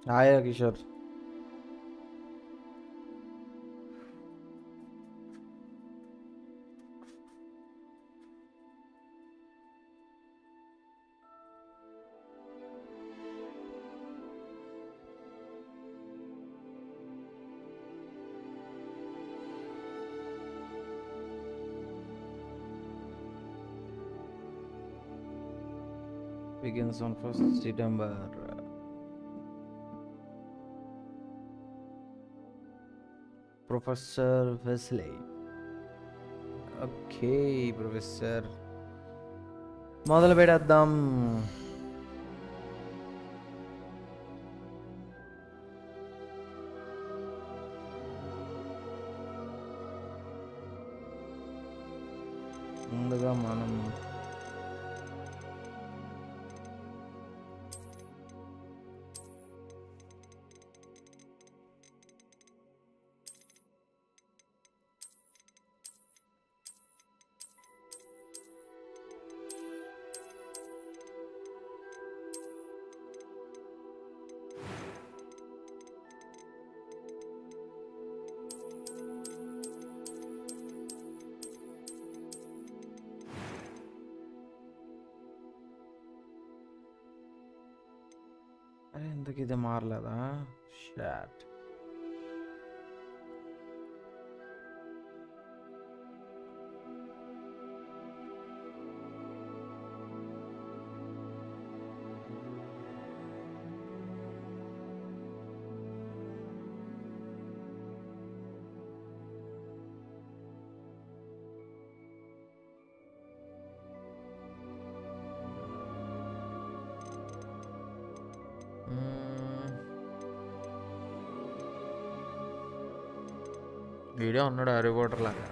Hi Kishore. Begins on 1st September. Professor Wesley. Okay professor, మొదలు పెడేద్దాం. ముందుగా మనం ఎందుకు ఇది మారలేదా? షాట్. వీడియో ఉన్నాడు రిపోర్టర్ లాగా.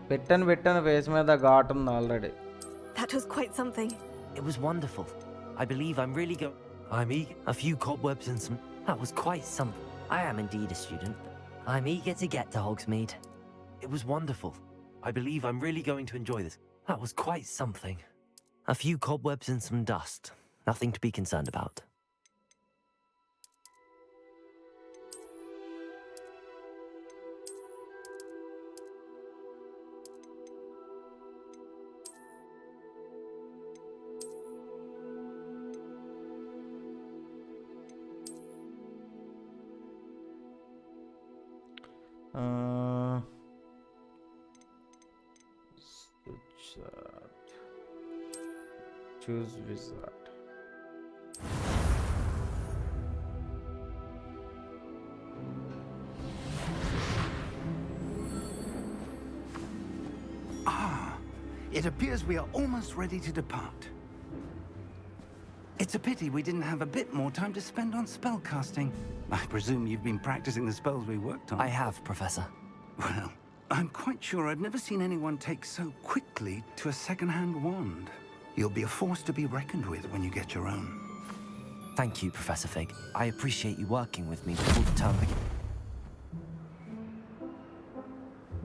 పెట్టను ఫేస్ మీద ఘాట్ ఉంది already. That was quite something. It was wonderful. I believe I'm really I'm eager. A few cobwebs and some. That was quite something. I am indeed a student. I'm eager to get to Hogsmeade. It was wonderful. I believe I'm really going to enjoy this. That was quite something. A few cobwebs and some dust. Nothing to be concerned about. Choose wizard. It appears we are almost ready to depart. It's a pity we didn't have a bit more time to spend on spellcasting. I presume you've been practicing the spells we worked on. I have, Professor. Well, I'm quite sure I've never seen anyone take so quickly to a second-hand wand. You'll be a force to be reckoned with when you get your own. Thank you, Professor Fig. I appreciate you working with me before the term begins.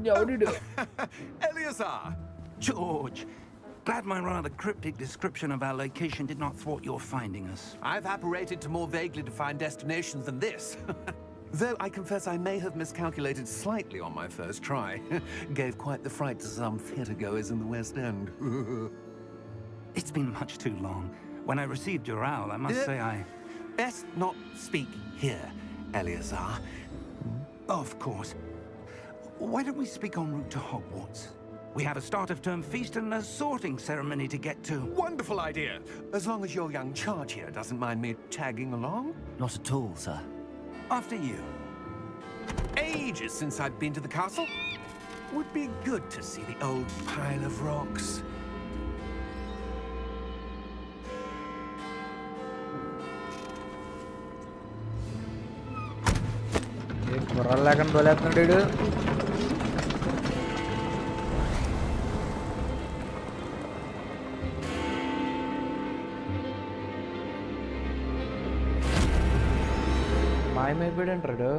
Yeah, what did you do? Eleazar! George, glad my rather cryptic description of our location did not thwart your finding us. I've apparated to more vaguely defined destinations than this. Though I confess I may have miscalculated slightly on my first try. Gave quite the fright to some theatre-goers in the West End. It's been much too long. When I received your owl, I must say I... Best not speak here, Eleazar. Of course. Why don't we speak en route to Hogwarts? We have a start-of-term feast and a sorting ceremony to get to. Wonderful idea! As long as your young charge here doesn't mind me tagging along. Not at all, sir. After you. Ages since I've been to the castle. Would be good to see the old pile of rocks. బుర్రలు లేకుండా తోలేస్తున్నాడు. మాయమైపోయాడు అంటాడు.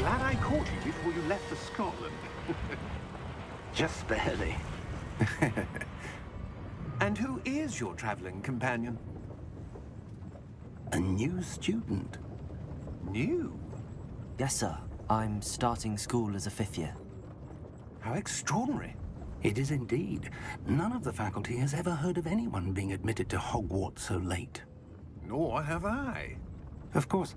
Glad I caught you before you left for Scotland. Just barely. And who is your traveling companion? A new student. New? Yes, sir. I'm starting school as a 5th year. How extraordinary. It is indeed. None of the faculty has ever heard of anyone being admitted to Hogwarts so late. Nor have I. Of course,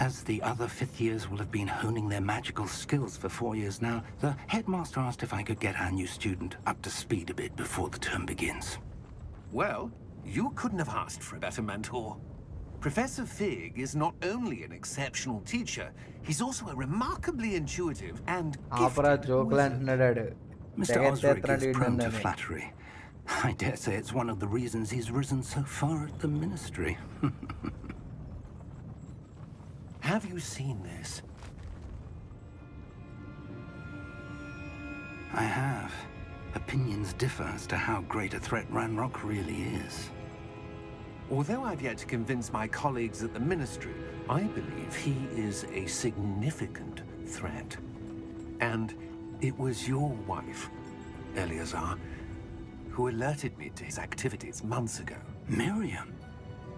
as the other 5th years will have been honing their magical skills for 4 years now, the headmaster asked if I could get our new student up to speed a bit before the term begins. Well, you couldn't have asked for a better mentor. Professor Fig is not only an exceptional teacher, he's also a remarkably intuitive and opera gifted జోకులు wizard. అంటున్నాడు. Mr. Osric is prone to వీడు flattery. I dare say it's one of the reasons he's risen so far at the ministry. Have you seen this? I have. Opinions differ as to how great a threat Ranrock really is. Although I've yet to convince my colleagues at the ministry, I believe he is a significant threat. And it was your wife, Eleazar, who alerted me to his activities months ago. Miriam?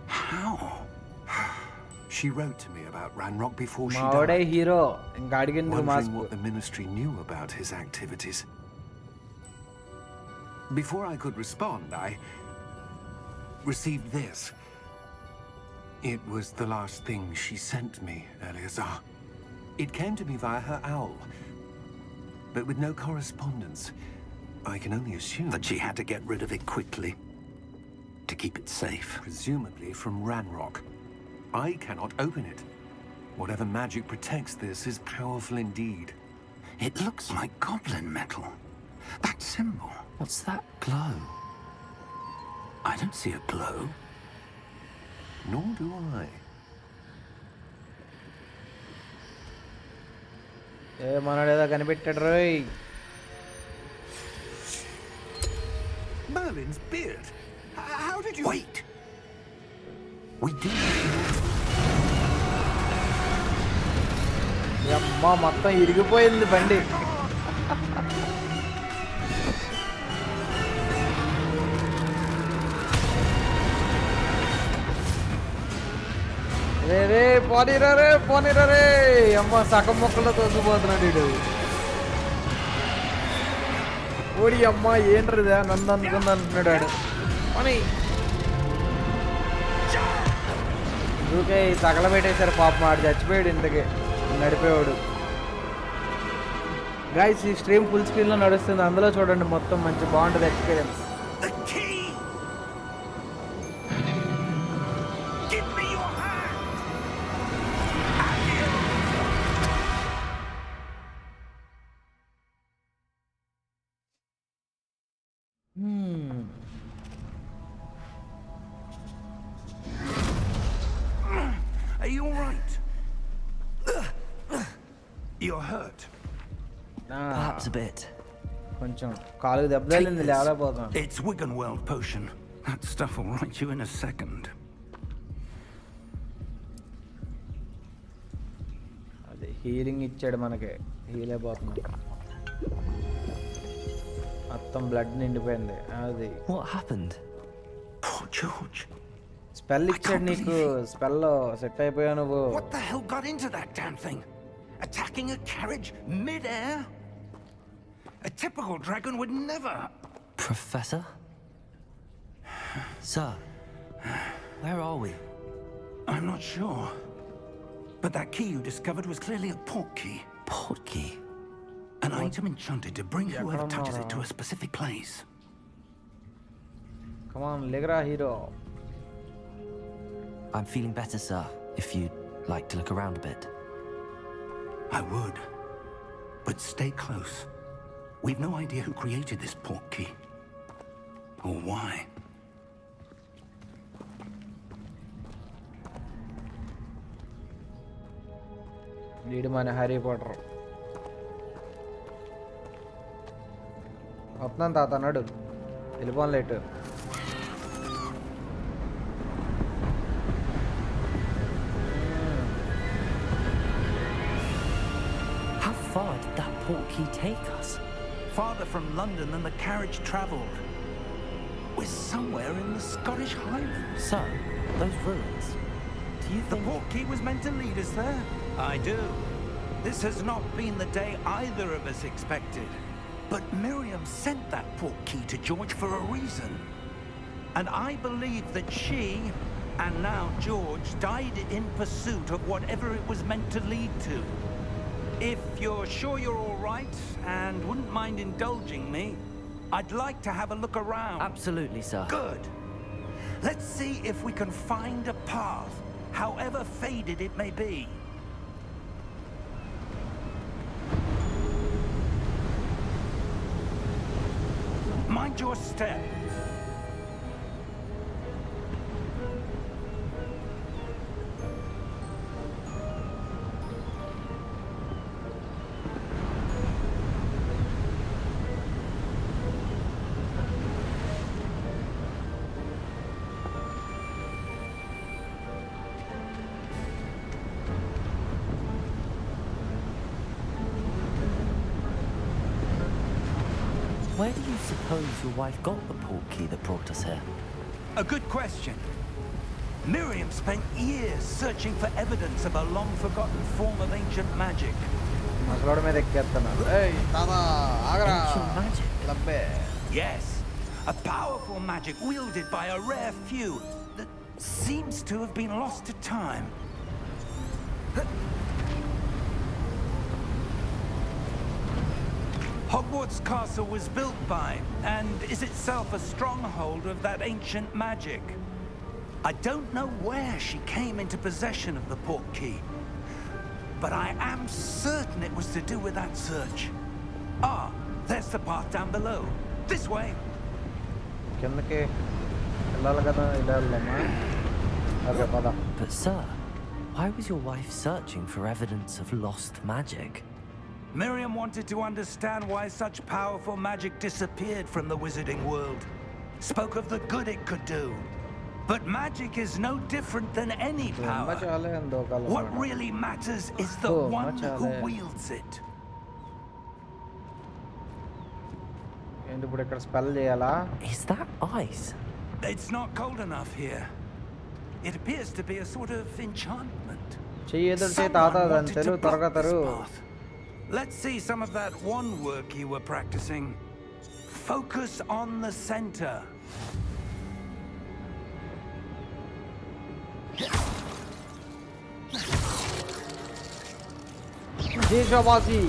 How? She wrote to me about Ranrock before she మావాడే died, hero ఇంకా అడిగింది wondering mask. what the ministry knew about his activities. Before I could respond, I received this. It was the last thing she sent me, Eleazar. It came to me via her owl, but with no correspondence. I can only assume That she had to get rid of it quickly to keep it safe. presumably from Ranrock. I cannot open it. Whatever magic protects this is powerful indeed. It looks like goblin metal. That symbol. What's that glow? I don't see a glow. Nor do I. ఏ మనడేదో కనిపెట్టాడు రోయ్. Merlin's beard. How did you... Wait! We do. అమ్మా మొత్తం ఇరిగిపోయింది బండి. రే రే పోనీరా రే అమ్మ సగం మొక్కల్లో తోసిపోతున్నాడు వీడు. ఓడి అమ్మ ఏంట్రదా నన్ను అనుకుంది అంటున్నాడు వాడు. పోనీ ఇందుకే తగలబెట్టేశారు పాపం, ఆడు చచ్చిపోయాడు ఇంతకే నడిపేవాడు. గైస్ ఈ స్ట్రీమ్ ఫుల్ స్క్రీన్లో నడుస్తుంది, అందులో చూడండి మొత్తం మంచి బాగుంటుంది experience. The key! Give me your hand! Are you all right? You're hurt. Perhaps a bit. కొంచెం కాలుకి దెబ్బ తగిలింది, లేకపోతాం. It's Wiggenweld potion. That stuff will right you in a second. అది హీలింగ్ ఇచ్చాడు మనకి, హీల్ అయిపోతుంది. మొత్తం బ్లడ్ నిండిపోయింది. అది What happened? Poor George. Spell ఇచ్చాడు నీకు, స్పెల్ సెట్ అయిపోయావు నువ్వు. What the hell got into that damn thing? Attacking a carriage mid-air? A typical dragon would never. Professor? Sir, where are we? I'm not sure. But that key you discovered was clearly a portkey. Portkey? An item enchanted to bring whoever touches it to a specific place. Come on, లేగరా hero. I'm feeling better, sir, if you'd like to look around a bit. I would. But stay close. We've no idea who created this portkey. Or why. వీడు మన Harry Potter. వస్తున్నాను తాత అన్నాడు, వెళ్ళిపోను late. How far did that portkey take us? Farther from London than the carriage travelled. We're somewhere in the Scottish Highlands. Sir, those ruins. Do you The think... portkey was meant to lead us there? I do. This has not been the day either of us expected. But Miriam sent that portkey to George for a reason. And I believe that she, and now George, died in pursuit of whatever it was meant to lead to. If you're sure you're all right and wouldn't mind indulging me, I'd like to have a look around. Absolutely, sir. Good. Let's see if we can find a path, however faded it may be. Mind your step. Where do you suppose your wife got the portkey that brought us here? A good question. Miriam spent years searching for evidence of a long-forgotten form of ancient magic. మసలోడి మీద ఎక్కేస్తున్నాను. ఏయ్ తాతా ఆగరా. Ancient magic? లబ్బే. Yes, a powerful magic wielded by a rare few that seems to have been lost to time. Hogwarts Castle was built by, and is itself a stronghold of that ancient magic. I don't know where she came into possession of the Portkey, but I am certain it was to do with that search. Ah, there's the path down below. This way. కిందకి వెళ్ళాలి కదా, ఇలా వెళ్దామా? Okay పద. But sir, why was your wife searching for evidence of lost magic? Miriam wanted to understand why such powerful magic disappeared from the wizarding world. Spoke of the good it could do. But magic is no different than any power. What really matters is the one who wields it. ఇప్పుడు ఇక్కడ spell చేయాలా? Is that ice? It's not cold enough here. It appears to be a sort of enchantment. చెయ్యి ఎదురు చేయి తాత, దాని తెలు త్వరగా తరు. Let's see some of that one work you were practicing. Focus on the center. జీషాబాజీ.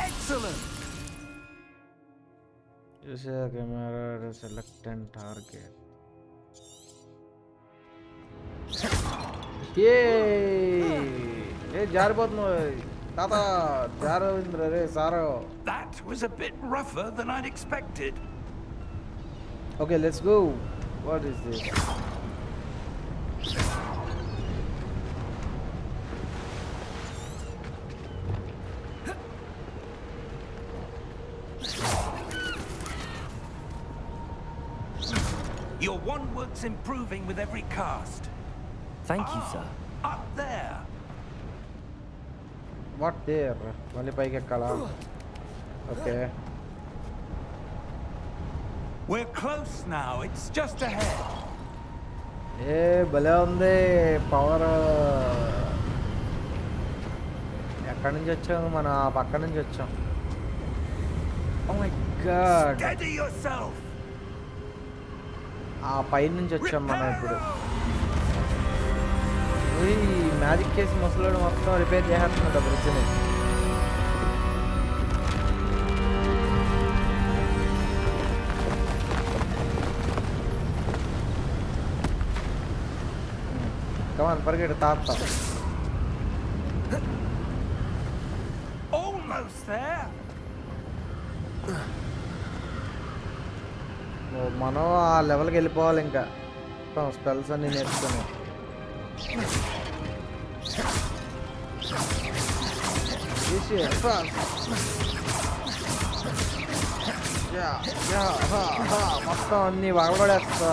Excellent. Use a camera to select and target. Yay! Hey, జారిపోతున్నావు తాత, జారవింద్ర రే సారో. That was a bit rougher than I'd expected. Okay, let's go. What is this? Your one work's improving with every cast. Thank you, sir. Up there. What there? మళ్ళీ పైకి ఎక్కాలా? Okay. We're close now. It's just ahead. ఏ భలే ఉంది power. ఎక్కడి నుంచి వచ్చాము? మనం ఆ పక్క నుంచి వచ్చాం. Oh my god. Steady yourself. ఆ పైన నుంచి వచ్చాం మనం ఇప్పుడు. ఈ మ్యాజిక్ కేసు ముసలోడు మొత్తం రిపేర్ చేసేస్తున్నాడు బ్రిడ్జ్ని. కమాన్ పరిగెడు తాత. Almost there. మనం ఆ లెవెల్కి వెళ్ళిపోవాలి ఇంకా. మొత్తం స్పెల్స్ అన్నీ నేర్చుకుని. మొత్తం అన్ని వగలబడేస్తా.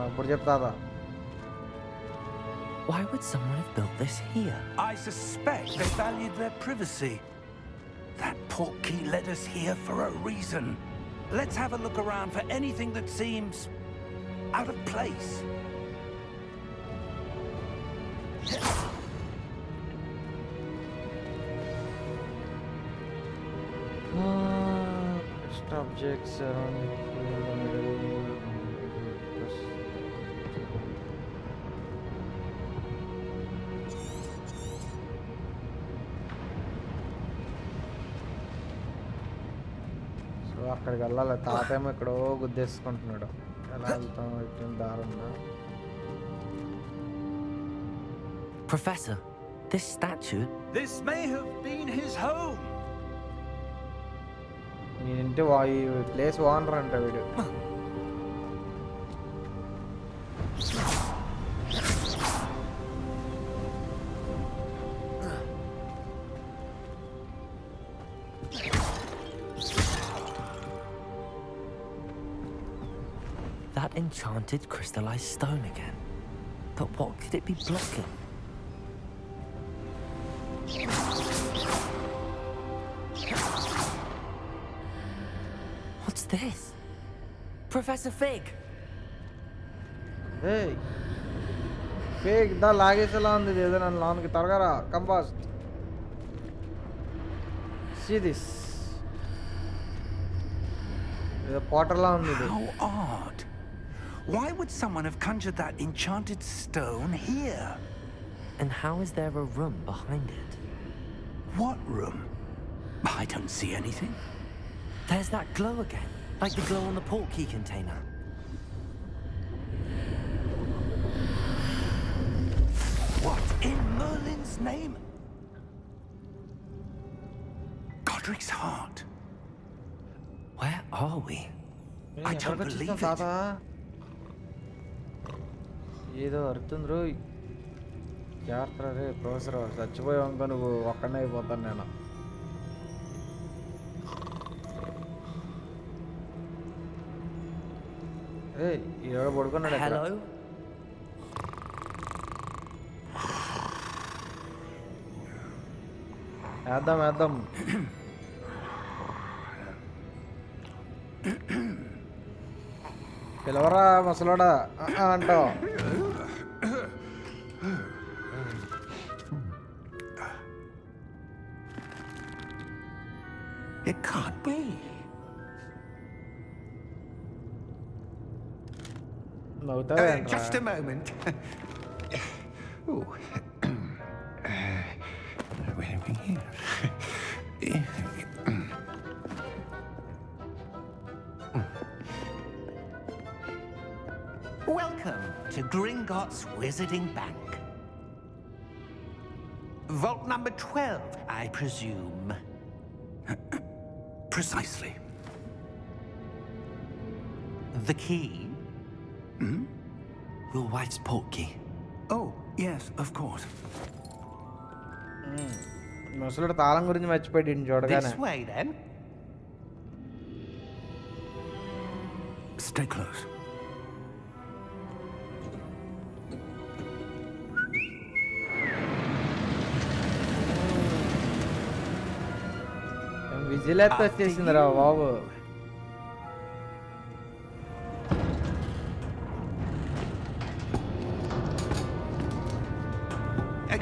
ఇప్పుడు చెప్తాదా? Why would someone have built this here? I suspect they valued their privacy. That Portkey led us here for a reason. Let's have a look around for anything that seems out of place. Objects around the middle. So అక్కడికి వెళ్ళాలి. తాతేమో ఎక్కడో గుద్దేసుకుంటున్నాడు. ఎలా వెళ్తాం? ఇటు దారుందా? Professor, this statue... This may have been his home. ఈ ఇంటి ఈ place owner అంట వీడు. That enchanted crystallized stone again. But what could it be blocking? What's this? Professor Fig! ఏయ్ ఫేక్ దా లాగేసేలా ఉంది ఇది, ఏదో నన్ను లోనికి త్వరగా రా, కమ్ ఫాస్ట్. సీ దిస్, ఏదో పోటర్లా ఉంది ఇది. How odd. Why would someone have conjured that enchanted stone here? And how is there a room behind it? What room? I don't see anything. There's that glow again, like the glow on the portkey container. What in Merlin's name? Godric's heart. Where are we? I don't believe it. తాత ఏదో అరుతుంది రోయ్, జాగ్రత్త రే professor, చచ్చిపోయావు అనుకో నువ్వు, ఒక్కడనే అయిపోతాను నేను. ఏ ఈరోజు పడుకున్నాడు ఎక్కడ? Hello? వేద్దాం వేద్దాం. పిలవరా ముసలోడా అంటావు. It can't be. నవ్వుతావే Just a moment. Ooh. Where are we here? Welcome to Gringotts Wizarding Bank. Vault number 12, I presume. Precisely. The key? Your wife's portkey. Oh, yes, of course. ముసలోడు తాళం గురించి మర్చిపోయి చూడగానే. This way, then. Stay close. విజిలెత్తి వచ్చేసిందిరా Babu.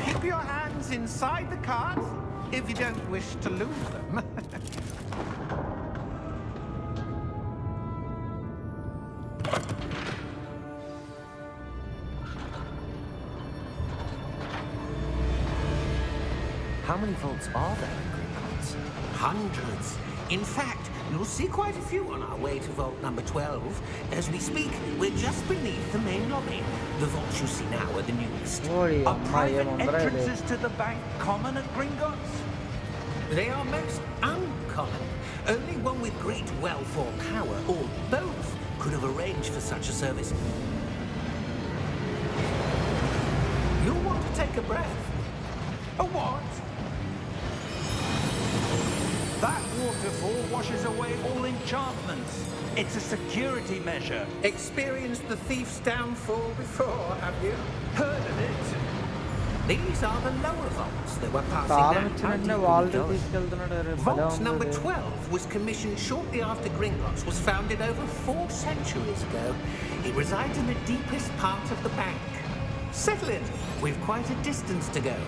Keep your hands inside the cards if you don't wish to lose them. How many vaults are there in Gringotts? Hundreds. In fact, you'll see quite a few on our way to vault number 12. As we speak, we're just beneath the main lobby. The vaults you see now are the newest. OD Are అమ్మాయి private ఏముందరా ఇది? entrances to the bank common at Gringotts? They are most uncommon. Only one with great wealth or power, or both, could have arranged for such a service. You'll want to take a breath. A what? That waterfall washes away all enchantments. It's a security measure. Experienced the thief's downfall before, have you? Heard of it? These are the lower vaults that we're passing తాళం now. ఇచ్చిన వెంటనే వాళ్ళతో తీసుకెళ్తున్నాడు. అరే భలే Vault ఉంది number ఇది. 12 was commissioned shortly after Gringotts was founded over 4 centuries ago. It resides in the deepest part of the bank. Settle in. We've quite a distance to go.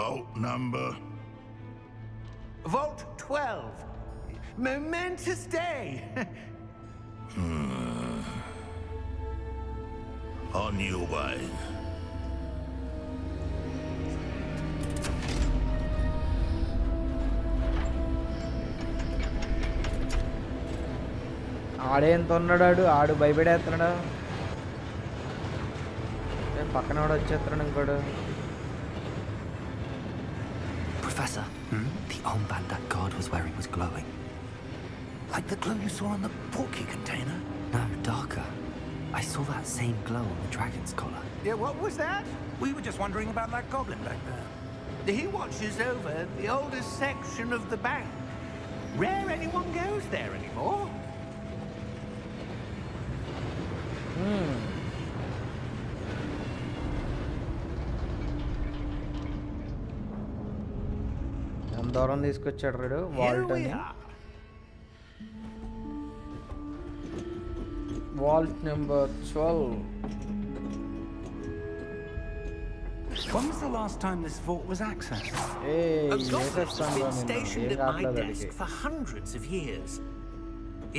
Vault number. Vault 12. Momentous day. On your way. ఆడేంత ఉన్నాడు, ఆడు భయపడేస్తున్నాడు. పక్కన వాడు వచ్చేస్తున్నాడు ఇంకోడు. Professor, the armband that guard was wearing was glowing. Like the glow you saw on the portkey container? No, darker. I saw that same glow on the dragon's collar. Yeah, what was that? We were just wondering about that goblin back there. He watches over the oldest section of the bank. Rare anyone goes there anymore. దూరం తీసుకొచ్చాడు రీడు Here vault we అని. are. Vault number 12. When was the last time this vault was accessed? A A goblet has వేసేస్తాను been నేను, stationed ఏం at my కావట్లేదు desk అడిగి. for hundreds of years.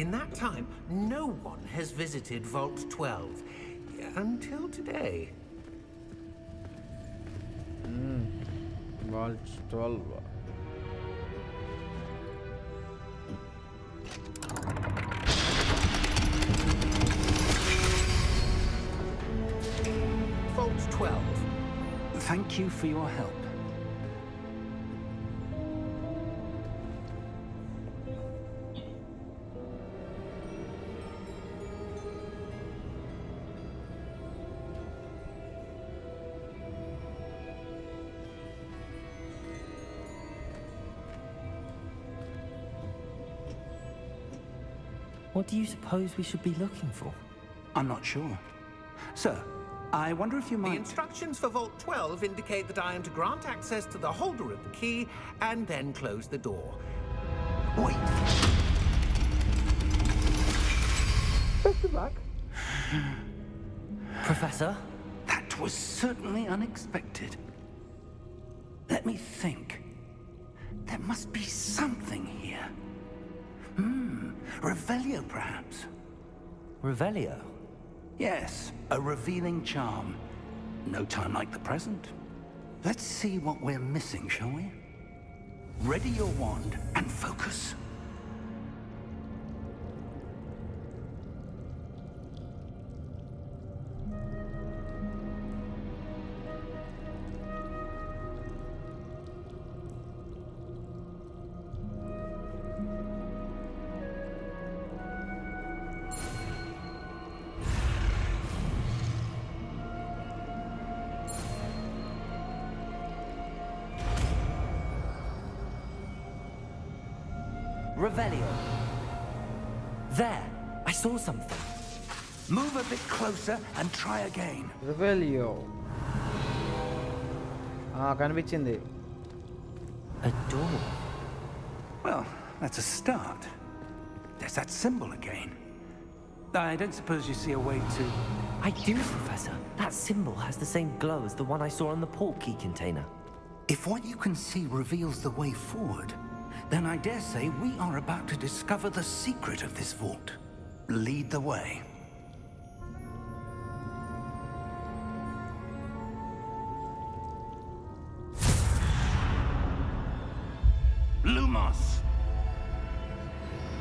In that time, no one has visited Vault 12 until today. Vault 12. Vault 12. Thank you for your help. What do you suppose we should be looking for? I'm not sure. Sir, I wonder if you The might... instructions for Vault 12 indicate that I am to grant access to the holder of the key and then close the door. Wait! Professor? That was certainly unexpected. Let me think. There must be something here. Revelio, perhaps? Revelio? Yes, a revealing charm. No time like the present. Let's see what we're missing, shall we? Ready your wand and focus. Revelio. There! I saw something. Move a bit closer and try again. రివెలియో కనిపించింది. A door. Well, that's a start. There's that symbol again. I don't suppose you see a way to... I do, Professor. That symbol has the same glow as the one I saw on the Portkey container. If what you can see reveals the way forward, then I dare say we are about to discover the secret of this vault. Lead the way. Lumos!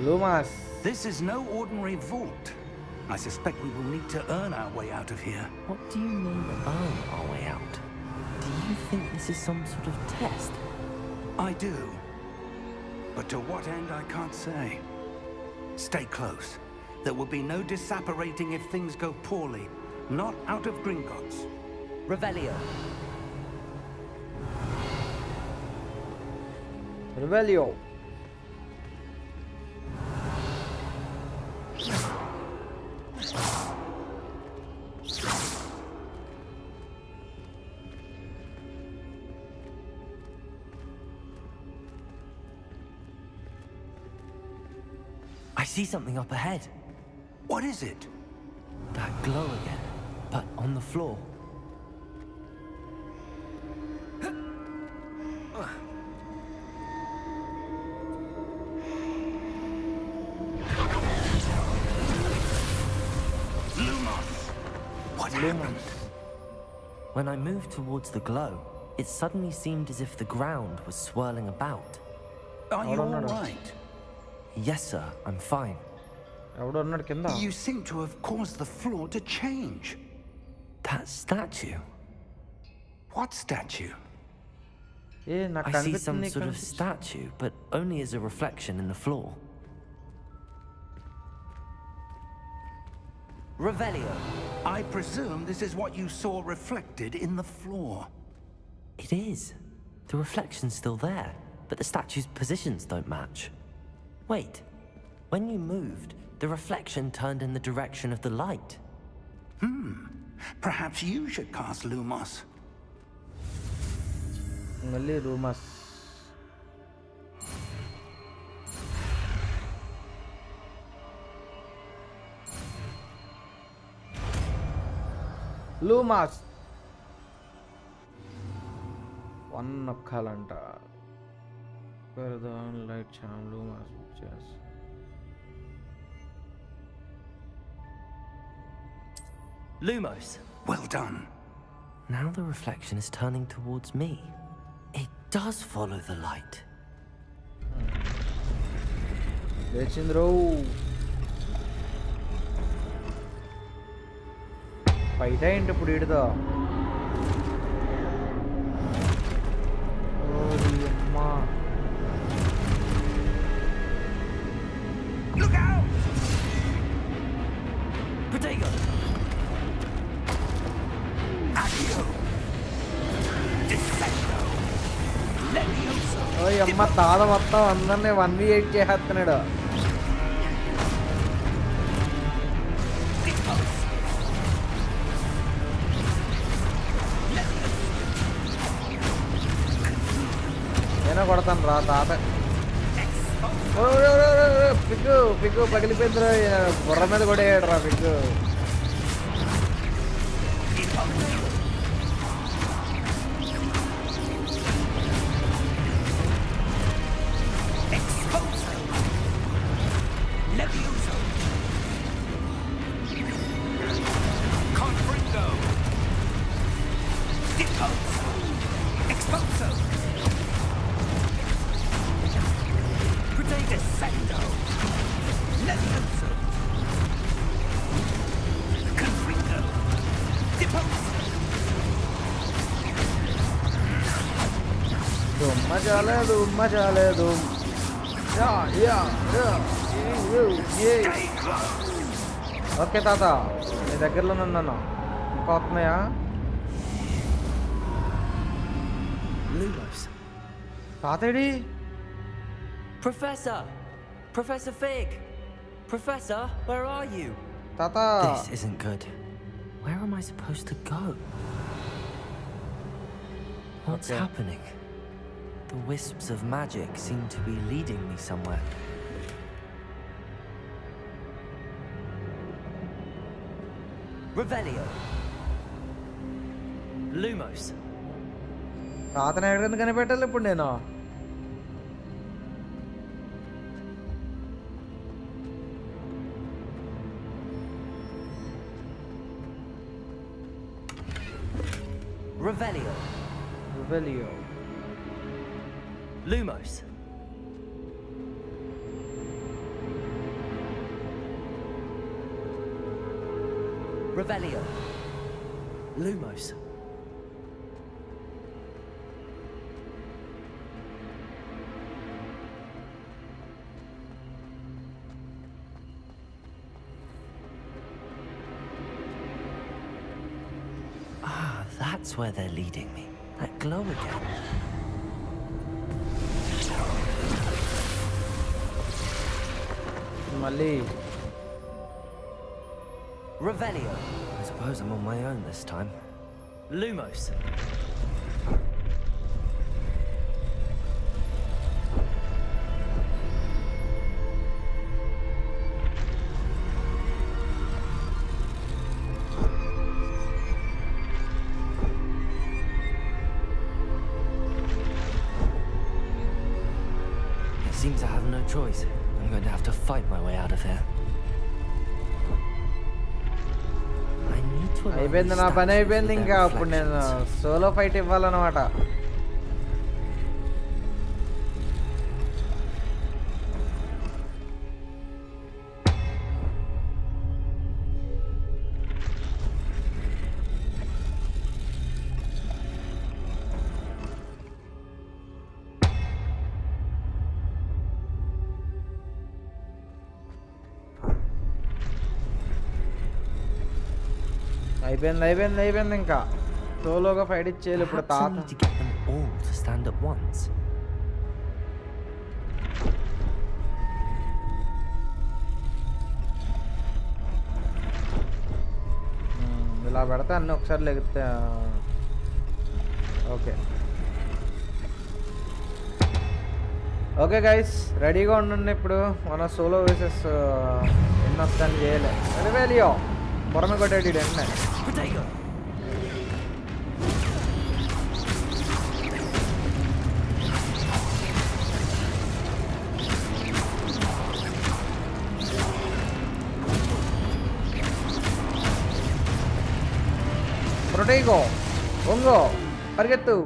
లూమాస్. This is no ordinary vault. I suspect we will need to earn our way out of here. What do you mean, earn our way out? Do you think this is some sort of test? I do. But to what end, I can't say. Stay close. There will be no disapparating if things go poorly. Not out of Gringotts. Revelio. రివెలియో. I see something up ahead. What is it? That glow again, but on the floor. Lumos! What happened? When I moved towards the glow, it suddenly seemed as if the ground was swirling about. Are you no, all no. right? Yes, sir, I'm fine. ఎవడో ఉన్నాడు కింద. You seem to have caused the floor to change. That statue. What statue? ఏ నాకు I see some కనిపిస్తుంది sort of statue, but only as a reflection in the floor. Revelio. I presume this is what you saw reflected in the floor. It is. The reflection's still there, but the statue's positions don't match. Wait. When you moved, the reflection turned in the direction of the light. Perhaps you should cast Lumos. మళ్ళీ Lumos. Lumos 1 నొక్కాలంట. Light channel Lumos pictures. Lumos. Well done. Now the reflection is turning towards me. It does follow the light. లేచింద్రో. బయట ఏంటి ఇప్పుడు ఈడుదా? అమ్మా. Look out! Protego. Accio. Descendo. Levioso. ఓయ్ అమ్మ, తాత మొత్తం అందరినీ 1v8 చేసేస్తున్నాడు. నేనే కొడతాను రా తాత. పిగ్గు పిగ్గు పగిలిపోయిందిరా. బుర్ర మీద కూడా వేయడు రా పిగ్గు. మజా లేదు. ఓకే తాత, నీ దగ్గరలో ఉన్నాను. ఇంకా వస్తున్నాయా? Lumos. తాతేడి? Professor Fig! Professor, where are you? తాత. This isn't good. Where am I supposed to go? What's happening? The wisps of magic seem to be leading me somewhere. Revelio. Lumos. తాతని ఎక్కడ కనిపెట్టాలి ఇప్పుడు నేను? Revelio. Lumos. Revelio. Lumos. That's where they're leading me. That glow again. మళ్ళీ Revelio. I suppose I'm on my own this time. Lumos. Seems I have no choice. I'm going to have to fight my way out of here. I need to. అయిపోయింది నా పని అయిపోయింది. ఇంకా అప్పుడు నేను solo fight ఇవ్వాలన్నమాట. అయిపోయింది ఇంకా సోలోగా ఫైట్ ఇచ్చేయాలి ఇప్పుడు తాత. Need to get them all to stand at once. ఇలా పెడితే అన్నీ ఒకసారి లెగితే ఓకే గైస్, రెడీగా ఉండండి. ఇప్పుడు మన సోలో వేసెస్ ఎన్ని వస్తాయని చేయాలి. రివెలియో బొరమ కొట్టేటి వెంటనే. పొటైగో ఒంగో పరిగెత్తు.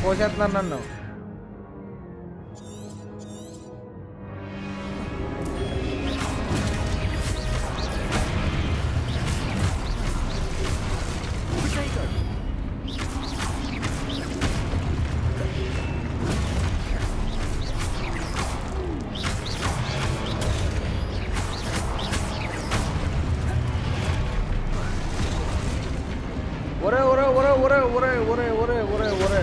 కోసేస్తున్నారు నన్ను. ఒరే ఒరే ఒరే ఒరే ఒరే ఒరే ఒరే ఒరే ఒరే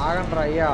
ఆగండి రా అయ్యా.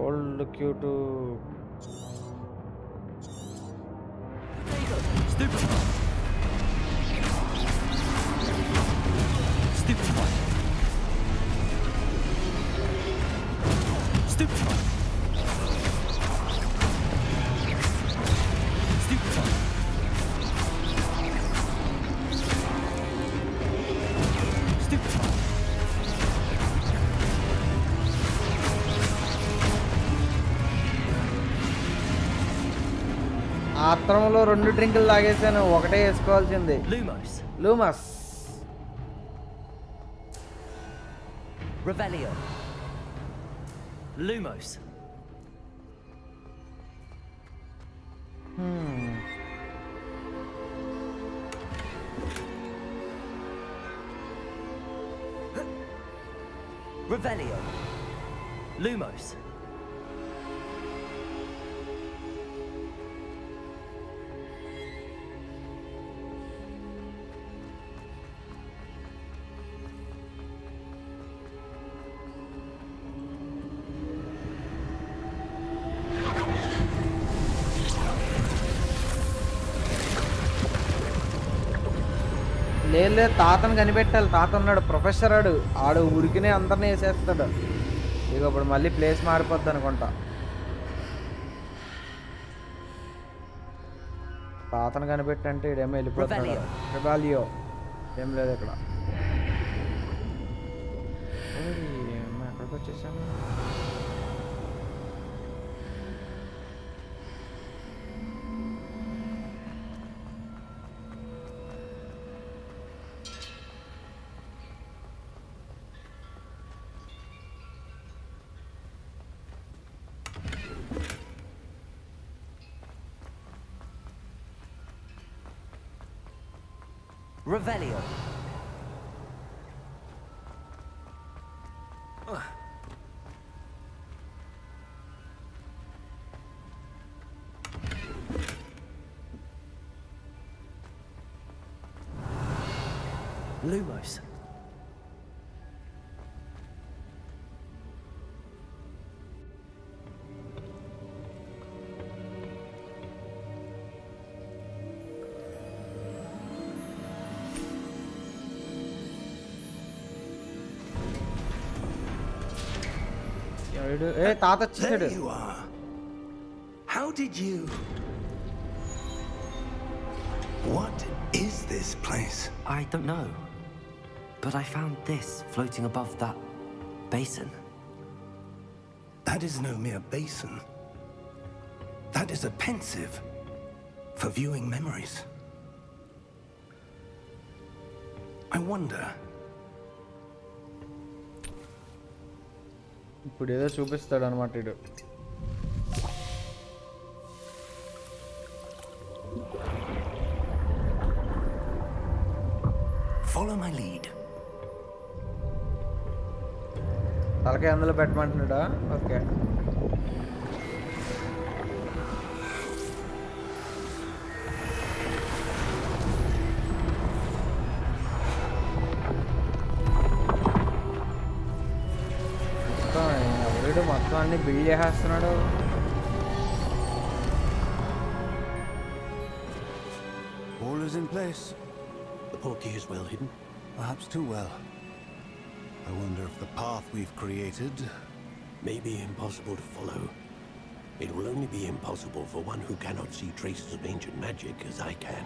Old cute. Stupid. Stupid. Stupid. Stupid. Stupid. ఆత్రంలో 2 డ్రింకులు తాగేసాను, ఒకటే వేసుకోవాల్సింది. లూమస్ Revelio. Lumos. Revelio. Lumos. లేదు, తాతను కనిపెట్టాలి. తాత ఉన్నాడు, ప్రొఫెసర్ ఆడు ఉరికినే అందరినీ వేసేస్తాడు. ఇక ఇప్పుడు మళ్ళీ ప్లేస్ మారిపోద్ది అనుకుంటా. తాతను కనిపెట్టంటే ఇడేమో వెళ్ళిపోతాడు. రిబాలియో ఏం లేదు ఇక్కడ. ఎక్కడికి వచ్చేసాము? Revelio. Lumos. తాత వచ్చేసాడు. There you are. How did you... What is this place? I don't know. But I found this floating above that basin. That is no mere basin. That is a pensive for viewing memories. I wonder... ఇప్పుడు ఏదో చూపిస్తాడు అనమాట ఇడు. Follow my lead. తలకాయ అందులో పెట్టమంటున్నాడా? Okay. మొత్తం అన్ని build చేసేస్తున్నాడు. All is in place. The Portkey is well hidden. Perhaps too well. I wonder if the path we've created... May be impossible to follow. It will only be impossible for one who cannot see traces of ancient magic as I can.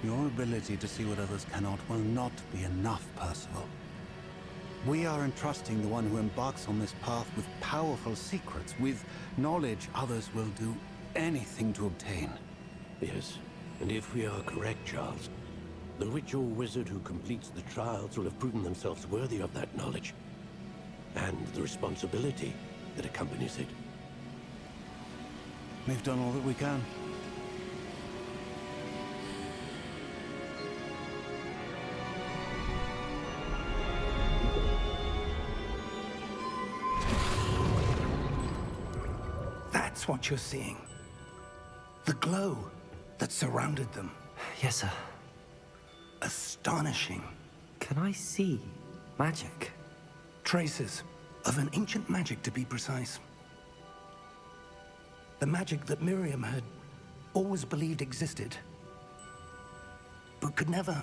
Your ability to see what others cannot will not be enough, Percival. We are entrusting the one who embarks on this path with powerful secrets, with knowledge others will do anything to obtain. Yes, and if we are correct, Charles, the witch or wizard who completes the trials will have proven themselves worthy of that knowledge, and the responsibility that accompanies it. We've done all that we can. That's what you're seeing. The glow that surrounded them. Yes, sir. Astonishing. Can I see magic? Traces of an ancient magic, to be precise. The magic that Miriam had always believed existed, but could never.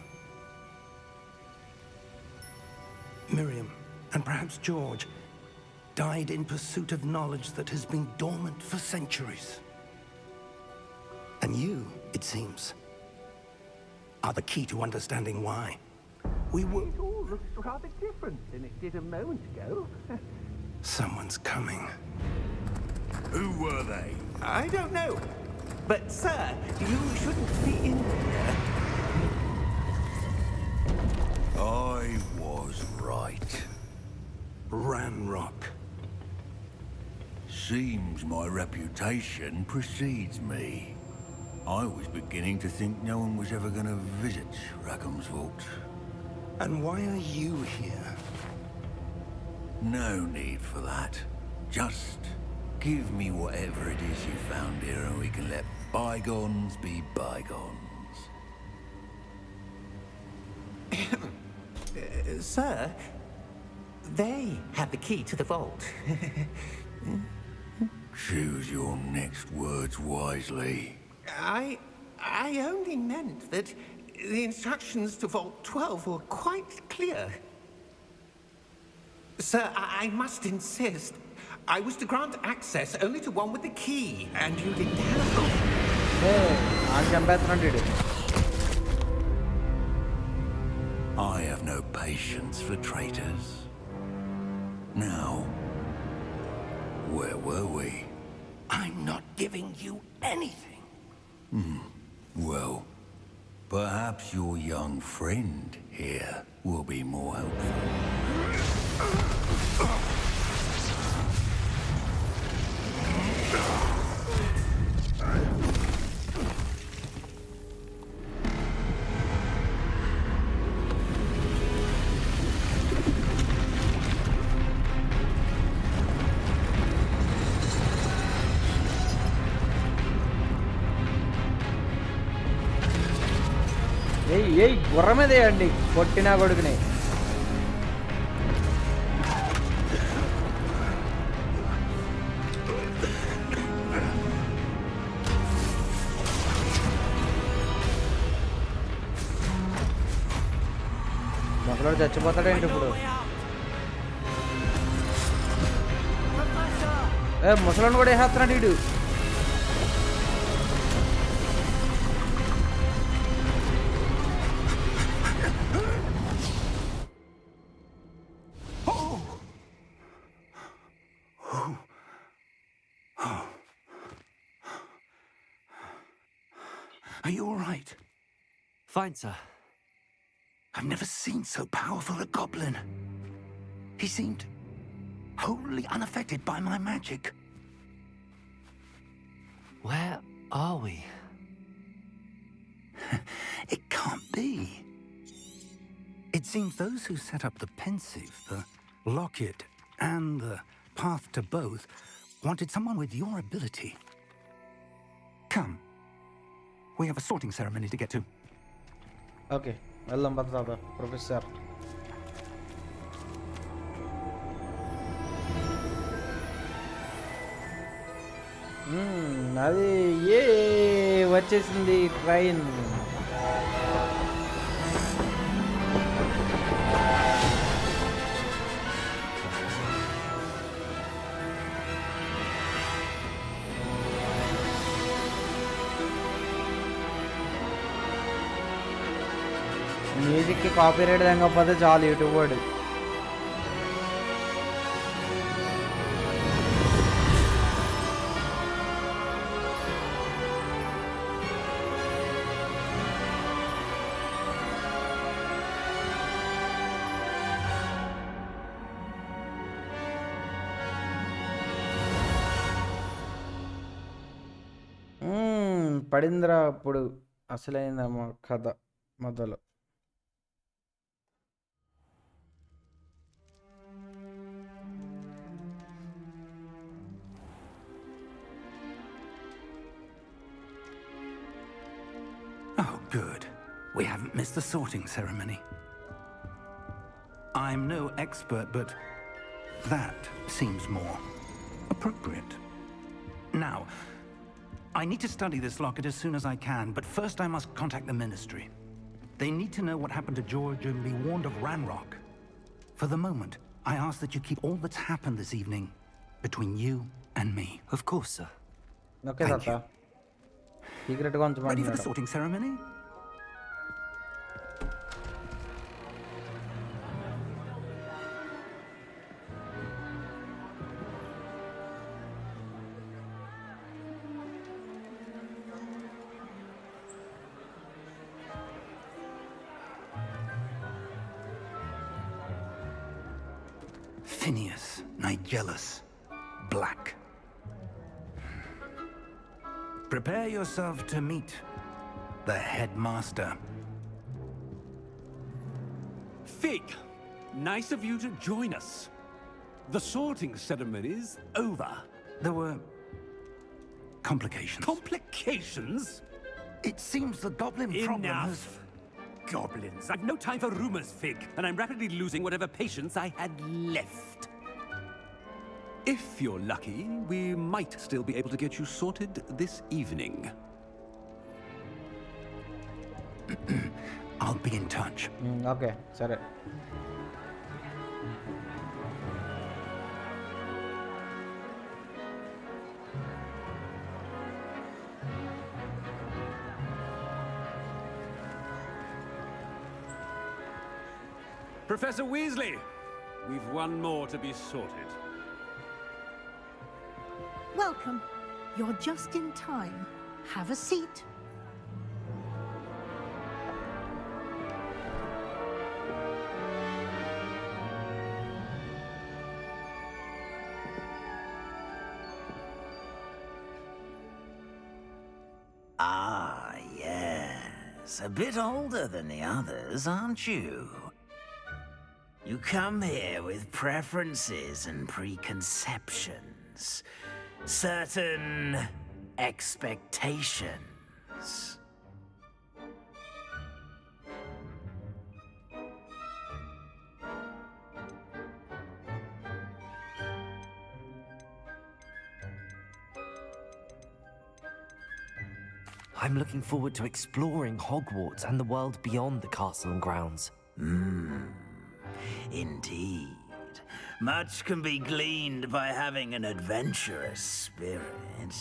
Miriam, and perhaps George, died in pursuit of knowledge that has been dormant for centuries. And you, it seems, are the key to understanding why. We were... It all looks rather different than it did a moment ago. Someone's coming. Who were they? I don't know. But, sir, you shouldn't be in here. I was right. Ranrock. Seems my reputation precedes me. I was beginning to think no one was ever going to visit Rackham's Vault. And why are you here? No need for that. Just give me whatever it is you found here and we can let bygones be bygones. Sir, they have the key to the vault. Choose your next words wisely. I only meant that the instructions to Vault 12 were quite clear. Sir, I must insist. I was to grant access only to one with the key, and you didn't have... Hey, I'm చంపేస్తున్నాడు. I have no patience for traitors. Now, where were we? I'm not giving you anything. Well, perhaps your young friend here will be more helpful. ఏయ్ గుర్రమేదేయండి కొట్టినా కొడుకుని. మొదలు చచ్చిపోతాడేంటి ఇప్పుడు? ముసలోని కూడా వేసేస్తున్నాడు వీడు. Are you all right? Fine, sir. I've never seen so powerful a goblin. He seemed wholly unaffected by my magic. Where are we? It can't be. It seems those who set up the pensive, the locket, and the path to both wanted someone with your ability. Come. We have a sorting ceremony to get to. Okay వెళ్దాం పద తాత professor. అది వచ్చేసింది train. మ్యూజిక్కి copyright తెగకపోతే చాలు YouTube వాడు. పడిందిరా అప్పుడు అసలైన కథ మొదలు. Oh, good. We haven't missed the sorting ceremony. I'm no expert, but that seems more appropriate. Now, I need to study this locket as soon as I can, but first I must contact the Ministry. They need to know what happened to George and be warned of Ranrock. For the moment, I ask that you keep all that's happened this evening between you and me. Of course, sir. Okay, Thank Tata. Secret Ready for the sorting ceremony? Phineas, Nigellus, Black. Prepare yourself to meet the headmaster. Fig, nice of you to join us. The sorting ceremony's over. There were complications. Complications? It seems the goblin problem has... Enough. Goblins. I've no time for rumors, Fig, and I'm rapidly losing whatever patience I had left. If you're lucky, we might still be able to get you sorted this evening. I'll be in touch. Okay, సరే. Professor Weasley, we've one more to be sorted. Welcome. You're just in time. Have a seat. Ah, yes. A bit older than the others, aren't you? You come here with preferences and preconceptions. Certain expectations. I'm looking forward to exploring Hogwarts and the world beyond the castle and grounds. Indeed. Much can be gleaned by having an adventurous spirit,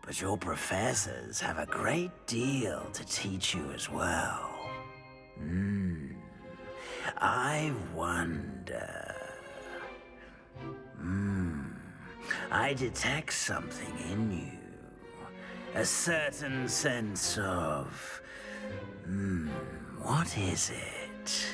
but your professors have a great deal to teach you as well. I wonder... I detect something in you. a certain sense of... what is it?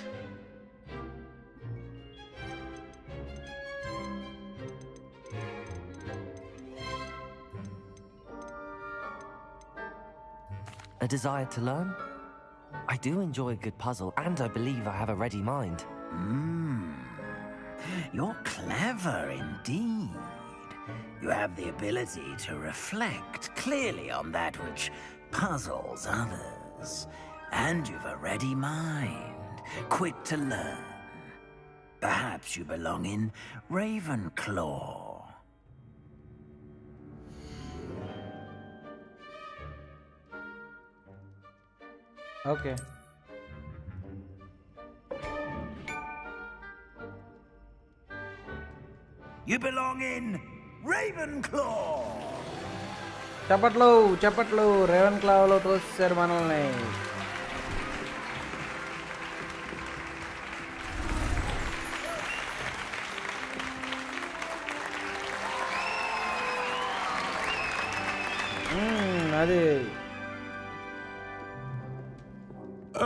A desire to learn? I do enjoy a good puzzle, and I believe I have a ready mind. You're clever indeed. You have the ability to reflect clearly on that which puzzles others. And you've a ready mind, quick to learn. Perhaps you belong in Ravenclaw. Okay. You belong in Ravenclaw. చప్పట్లు రేవన్ క్లావ్లో తోసేశారు మనల్ని. అది.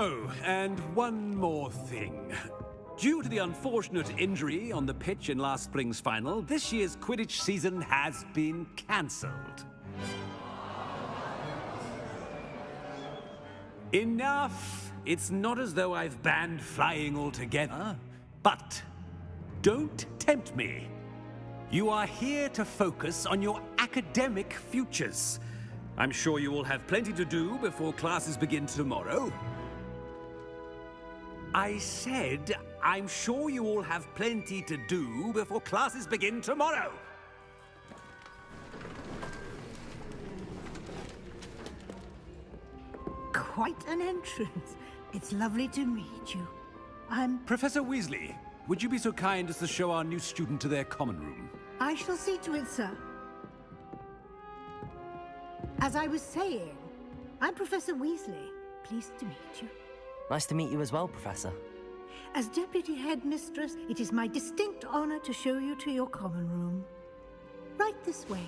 Oh, and one more thing. Due to the unfortunate injury on the pitch in last spring's final, this year's Quidditch season has been cancelled. Enough! It's not as though I've banned flying altogether, but don't tempt me. You are here to focus on your academic futures. I'm sure you will have plenty to do before classes begin tomorrow. I said, I'm sure you all have plenty to do before classes begin tomorrow. Quite an entrance. It's lovely to meet you. I'm... Professor Weasley, would you be so kind as to show our new student to their common room? I shall see to it, sir. As I was saying, I'm Professor Weasley. Pleased to meet you. Nice to meet you as well, Professor. As Deputy Headmistress, it is my distinct honor to show you to your common room. Right this way.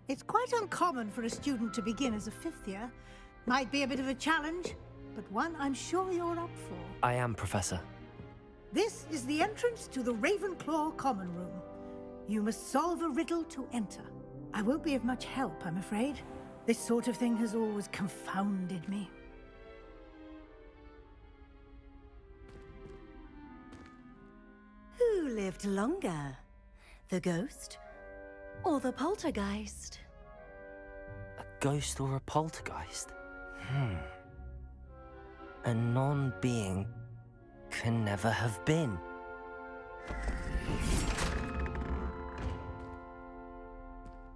It's quite uncommon for a student to begin as a fifth year. Might be a bit of a challenge, but one I'm sure you're up for. I am, Professor. This is the entrance to the Ravenclaw common room. You must solve a riddle to enter. I won't be of much help, I'm afraid. This sort of thing has always confounded me. Who lived longer? The ghost or the poltergeist? A ghost or a poltergeist? A non-being can never have been.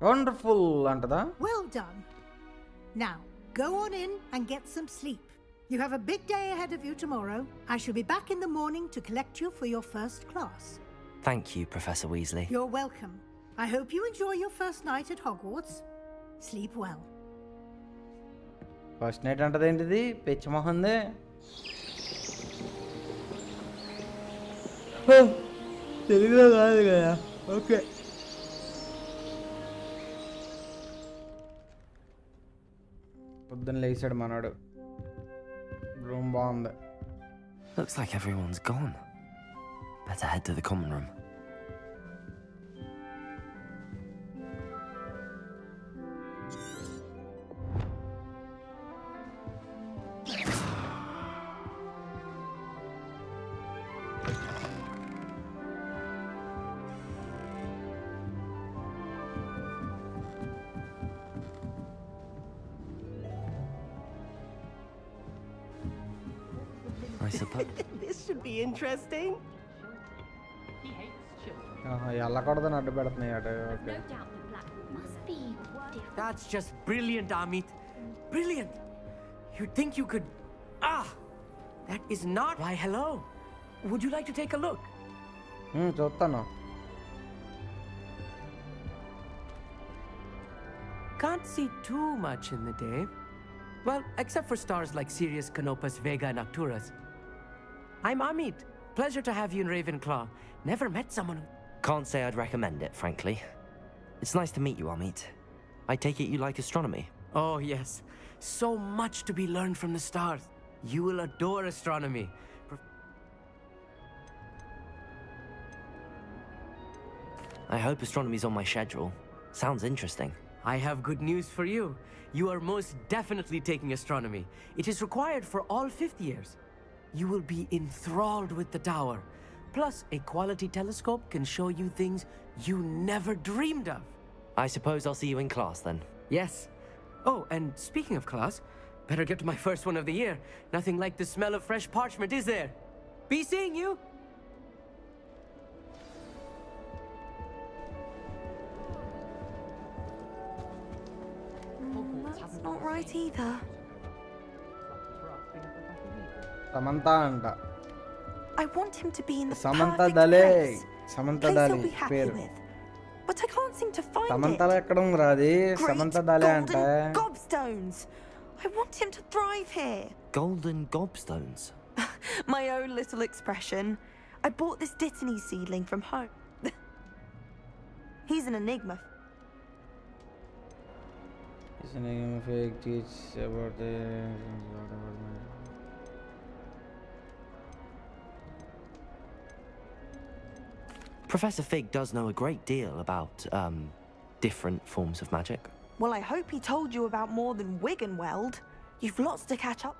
Wonderful, antada. Well done. Now, go on in and get some sleep. You have a big day ahead of you tomorrow. I shall be back in the morning to collect you for your first class. Thank you, Professor Weasley. You're welcome. I hope you enjoy your first night at Hogwarts. Sleep well. First night అంటది ఏంటిది పిచ్చి మొహంది. తెలుగులో కాదు కదా. Okay. పొద్దున్న లేచాడు మనోడు. Room బాగుంది. Looks like everyone's gone. Better head to the common room. I suppose. This should be interesting. వెళ్ళకూడదని అడ్డు పెడుతున్నాయి అటు. Okay. That's just brilliant, Amit. Brilliant. You'd think you could... That is not... Why, hello. Would you like to take a look? చూస్తాను. Can't see too much in the day. Well, except for stars like Sirius, Canopus, Vega, and Arcturus. I'm Amit, Pleasure to have you in Ravenclaw. Never met someone who... Can't say I'd recommend it, frankly. It's nice to meet you, Amit. I take it you like astronomy? Oh, yes. So much to be learned from the stars. You will adore astronomy. I hope astronomy's on my schedule. Sounds interesting. I have good news for you. You are most definitely taking astronomy. It is required for all fifth years. You will be enthralled with the tower. Plus, a quality telescope can show you things you never dreamed of. I suppose I'll see you in class then. Yes. Oh, and speaking of class, better get to my first one of the year. Nothing like the smell of fresh parchment, is there? Be seeing you! That's not right either. Samantha anta. I want him to be in the Samantha perfect Dale. place. Samantha Place he'll Dale. be happy Peru. with. But I can't seem to find Samantha it. ఎక్కడ ఉందిరా అది? Great Samantha Dale golden anta. gobstones. I want him to thrive here. Golden gobstones? My own little expression. I bought this Dittany seedling from home. He's an enigma. His name fake teach about the Professor Fig does know a great deal about, different forms of magic. Well, I hope he told you about more than wig and weld. You've lots to catch up.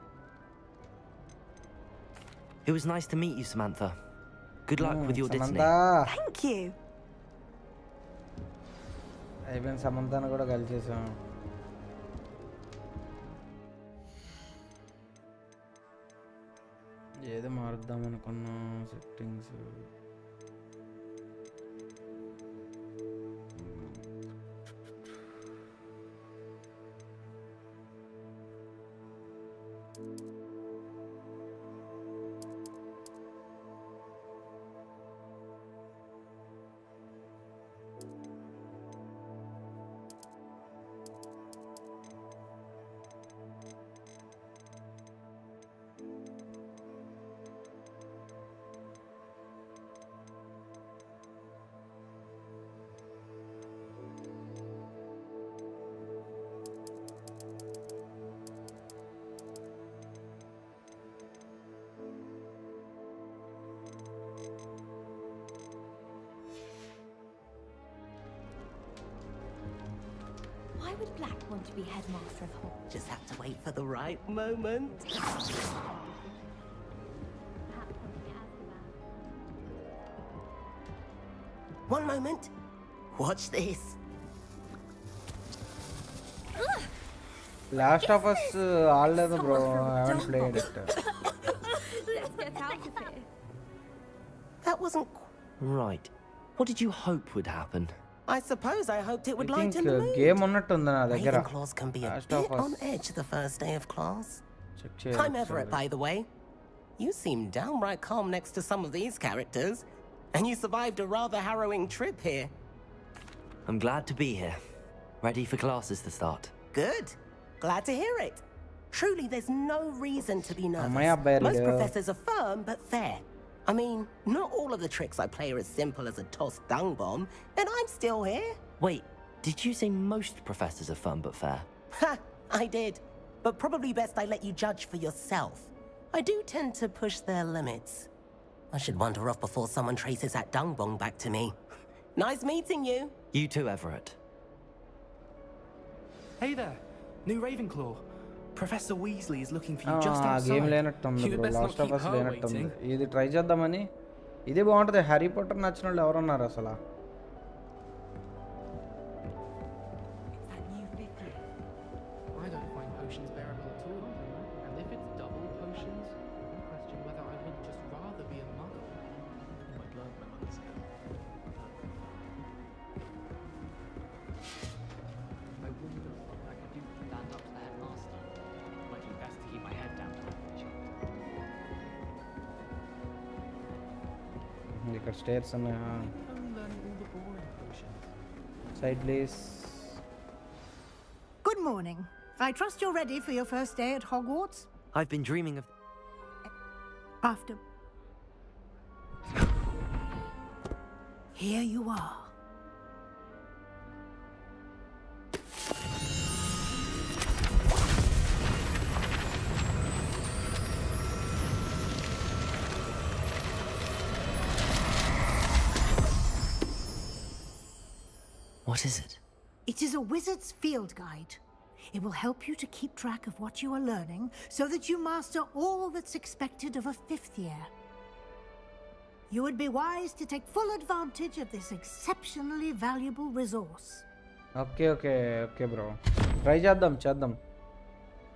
It was nice to meet you, Samantha. Good luck with your Dittany. Samantha. Thank you. అయిపోయింది సమంతాను కూడా కలిసేసాం. ఏదో మారుద్దాం అనుకున్నా settings. Why would Black want to be headmaster of Hogwarts? Just have to wait for the right moment. One moment. Watch this. Last of Us ఆడలేదు bro. I haven't played it. Let's get out of here. That wasn't... Right. What did you hope would happen? I suppose I hoped it would I think lighten the mood. game ఉన్నట్టు ఉంది నా దగ్గర. Ravenclaws can be a Last bit of Us. on edge the first day of class. Check చేయాలి I'm Everett, ఒకసారి. by the way. You seem downright calm next to some of these characters. And you survived a rather harrowing trip here. I'm glad to be here. Ready for classes to start. Good. Glad to hear it. Truly, there's no reason to be అమ్మాయి అబ్బాయి nervous. Most లేడు. professors are firm but fair. I mean, not all of the tricks I play are as simple as a tossed dung bomb, and I'm still here. Wait, did you say most professors are fun but fair? Ha! I did. But probably best I let you judge for yourself. I do tend to push their limits. I should wander off before someone traces that dung bong back to me. Nice meeting you. You too, Everett. Hey there, new Ravenclaw. Professor Weasley is looking for you just game outside. లేనట్టుంది You'd bro. best not last of keep us her లేనట్టుంది. waiting. ఇది try చేద్దామని. ఇది బాగుంటుంది. Harry Potter నచ్చిన వాళ్ళు ఎవరున్నారు అసలు? I don't find potions bearable at all. And if it's double potions, I question whether I wouldn't just rather be a muggle. I'd learn my mother's skill. I wouldn't have thought I could do to stand up to the headmaster. Might be best to keep my head down to ఇక్కడ stairs ఉన్నాయి. I'm learning all the boring potions. Side please. Good morning. I trust you're ready for your first day at Hogwarts? I've been dreaming of... After... Here you are. What is it? It is a wizard's field guide. It will help you to keep track of what you are learning so that you master all that's expected of a 5th year. You would be wise to take full advantage of this exceptionally valuable resource. Okay bro. Try చేద్దాం.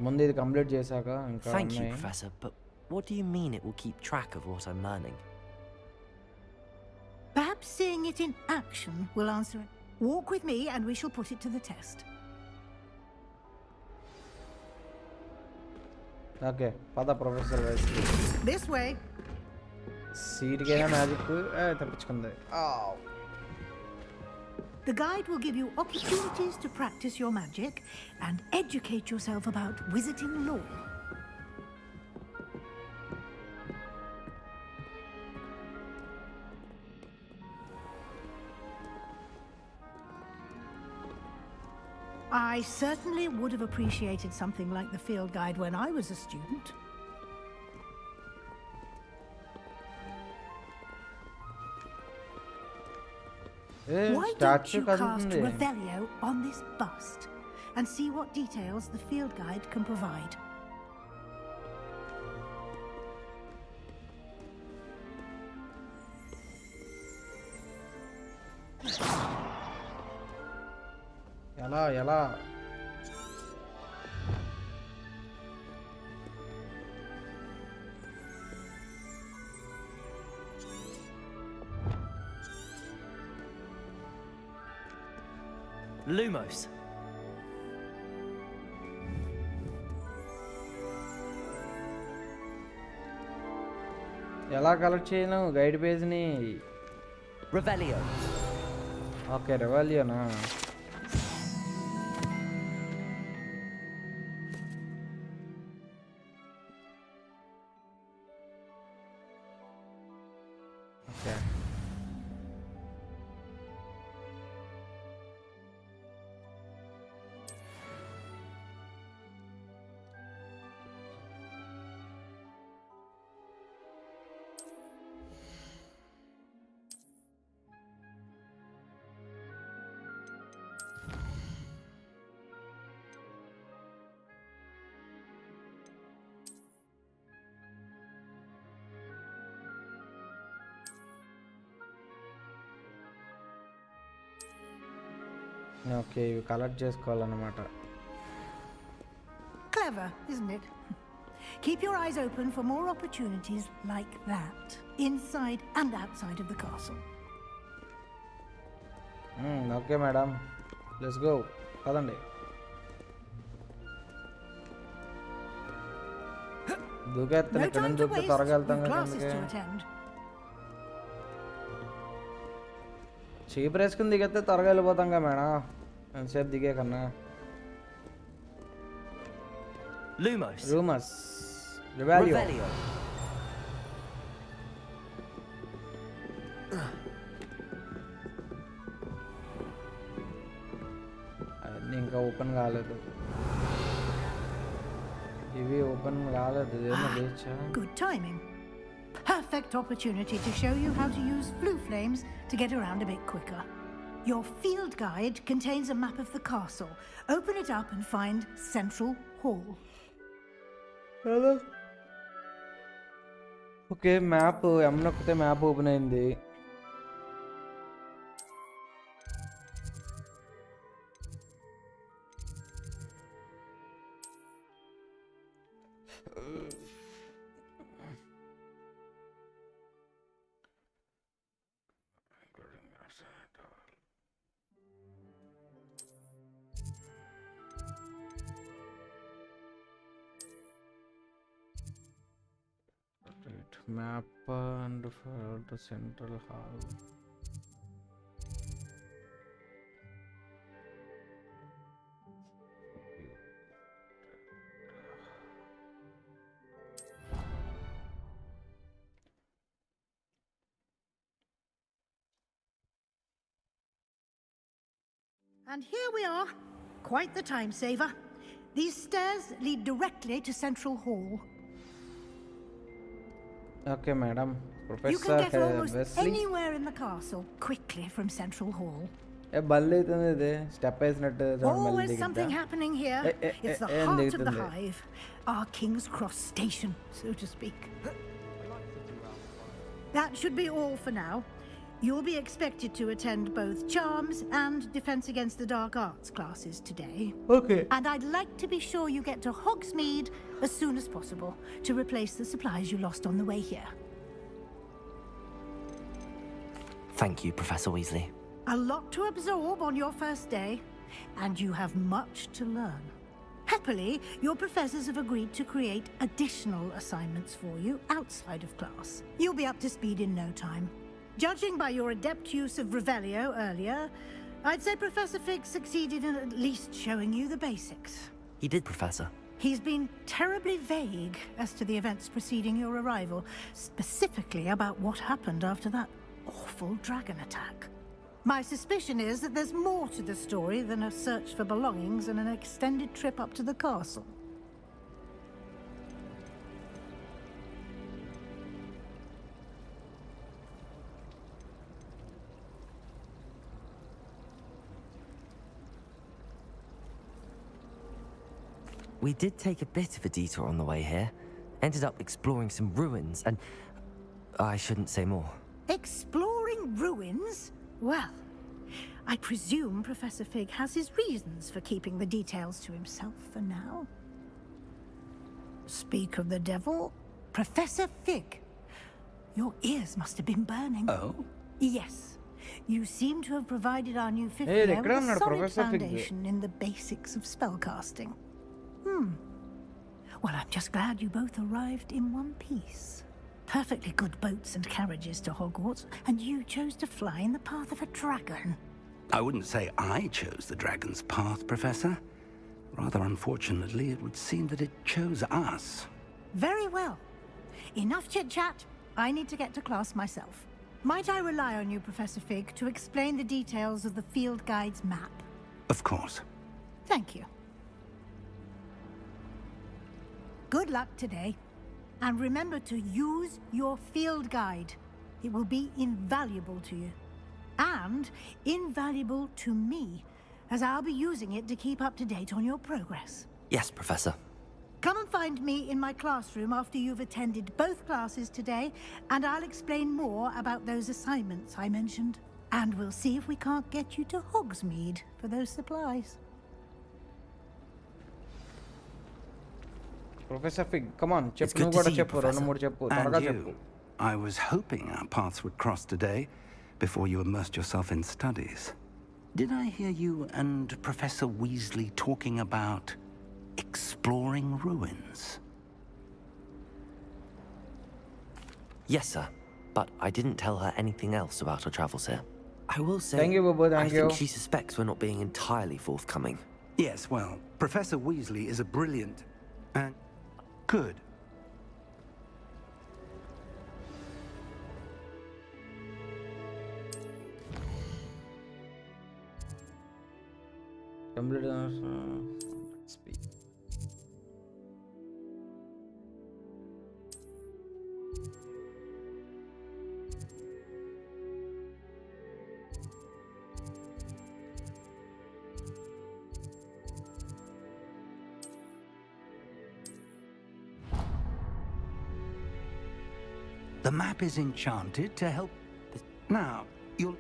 ముందు ఇది complete చేశాక ఇంకా Thank you, Professor, but what do you mean it will keep track of what I'm learning? Perhaps seeing it in action will answer it. Walk with me and we shall put it to the test. Okay, pada Professor Wesley. This way. Seed kaya magic tappichukundi. Ow. The guide will give you opportunities to practice your magic and educate yourself about wizarding lore. I certainly would have appreciated something like the field guide when I was a student. Why don't you cast Revelio on this bust and see what details the field guide can provide? ఎలా Lumos. ఎలా collect చేయను guide page ని? Revelio. Okay రెవెలియోనా? Okay okay ఇవి collect చేసుకోవాలన్నమాట. Clever, isn't it? Keep your eyes open for more opportunities like that, inside and outside of the castle. Okay madam, let's go. పదండి. దూకేస్తాను, ఇక్కడ నుంచి దూకితే త్వరగా వెళ్తాం కదా. చీప్ వేసుకుని దిగితే త్వరగా వెళ్ళిపోతాం కదా మేడం, ఎంతసేపు దిగే కన్నా. రూమర్స్ రివాలియో. అన్నీ ఇంకా ఓపెన్ కాలేదు, ఇవి ఓపెన్ కాలేదు. ఏమో లేచా. Good timing. Perfect opportunity to show you how to use flue flames to get around a bit quicker. Your field guide contains a map of the castle. Open it up and find Central Hall. Hello. Okay, map. M నొక్కితే map open అయింది. Map and for the Central Hall. And here we are. Quite the time saver. These stairs lead directly to Central Hall. Okay, madam. You Professor can get almost Wesley. anywhere in the castle quickly from Central Hall. బల్లైతుంది ఇది step వేసినట్టు Always something happening here. It's the heart of the hive. Our King's Cross station, so to speak. That should be all for now. You'll be expected to attend both Charms and Defense Against the Dark Arts classes today. Okay. And I'd like to be sure you get to Hogsmeade as soon as possible to replace the supplies you lost on the way here. Thank you, Professor Weasley. A lot to absorb on your first day, and you have much to learn. Happily, your professors have agreed to create additional assignments for you outside of class. You'll be up to speed in no time. Judging by your adept use of Revelio earlier, I'd say Professor Fig succeeded in at least showing you the basics. He did, Professor. He's been terribly vague as to the events preceding your arrival, specifically about what happened after that awful dragon attack. My suspicion is that there's more to the story than a search for belongings and an extended trip up to the castle. We did take a bit of a detour on the way here. Ended up exploring some ruins, and I shouldn't say more. Exploring ruins? Well, I presume Professor Fig has his reasons for keeping the details to himself for now. Speak of the devil, Professor Fig. Your ears must have been burning. Oh? Yes. You seem to have provided our new fifth Hey, year with a Vikram, solid Professor Fig. foundation in the basics of spellcasting. Well, I'm just glad you both arrived in one piece. Perfectly good boats and carriages to Hogwarts, and you chose to fly in the path of a dragon. I wouldn't say I chose the dragon's path, Professor. Rather unfortunately, it would seem that it chose us. Very well. Enough chit-chat. I need to get to class myself. Might I rely on you, Professor Fig, to explain the details of the field guide's map? Of course. Thank you. Good luck today. And remember to use your field guide. It will be invaluable to you. And invaluable to me, as I'll be using it to keep up to date on your progress. Yes, Professor. Come and find me in my classroom after you've attended both classes today, and I'll explain more about those assignments I mentioned. And we'll see if we can't get you to Hogsmeade for those supplies. Professor Fig, come on, It's చెప్పు good నువ్వు to కూడా see you, చెప్పు రెండు Professor. మూడు చెప్పు And త్వరగా you. చెప్పు. I was hoping our paths would cross today before you immersed yourself in studies. Did I hear you and Professor Weasley talking about exploring ruins? Yes, sir. But I didn't tell her anything else about our travels here. I will say, Thank you, Bobo, I thank think you. she suspects we're not being entirely forthcoming. Yes, well, Professor Weasley is a brilliant and good. Speak. The map is enchanted to help. Now, you'll.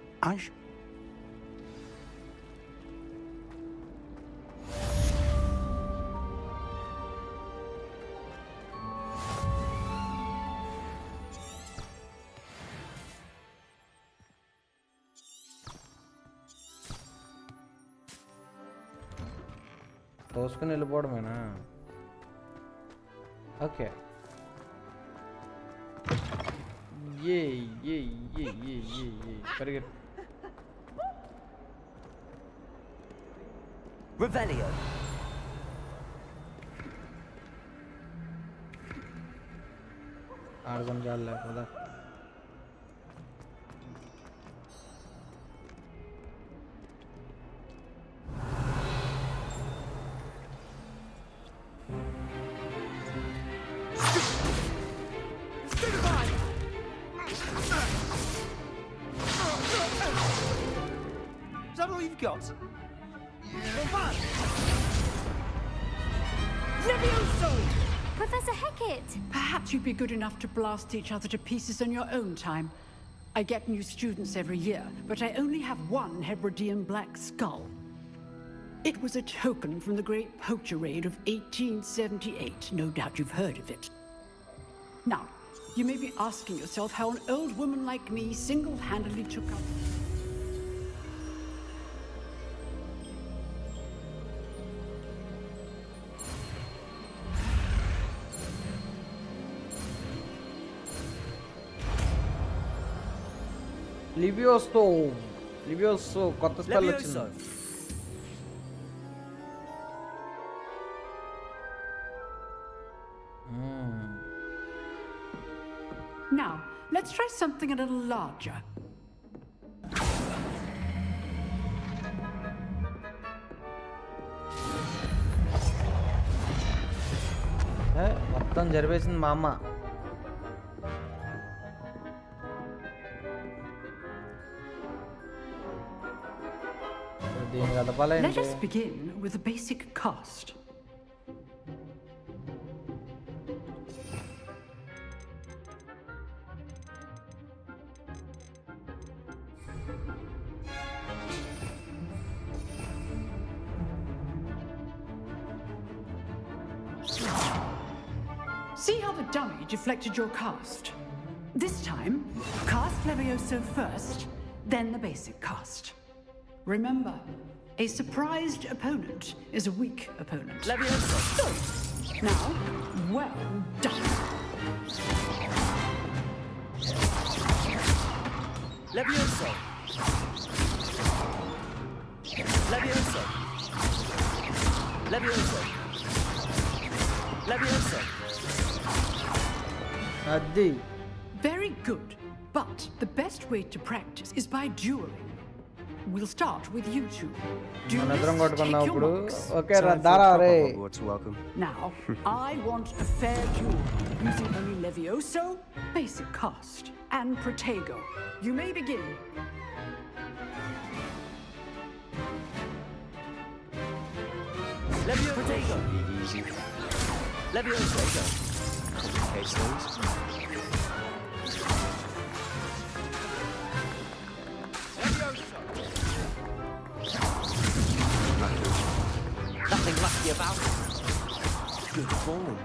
తోసుకుని వెళ్ళిపోవడమేనా okay ఏ ఏ ఏ ఏ ఏ ఏ పరిగెట్ Revelio. ఆడదాం చాలే కదా that all you've got? Levioso! Professor Hecat! Perhaps you'd be good enough to blast each other to pieces on your own time. I get new students every year, but I only have one Hebridean black skull. It was a token from the Great Poacher Raid of 1878. No doubt you've heard of it. Now, you may be asking yourself how an old woman like me single-handedly took out... లివియోసో కొత్త spell వచ్చింది. Now, let's try something a little larger. మొత్తం జరిపేసింది మా అమ్మ. Let us begin with the basic cast. See how the dummy deflected your cast? This time, cast Levioso first, then the basic cast. Remember, a surprised opponent is a weak opponent. Levioso! Now, well done. Levioso! Levioso! Levioso! Levioso! Addi. Very good, but the best way to practice is by dueling. We'll start with you two. Duelists, take your marks. Okay, Radara re. Now, I want a fair duel using only Levioso, basic cast, and Protego. You may begin. Levioso! Protego! Levioso! Nothing lucky about it. Good form.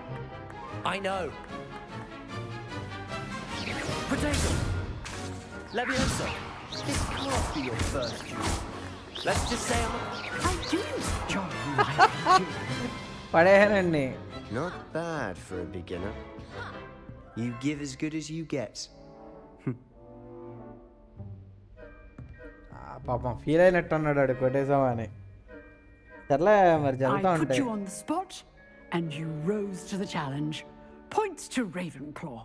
I know. Potato. Levioso. This can't be your first duel. Let's just say I do enjoy my పడేయనండి. Not bad for a beginner. You give as good as you get. పాపం feel అయినట్టు అన్నాడు ఆడు కొట్టేసామని. సర్లే మరి జరుగుతూ I put ఉంటాయి. you on the spot, and you rose to the challenge. Points to Ravenclaw.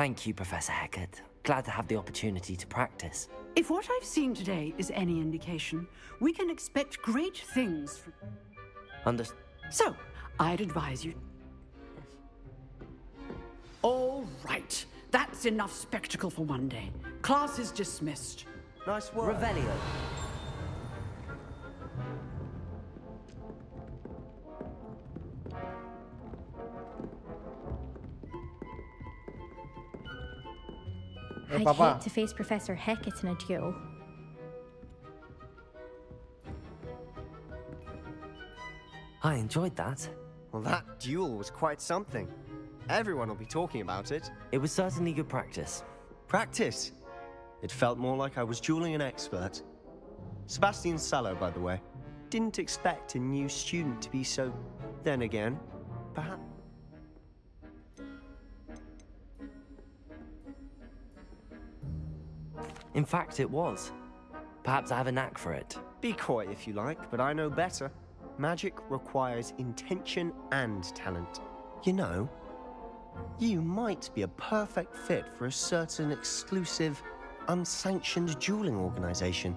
Thank you, Professor Hecat. Glad to have the opportunity to practice. If what I've seen today is any indication, we can expect great things from... So, I'd advise you... All right. That's enough spectacle for one day. Class is dismissed. Nice work. Revelio. I'd Papa. hate to face Professor Hecat in a duel. I enjoyed that. Well, that duel was quite something. Everyone will be talking about it. It was certainly good practice. Practice? It felt more like I was dueling an expert. Sebastian Sallow, by the way. Didn't expect a new student to be so... Then again, perhaps... In fact, it was. Perhaps I have a knack for it. Be coy if you like, but I know better. Magic requires intention and talent. You know, you might be a perfect fit for a certain exclusive, unsanctioned dueling organization.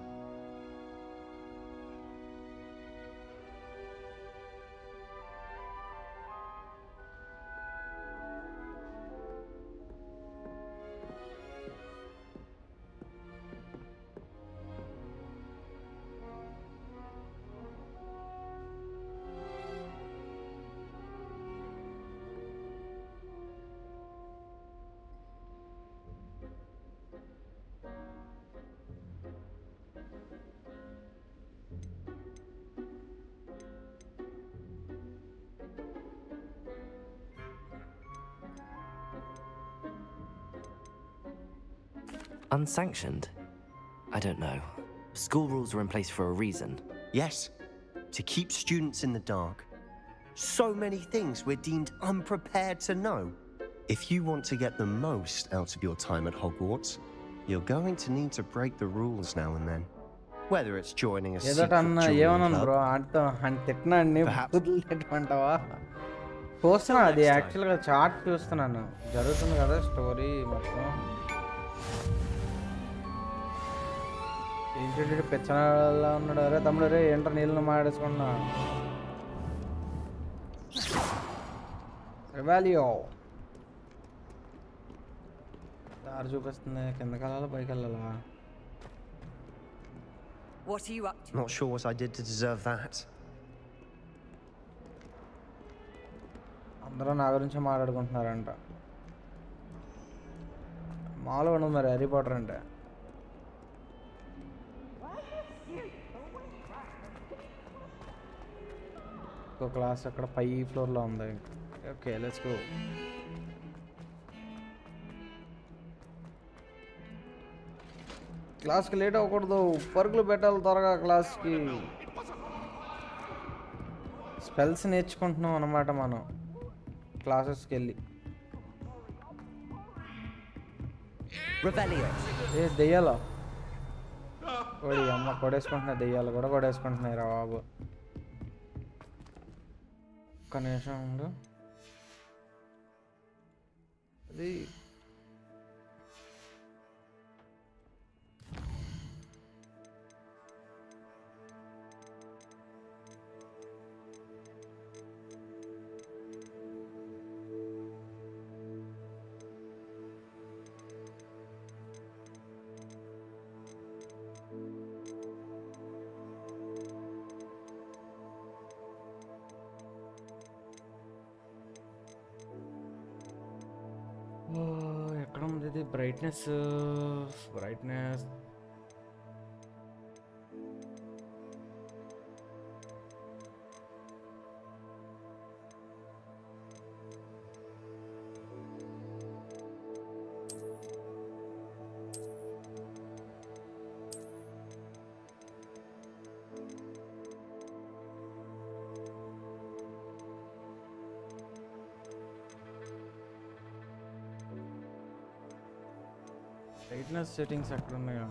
Unsanctioned? I don't know. School rules are in place for a reason. Yes, to keep students in the dark. So many things we're deemed unprepared to know. If you want to get the most out of your time at Hogwarts, you're going to need to break the rules now and then. Whether it's joining a secret drawing bro club, ఆడితో అని తిట్టినాడిని బుద్ధులేటమంటావా చూస్తున్నా అది యాక్చువల్గా chart చూస్తున్నాను జరుగుతుంది కదా story మొత్తం ఏంటి పెచ్చనలా ఉన్నాడు అరే తమ్ముడు రే ఏంటో నీళ్ళు మాడేసుకున్నా రివాలియో దారి చూపిస్తుంది కిందకి వెళ్ళాలా పైకి వెళ్ళాలా What are you up to? not sure what I did to deserve that. అందరూ నా గురించి మాట్లాడుకుంటున్నారంట మాలో ఉండదు మరి హ్యారీ పాటర్ అంటే ఇంకో క్లాస్ అక్కడ పై ఫ్లోర్లో ఉంది ఓకే లెట్స్ గో క్లాస్కి లేట్ అవ్వకూడదు పరుగులు పెట్టాలి త్వరగా క్లాస్కి స్పెల్స్ నేర్చుకుంటున్నాం అన్నమాట మనం క్లాసెస్కి వెళ్ళి ఏ దెయ్యాలా కొడి అమ్మ కొడేసుకుంటున్నాయి దెయ్యాలు కూడా కొడేసుకుంటున్నాయి రా బాబు ఒక్క నిమిషం ఉండు అది ఎక్కడ ఉంది ఇది బ్రైట్నెస్ బ్రైట్నెస్ సెట్టింగ్స్ ఎక్కడ ఉన్నాయో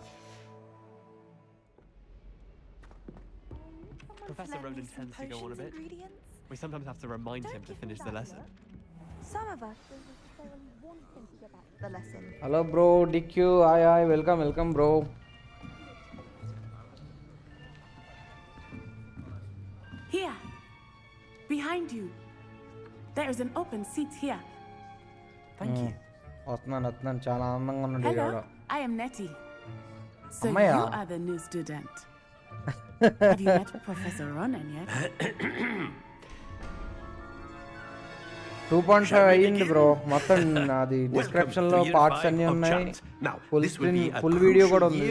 Professor Ronan tends to go on a bit. We sometimes have to remind him to finish the lesson. Some of us don't necessarily want him to get back to the lesson. Hello bro DQ hi welcome bro Here, behind you. There is an open seat here. Thank you. వస్తున్నాను చాలా ఆనందంగా ఉన్నాడు Hello, ఇక్కడ I am Nettie. So Amaya. you are the new student. Have you met Professor Ronan yet? 2.5 అయ్యింది bro మొత్తం అది description లో parts అన్ని ఉన్నాయి ఫుల్ వీడియో కూడా ఉంది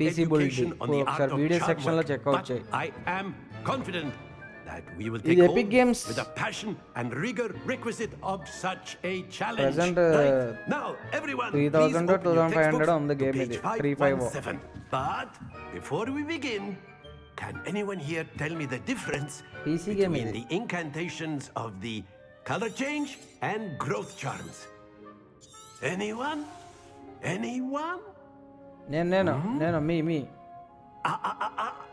పీసీ బిల్డ్ ఒకసారి వీడియో సెక్షన్ లో చెక్ అవుట్ చేయి I am confident that we will ఇది take epic hold games with the passion and rigor requisite of such a challenge. Present Right. Now, everyone, 3000 please open your 2500 textbooks ఉంది to game page ఇది 350 517. But before we begin, can anyone here tell me the difference PC game between ఇది the incantations of the color change and growth charms? Anyone? నేను మీ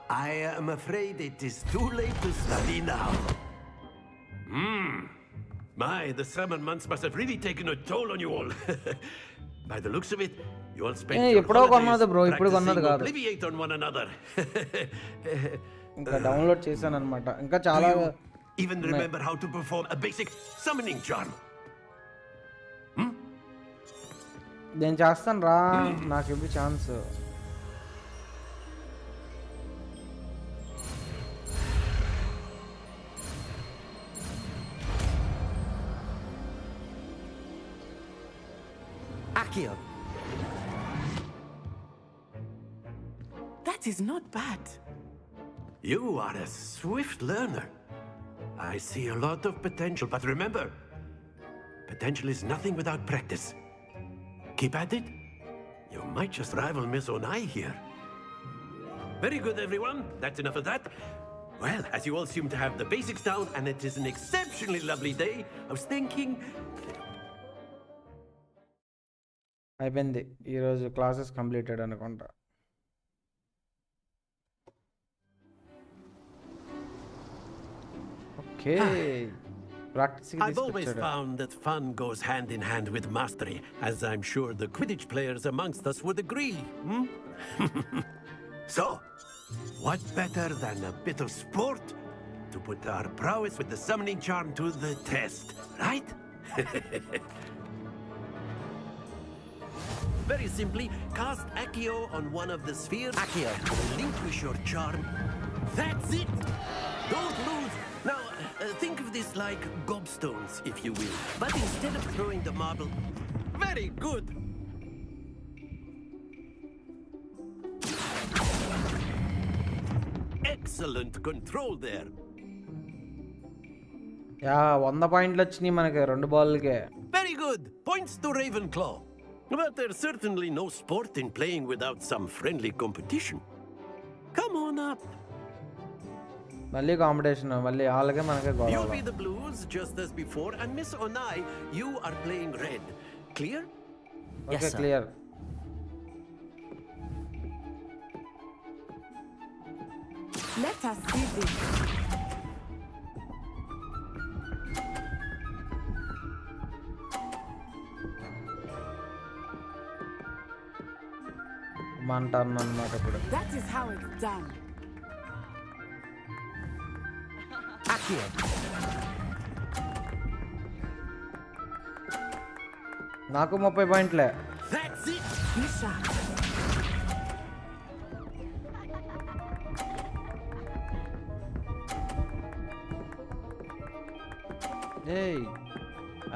I am afraid it is too late to study now. My, the summer months must have really taken a toll on you all. By the looks of it, you all spent your ఎప్పుడో కొన్నది holidays bro ఇప్పుడు కొన్నది practicing కాదు obliviate on one another. ఇంకా download చేశాను అనమాట ఇంకా చాలా Do you even remember how to perform a basic summoning charm? నేను చేస్తాను రా నాకు ఇవ్వు chance Accio. That is not bad. You are a swift learner. I see a lot of potential, but remember, potential is nothing without practice. Keep at it, You might just rival Miss Onai here. Very good, everyone. That's enough of that. Well, as you all seem to have the basics down, and it is an exceptionally lovely day, I was thinking... అయిపోయింది ఈరోజు classes completed అనుకుంటా. Okay ప్రాక్టీస్కి I've always తీసుకొచ్చాడు. found that fun goes hand in hand with mastery, as I'm sure the Quidditch players amongst us would agree. So, what better than a bit of sport to put our prowess with the summoning charm to the test, right? Very simply, cast Accio on one of the spheres. Accio. Relinquish your charm. That's it! Don't lose! Now, think of this like gobstones, if you will. But instead of throwing the marble... Very good! Excellent control there. Yeah 100 పాయింట్లు వచ్చినాయి మనకి 2 బాల్కే. Very good. Points to Ravenclaw. But there's certainly no sport in playing without some friendly competition. Come on up. మళ్ళీ competition మళ్ళీ వాళ్ళకే మనకే You'll గొడవ. be the blues just as before, and Miss Onai, you are playing red. Clear? Okay clear. Let us see this. మన turn అన్నమాట ఇప్పుడు. That is how it's done. Accio. నాకు 30 పాయింట్లే. That's it. Misha. ఏయ్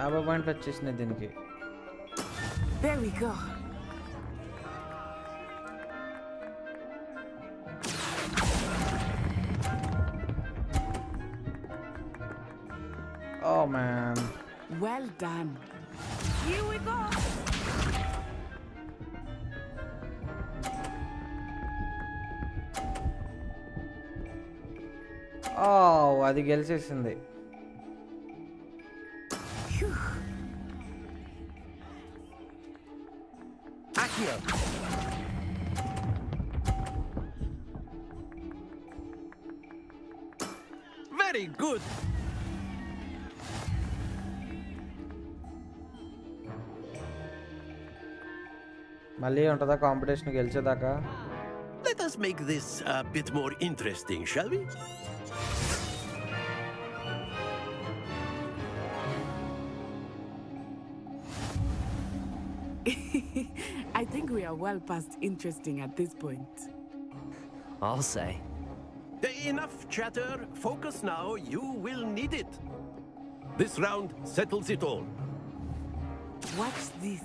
50 పాయింట్లు వచ్చేసినాయి దీనికి. There we go. Oh man. Well done. Here we go. అది గెలిచేసింది. Accio. Very good. మళ్ళీ ఉంటుందా competition గెలిచేదాకా? Let us make this a bit more interesting, shall we? I think we are well past interesting at this point. I'll say. Enough chatter. Focus now. You will need it. This round settles it all. Watch this.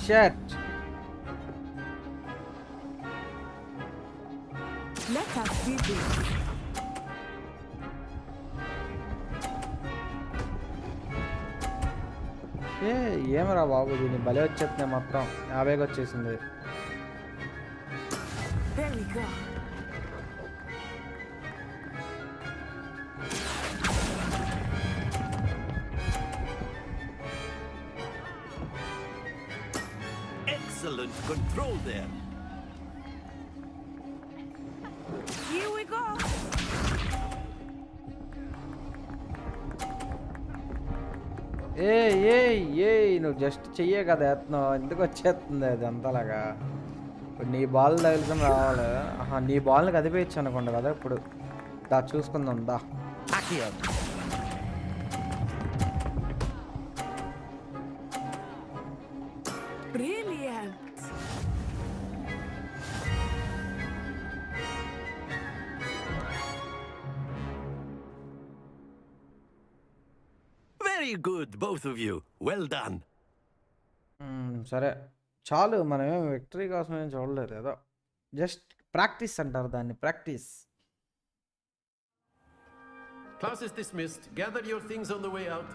Shit. Let us see this. ఏమరా బాబు దీన్ని భలే వచ్చేస్తున్నాయి మొత్తం 50కి వచ్చేసింది. There we go. Excellent control there. Here we go. నువ్వు just చెయ్యే కదా ఎత్తున్నావు, ఎందుకు వచ్చేస్తుంది అది అంతలాగా. ఇప్పుడు నీ బాల్ తగులుకొని రావాలి. నీ బాల్ని కదిపేయచ్చు అనుకోండి కదా. ఇప్పుడు దా చూసుకుందాం దా. Brilliant. Very good, both of you. Well done. సరే చాలు, మనమేం విక్టరీ కోసం ఏం చూడలేదు, ఏదో జస్ట్ ప్రాక్టీస్ అంటారు దాన్ని, practice. Class is dismissed. Gather your things on the way out.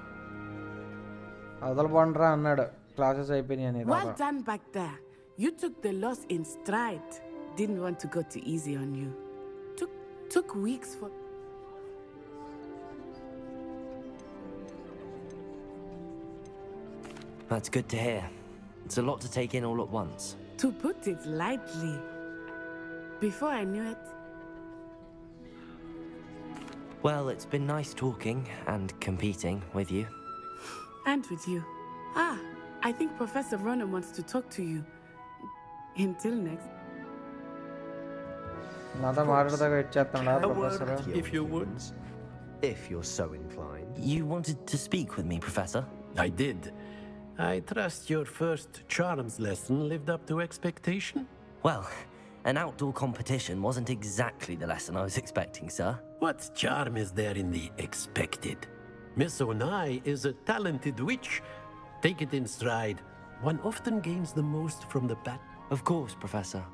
వదలబండ్రా అన్నాడు, క్లాసెస్ అయిపోయినాయి అని. Well done back there. You took the loss in stride. Didn't want to go too easy on you. Took weeks for... That's good to hear. It's a lot to take in all at once. To put it lightly. Before I knew it... Well, it's been nice talking and competing with you. And with you. I think Professor Ronan wants to talk to you. Until next. A word, if you would. If you're so inclined. You wanted to speak with me, Professor? I did. I trust your first charms lesson lived up to expectation? Well, an outdoor competition wasn't exactly the lesson I was expecting, sir. What charm is there in the expected? Miss Onai is a talented witch. Take it in stride. One often gains the most from the bat. Of course, Professor.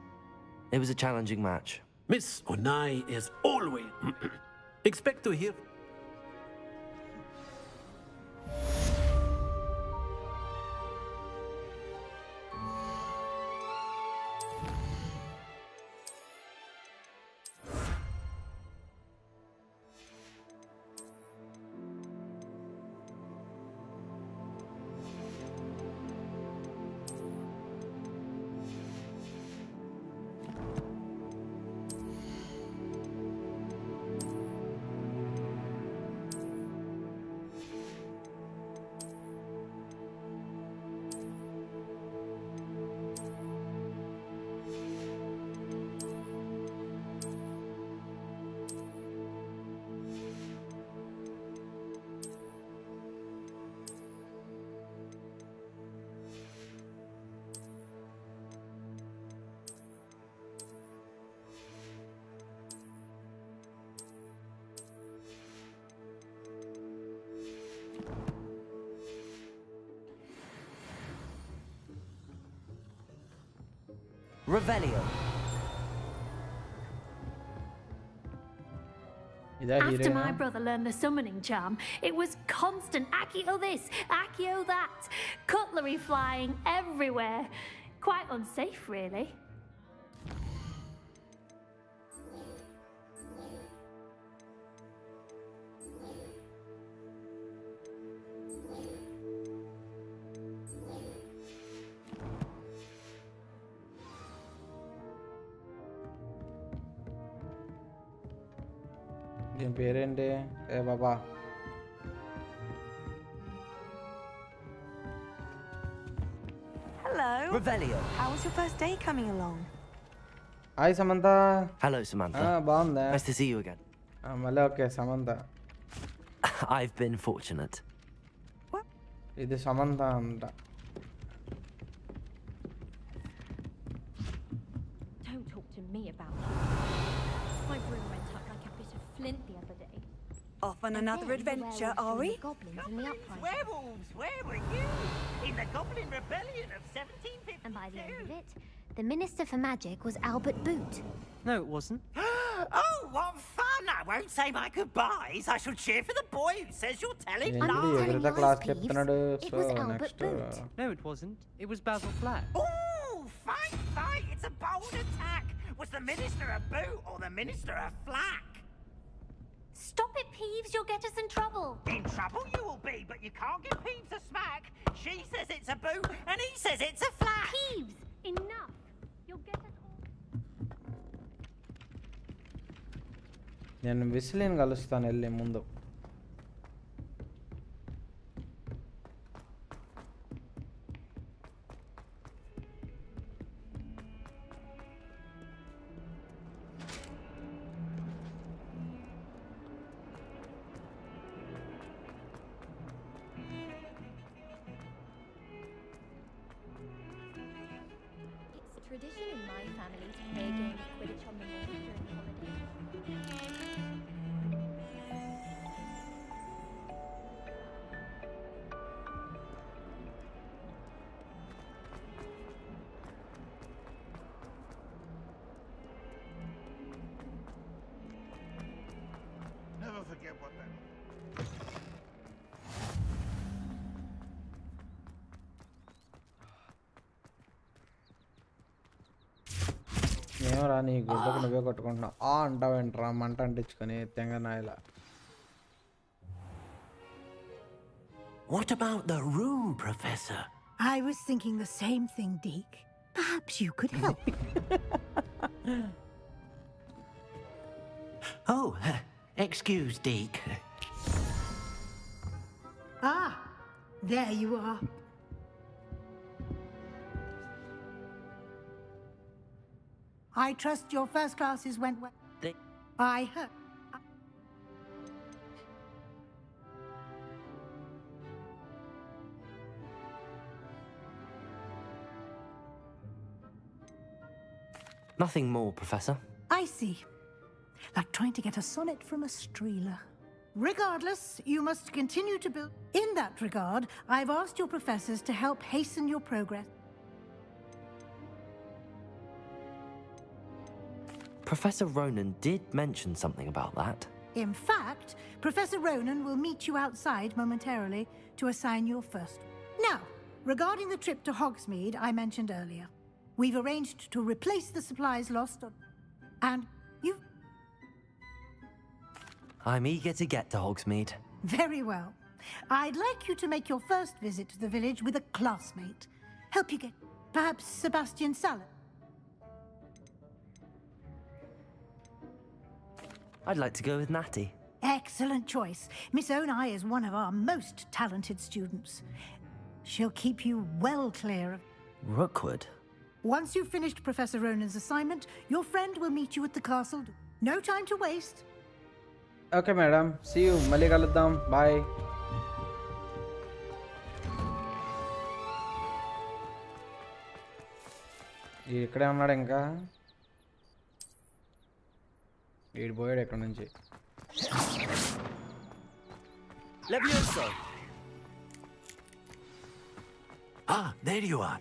It was a challenging match. Miss Onai is always... Expect to hear... Revelio. After my brother learned the summoning charm, it was constant Accio this, Accio that, cutlery flying everywhere. Quite unsafe, really. దీని పేరేంటి? ఏ బాబా, Hello. Revelio. How was your first day coming along? Hi Samantha. Hello, Samantha. బాగుందా? Nice to see you again. మళ్ళీ okay Samantha. I've been fortunate. ఇది సమంత అంట. Don't talk to me about it. My room went up like a bit of flint the other day. Off on another adventure, are we? Goblins and the uprising. Werewolves, where were you? In the Goblin Rebellion of 1752. And by the end of it, the Minister for Magic was Albert Boot. No, it wasn't. Oh, what fun! I won't say my goodbyes. I shall cheer for the boy who says you're telling ఏంటి ఎవరితో class చెప్తున్నాడు? So next. No, it wasn't. It was Basil Flack. Oh, fight, fight! It's a bold attack. Was the Minister a Boot or the Minister a Flack? Stop it, Peeves, you'll get us in trouble. In trouble you will be, but you can't give Peeves a smack. She says it's a Boot and he says it's a Flack. Peeves, enough. You'll get us all. నేను విసిలిని కలుస్తాను వెళ్ళి ముందు. It's tradition in my family to play a game of Quidditch on the lawn during the holidays. ఏమరా నీ గుడ్డకు నువ్వే కొట్టుకుంటున్నావు అంటావేంట్రా మంట అంటించుకొని తెంగనాయలా. What about the room, Professor? I was thinking the same thing, Deke. Perhaps you could help. Oh, excuse, Deke. Ah, there you are. I trust your first classes went well. I heard. Nothing more, Professor. I see. Like trying to get a sonnet from a streeler. Regardless, you must continue to build. In that regard, I've asked your professors to help hasten your progress. Professor Ronan did mention something about that. In fact, Professor Ronan will meet you outside momentarily to assign your first. Now, regarding the trip to Hogsmeade I mentioned earlier, we've arranged to replace the supplies lost and you... I'm eager to get to Hogsmeade. Very well. I'd like you to make your first visit to the village with a classmate. Help you get... perhaps Sebastian Salad. I'd like to go with Natty. Excellent choice. Miss Onai is one of our most talented students. She'll keep you well clear of... Rookwood? Once you've finished Professor Ronan's assignment, your friend will meet you at the castle. No time to waste. Okay, madam. See you. Mali kaluddam. Bye. ఇక్కడే ఉన్నాడు ఇంకా వీడు పోయాడు ఇక్కడ నుంచి. Levioso! Ah, there you are.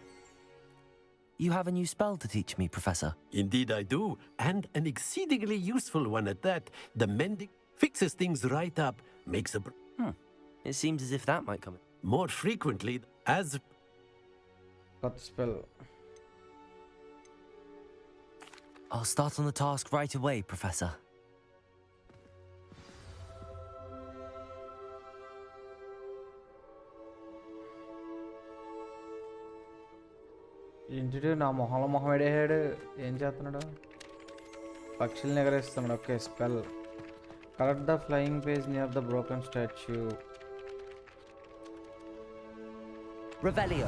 You have a new spell to teach me, Professor. Indeed I do, and an exceedingly useful one at that. The mending fixes things right up, makes a... It seems as if that might come in. More frequently, as... Got the spell. I'll start on the task right away, Professor. ఏంటి నా మొహంలో మొహం ఎడేసాడు. ఏం చేస్తున్నాడు? పక్షుల్ని ఎగరేస్తున్నాడు. Okay, spell. Collect the flying page near the broken statue. Revelio.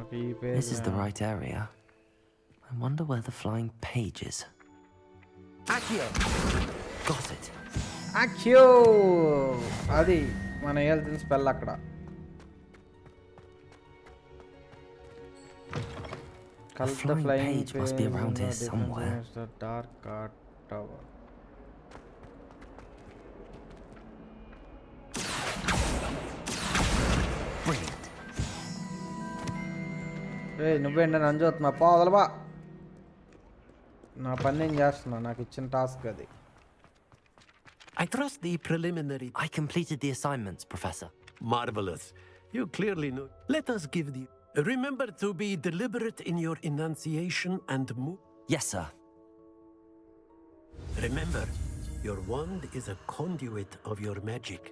Okay, ఈ page. This is the right area. I wonder where the flying page is. Accio! Got it. Accio! అది మన వేయాల్సిన స్పెల్ అక్కడ. The flying page must be around here somewhere. The dark guard tower. Brilliant. ఏయ్ నువ్వేంటి నన్ను చూస్తున్నా? పో వదలబా. నా పని నేను చేస్తున్నా. నాకు ఇచ్చిన టాస్క్ అది. I trust the preliminary... I completed the assignments, Professor. Marvelous. You clearly know. Let us give the... Remember to be deliberate in your enunciation and move. Yes, sir. Remember, your wand is a conduit of your magic.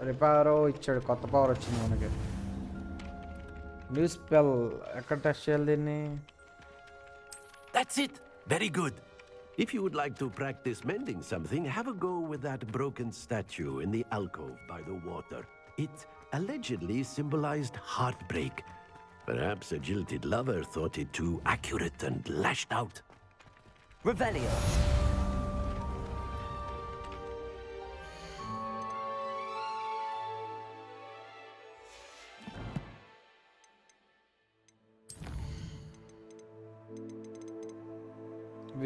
రిపారో ఇచ్చాడు. కొత్త power వచ్చింది మనకి. New spell. ఎక్కడ test చేయాలి దీన్ని? That's it. Very good. If you would like to practice mending something, have a go with that broken statue in the alcove by the water. It allegedly symbolized heartbreak. Perhaps a jilted lover thought it too accurate and lashed out. Revelio.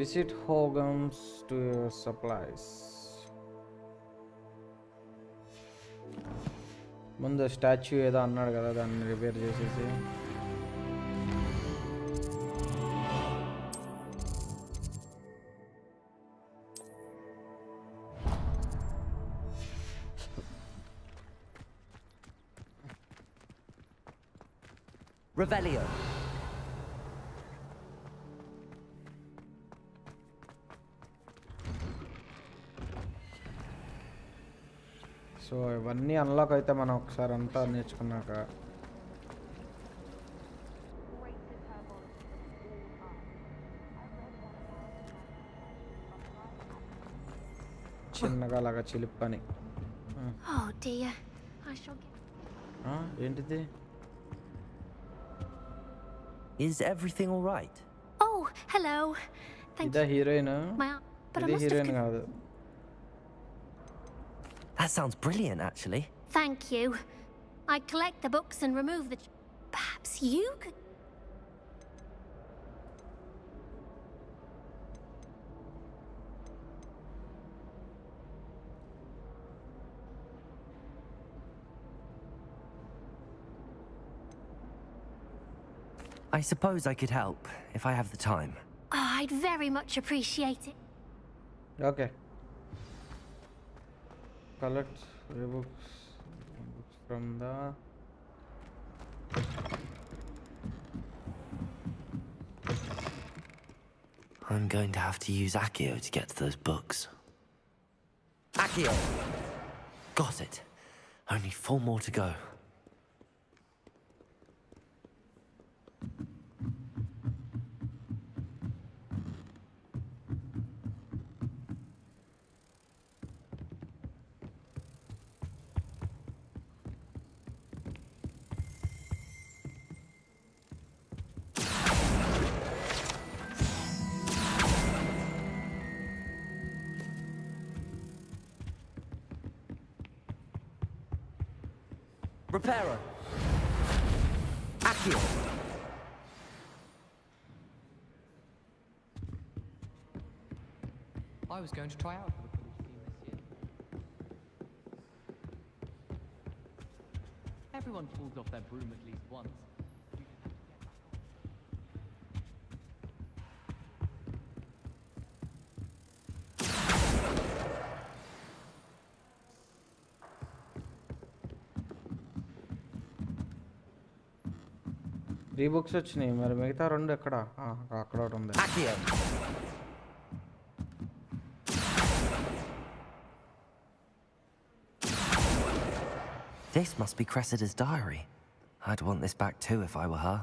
Visit Hogwarts to your supplies. ముందు statue ఏదో అన్నాడు కదా, దాన్ని repair చేసేసి Revelio. So ఇవన్నీ unlock అయితే మనం ఒకసారి అంతా నేర్చుకున్నాక చిన్నగా అలాగా చిలిపని. Oh dear. I shall get. ఏంటిది? Is everything all right? Oh, hello. Thank ఇదా హీరోయిన్? but I ఇది must have హీరోయిన్ కాదు. That sounds brilliant, actually. Thank you. I collect the books and remove the. Perhaps you could. I suppose I could help if I have the time. Oh, I'd very much appreciate it. Okay. Collect books from the. I'm going to have to use Accio to get to those books. Accio! Got it. Only 4 more to go. Reparo. Accio. I was going to try out for the police team this year. Everyone falls off their broom at least once. Three books వచ్చినాయి, మరి మిగతా 2 ఎక్కడ? అక్కడ ఒకటి ఉంది. This must be Cressida's diary. I'd want this back too if I were her.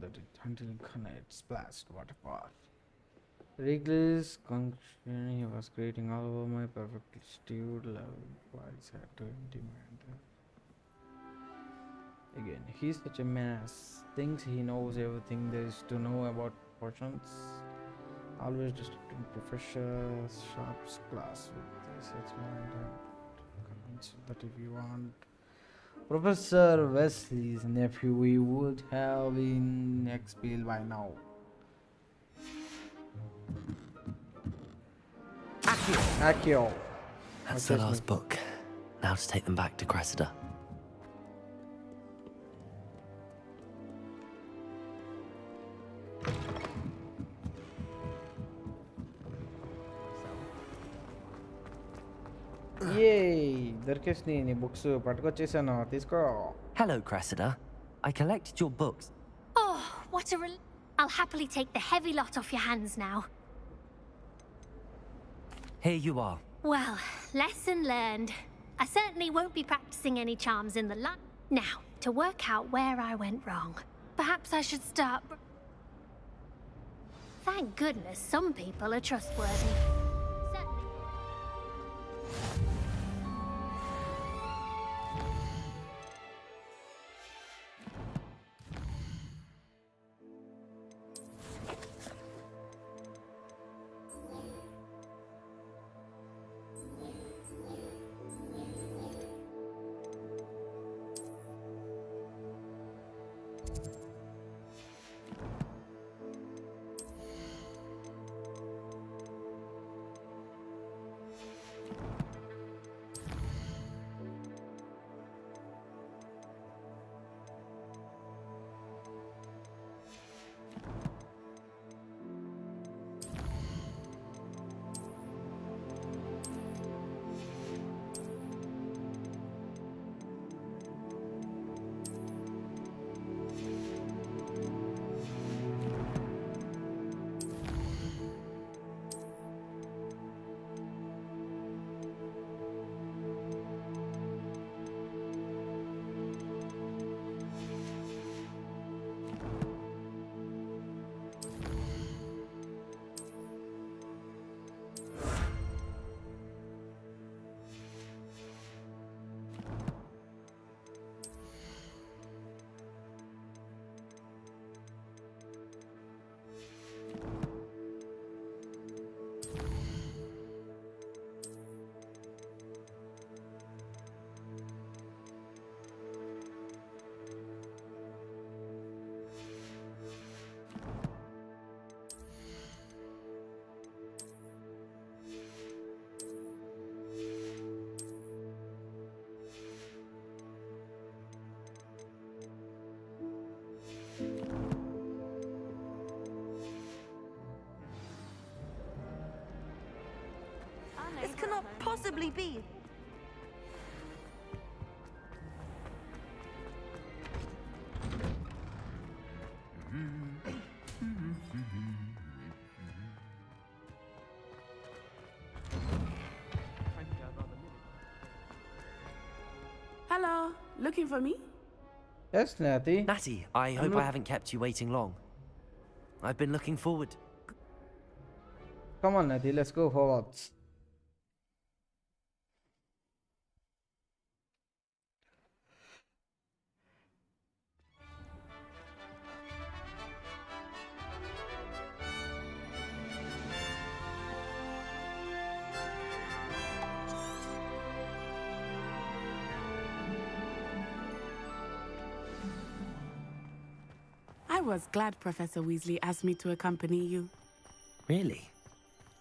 That it until connects blast waterfall. Wrigley's function, he was creating all over my perfectly stewed love. Wise had to intimate. Again, he's such a menace. Thinks he knows everything there is to know about portions. Always distracting professor, Sharp's class with this experiment. Convinced that if you want Professor Wesley's nephew, we would have been expelled by now. Accio. That's the last book. Now to take them back to Cressida. Yay! దొరికేసినాయి నీ books, పట్టుకొచ్చేసాను, తీసుకో. Hello, Cressida. I collected your books. Oh, what a I'll happily take the heavy lot off your hands now. Here you are. Well, lesson learned. I certainly won't be practicing any charms in the Now, to work out where I went wrong, perhaps I should start. Thank goodness some people are trustworthy. ARGB. Hello, looking for me? Yes, Natty. Natty, I hope I haven't kept you waiting long. I've been looking forward. Come on, Natty, let's go Hogwarts. I was glad Professor Weasley asked me to accompany you. Really?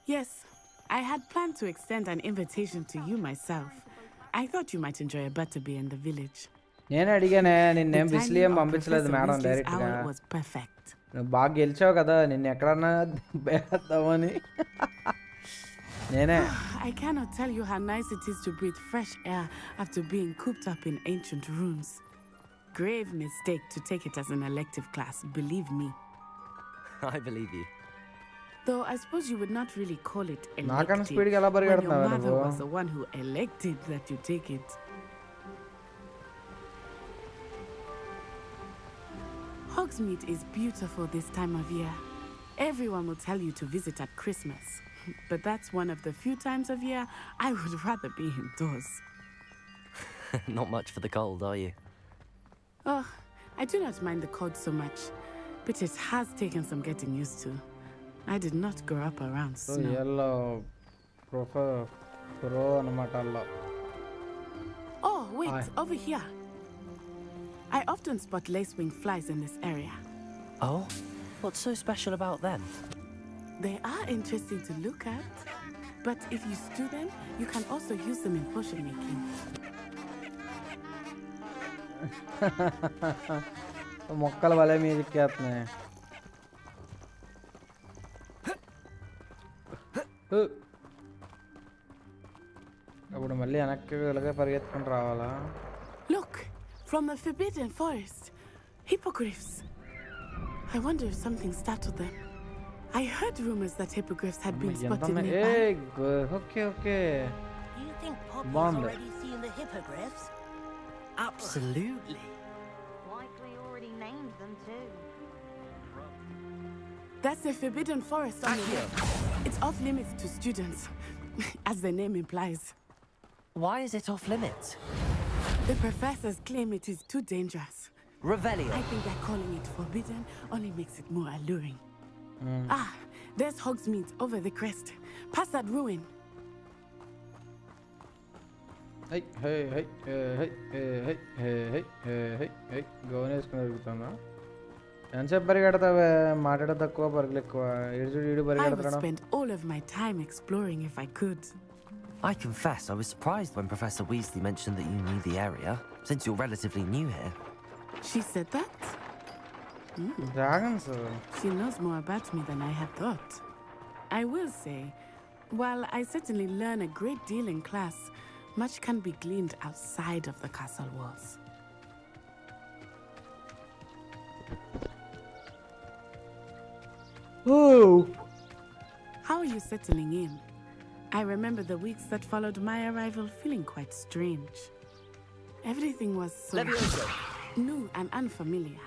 Yes, I had planned to extend an invitation to you myself. I thought you might enjoy a butterbeer in the village. నేను అడిగానే నిన్నేం The timing బిస్లియం of పంపించలేదు Professor madam Weasley's direct గా owl was perfect. నువ్వు బాగా గెలిచావు కదా నిన్ను ఎక్కడన్నా దింపేద్దామని నేనే I cannot tell you how nice it is to breathe fresh air after being cooped up in ancient rooms. Grave mistake to take it as an elective class, believe me. I believe you. Though I suppose you would not really call it నాకన్నా elective స్పీడ్గా ఎలా when your పరిగెడుతున్నావు mother నువ్వు was the one who elected that you take it. Hogsmeade is beautiful this time of year. Everyone will tell you to visit at Christmas. But that's one of the few times of year I would rather be indoors. Not much for the cold, are you? Oh, I do not mind the cold so much, but it has taken some getting used to. I did not grow up around so snow. Yellow pro అనమాట అలా Oh, wait, over here. I often spot lacewing flies in this area. Oh? What's so special about them? They are interesting to look at, but if you stew them, you can also use them in potion making. మొక్కలు వలే మీదకి వేస్తున్నాయి అప్పుడు మళ్ళీ వెనక్కి ఇలాగే పరిగెత్తుకుంటూ రావాలా Look, from the Forbidden Forest. Hippogriffs. I wonder if something startled them. I heard rumors that hippogriffs had been spotted nearby. Okay okay Do you think Poppy's బాగుంది already seen the hippogriffs? Absolutely. Likely already named them too. That's the Forbidden Forest on the left. It's off limits to students, as the name implies. Why is it off limits? The professors claim it is too dangerous. Revelio. I think that calling it forbidden only makes it more alluring. Ah, there's Hogsmeade over the crest. Past that ruin. Hi hi hi hi hi hi hi hi gown వేసుకుని తిరుగుతుందా ఎంతసేపు పరిగెడతావే మాట్లాడ తక్కువ పరుగులు ఎక్కువ ఇడు I would పరిగెడతాడు spend all of my time exploring if I could. I confess I was surprised when Professor Weasley mentioned that you knew the area, since you're relatively new here. She said that? Dragons She knows more about me than I had thought. I will say, while I certainly learn a great deal in class, much can be gleaned outside of the castle walls. Oh! How are you settling in? I remember the weeks that followed my arrival feeling quite strange. Everything was so Levioso. new and unfamiliar.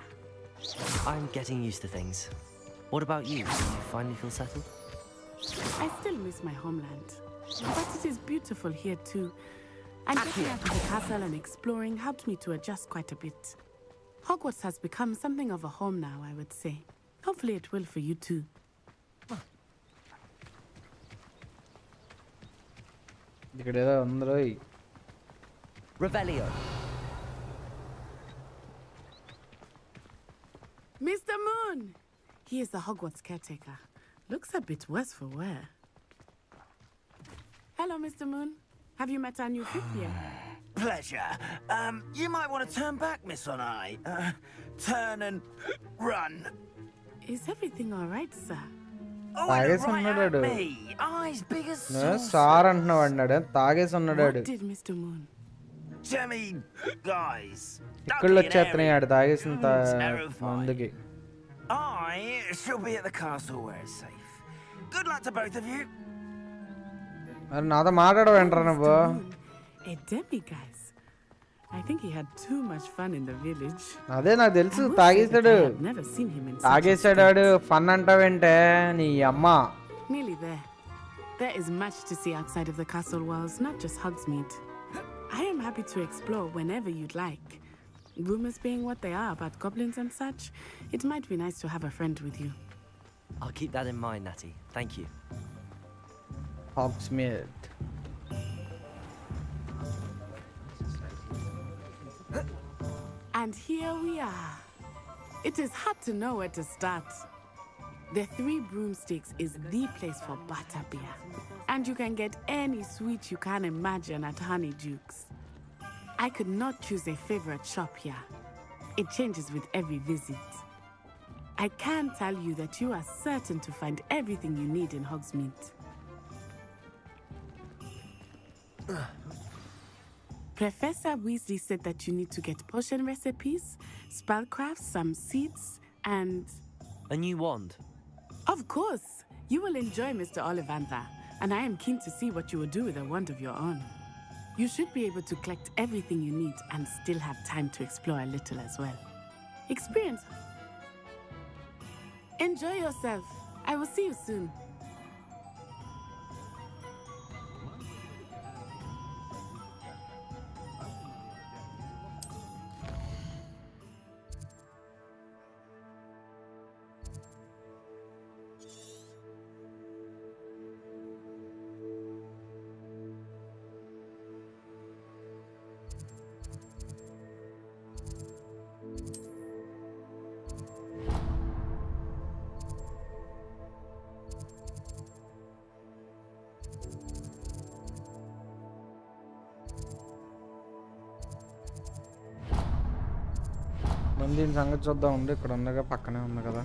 I'm getting used to things. What about you? Do you finally feel settled? I still miss my homeland, but it is beautiful here too. And getting out of the castle and exploring helped me to adjust quite a bit. Hogwarts has become something of a home now, I would say. Hopefully it will for you too. ఇక్కడ ఏదో ఉందిరో Revelio. Mr. Moon! He is the Hogwarts caretaker. Looks a bit worse for wear. Hello, Mr. Moon. Have you met our new fifth year? Pleasure. You might want to turn back, Miss Onai. Turn and run. Is everything all right, sir? తాగేసి ఉన్నాడు Eyes big as sir అంటున్నావు అన్నాడు తాగేసి ఉన్నాడు Did Mr. Moon? Jemmy, guys. ఇక్కళ్ళు వచ్చేస్తున్నాయి ఆడు తాగేసిన మందుకి I shall be at the castle where it's safe. Good luck to both of you. మరి నాతో మాట్లాడవేంట్రా నువ్వు A demi, guys. I think he had too much fun in the village. అదే నాకు తెలుసు తాగేసాడు Never seen him in తాగేసాడు ఆడు fun అంటావేంటే నీ అమ్మ Nearly there. There is much to see outside of the castle walls, not just Hogsmeade. I am happy to explore whenever you'd like. Rumors being what they are about goblins and such, it might be nice to have a friend with you. I'll keep that in mind, Natty. Thank you. Hogsmeade. And here we are. It is hard to know where to start. The Three Broomsticks is the place for butterbeer. And you can get any sweet you can imagine at Honeyduke's. I could not choose a favorite shop here. It changes with every visit. I can tell you that you are certain to find everything you need in Hogsmeade. Professor Weasley said that you need to get potion recipes, spellcrafts, some seeds, and... A new wand? Of course! You will enjoy Mr. Ollivander, and I am keen to see what you will do with a wand of your own. You should be able to collect everything you need and still have time to explore a little as well. Experience. Enjoy yourself. I will see you soon. దీని సంగతి చూద్దాం ఉండి ఇక్కడ ఉందిగా పక్కనే ఉంది కదా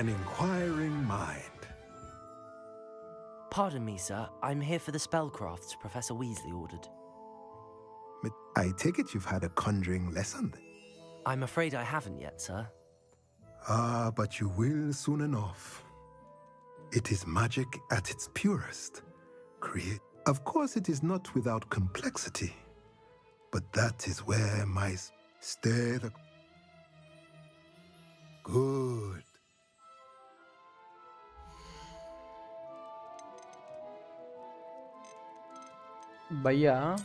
An inquiring mind. Pardon me, sir. I'm here for the spellcrafts Professor Weasley ordered. I take it you've had a conjuring lesson? I'm afraid I haven't yet, sir. Ah, but you will soon enough. It is magic at its purest. Of course, it is not without complexity, but that is where my Good. Bhaiya.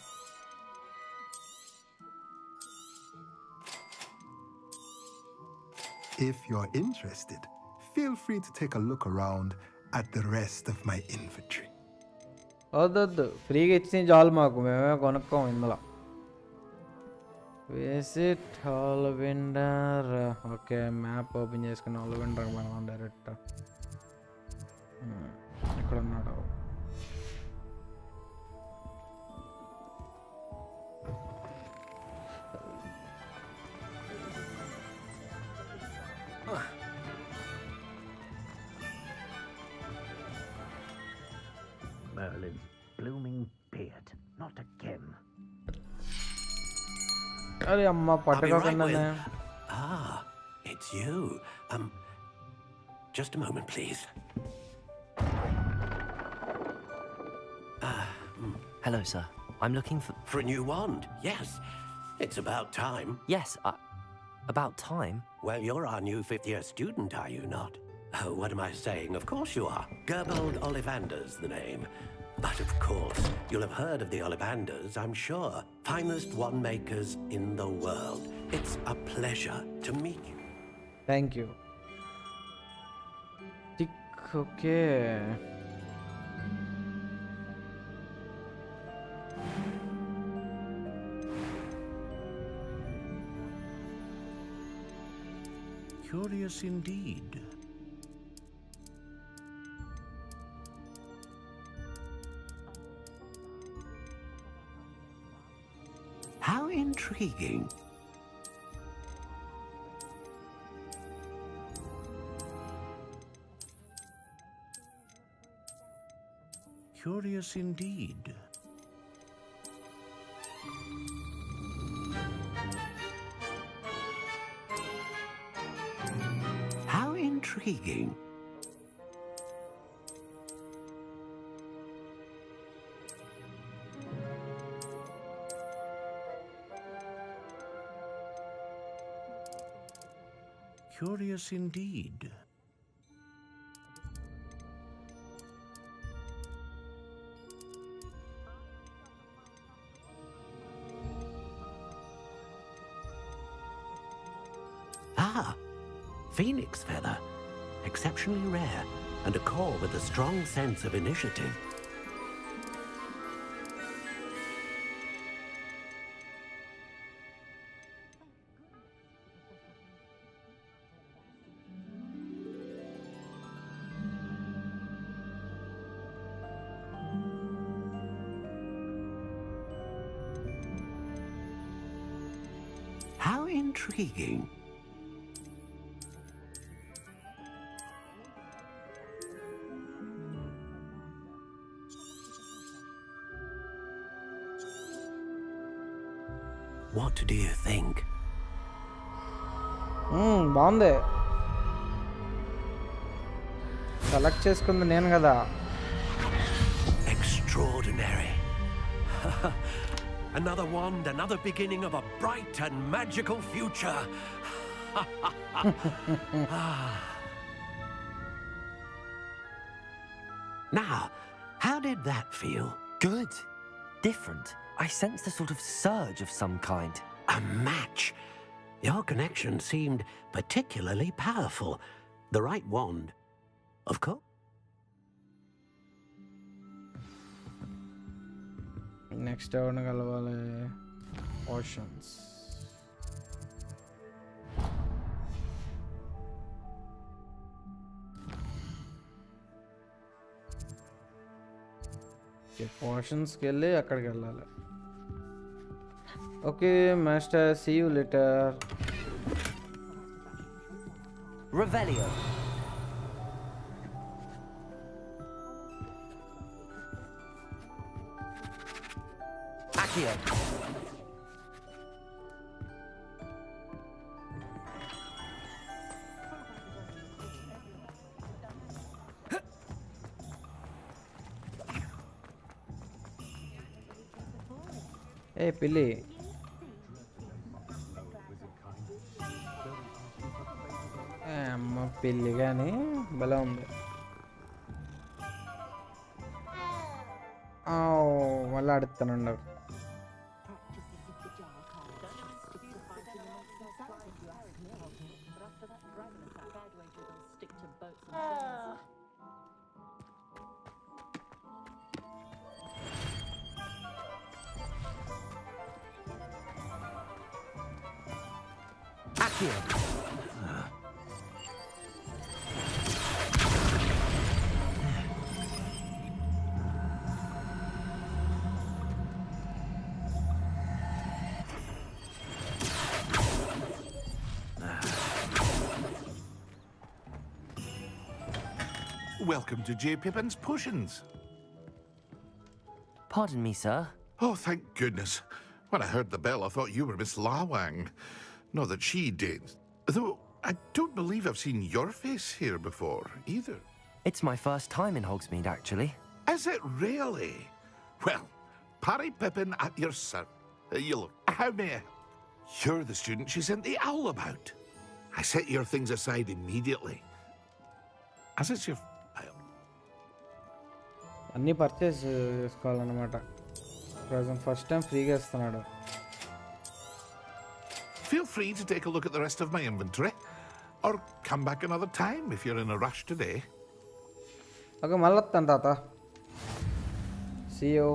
If you're interested, feel free to take a look around at the rest of my inventory. వద్దు ఫ్రీగా ఇచ్చి చాలు మాకు మేమే కొనుక్కోం ఇందులో visit ఆల్విండర్ okay map open చేసుకుని ఆల్విండర్ మనం direct ఇక్కడ ఉన్నాడు Merlin's blooming beard, not again. अरे अम्मा पटका करना है Ah, it's you. Just a moment, please. Hello, sir. I'm looking for a new wand. Yes, it's about time. Yes, about time? Well, you're our new fifth-year student, are you not? Oh, what am I saying? Of course you are. Gerbold Ollivander's the name. But of course, you'll have heard of the Ollivanders, I'm sure. Finest wand makers in the world. It's a pleasure to meet you. Thank you. Okay. Curious indeed. intriguing. Curious indeed. How intriguing. Curious indeed. Ah, phoenix feather. Exceptionally rare, and a core with a strong sense of initiative. How intriguing. What do you think? బాగుంది. Select చేసుకుంది నేను కదా. Extraordinary. Another wand, another beginning of a bright and magical future. Now, how did that feel? Good. Different. I sensed a sort of surge of some kind. A match. Your connection seemed particularly powerful. The right wand, of course. Next ఎవరిని కలవాలి? Options. ఆప్షన్స్కి వెళ్ళి అక్కడికి వెళ్ళాలి. Okay master, see you later. Revelio. Accio. ఏ పిల్లి, అమ్మ పిల్లి కానీ భలే ఉంది. మళ్ళీ ఆడుతానండి. Welcome to J. Pippin's Potions. Pardon me, sir. Oh, thank goodness. When I heard the bell, I thought you were Miss Lawang. Not that she did. Though, I don't believe I've seen your face here before, either. It's my first time in Hogsmeade, actually. Is it really? Well, Parry Pippin at your service. How may I? You're the student she sent the owl about. I set your things aside immediately. As it's your... అన్నీ purchase చేసుకోవాలన్నమాట. Present first time ఫ్రీగా ఇస్తున్నాడు. Feel free to take a look at the rest of my inventory, or come back another time if you're in a rush today. Okay, మళ్ళీ వస్తాను తాత. See you.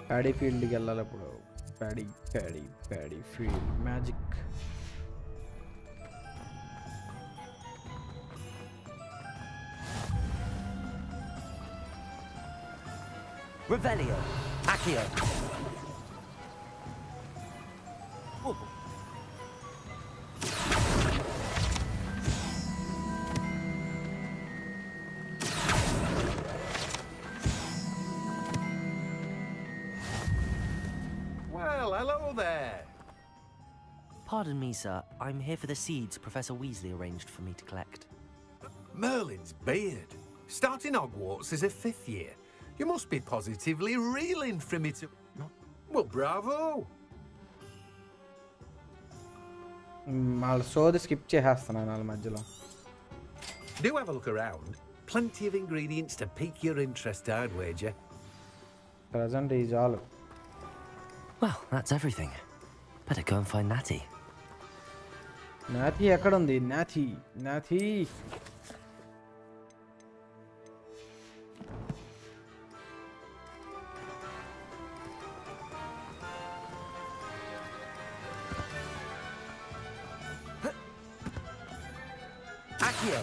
Paddy ఫీల్డ్కి వెళ్ళాలి ఇప్పుడు. Paddy field magic. Revelio. Accio. Ooh. Well, hello there. Pardon me, sir. I'm here for the seeds Professor Weasley arranged for me to collect. Merlin's beard. Starting Hogwarts as a 5th year. You must be positively reeling from it. Well, bravo. వాళ్ళ సోది skip చేసేస్తున్నాను వాళ్ళ మధ్యలో. Do have a look around. Plenty of ingredients to pique your interest, I'd wager. Present is all. Well, that's everything. Better go and find Natty. Natty ఎక్కడ ఉంది? Natty. Accio.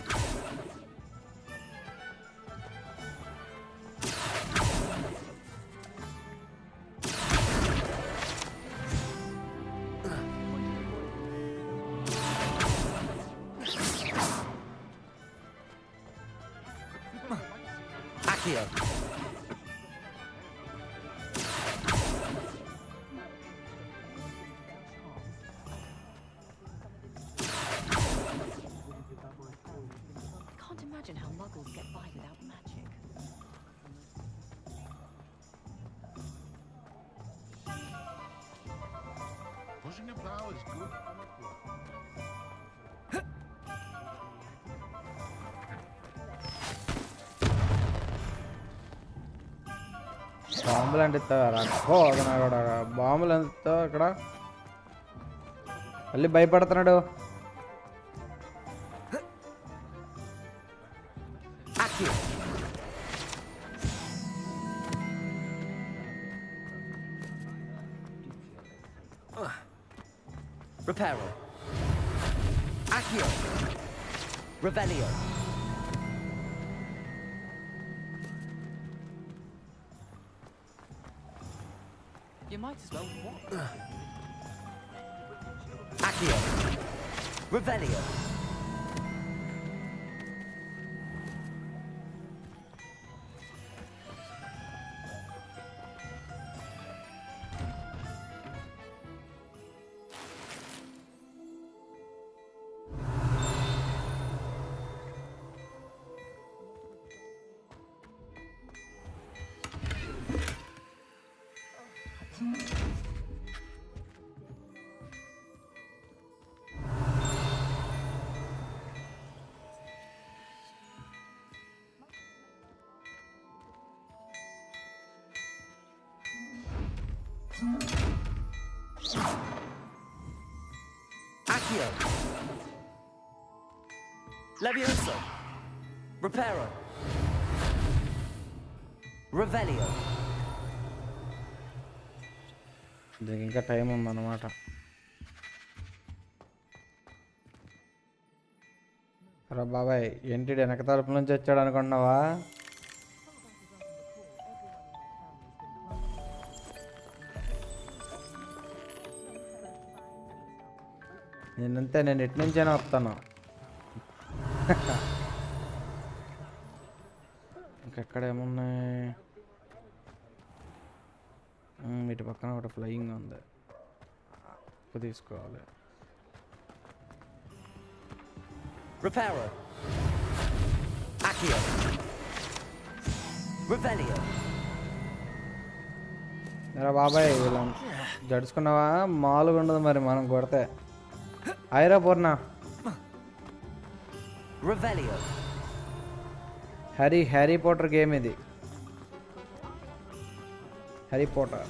Accio. I can't imagine how muggles get by without magic. Pushing a plow is good. బాంబులు అంటే రక్కో అదన్నాడు బాంబులు ఎంత ఇక్కడ మళ్ళీ భయపడుతున్నాడు. Reparo. Accio. Revelio. You might as well walk. Accio. Revelio. Accio. Levioso. Reparo. Revelio. దీనికి ఇంకా time ఉందన్నమాట. రా బాబాయ్ ఏంటి వెనక తలుపు నుంచి వచ్చాడు అనుకున్నావా? నేనంతే, నేను ఎటు నుంచైనా వస్తాను. ఇంకెక్కడ ఏమున్నాయి? ఇటు పక్కన ఒకటి ఫ్లయింగ్ ఉంది, తీసుకోవాలి. Reparo. Accio. Revelio. రా బాబాయ్ ఇలా జడుచుకున్నావా? మామూలుగా ఉండదు మరి మనం కొడితే. ఐరా పూర్ణ. Revelio. హ్యారీ పోటర్ గేమ్ ఇది. Harry Potter.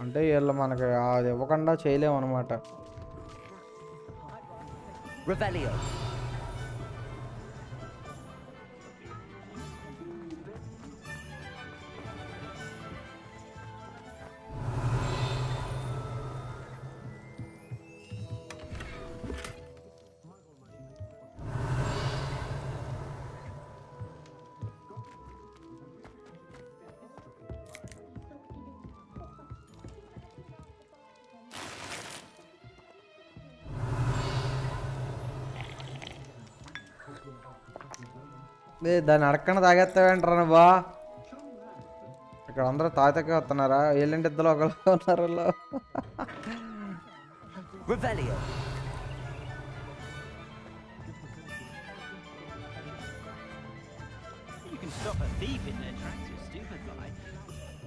అంటే వీళ్ళు మనకి అది ఇవ్వకుండా చేయలేము అనమాట. Revelio. దాన్ని అడగకుండా తాగేస్తావేంటారా బా? ఇక్కడ అందరూ తాగితే వస్తున్నారా? వీళ్ళంటే ఇద్దరు ఒకళ్ళు ఉన్నారు. Revelio. You can stop a thief in their tracks, you stupid guy.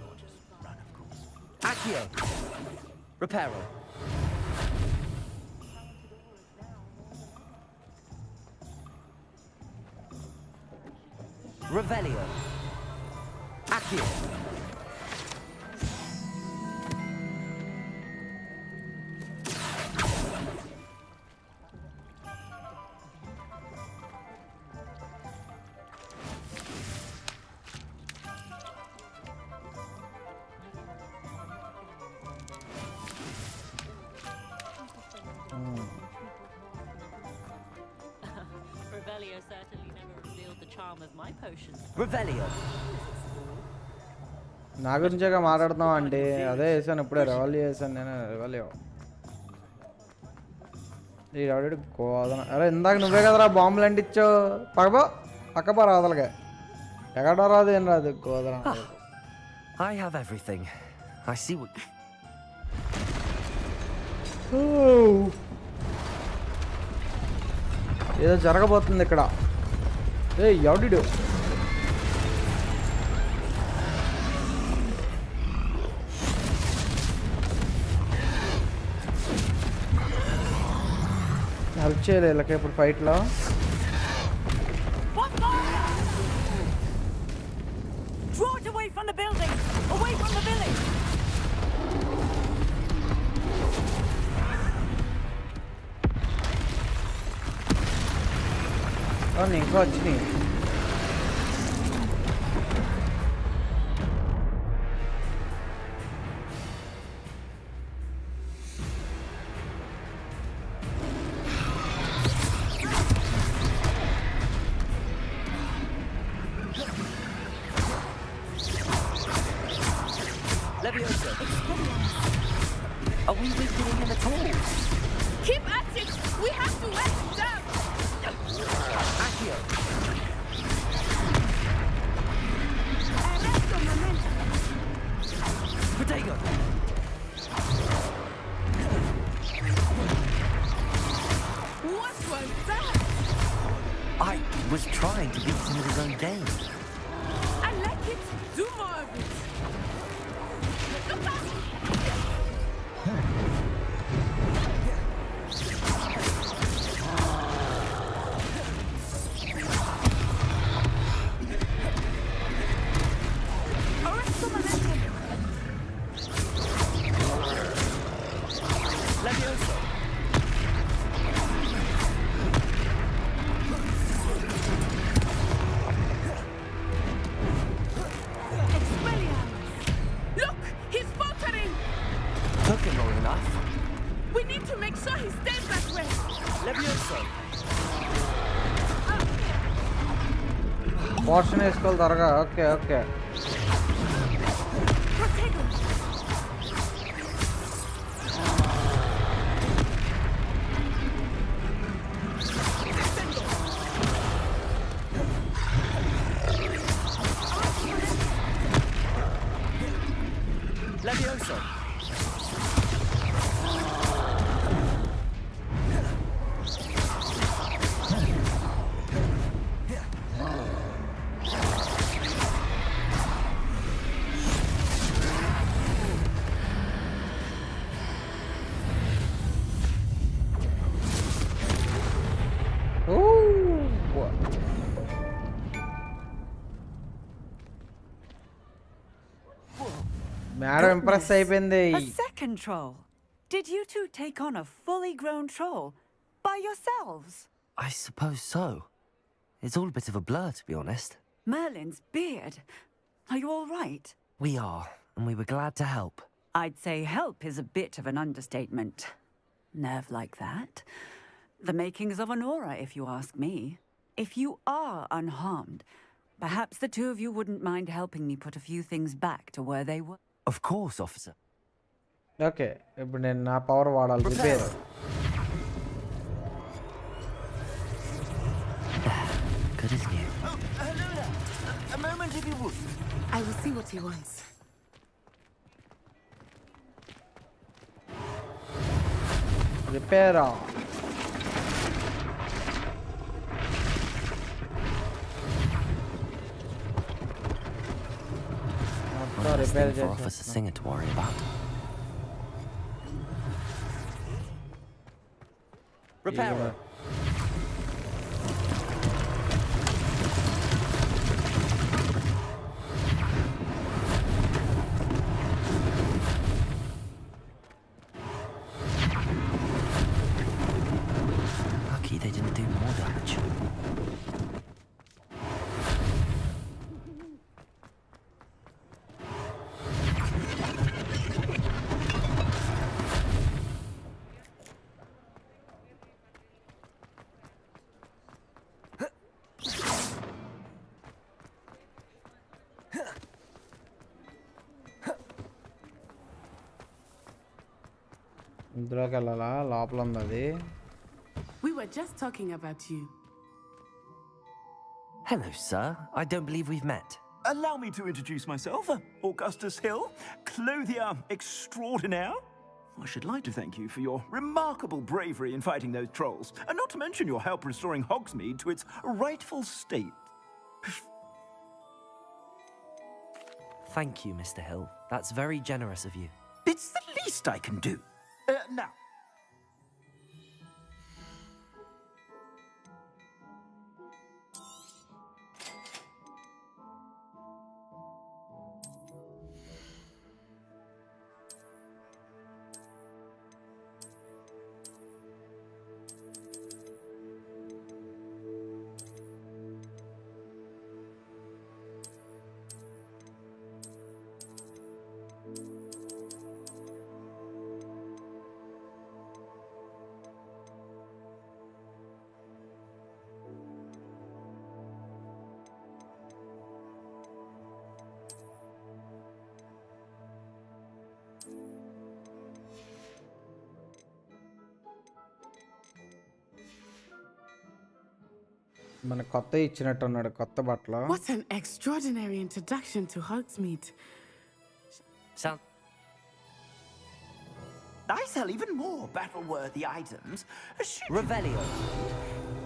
Or just run, of course. Accio. Reparo. Revelio. Accio. Revelio certainly never revealed the charm of my potions. Revelio. నా గురించేగా మాట్లాడుతున్నాం అంటే అదే వేసాను ఇప్పుడే. రెవల్యూ వేసాను నేను. రెవల్యూ ఈ ఎవడు కోదన. అరే ఇందాక నువ్వే కదరా బాంబులు అంటించావు. పక్కపో రాదలగా ఎక్కడ రాదు ఏం రాదు కోదన. I have everything. I see what... ఏదో జరగబోతుంది ఇక్కడ. ఎవడు హెల్ప్ చేయలేదు వీళ్ళకి ఇప్పుడు ఫైట్లో. Draw it away from the building! Away from the village! ఇంకా వచ్చినాయి. Leviosa. Are we weakening him at all? Keep at it! We have to let him down! Accio. Protego. What was that? I was trying to beat him at his own game. I like it. Do more of it. Look out! Leviosa. Look! He's faltering! Took him long enough. We need to make sure he stays that way. Leviosa. Portion వేసుకోవాలి త్వరగా. Okay okay. Leviosa. Madam impress అయిపోయింది. A second troll. Did you two take on a fully grown troll by yourselves? I suppose so. It's all a bit of a blur, to be honest. Merlin's beard. Are you all right? We are, and we were glad to help. I'd say help is a bit of an understatement. Nerve like that. The makings of an aura, if you ask me. If you are unharmed, perhaps the two of you wouldn't mind helping me put a few things back to where they were. Of course, officer. Okay, ఇప్పుడు నేను నా power వాడాలి. Repair. Good as new. Oh, hello there. A moment if you would. I will see what he wants. Repair. One less thing for Officer Singer to worry about. Repairer. Lucky they didn't do more damage. ఇందులోకి వెళ్ళాలా? లోపల ఉంది అది. We were just talking about you. Hello, sir. I don't believe we've met. Allow me to introduce myself. Augustus Hill, clothier extraordinaire. I should like to thank you for your remarkable bravery in fighting those trolls, and not to mention your help restoring Hogsmeade to its rightful state. Thank you, Mr. Hill. That's very generous of you. It's the least I can do. Now. మన కొత్త ఇచ్చినట్టు ఉన్నాడు కొత్త బట్టలు. What an extraordinary introduction to Hogsmeade. I sell even more battle-worthy items. Revelio.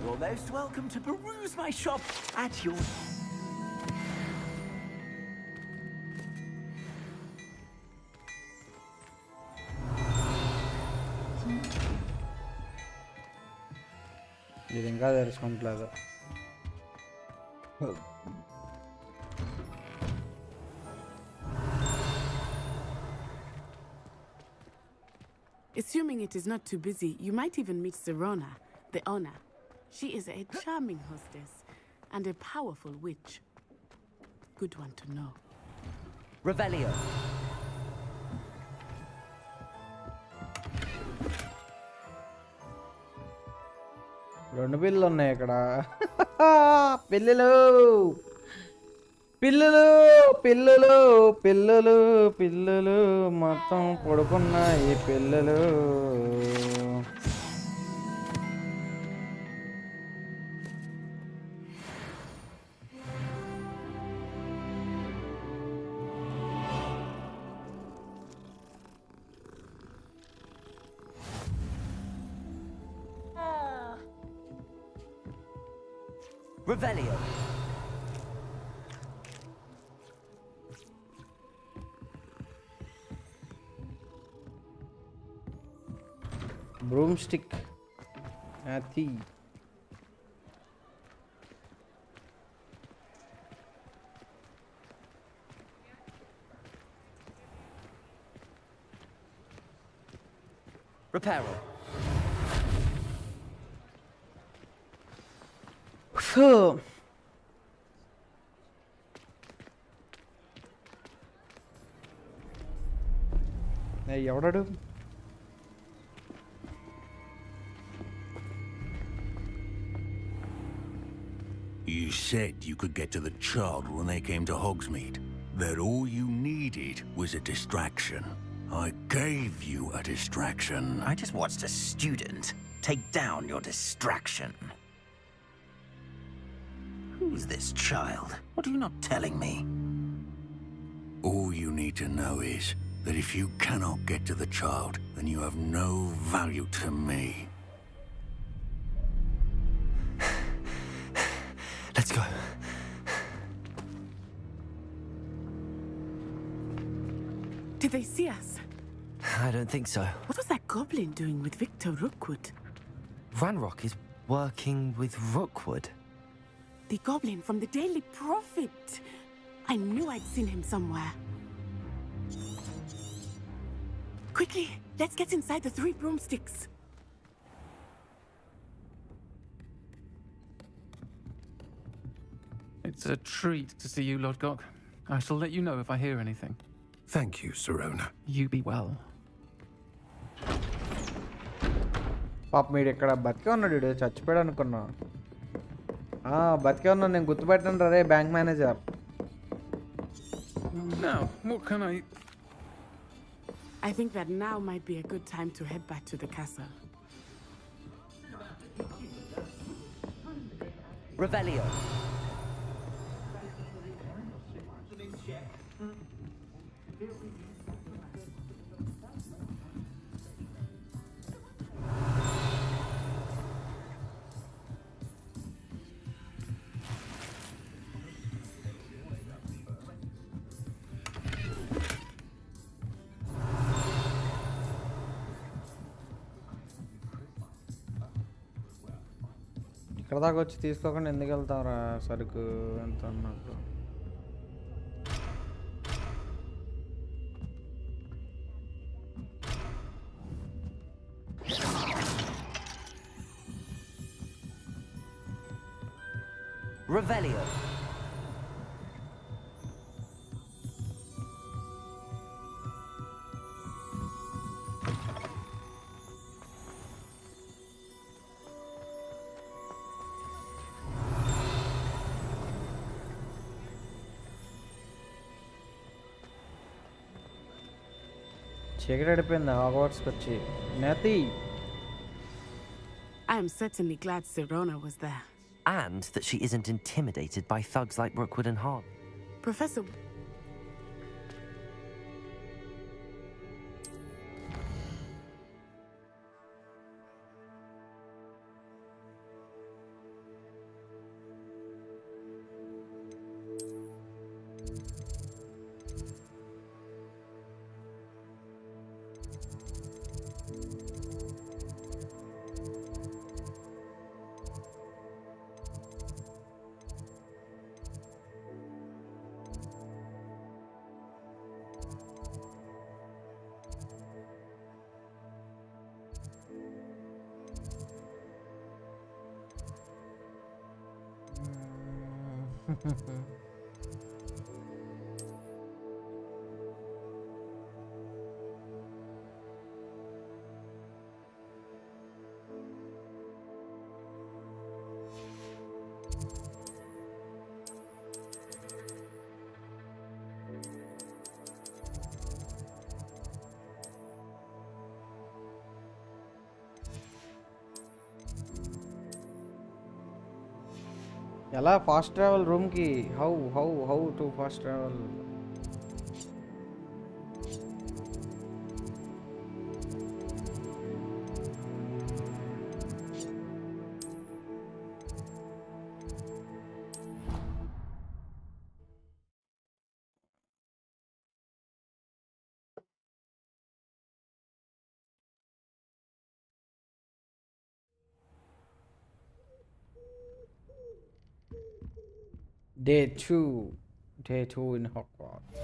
You're most welcome to peruse my shop at your... ఇది ఇంకా తెలుసుకుంటలేదు. Assuming it is not too busy, you might even meet Serona, the owner. She is a charming hostess and a powerful witch. Good one to know. Revelio. రెండు పిల్లలు ఉన్నాయి ఇక్కడ. పిల్లలు పిల్లలు పిల్లలు పిల్లలు పిల్లలు మొత్తం పడుకున్నాయి పిల్లలు. Revelio. Broomstick. Athi. Reparo. So ఎవడాడు You said you could get to the child when they came to Hogsmeade. That all you needed was a distraction. I gave you a distraction. I just watched a student take down your distraction. Who's this child? What are you not telling me? All you need to know is that if you cannot get to the child, then you have no value to me. Let's go. Did they see us? I don't think so. What was that goblin doing with Victor Rookwood? Ranrock is working with Rookwood. The goblin from the Daily Prophet. I knew I'd seen him somewhere. Quickly, let's get inside the 3 broomsticks. It's a treat to see you, Lord Gok. I shall let you know if I hear anything. Thank you, Sirona. You be well. పాప మీరు ఇక్కడ బతికే ఉన్నాడు వీడు చచ్చిపోయాడు అనుకున్నా బతికే ఉన్నాను నేను గుర్తుపెట్టాను రే bank manager Now, what can I... I think that now might be a good time to head back to the castle. Revelio. ఇక్కడ దాకా వచ్చి తీసుకోకుండా ఎందుకు వెళ్తావురా సరుకు ఎంత అన్నప్పుడు Revelio. చీకటి అడిపోయింది హాగ్వార్ట్స్కి వచ్చి నేతి I am certainly glad Sirona was there. And that she isn't intimidated by thugs like Rookwood and Hart. Professor... ఎలా ఫాస్ట్ ట్రావెల్ రూమ్కి how to fast travel Day 2 in Hogwarts.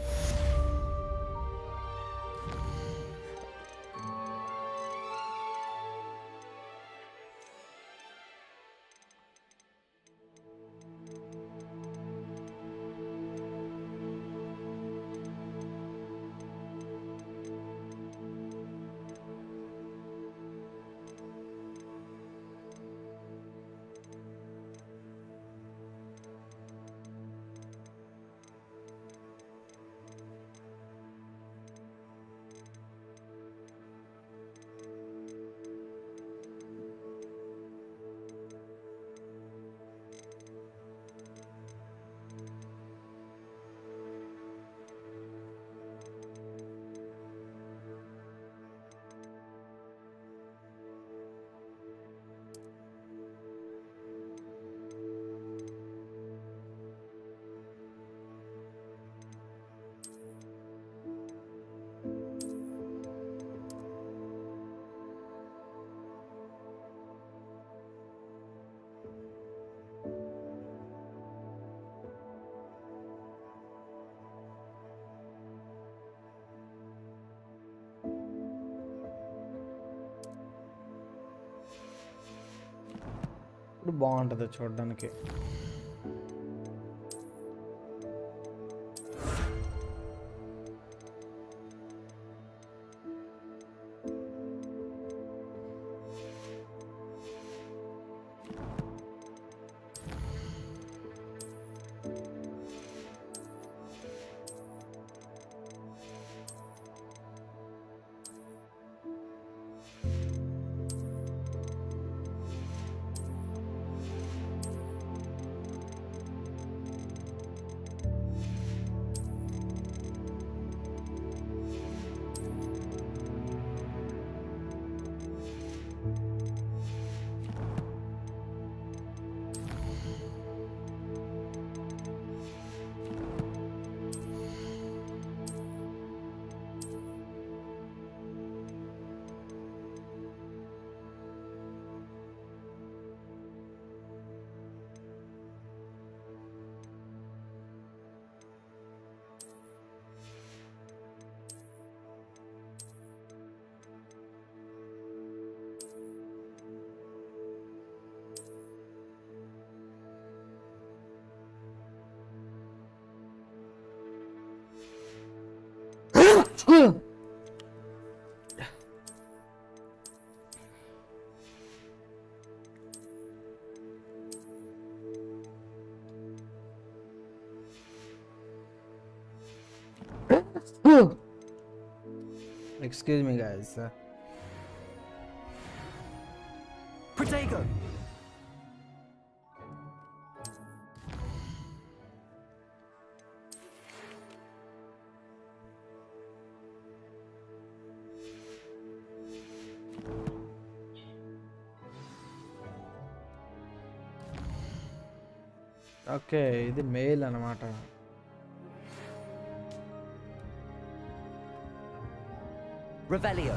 ఇప్పుడు బాగుంటుంది చూడడానికి. Excuse me, guys. Protego! Okay, ఇది mail అన్నమాట. Revelio.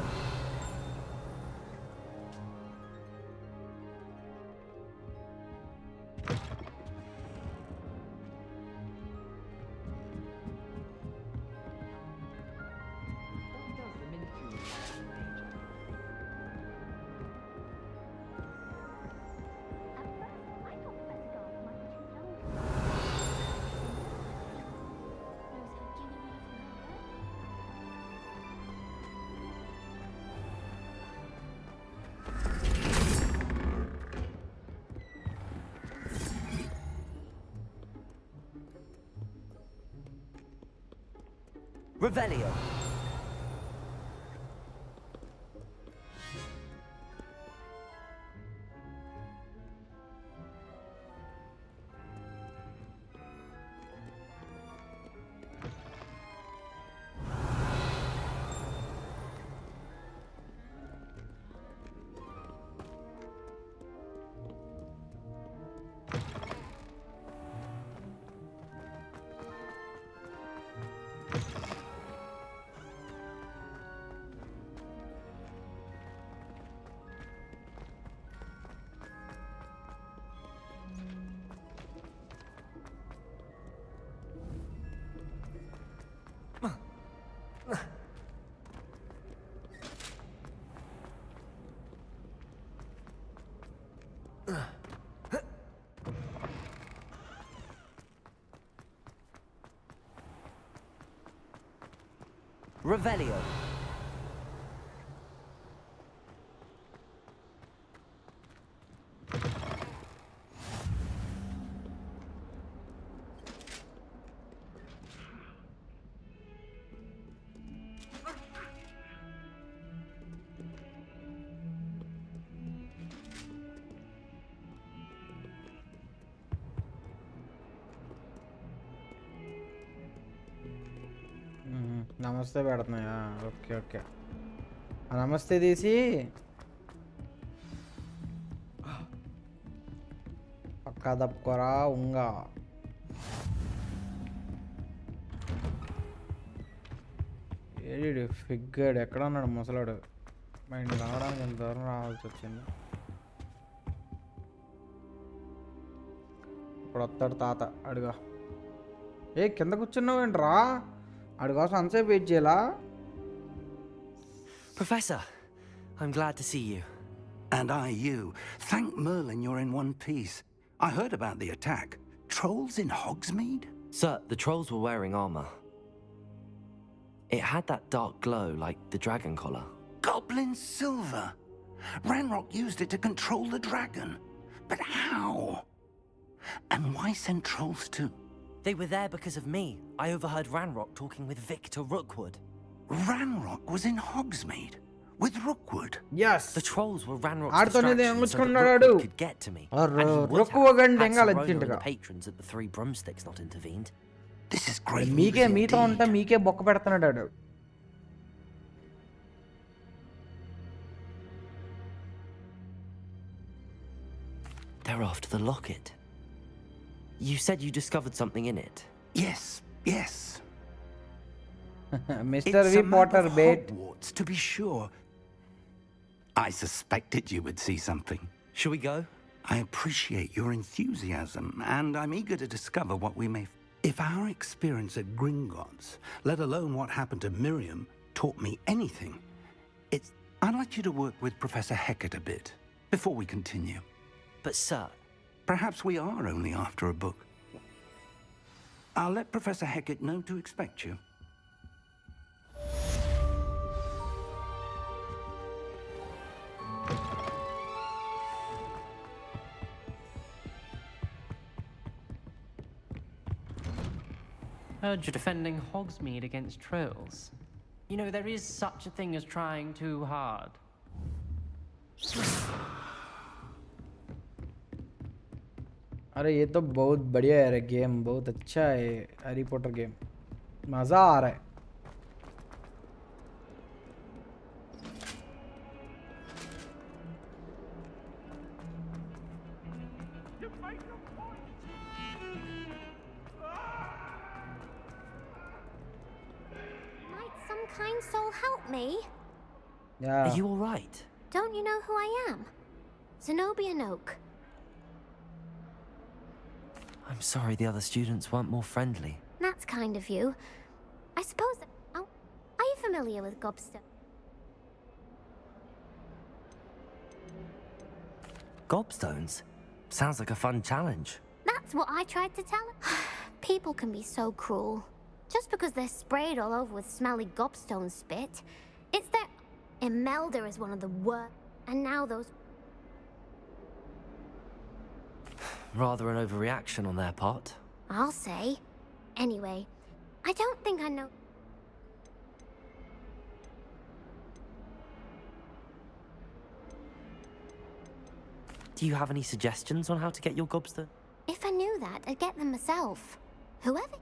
Revelio. Revelio. నమస్తే పెడుతున్నాయా? Okay okay, నమస్తే తీసి పక్కా తప్పుకోరా ఉంగా. ఏడు ఫిగ్గాడు ఎక్కడ ఉన్నాడు ముసలాడు? మైండ్ రావడానికి ఎంత దూరం రావాల్సి వచ్చింది. ఇప్పుడు వస్తాడు తాత. అడుగా కింద కూర్చున్నావేంట్రా? అడి కోసం అంతసేపు వెయిట్ చేయాలా? Professor, I'm glad to see you. And I you. Thank Merlin you're in one piece. I heard about the attack. Trolls in Hogsmeade? Sir, the trolls were wearing armor. It had that dark glow like the dragon collar. Goblin silver. Ranrock used it to control the dragon. But how? And why send trolls to... They were there because of me. I overheard Ranrock talking with Victor Rookwood. Ranrock was in Hogsmeade? With Rookwood? Yes. The trolls were Ranrock's Arthone distraction so that enguchkonnaadu. Rookwood could get to me. And he would have Rookwood had dengal Rono and the achintega. patrons at the Three Broomsticks not intervened. This is great. మీతో ఉంటే మీకే బొక్క పెడుతున్నాడు. They're after the locket. You said you discovered something in it. Yes, yes. Mr. It's V. a map Potter of bait. Hogwarts, to be sure. I suspected you would see something. Shall we go? I appreciate your enthusiasm, and I'm eager to discover what we may... If our experience at Gringotts, let alone what happened to Miriam, taught me anything, it's... I'd like you to work with Professor Hecat a bit, before we continue. But, sir... Perhaps we are only after a book. I'll let Professor Hecat know to expect you. Heard you're defending Hogsmeade against trolls. You know, there is such a thing as trying too hard. अरे ये तो बहुत बढ़िया है game, बहुत अच्छा है Harry Potter game, मज़ा आ रहा है. Might some kind soul help me? Yeah. Are you all right? Don't you know who I am? Zenobia Noak. I'm sorry the other students weren't more friendly. That's kind of you. I suppose... Oh, are you familiar with Gobstone? Gobstones? Sounds like a fun challenge. That's what I tried to tell her. People can be so cruel. Just because they're sprayed all over with smelly gobstone spit. It's their... Imelda is one of the worst. And now those... Rather an overreaction on their part. I'll say. Anyway, I don't think I know... Do you have any suggestions on how to get your gobstone? If I knew that, I'd get them myself. Whoever...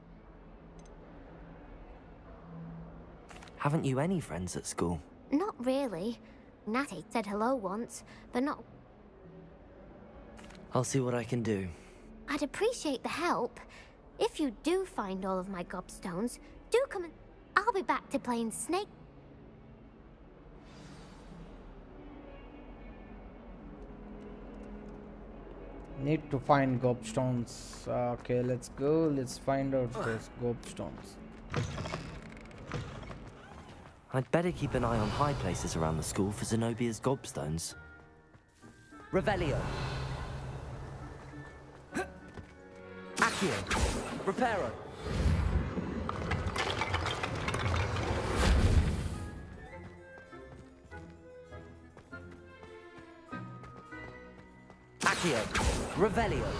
Haven't you any friends at school? Not really. Natty said hello once, but not... I'll see what I can do. I'd appreciate the help. If you do find all of my gobstones, do come and... I'll be back to playing Snake... Need to find gobstones. Okay, let's go. Let's find out those gobstones. I'd better keep an eye on high places around the school for Zenobia's gobstones. Revelio. Accio. Reparo. Accio. Revelio.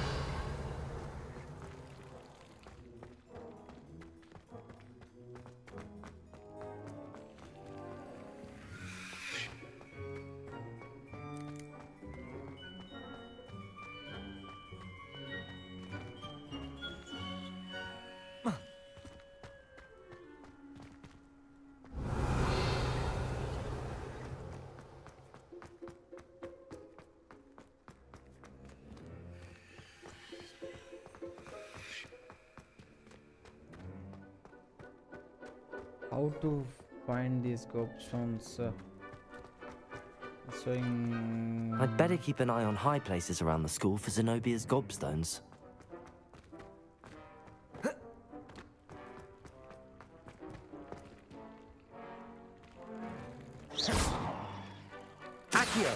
How to find these gobstones? I'd better keep an eye on high places around the school for Zenobia's gobstones. Accio!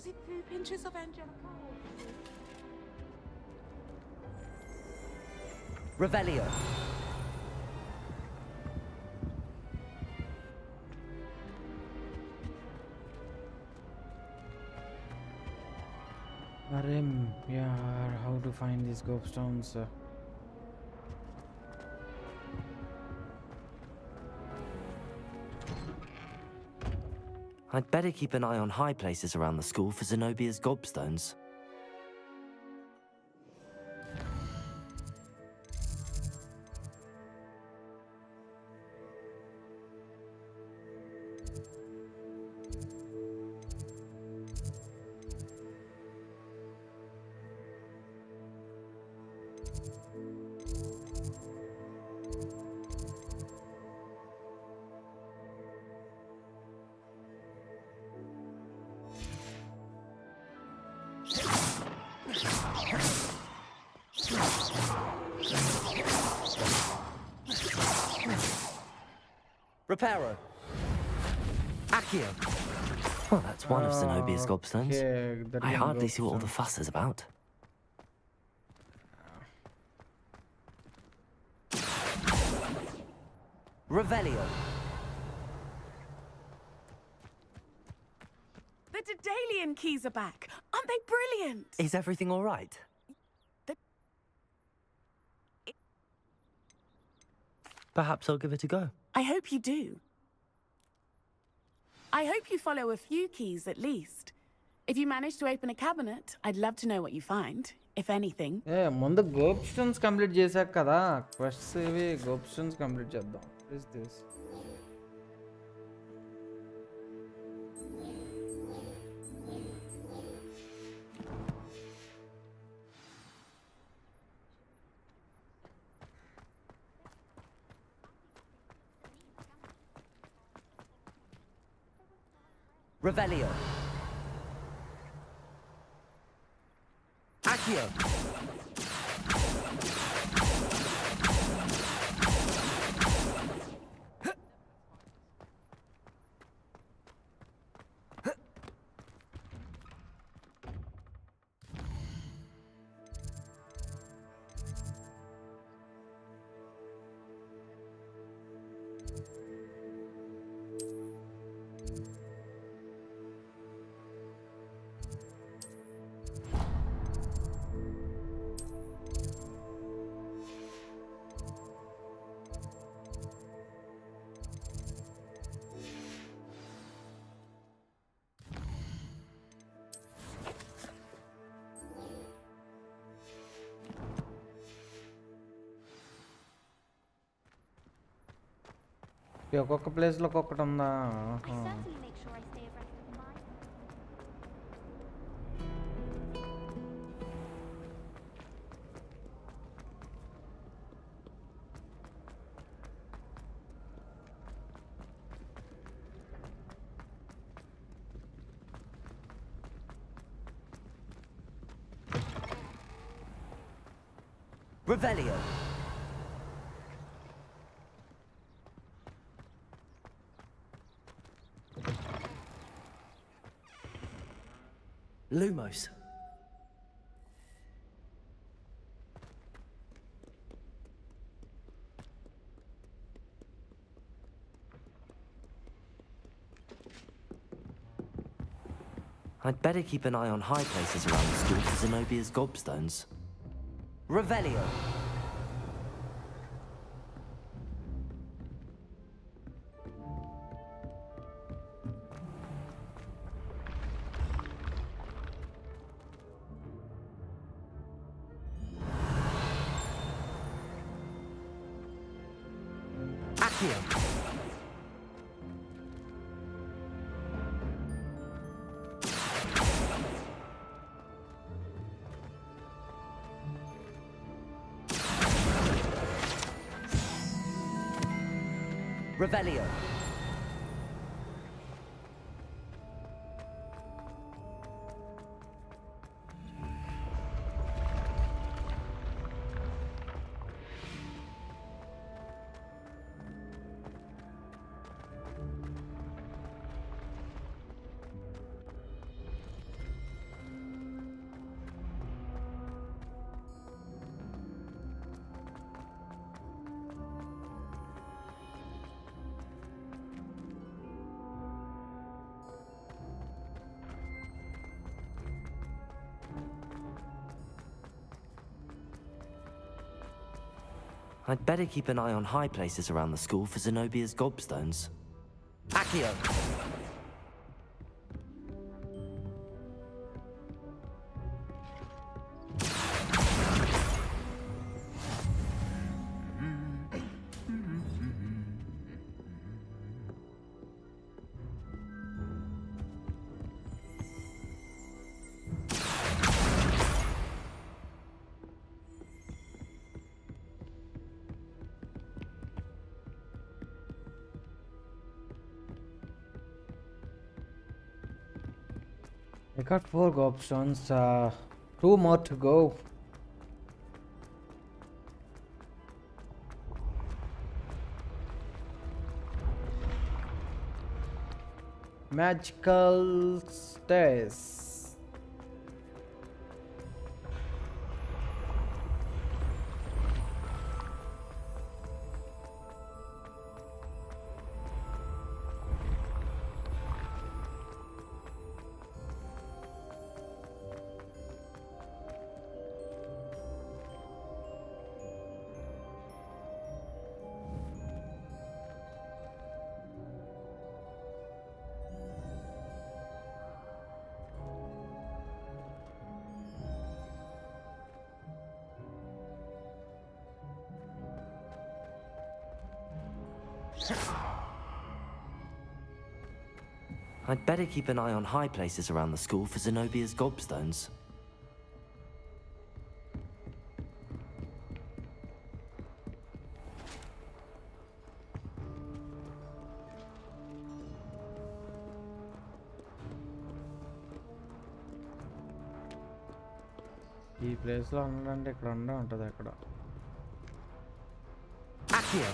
Was it 2 pinches of Angelica? Revelio. Arim, yeah, how to find these gobstones? I'd better keep an eye on high places around the school for Zenobia's gobstones. Reparo. Accio. Well, that's one of Zenobia's gobstones. Okay, that I one hardly see what all the gobstone. fuss is about. Revelio. The Daedalian keys are back. Aren't they brilliant? Is everything all right? Perhaps I'll give it a go. I hope you do. I hope you follow a few keys at least. If you manage to open a cabinet, I'd love to know what you find, if anything. Yeah, ముందు gobstones complete చేశాక కదా quests ఇవి gobstones complete చేద్దాం. What is this? Revelio. Accio. ఒక్కొక్క place లో ఒక్కొక్కటి ఉందా? Revelio. Lumos. I'd better keep an eye on high places around the school for Zenobia's gobstones. Revelio. Accio. Revelio. I'd better keep an eye on high places around the school for Zenobia's gobstones. Accio! I got 4 gobstones, 2 more to go. Magical stairs. I'd better keep an eye on high places around the school for Zenobia's gobstones. ఈ place లో ఉండండి ఇక్కడ ఉంటది అక్కడ Accio!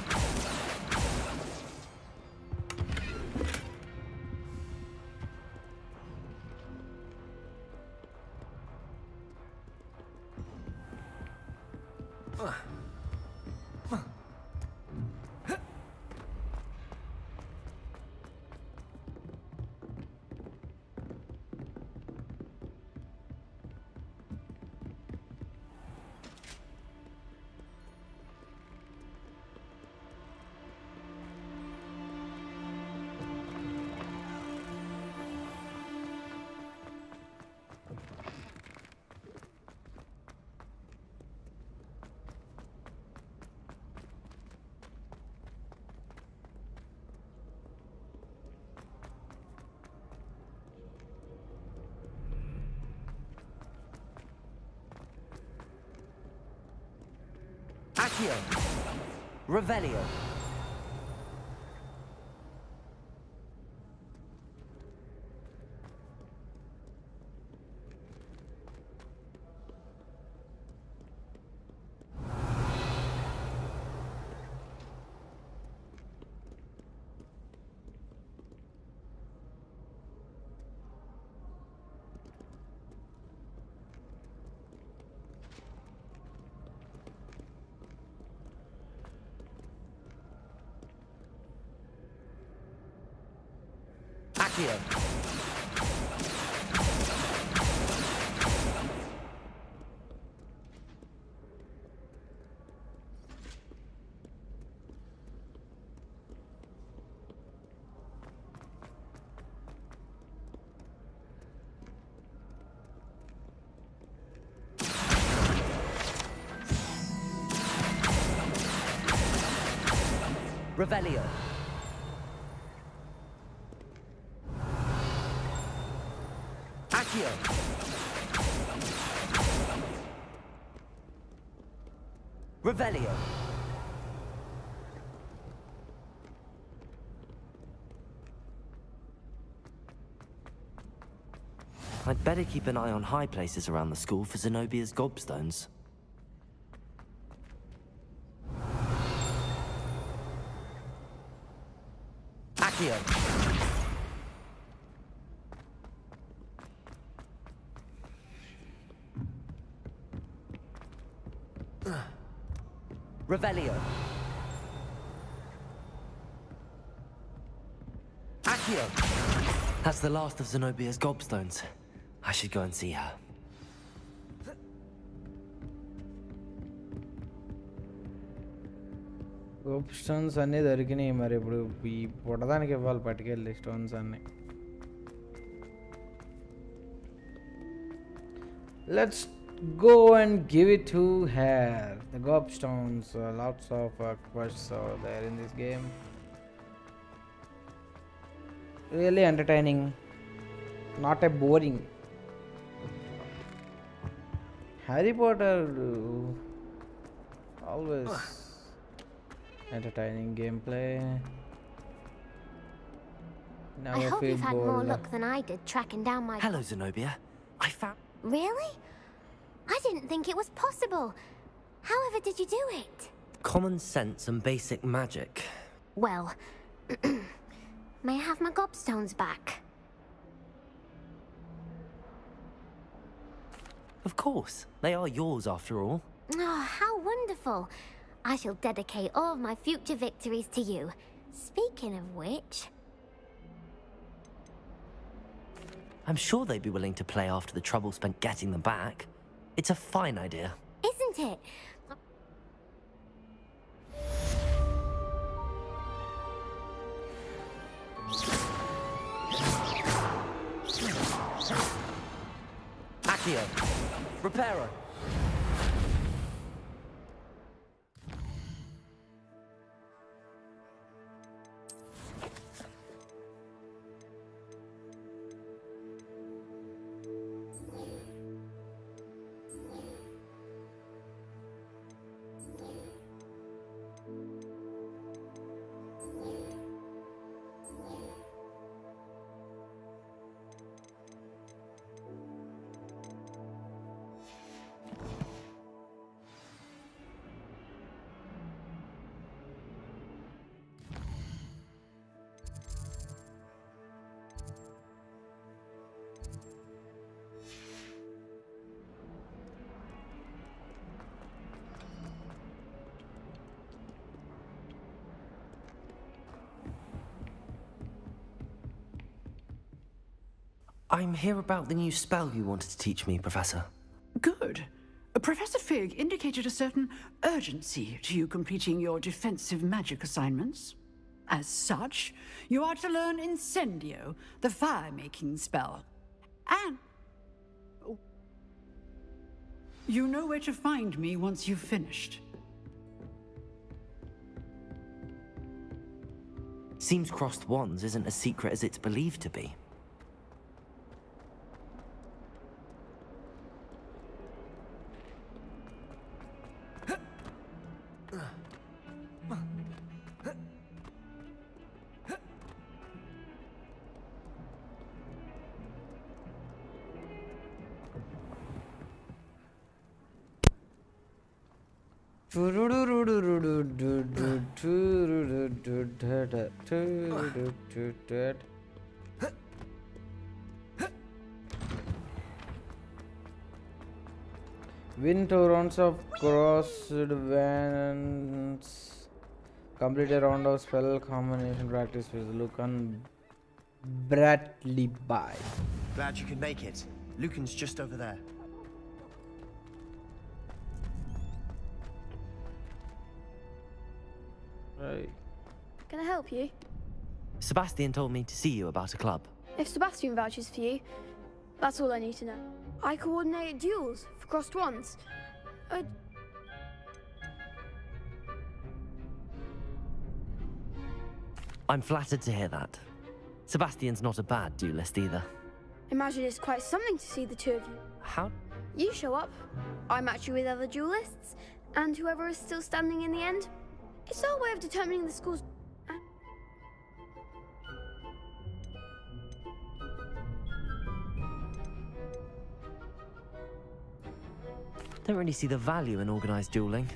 Accio! Revelio! Accio! Revelio! Accio! Revelio! I'd better keep an eye on high places around the school for Zenobia's gobstones. Accio! Revelio! Accio! That's the last of Zenobia's gobstones. I should go and see her. Gobstones అన్నీ దొరికినాయి మరి ఇప్పుడు ఈ పొడదానికి ఇవ్వాలి పట్టుకెళ్ళి stones అన్నీ. Let's go and give it to her. The gobstones, lots of quests are there in this game. Really entertaining, not a boring. Harry Potter, always entertaining gameplay. I hope you've had more luck than I did tracking down my... Hello, Zenobia. I found... Really? I didn't think it was possible. However did you do it? Common sense and basic magic. Well, may I have my gobstones back? Of course. They are yours after all. Oh, how wonderful. I shall dedicate all of my future victories to you. Speaking of which... I'm sure they'd be willing to play after the trouble spent getting them back. It's a fine idea. Isn't it? Accio, repairer. I'm here about the new spell you wanted to teach me, Professor. Good. Professor Fig indicated a certain urgency to you completing your defensive magic assignments. As such, you are to learn Incendio, the fire-making spell. And... you know where to find me once you've finished. Seems crossed wands isn't as secret as it's believed to be. Win 2 rounds of crossed vans. Complete a round of spell combination practice with Lucan Bradley by. Glad you could make it. Lucan's just over there. Right. Can I help you? Sebastian told me to see you about a club. If Sebastian vouches for you, that's all I need to know. I coordinate duels for crossed wands. I'm flattered to hear that. Sebastian's not a bad duelist either. Imagine it's quite something to see the two of you. How? You show up, I match you with other duelists, and whoever is still standing in the end. It's our way of determining the scores. Don't really see the value in organized dueling.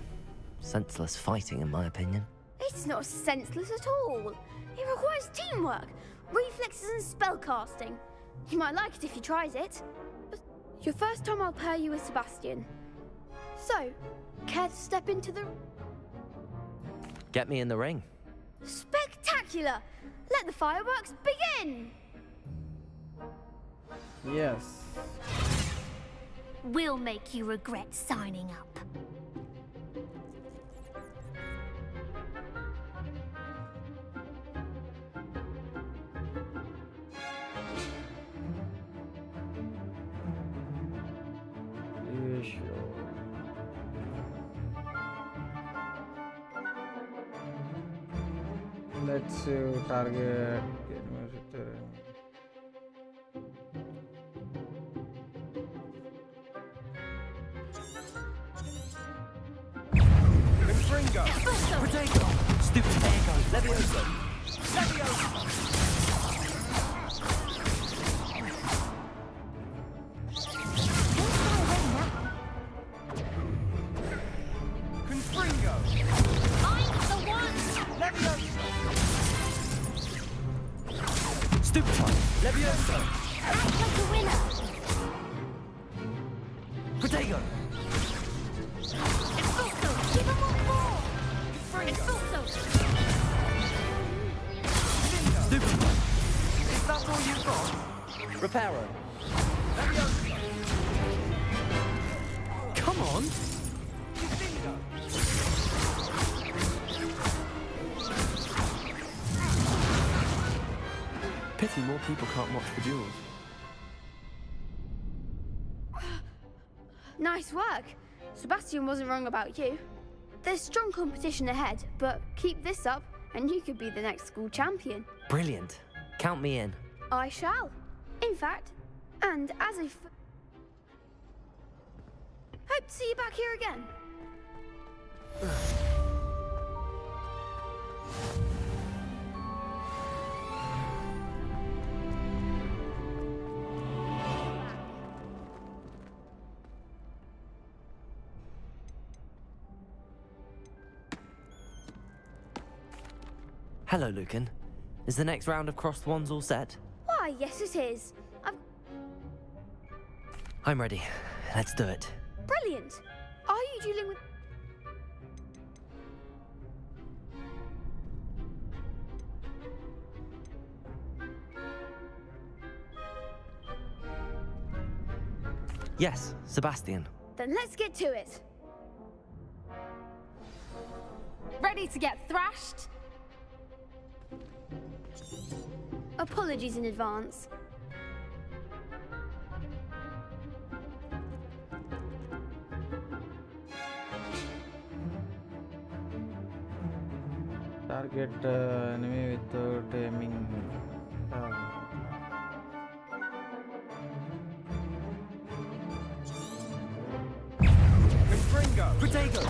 Senseless fighting, in my opinion. It's not senseless at all. It requires teamwork, reflexes and spellcasting. You might like it if he tries it. But your first time I'll pair you with Sebastian. So, care to step into the... Get me in the ring. Spectacular! Let the fireworks begin! Yes. We'll make you regret signing up. Let's target. Confringo! Potato! Stupid Echo! Levioso! Levioso! Confringo! I'm the one! Levioso! Stupid one! Levioso! Act like a winner! Potato! Expulso! Give him one more! Expulso! Stupid one! Is that all you've got? Reparo! Levioso! Come on! Pity more people can't watch the duels. Nice work. Sebastian wasn't wrong about you. There's strong competition ahead, but keep this up and you could be the next school champion. Brilliant. Count me in. I shall. In fact, and as if... Hope to see you back here again. Hello, Lucan. Is the next round of crossed wands all set? Why, yes it is. I'm ready. Let's do it. Brilliant. Are you dealing with... Yes, Sebastian. Then let's get to it. Ready to get thrashed? Apologies in advance. Target enemy without aiming. Confringo! Potato!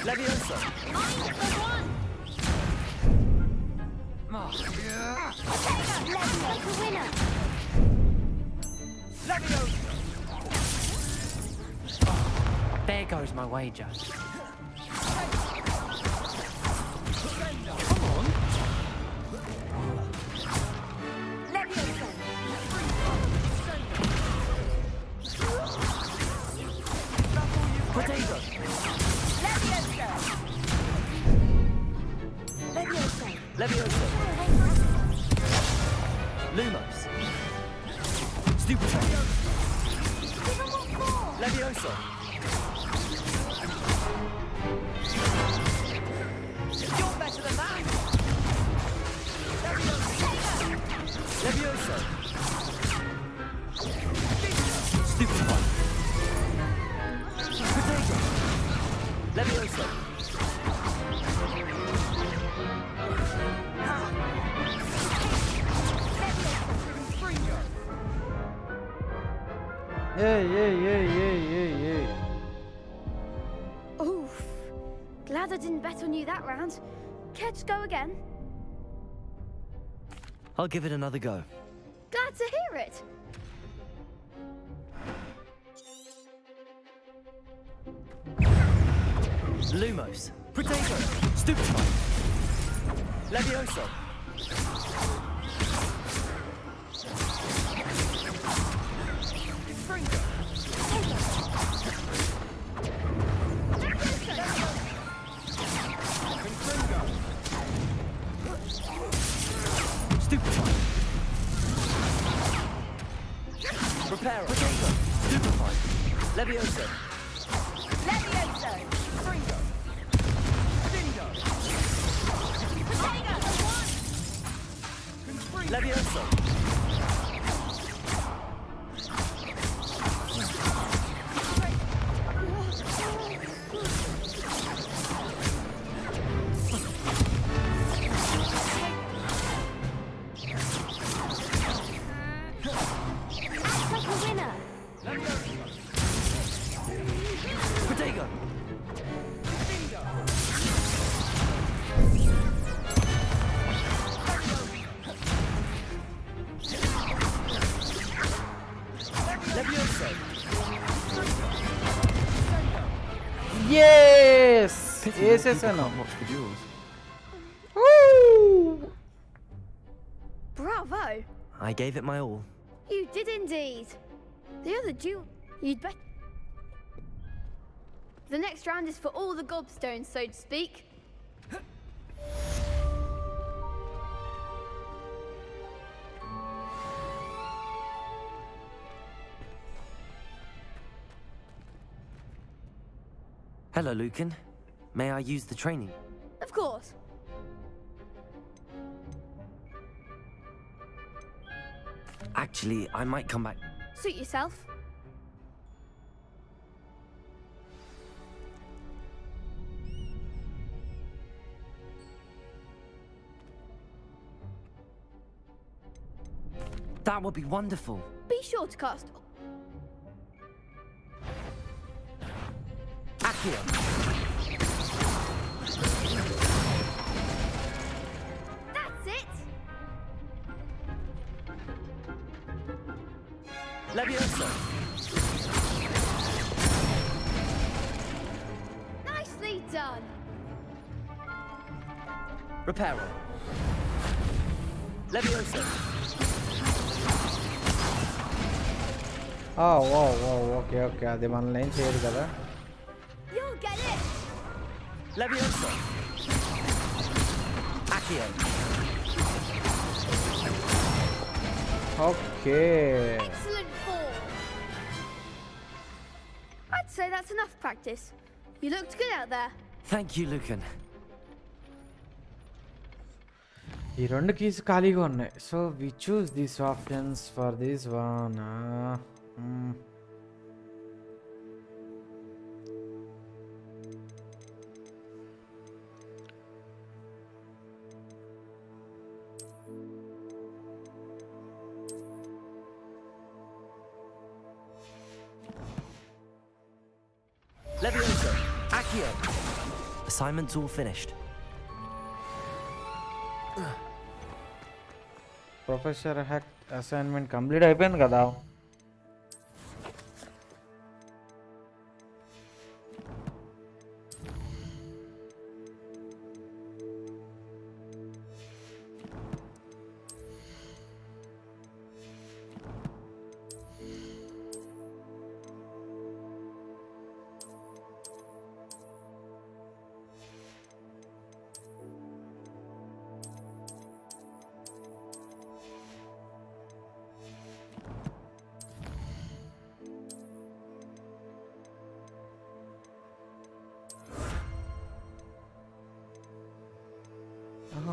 Levioso! I'm the one! Like a winner! Levioso! There goes my wager. Come on! Levioso! Potato! Levioso! Levioso! Levioso! Lumos! Stupid! Levioso! You're better than that! Levioso! Stupid one! Potato! Levioso! Hey. Oof. Glad I didn't bet on you that round. Care to go again? I'll give it another go. Glad to hear it. Lumos. Potato! Stupid one! Levioso! Confringo! Confringo! Stupid one! Reparo! Potato! Stupid one! Levioso! Levioso! Confringo! Dingo! Levioso! Levioso! Yes! Pity more Yes, people I know. can't watch the duels. Woo! Bravo! I gave it my all. You did indeed. The other you'd bet. The next round is for all the gobstones, so to speak. Hello, Lucan. May I use the training? Of course. Actually, I might come back. Suit yourself. That would be wonderful. Be sure to cast. Accio! That's it! Levioso! Nicely done! Reparo. Levioso! Oh, wow, okay, అది మన line చేయదు కదా. You'll get it! Levioso! Accio! Okay. Excellent form! I'd say that's enough practice. You looked good out there. Thank you, Lucan. ఈ రెండు keys ఖాళీగా ఉన్నాయి. So we choose these options for this one. Levioso! Accio! Assignment's all finished. Professor Hecat assignment complete అయిపోయింది కదా.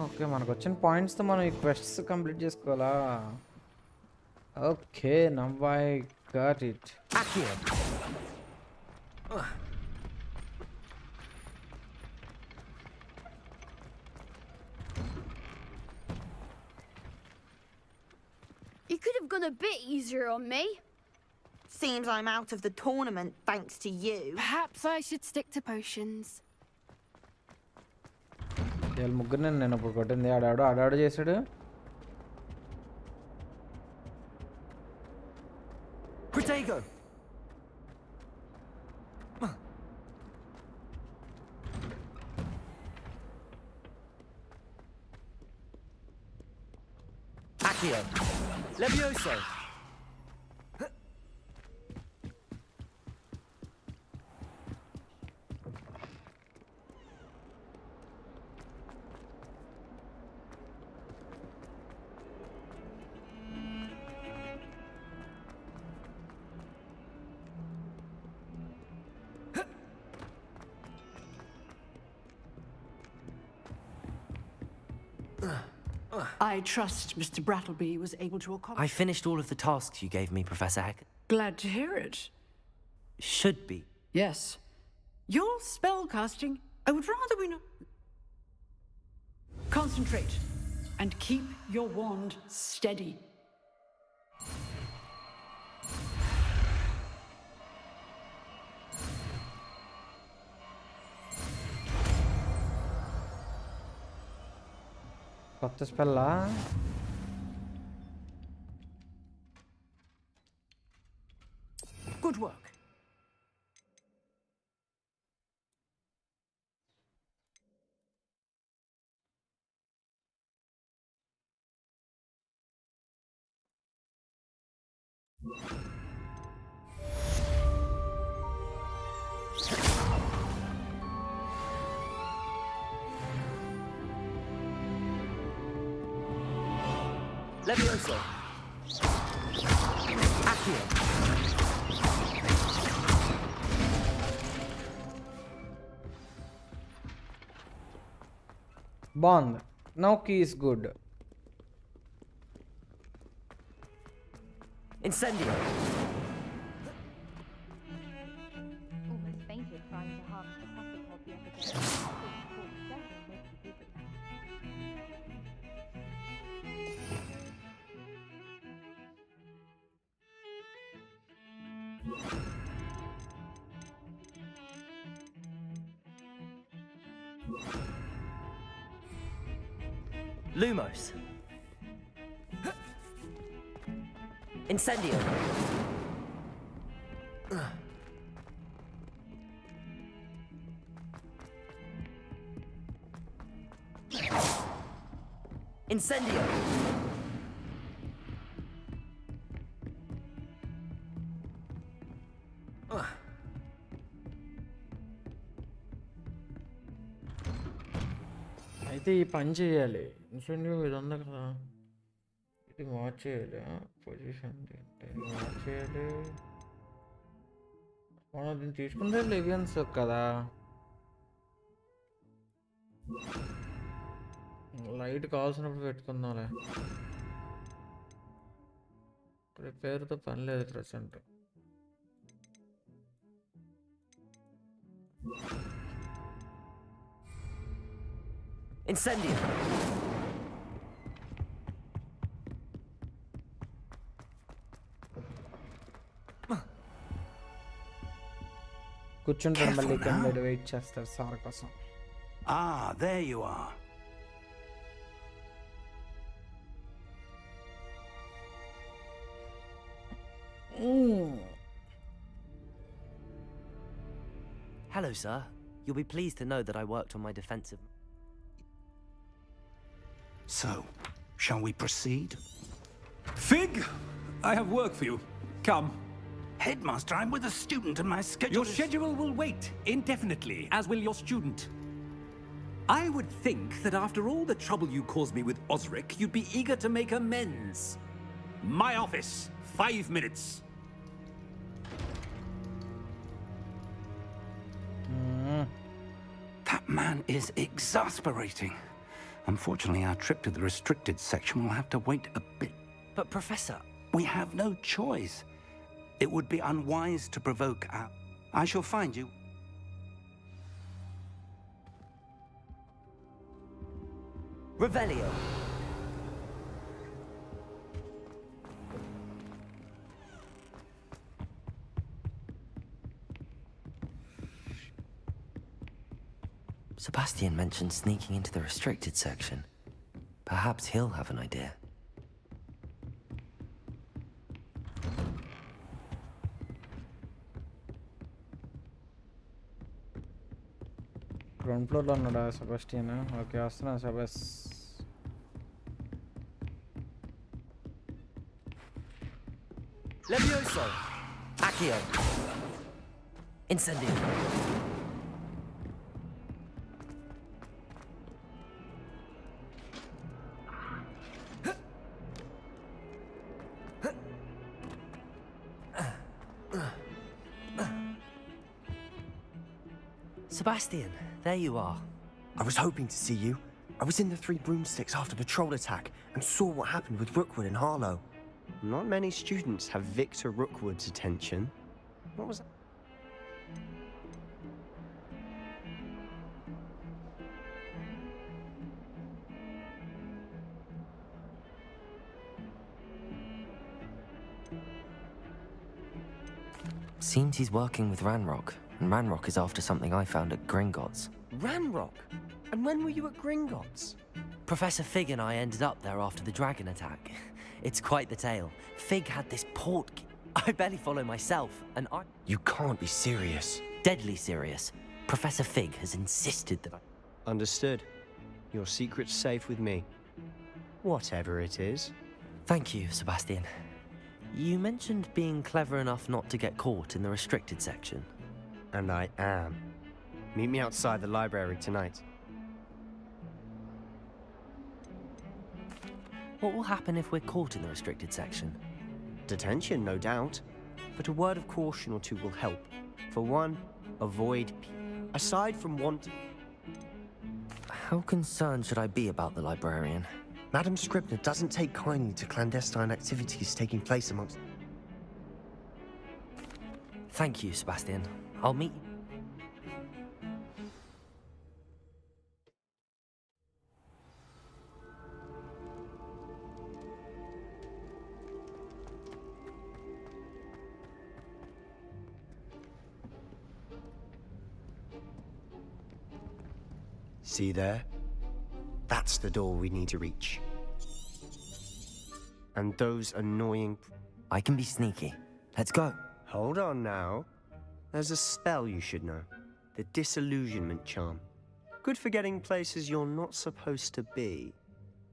Okay, మనకు వచ్చిన పాయింట్స్తో మనం ఈ క్వెస్ట్స్ కంప్లీట్ చేసుకోవాలా. Okay, now I got it. You could have gone a bit easier on me. Seems I'm out of the tournament thanks to you. Perhaps I should stick to potions. వీళ్ళ ముగ్గురు నేను ఇప్పుడు కొట్టింది. ఆడాడు చేశాడు. Protego! Accio! Levioso! I trust Mr. Brattleby was able to accomplish. I finished all of the tasks you gave me, Professor Hackett. Glad to hear it. Should be. Yes. Your spellcasting, I would rather we know. Concentrate and keep your wand steady. కొత్త స్పెల్లా? Good work. Levioso. Accio. Bond. Now key is good. Incendio. Almost fainted trying to harness the profit pod the other day. I thought Corsair makes you do it now. Lumos. Incendio. Incendio. అయితే ఈ పని చేయాలి. Incentive ఇది ఉంది కదా, ఇది మార్చేయాలి. Position మార్చేయాలి. మనం దీన్ని తీసుకుంటే లెవియన్స్ కదా, లైట్ కావాల్సినప్పుడు పెట్టుకుందాంలే. రిపేర్తో పని లేదు ప్రెసెంట్. Incendio. కూర్చుంటాడు మళ్ళీ కింద వెయిట్ చేస్తాడు సార్ కోసం. Ah, there you are. Hello, sir. You'll be pleased to know that I worked on my defensive... So, shall we proceed? Fig, I have work for you. Come. Headmaster, I'm with a student and my schedule Your schedule will wait indefinitely, as will your student. I would think that after all the trouble you caused me with Osric, you'd be eager to make amends. My office, 5 minutes. That man is exasperating. Unfortunately, our trip to the restricted section will have to wait a bit. But, Professor... We have no choice. It would be unwise to provoke our... I shall find you. Revelio. Sebastian mentioned sneaking into the restricted section. Perhaps he'll have an idea. Ground ఫ్లోర్లో ఉన్నాడా Sebastian? Okay, వస్తున్నా సెబాస్. Levioso. Accio. Incendio. Sebastian, there you are. I was hoping to see you. I was in the Three Broomsticks after patrol attack and saw what happened with Rookwood and Harlow. Not many students have Victor Rookwood's attention. What was that? Seems he's working with Ranrock, and Ranrock is after something I found at Gringotts. Ranrock? And when were you at Gringotts? Professor Fig and I ended up there after the dragon attack. It's quite the tale. Fig had this Portkey... I barely follow myself, and I... You can't be serious. Deadly serious. Professor Fig has insisted that I... Understood. Your secret's safe with me. Whatever it is. Thank you, Sebastian. You mentioned being clever enough not to get caught in the restricted section. And I am. Meet me outside the library tonight. What will happen if we're caught in the restricted section? Detention, no doubt. But a word of caution or two will help. For one, avoid... Aside from wanting... How concerned should I be about the librarian? Madam Scribner doesn't take kindly to clandestine activities taking place amongst... Thank you, Sebastian. I'll meet you. See there? That's the door we need to reach. And those annoying... I can be sneaky. Let's go. Hold on now. There's a spell you should know. The Disillusionment Charm. Good for getting places you're not supposed to be.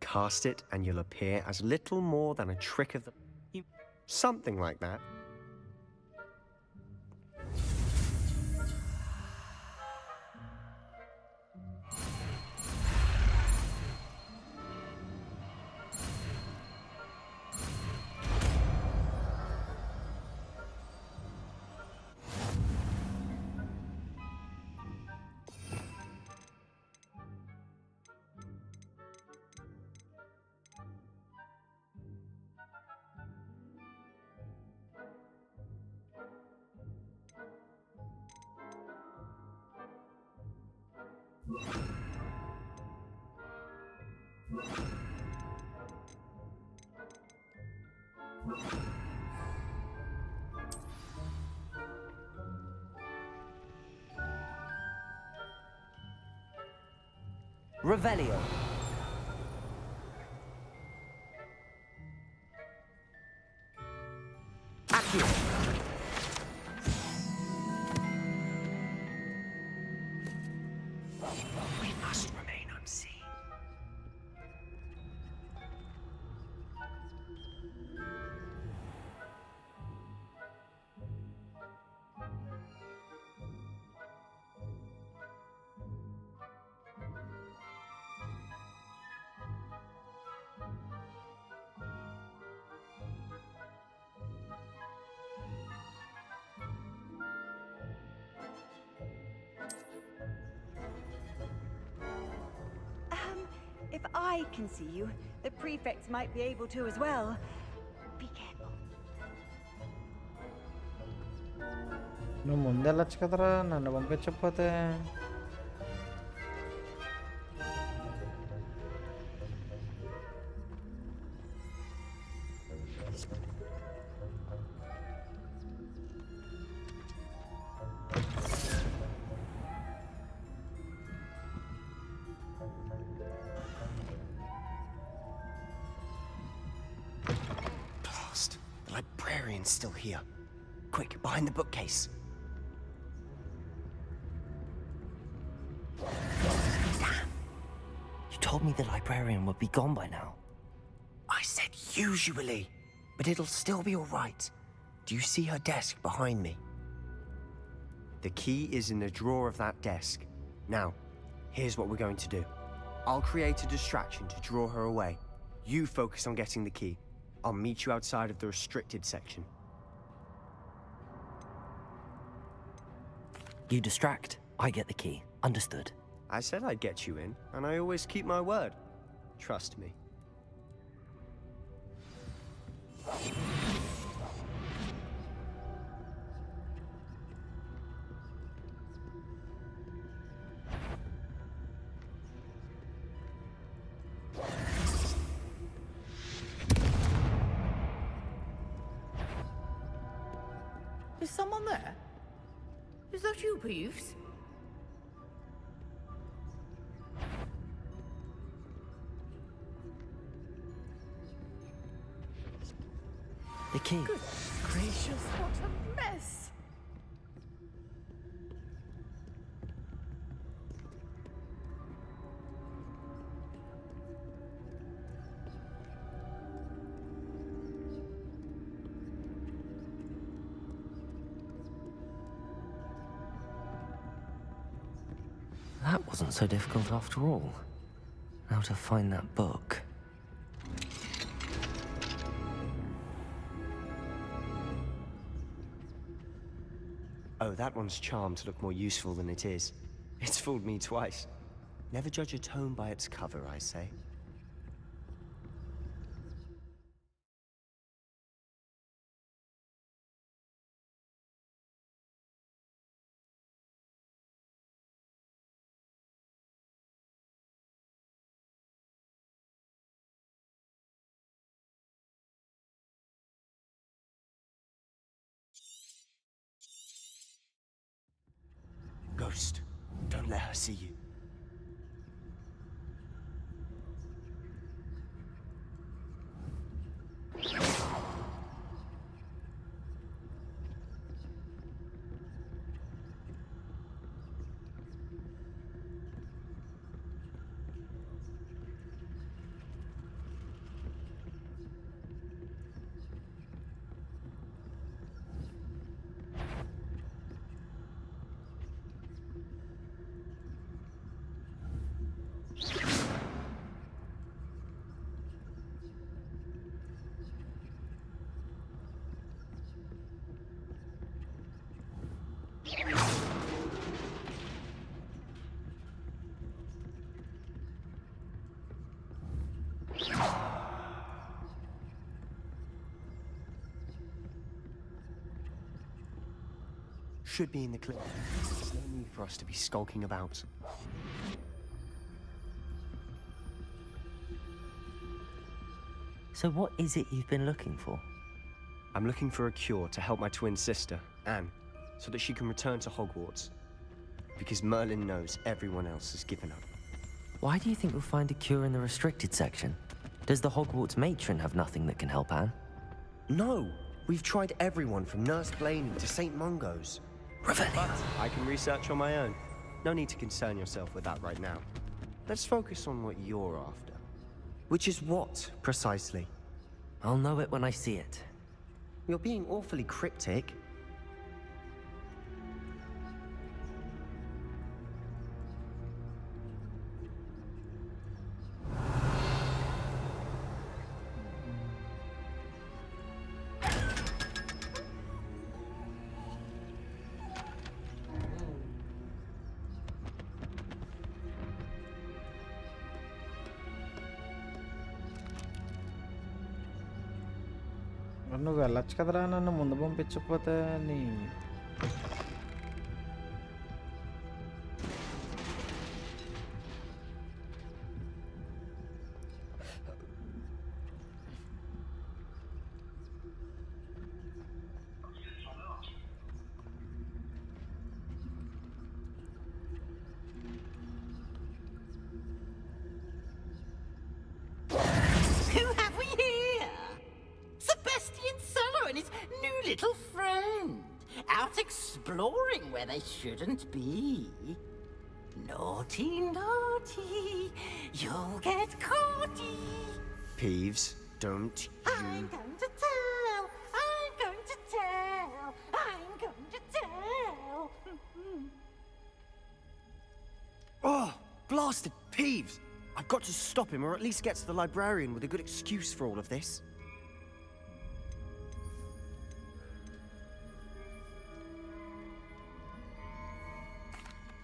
Cast it and you'll appear as little more than a trick of the... Something like that. Revelio. Accio. We must remain unseen. If I can see you, the prefects might be able to as well. Be careful. నువ్వు ముందే వెళ్ళొచ్చు కదరా, నన్ను పంపించకపోతే. Still here. Quick, behind the bookcase. Damn. You told me the librarian would be gone by now. I said usually, but it'll still be all right. Do you see her desk behind me? The key is in the drawer of that desk. Now, here's what we're going to do. I'll create a distraction to draw her away. You focus on getting the key. I'll meet you outside of the restricted section. You distract, I get the key. Understood. I said I'd get you in, and I always keep my word. Trust me. Is someone there? Is that you, Peeves? The key. Good gracious. Just what a mess! That wasn't so difficult after all. Now to find that book. Oh, that one's charmed to look more useful than it is. It's fooled me twice. Never judge a tome by its cover, I say. Ghost, don't let her see you. Should be in the clear. There's no need for us to be skulking about. So what is it you've been looking for? I'm looking for a cure to help my twin sister, Anne, so that she can return to Hogwarts. Because Merlin knows everyone else has given up. Why do you think we'll find a cure in the restricted section? Does the Hogwarts matron have nothing that can help Anne? No! We've tried everyone from Nurse Blaney to St. Mungo's. But I can research on my own. No need to concern yourself with that right now. Let's focus on what you're after. Which is what, precisely? I'll know it when I see it. You're being awfully cryptic. నువ్వు వెళ్ళొచ్చు కదరా, నన్ను ముందు పంపించకపోతే నీ Exploring where they shouldn't be. Naughty, naughty, you'll get caughty. Peeves, don't you... I'm going to tell, I'm going to tell, I'm going to tell. Oh, blasted Peeves! I've got to stop him, or at least get to the librarian with a good excuse for all of this.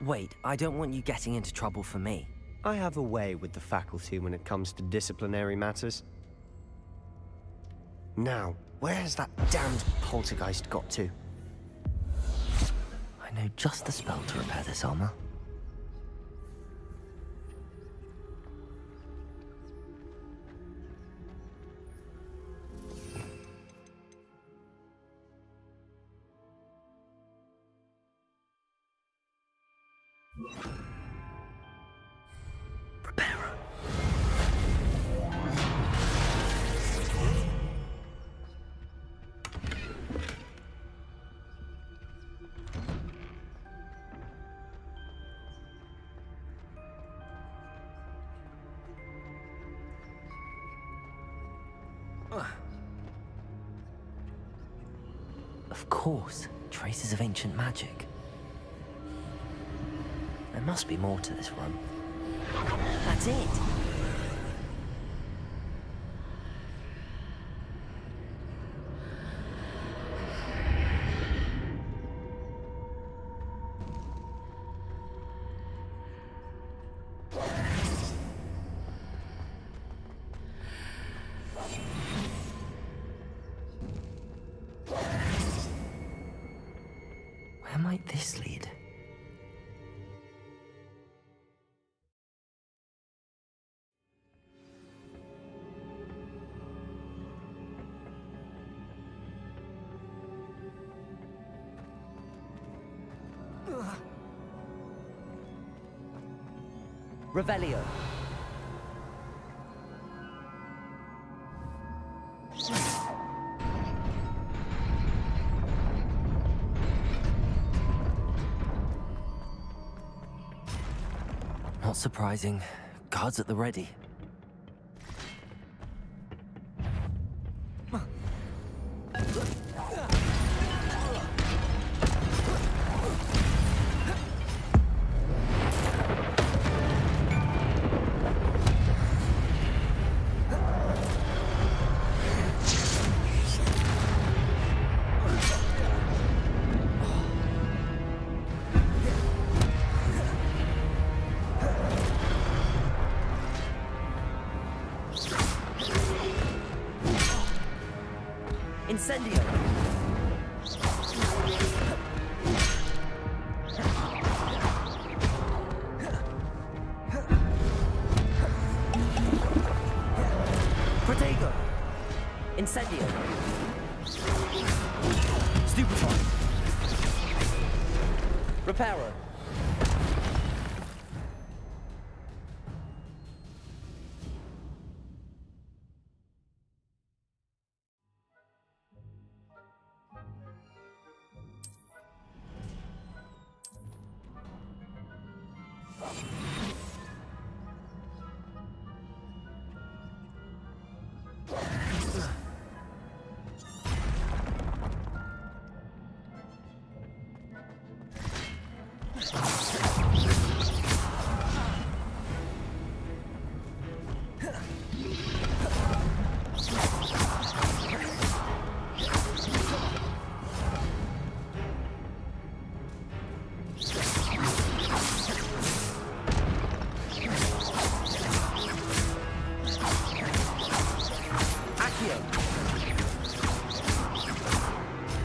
Wait, I don't want you getting into trouble for me. I have a way with the faculty when it comes to disciplinary matters. Now, where has that damned poltergeist got to? I know just the spell to repair this armor. course, traces of ancient magic. There must be more to this room. That's it! Where might this lead? Revelio. Not surprising. Guards at the ready. Incendio! Protego! Incendio! Stupefy! Reparo!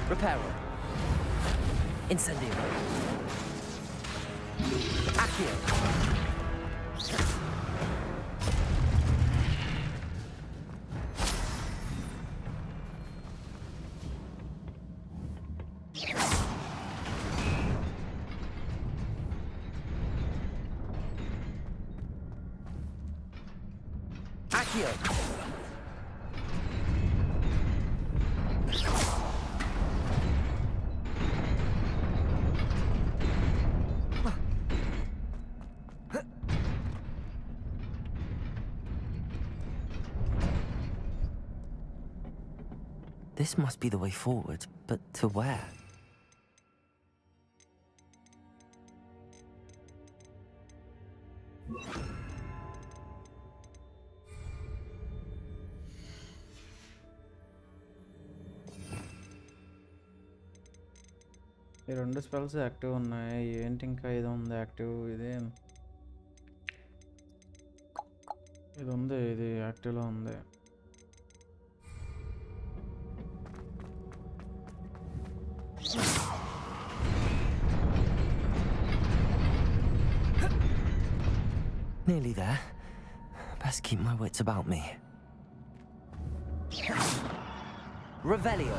Reparo. Incendio. Accio. Accio. This must be the way forward, but to where? ఈ రెండు spells active ఉన్నాయి. ఏంటి ఇంకా ఇది ఉంది active? ఇది ఉంది, ఇది యాక్టివ్లో ఉంది. Nearly there. Best keep my wits about me. Revelio.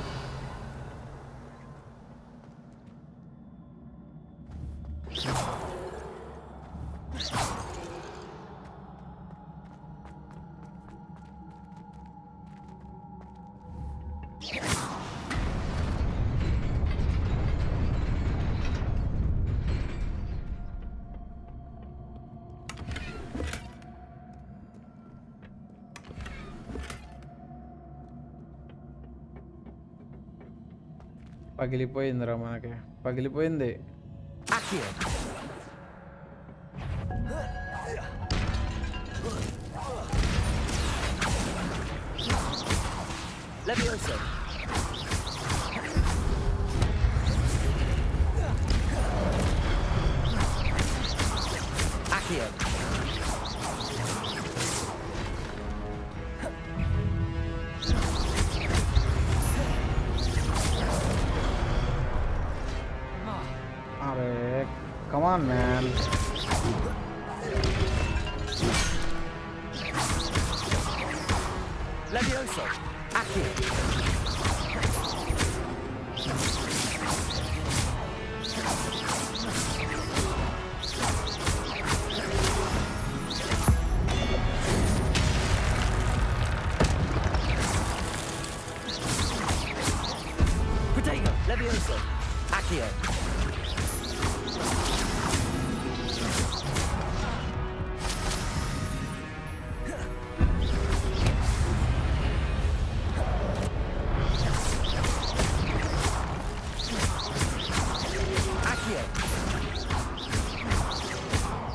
పగిలిపోయిందిరా మనకి పగిలిపోయింది Levioso. Accio. Alright, come on, man. Levioso. Accio. Protego. Levioso. Accio.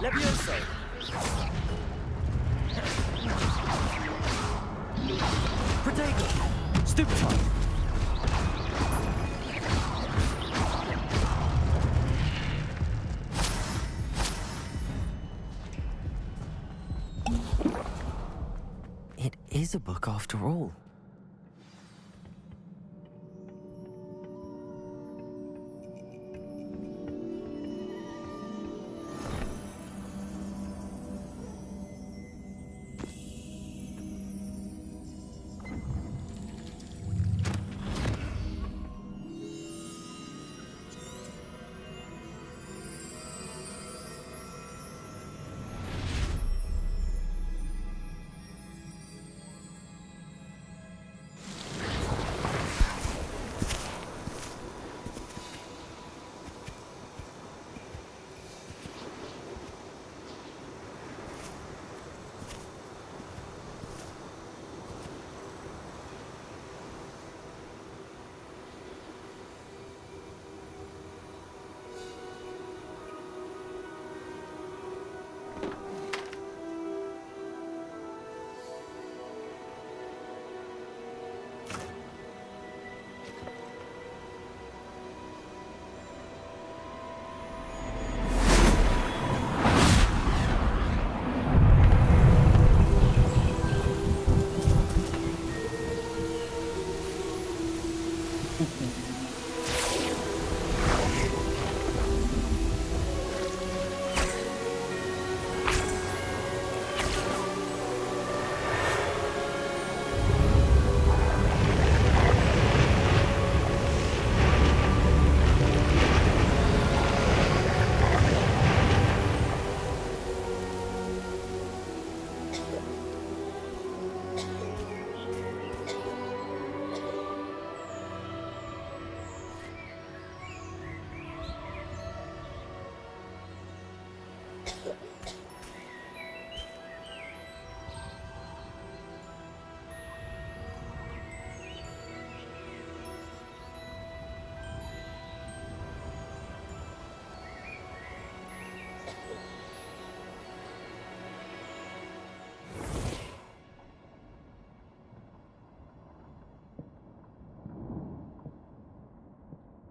Levioso. Protego. Stupefy. It is a book after all.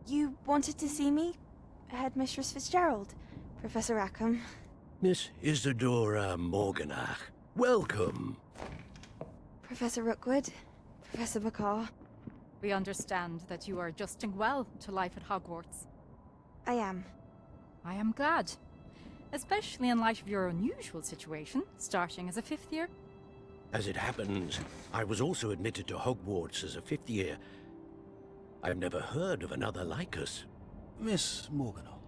You wanted to see me? Headmistress Fitzgerald, Professor Rackham. Miss Isadora Morganach, welcome. Professor Rookwood, Professor McCaw. We understand that you are adjusting well to life at Hogwarts. I am. I am glad. Especially in light of your unusual situation, starting as a 5th year. As it happens, I was also admitted to Hogwarts as a 5th year. I've never heard of another like us. Miss Morganach,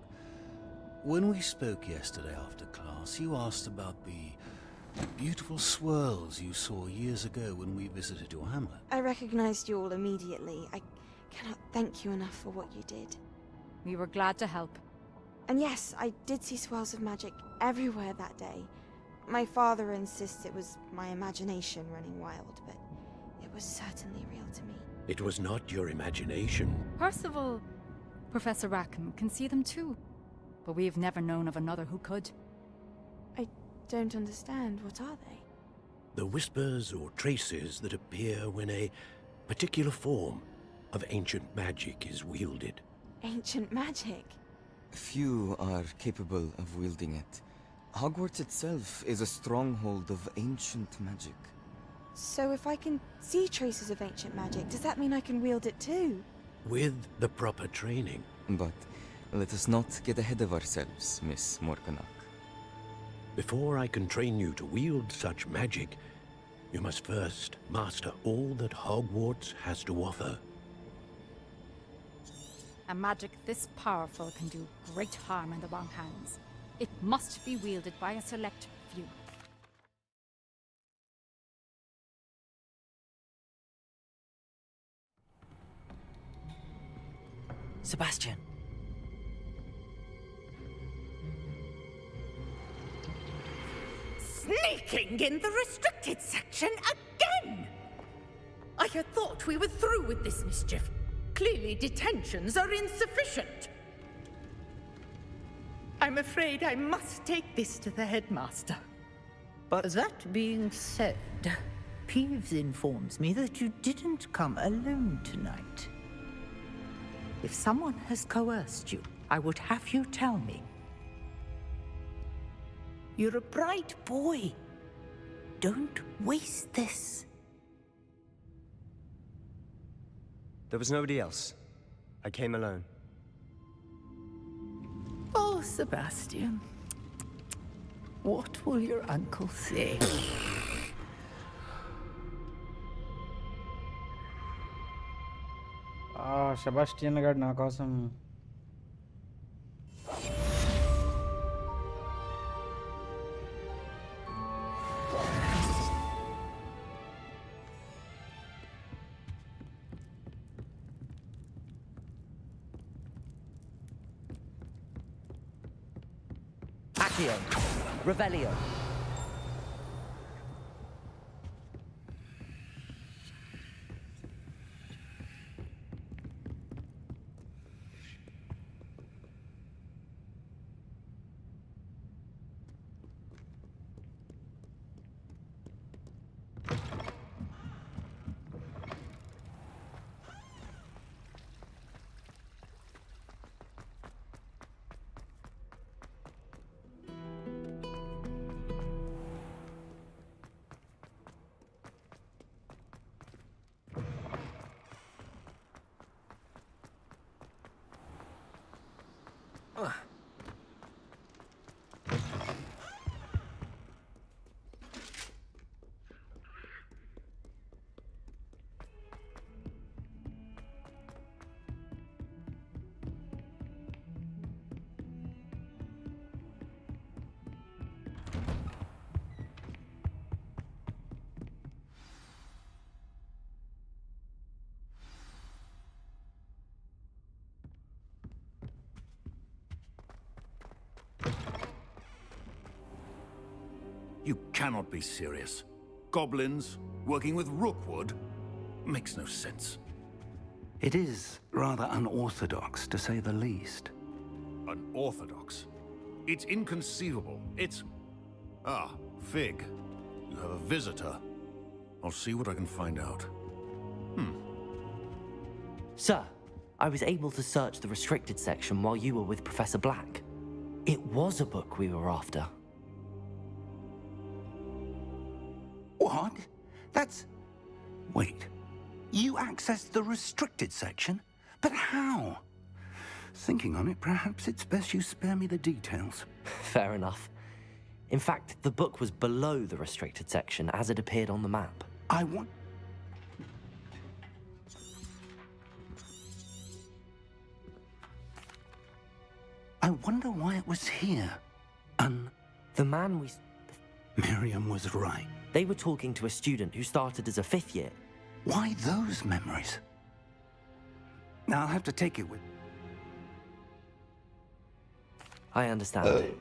when we spoke yesterday after class, you asked about the beautiful swirls you saw years ago when we visited your hamlet. I recognized you all immediately. I cannot thank you enough for what you did. We were glad to help. And yes, I did see swirls of magic everywhere that day. My father insists it was my imagination running wild, but it was certainly real to me. It was not your imagination. Percival Professor Rackham can see them too. But we've never known of another who could. I don't understand. What are they? The whispers or traces that appear when a particular form of ancient magic is wielded. Ancient magic? Few are capable of wielding it. Hogwarts itself is a stronghold of ancient magic. So if I can see traces of ancient magic, does that mean I can wield it too? With the proper training. But let us not get ahead of ourselves, Miss Morganach. Before I can train you to wield such magic, you must first master all that Hogwarts has to offer. A magic this powerful can do great harm in the wrong hands. It must be wielded by a select few. Sebastian. Sneaking in the restricted section again! I had thought we were through with this mischief. Clearly detentions are insufficient. I'm afraid I must take this to the headmaster. But that being said, Peeves informs me that you didn't come alone tonight. If someone has coerced you, I would have you tell me. You're a bright boy. Don't waste this. There was nobody else. I came alone. Oh, Sebastian. What will your uncle say? Sebastian గారు నా కోసం Accio. Revelio. You cannot be serious. Goblins working with Rookwood? Makes no sense. It is rather unorthodox, to say the least. Unorthodox? It's inconceivable. It's... Ah, Fig. You have a visitor. I'll see what I can find out. Sir, I was able to search the restricted section while you were with Professor Black. It was a book we were after. What? That's... Wait. You accessed the restricted section? But how? Thinking on it, perhaps it's best you spare me the details. Fair enough. In fact, the book was below the restricted section as it appeared on the map. I want... I wonder why it was here. The man we... Miriam was right. They were talking to a student who started as a 5th year. Why those memories? Now I'll have to take it with... I understand.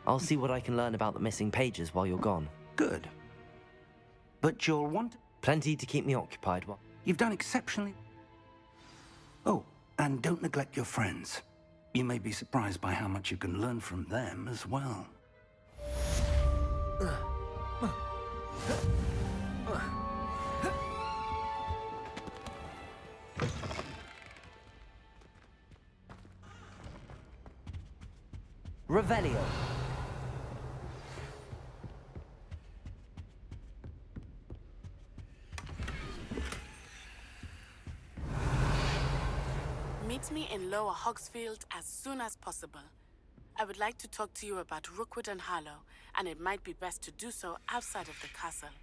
I'll see what I can learn about the missing pages while you're gone. Good. But you'll want... Plenty to keep me occupied while... You've done exceptionally... Oh, And don't neglect your friends. You may be surprised by how much you can learn from them as well. Revelio. Meet me in Lower Hogsfield as soon as possible. I would like to talk to you about Rookwood and Harlow, and it might be best to do so outside of the castle.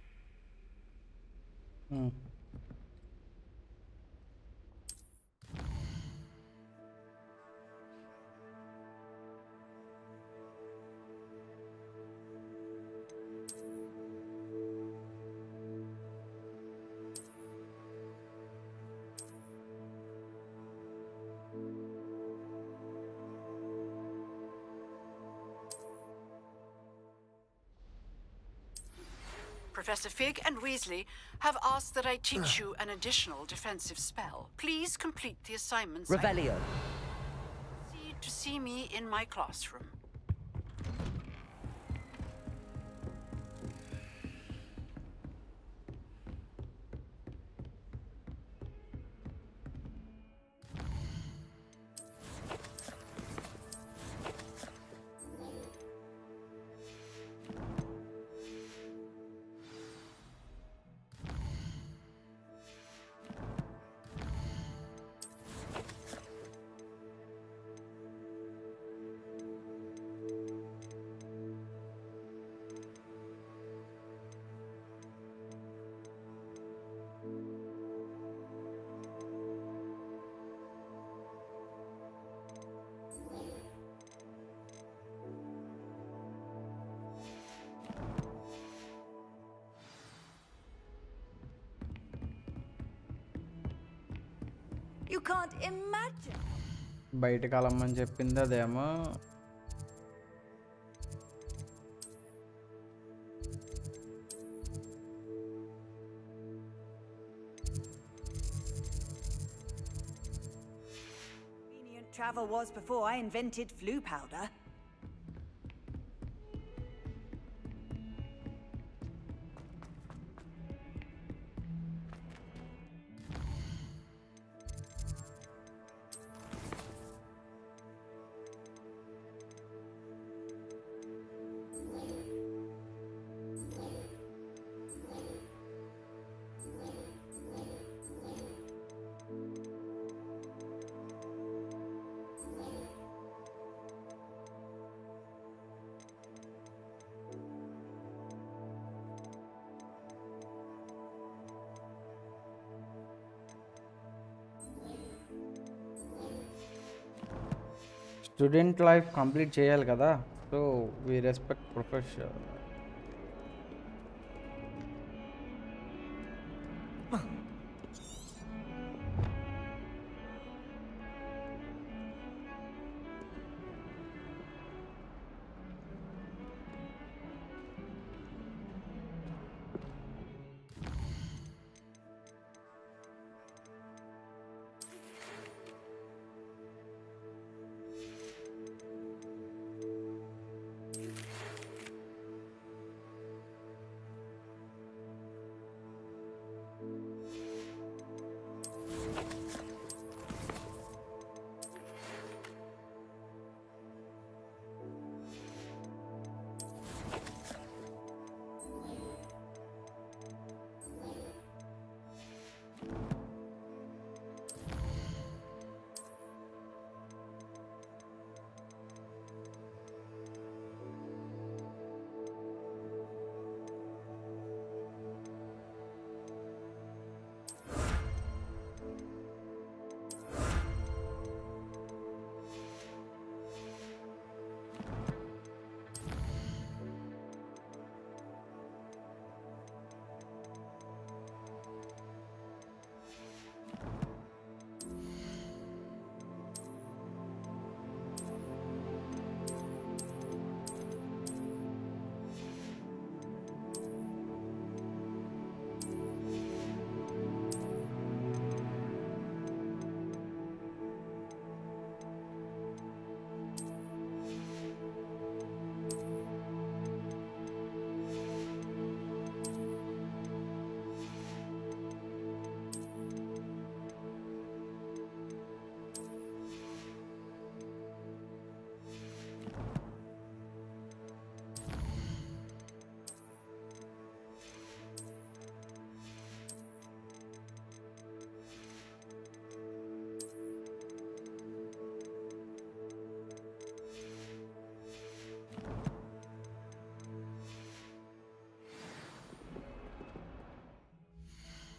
Professor Fig and Weasley have asked that I teach you an additional defensive spell. Please complete the assignments. Revelio. Proceed to see me in my classroom. You can't imagine. బయట కలమ్మని చెప్పింది అదేమో. Convenient travel was before I invented flu powder. Student life complete చేయాలి కదా, so we respect professor.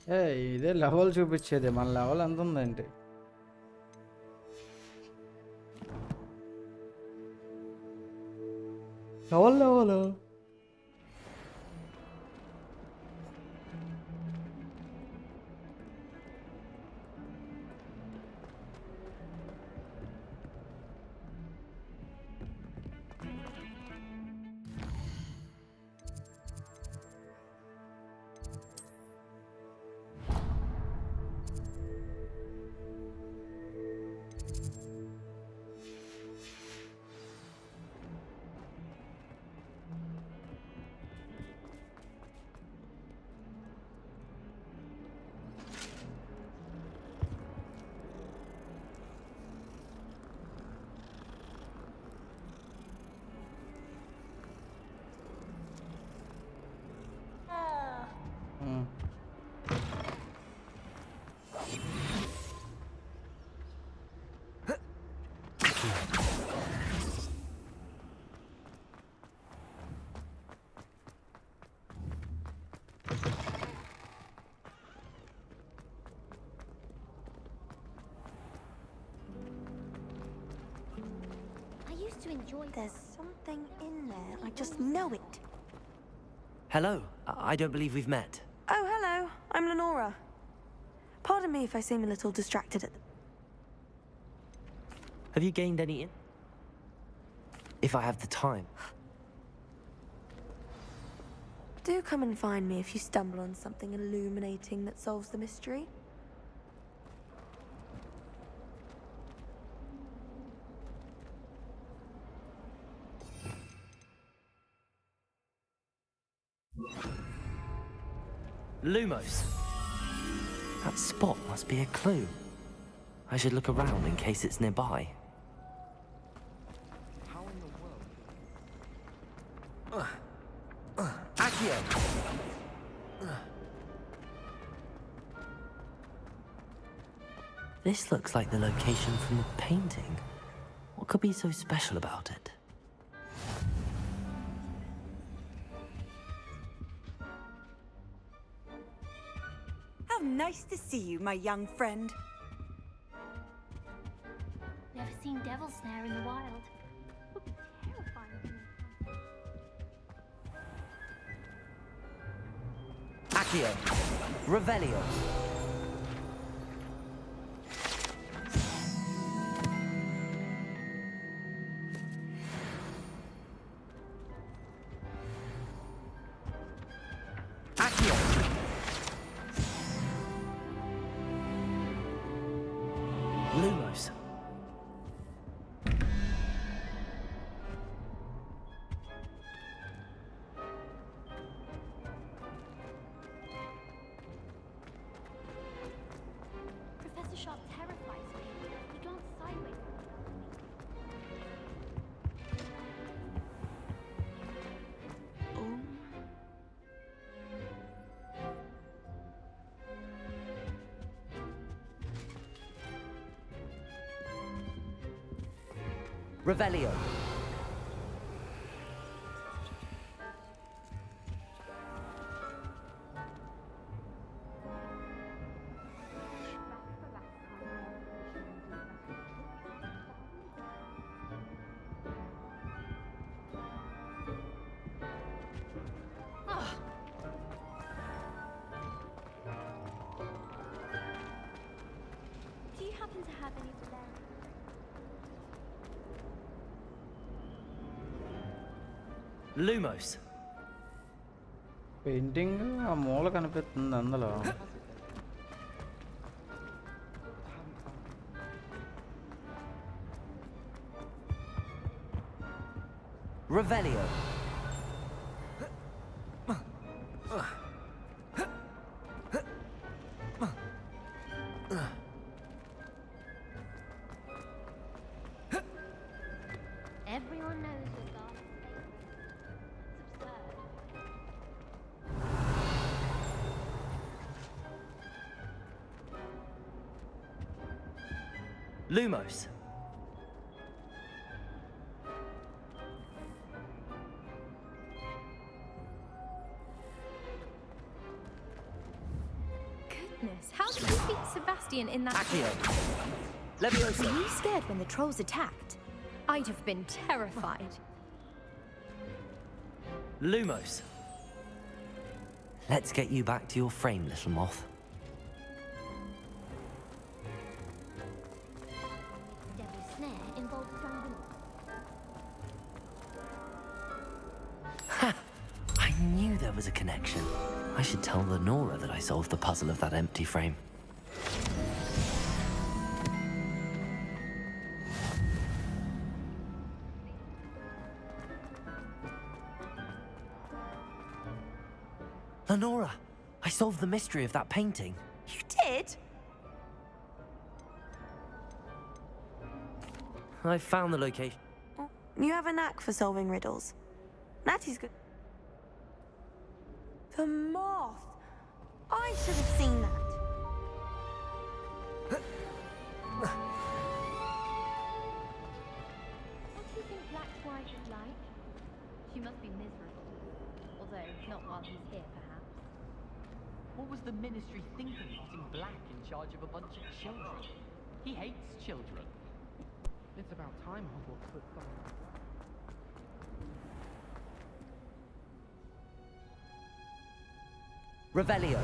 ఇదే level చూపించేది మన level ఎంత ఉందంటే level There's something in there. I just know it. Hello. I don't believe we've met. Oh, hello. I'm Lenora. Pardon me if I seem a little distracted at the... Have you gained any if I have the time? Do come and find me if you stumble on something illuminating that solves the mystery. Lumos. That spot must be a clue. I should look around in case it's nearby. How in the world? Accio! This looks like the location from the painting. What could be so special about it? How nice to see you, my young friend. Never seen devil snare in the wild. Would be terrifying. Accio! Revelio! Lumos. Professor Sharp terrifies me. He glanced sideways. Revelio. Do you happen to have any Valerian? Lumos. Painting ఆ మూల కనిపిస్తుంది అందులో Revelio. Everyone knows your dark fate. It's absurd. Lumos. goodness, how did you beat Sebastian in that? Accio. Were Leviosa. you scared when the trolls attacked? I'd have been terrified. Lumos. Let's get you back to your frame, little moth. Devil's Snare involves strong Ha! I knew there was a connection. I should tell Lenora that I solved the puzzle of that empty frame. Lenora, I solved the mystery of that painting. You did? I found the location. You have a knack for solving riddles. Natty's good. The moth! I should have seen that. What do you think Black's wife is like? She must be miserable. Although, not while he's here, perhaps. What was the Ministry thinking putting Black in charge of a bunch of children? He hates children. It's about time Hogwarts put something. Revelio.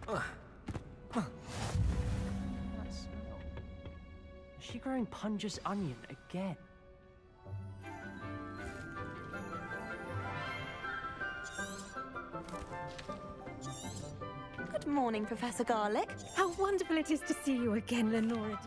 That smell. Is she growing Punja's onion again? Good morning, Professor Garlic. How wonderful it is to see you again, Lenora.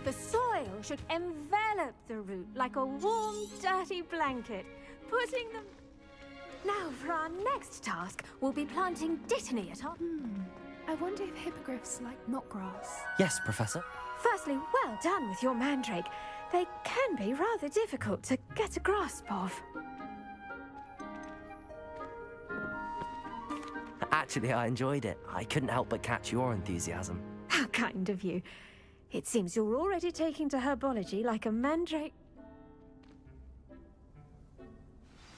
The soil should envelop the root like a warm, dirty blanket, putting them... Now, for our next task, we'll be planting Dittany at our... I wonder if hippogriffs like knotgrass. Yes, Professor. Firstly, well done with your mandrake. They can be rather difficult to get a grasp of. Actually, I enjoyed it. I couldn't help but catch your enthusiasm. How kind of you. It seems you're already taking to herbology like a mandrake.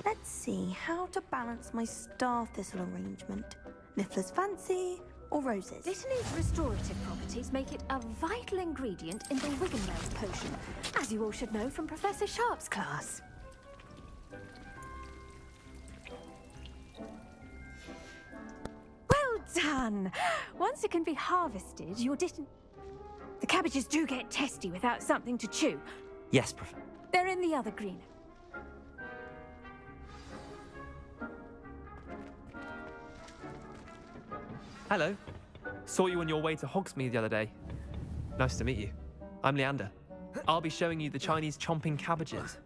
Let's see how to balance my star thistle arrangement. Niffler's fancy or roses? Dittany's restorative properties make it a vital ingredient in the Wiggenweld potion, as you all should know from Professor Sharp's class. Well done! Once it can be harvested, your Dittany... The cabbages do get testy without something to chew. Yes, Professor. They're in the other green. Hello. Saw you on your way to Hogsmeade the other day. Nice to meet you. I'm Leander. I'll be showing you the Chinese chomping cabbages.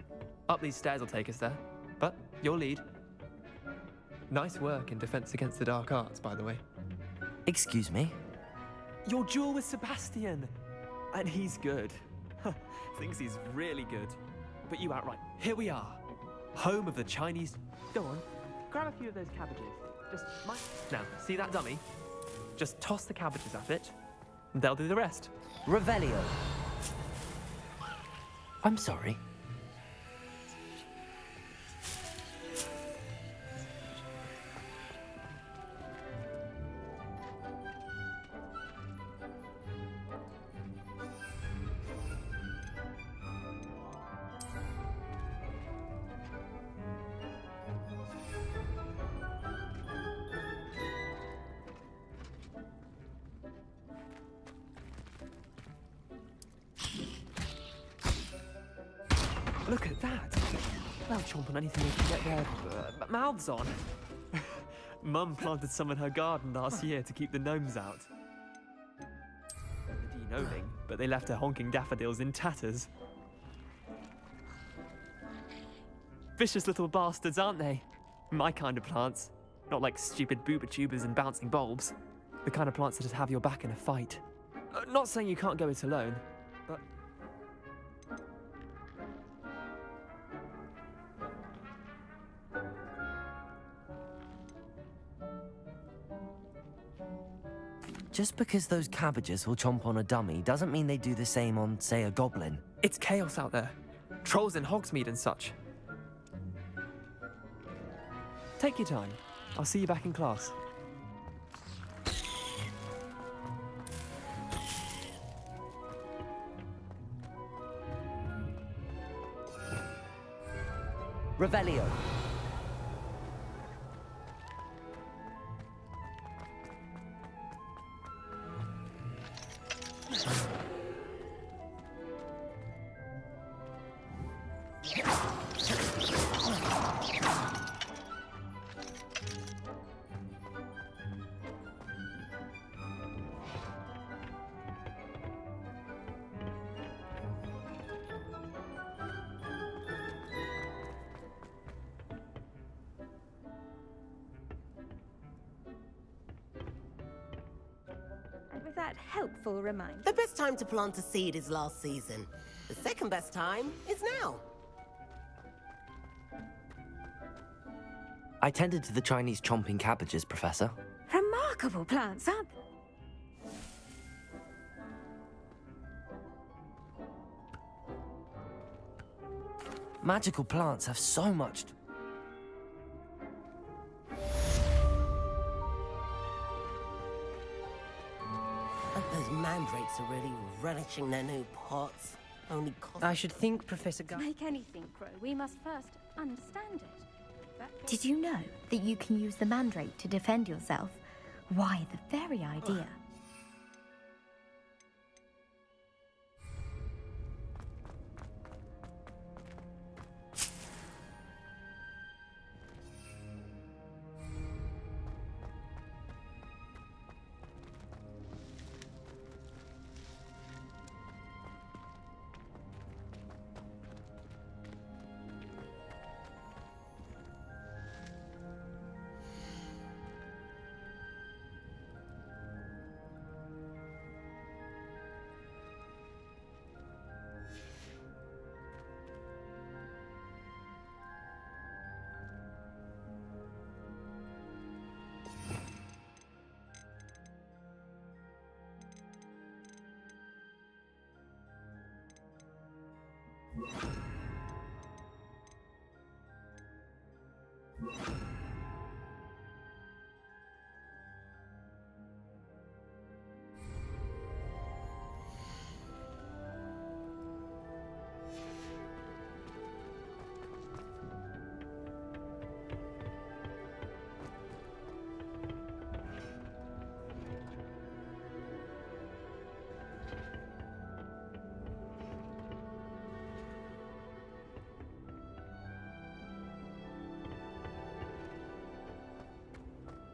Up these stairs will take us there. But your lead. Nice work in Defense Against the Dark Arts, by the way. Excuse me? Your duel with Sebastian! And he's good. Thinks he's really good. But you outright. Here we are. Home of the Chinese... Go on. Grab a few of those cabbages. Now, see that dummy? Just toss the cabbages at it, and they'll do the rest. Revelio. I'm sorry. Look at that! They'll chomp on anything they can get their mouths on. Mum planted some in her garden last year to keep the gnomes out. The de-gnoming, but they left her honking daffodils in tatters. Vicious little bastards, aren't they? My kind of plants. Not like stupid booba tubers and bouncing bulbs. The kind of plants that just have your back in a fight. Not saying you can't go it alone, but... Just because those cabbages will chomp on a dummy doesn't mean they do the same on, say, a goblin. It's chaos out there. Trolls in Hogsmeade and such. Take your time. I'll see you back in class. Revelio. With that helpful reminder. The best time to plant a seed is last season. The second best time is now. I tended to the Chinese chomping cabbages, Professor. Remarkable plants, aren't they? Magical plants have so much to... Those mandrakes are really relishing their new pots. Only cost... I should think, Professor To make anything grow, we must first understand it. Did you know that you can use the mandrake to defend yourself? Why, the very idea.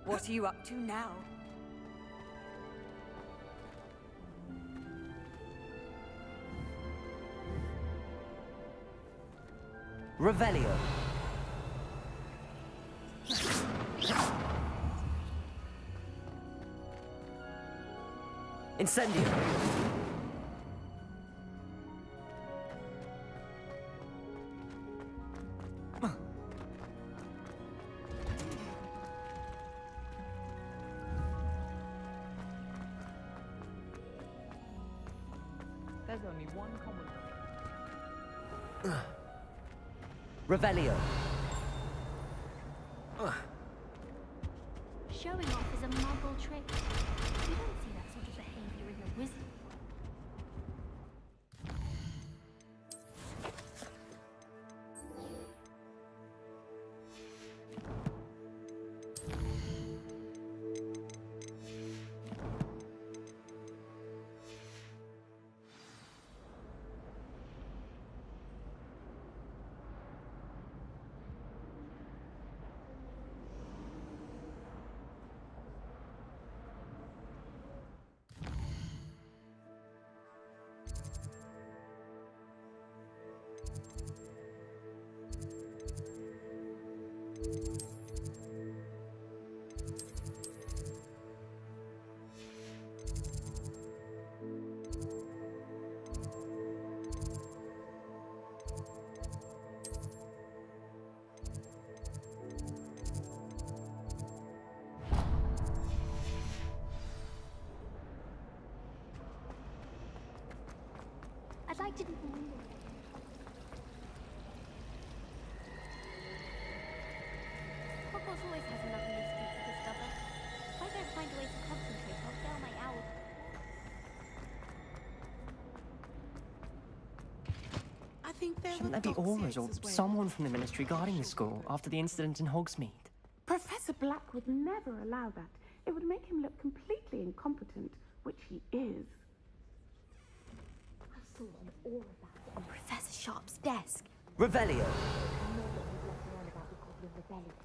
What are you up to now? Revelio. Incendio. There's only one common. Revelio. Showing off is a muggle trick. You don't see that sort of behavior in a wizard. I'd like to... Hogwarts always has enough mystery to discover. If I don't find a way to concentrate, I'll fail my hour. I think there Shouldn't were there be auras or dossiers as well. someone from the Ministry guarding the school after the incident in Hogsmeade? Professor Black would never allow that. It would make him look completely incompetent, which he is. I saw an aura back on Professor Sharp's desk. Revelio. I know that he's left around about the Goblin Rebellion.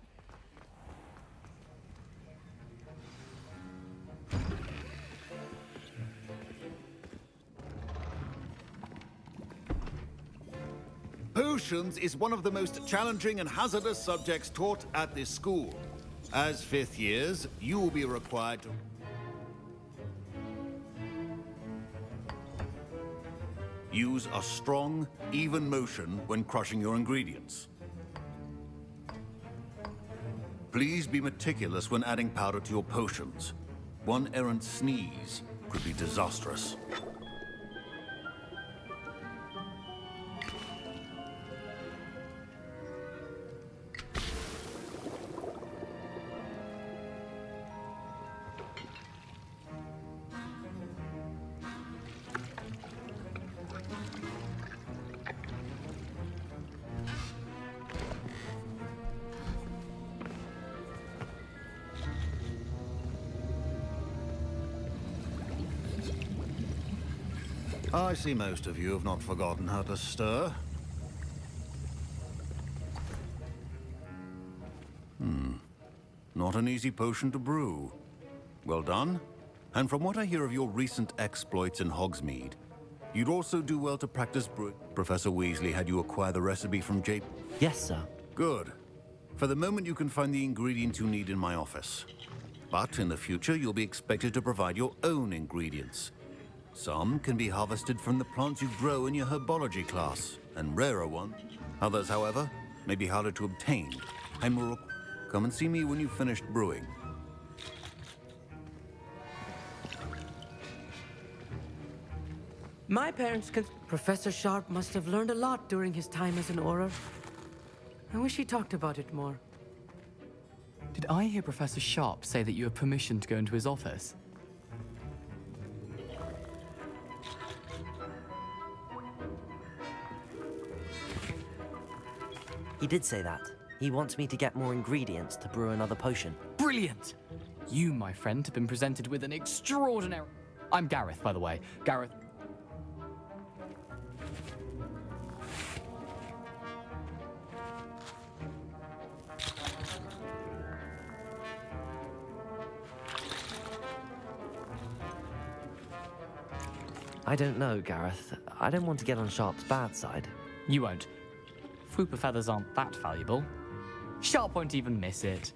Potions is one of the most challenging and hazardous subjects taught at this school. As fifth years, you will be required to... use a strong, even motion when crushing your ingredients. Please be meticulous when adding powder to your potions. One errant sneeze could be disastrous. I see most of you have not forgotten how to stir. Not an easy potion to brew. Well done. And from what I hear of your recent exploits in Hogsmeade, you'd also do well to practice brew. Professor Weasley had you acquire the recipe from J... Yes, sir. Good. For the moment, you can find the ingredients you need in my office. But in the future, you'll be expected to provide your own ingredients. Some can be harvested from the plants you grow in your herbology class, and rarer ones. Others, however, may be harder to obtain, and will... Come and see me when you've finished brewing. My parents Professor Sharp must have learned a lot during his time as an Auror. I wish he talked about it more. Did I hear Professor Sharp say that you have permission to go into his office? He did say that. He wants me to get more ingredients to brew another potion. Brilliant! You, my friend, have been presented with an extraordinary... I'm Gareth, by the way. Gareth... I don't know, Gareth. I don't want to get on Sharp's bad side. You won't. Fupa feathers aren't that valuable. Sharp won't even miss it.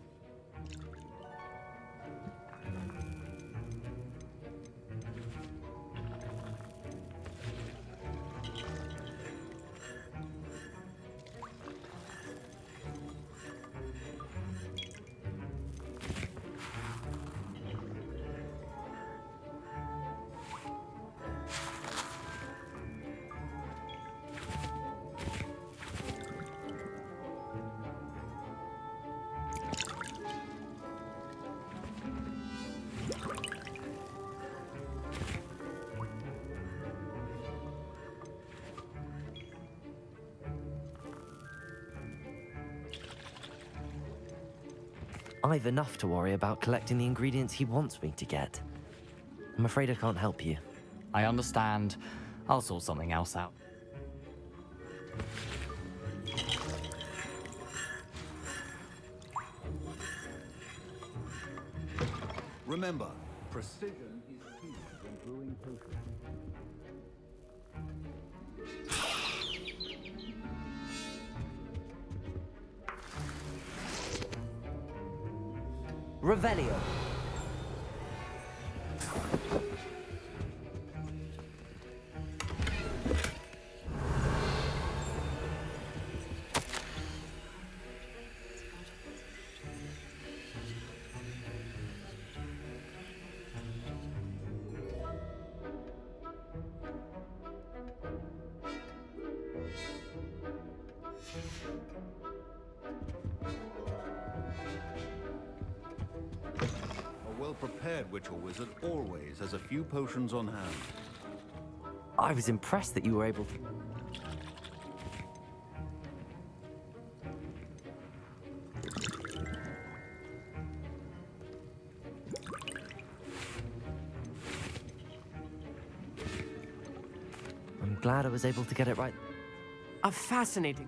I've enough to worry about collecting the ingredients he wants me to get. I'm afraid I can't help you. I understand. I'll sort something else out. Remember, precision is key when brewing potions. Revelio. A well-prepared witch or wizard always has a few potions on hand. I was impressed that you were able to... I'm glad I was able to get it right. A fascinating...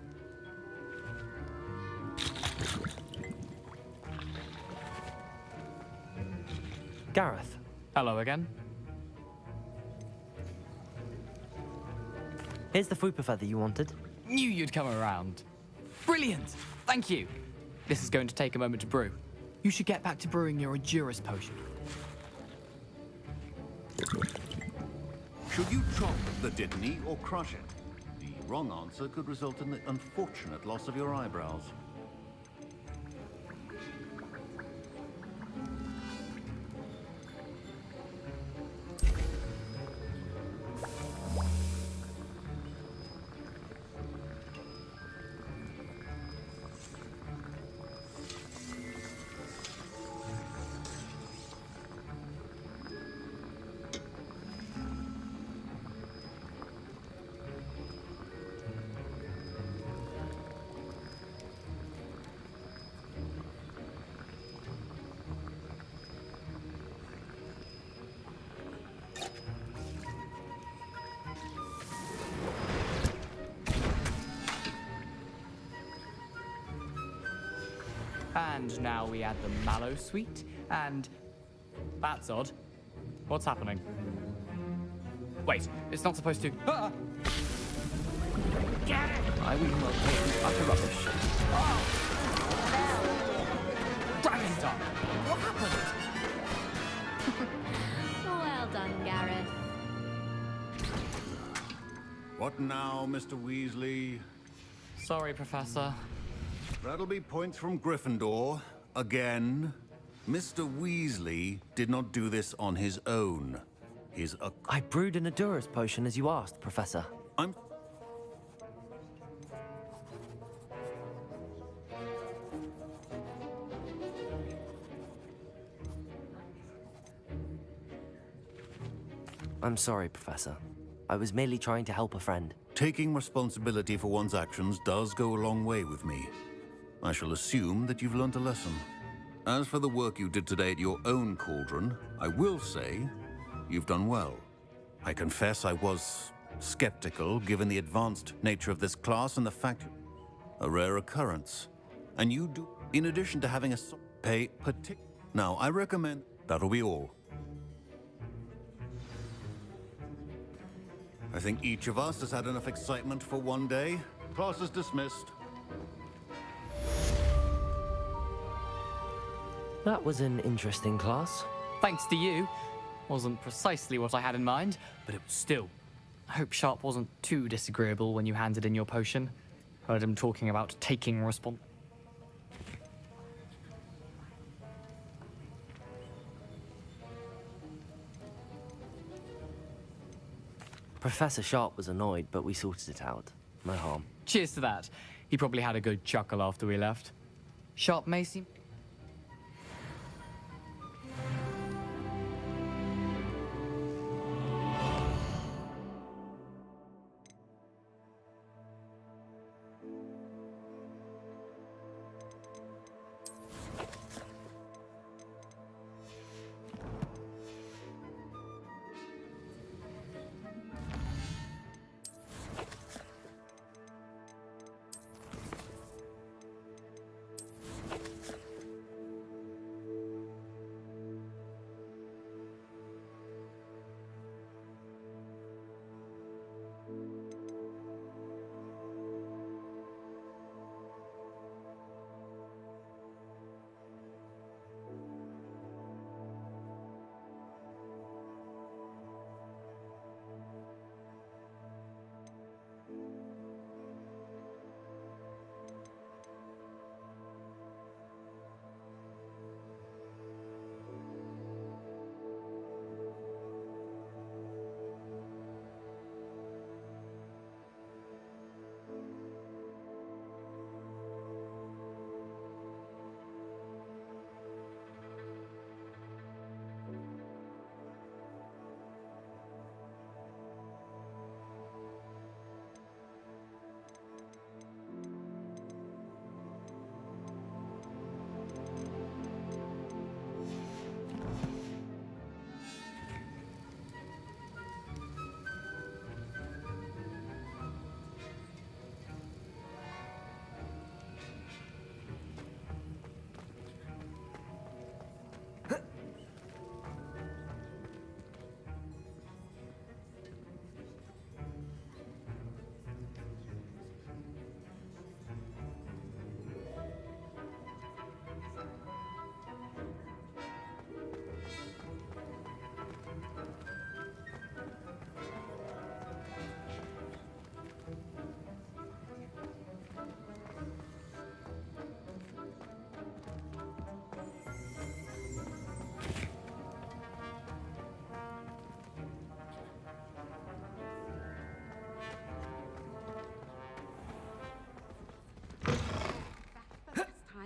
Gareth. Hello again. Here's the Fupa feather you wanted. Knew you'd come around. Brilliant! Thank you. This is going to take a moment to brew. You should get back to brewing your Endurance potion. Should you chop the Dittany or crush it? The wrong answer could result in the unfortunate loss of your eyebrows. And now we add the mallow sweet, and... That's odd. What's happening? Wait, it's not supposed to... Ah! Get it! I will not take utter rubbish. Oh! Dragon Dog! What happened? Well done, Gareth. What now, Mr. Weasley? Sorry, Professor. That'll be points from Gryffindor. Again. Mr. Weasley did not do this on his own. I brewed an Endurance potion as you asked, Professor. I'm sorry, Professor. I was merely trying to help a friend. Taking responsibility for one's actions does go a long way with me. I shall assume that you've learnt a lesson. As for the work you did today at your own cauldron, I will say you've done well. I confess I was skeptical given the advanced nature of this class and the fact a rare occurrence. And you do, in addition to having a pay particular. Now, I recommend that'll be all. I think each of us has had enough excitement for one day. Class is dismissed. That was an interesting class. Thanks to you. Wasn't precisely what I had in mind, but it was still. I hope Sharp wasn't too disagreeable when you handed in your potion. Heard him talking about taking Professor Sharp was annoyed, but we sorted it out. No harm. Cheers to that. He probably had a good chuckle after we left. Sharp may seem...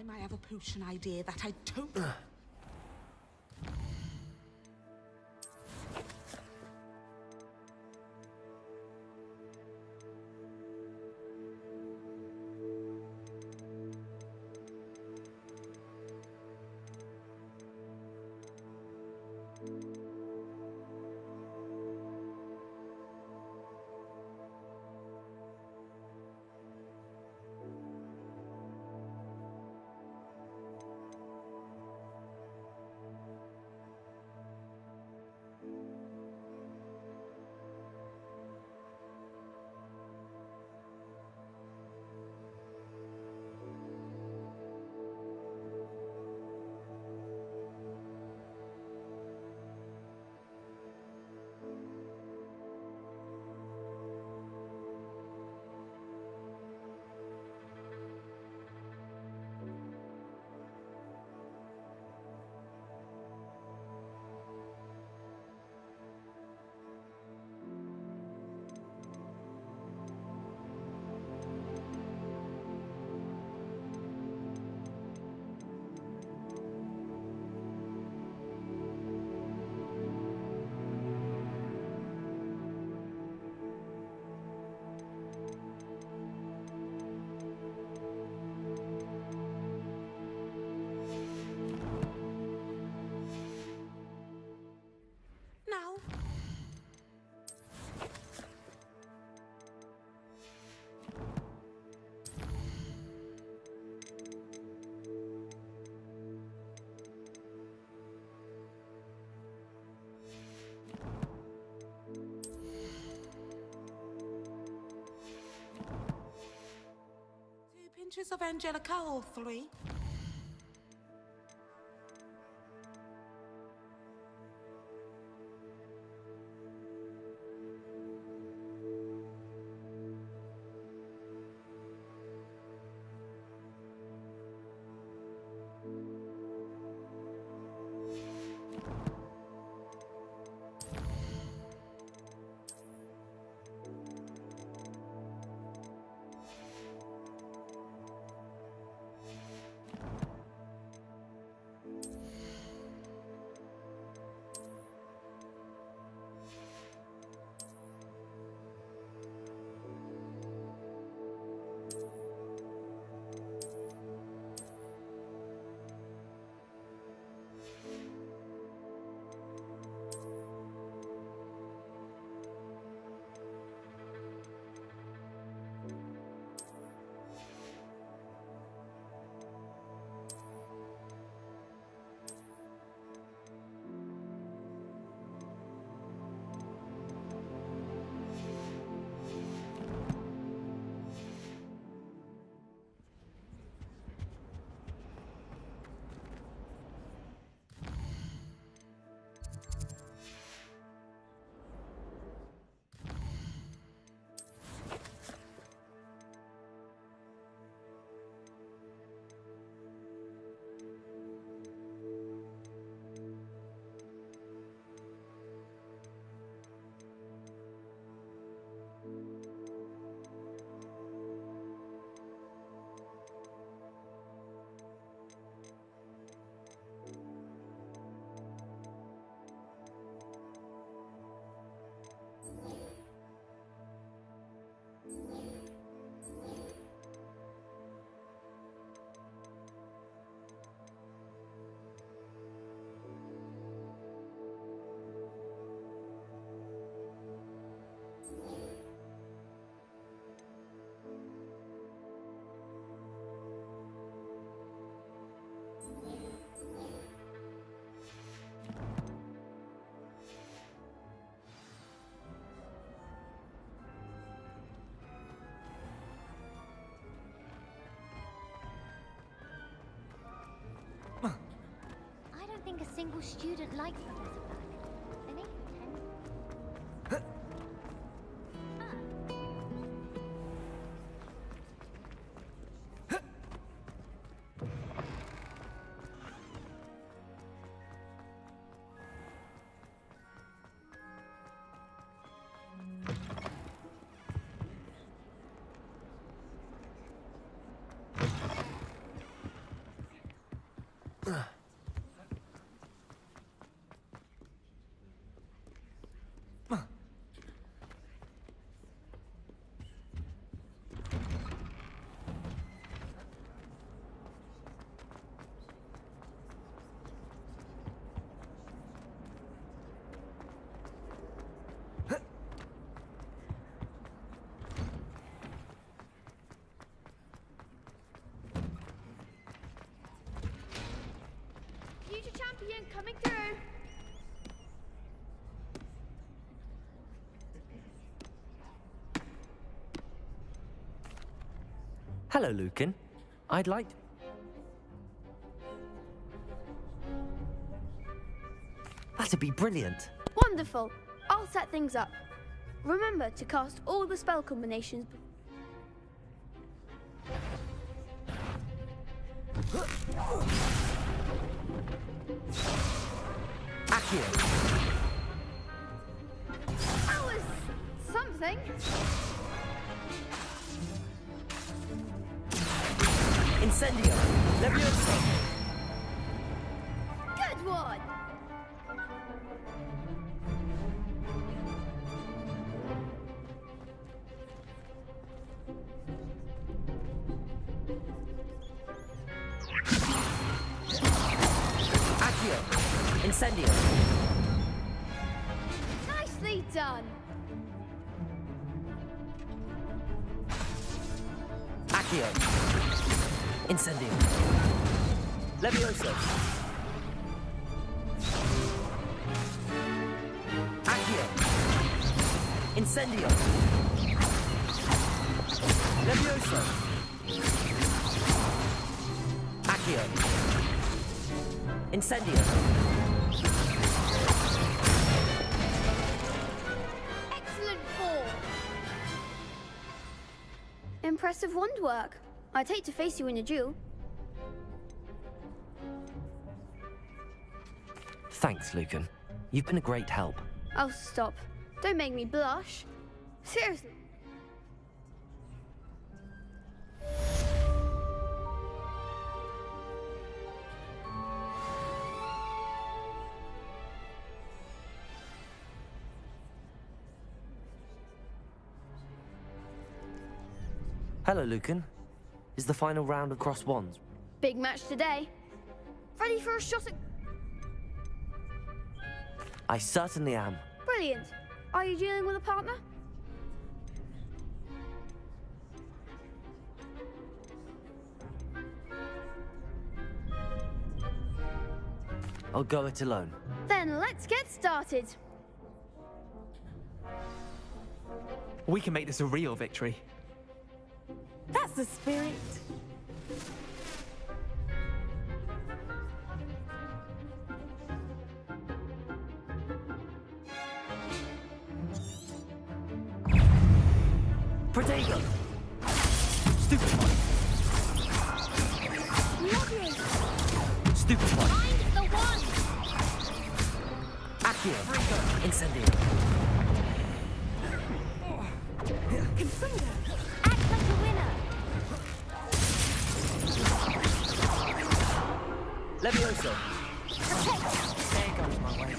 I have a potion idea that I don't... Pinches of Angelica or 3? I don't think a single student likes Professor Black. They make him tense. Future champion coming through. Hello, Lucan. I'd like... That'd be brilliant. Wonderful. I'll set things up. Remember to cast all the spell combinations. Accio. That was something. Incendio. Levioso. Good one. Accio. Incendio. Nicely done. Accio. Incendio. Levioso. Accio. Incendio. Levioso. Accio. Incendio. Excellent form. Impressive wand work. I'd hate to face you in a duel. Thanks, Lucan. You've been a great help. Oh, stop. Don't make me blush. Seriously. Hello, Lucan. Is the final round of Cross Wands? Big match today. Ready for a shot at... I certainly am. Brilliant. Are you dealing with a partner? I'll go it alone. Then let's get started. We can make this a real victory. That's the spirit. Protego! Stupefy! Stupefy! Find the one! Accio! Incendio! Act like a winner! Levioso! Protect! There goes my way.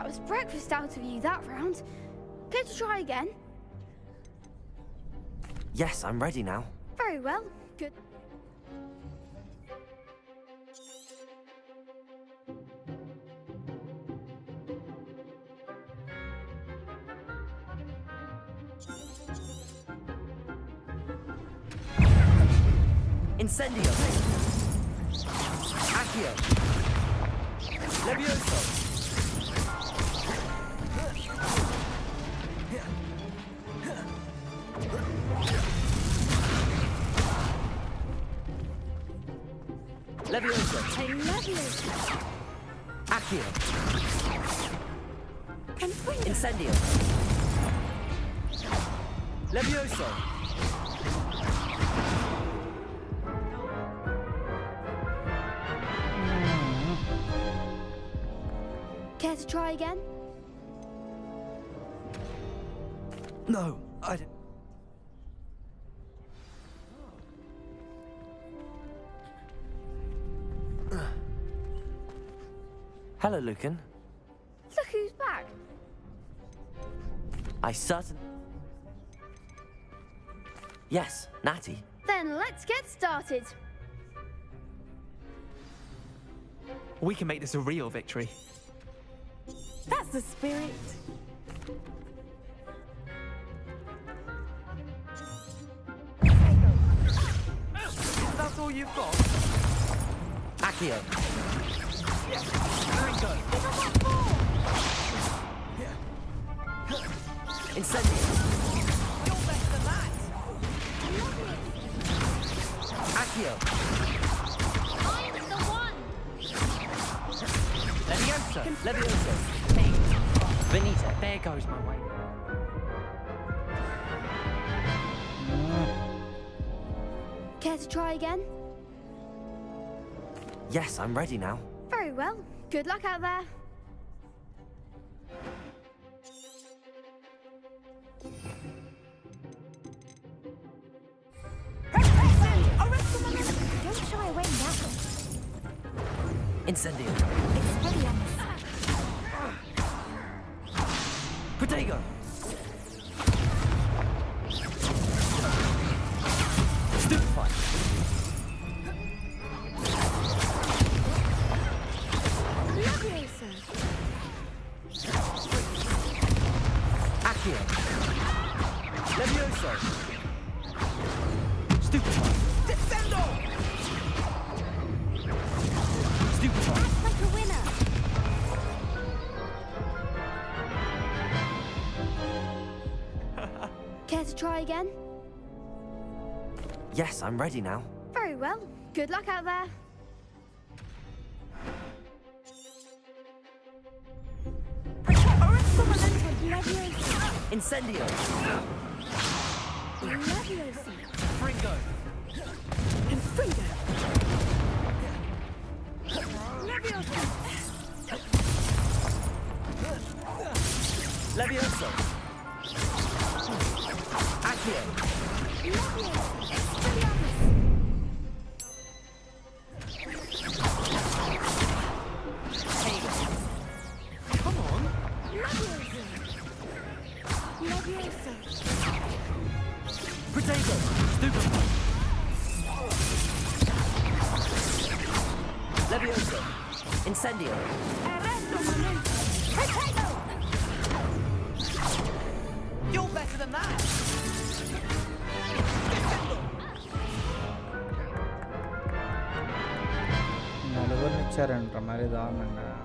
was breakfast out of you that round. Care to try again? Yes, I'm ready now. Very well. Good. Incendio. Accio. Levioso. Levioso. Hey, Levioso. Accio. Incendio. Levioso. Care to try again? No, I don't. Hello, Lucan. Look who's back. I certainly... Yes, Natty. Then let's get started. We can make this a real victory. That's the spirit. That's all you've got? Accio. Incendio. You're better than that. Accio. I'm the one. Levioso. Levioso. Hey. Benita. There goes my way. Care to try again? Yes, I'm ready now. Very well. Good luck out there. Don't shy away now. Incendio. Expelliarmus. Protego. Stupefy. Levioso. Accio. Levioso. Stupefy. Descendo. Stupefy. Act like a winner. Care to try again? Yes, I'm ready now. Very well. Good luck out there. Incendio. Levioso. Fringo. Fringo. Levioso. Levioso. Accio. Levioso. Expelliarmus. Come on. Levioso. Levioso. Protego. Stupefy. Levioso. Incendio. Protego. You're better than that.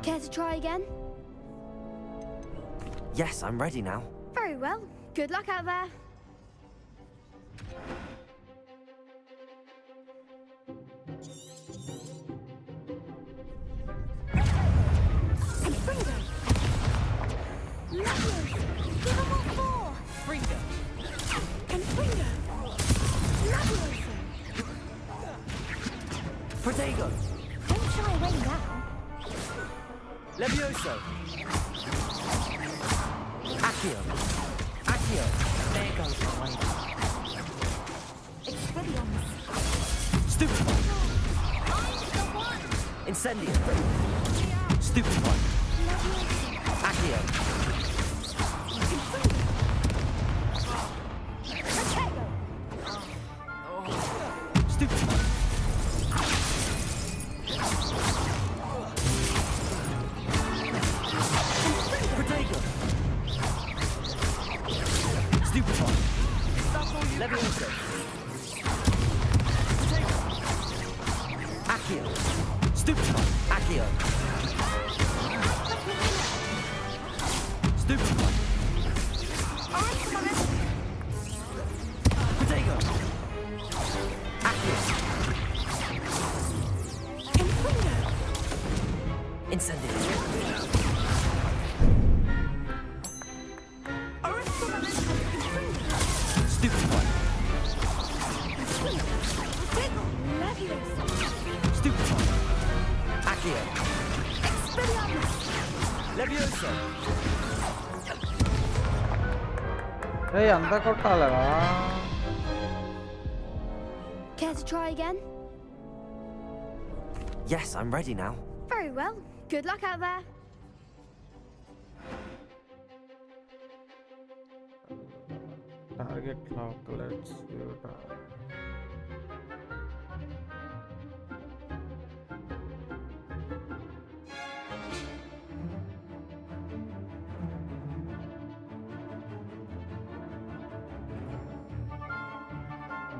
Care to try again? Yes, I'm ready now. Very well. Good luck out there. Fringo. Levioso. Give them all four. Fringo. Fringo. Levioso. Protego. Don't shy away now. Levioso. Accio. Accio. There goes my way. Expelliarmus. Stupefy. I'm the one. Incendio. Stupefy. Levioso. Accio. Accio. Stupid. Protego. Stupid one. Levioso. Accio. Stupid one. Accio. Stupid one. Protego. Accio. Incendio. Stupid one. Stupid one. Accio. Levioso. Hey, anda kottala. Care to try again? Yes, I'm ready now. Very well. Good luck out there. Target clock, let's do that.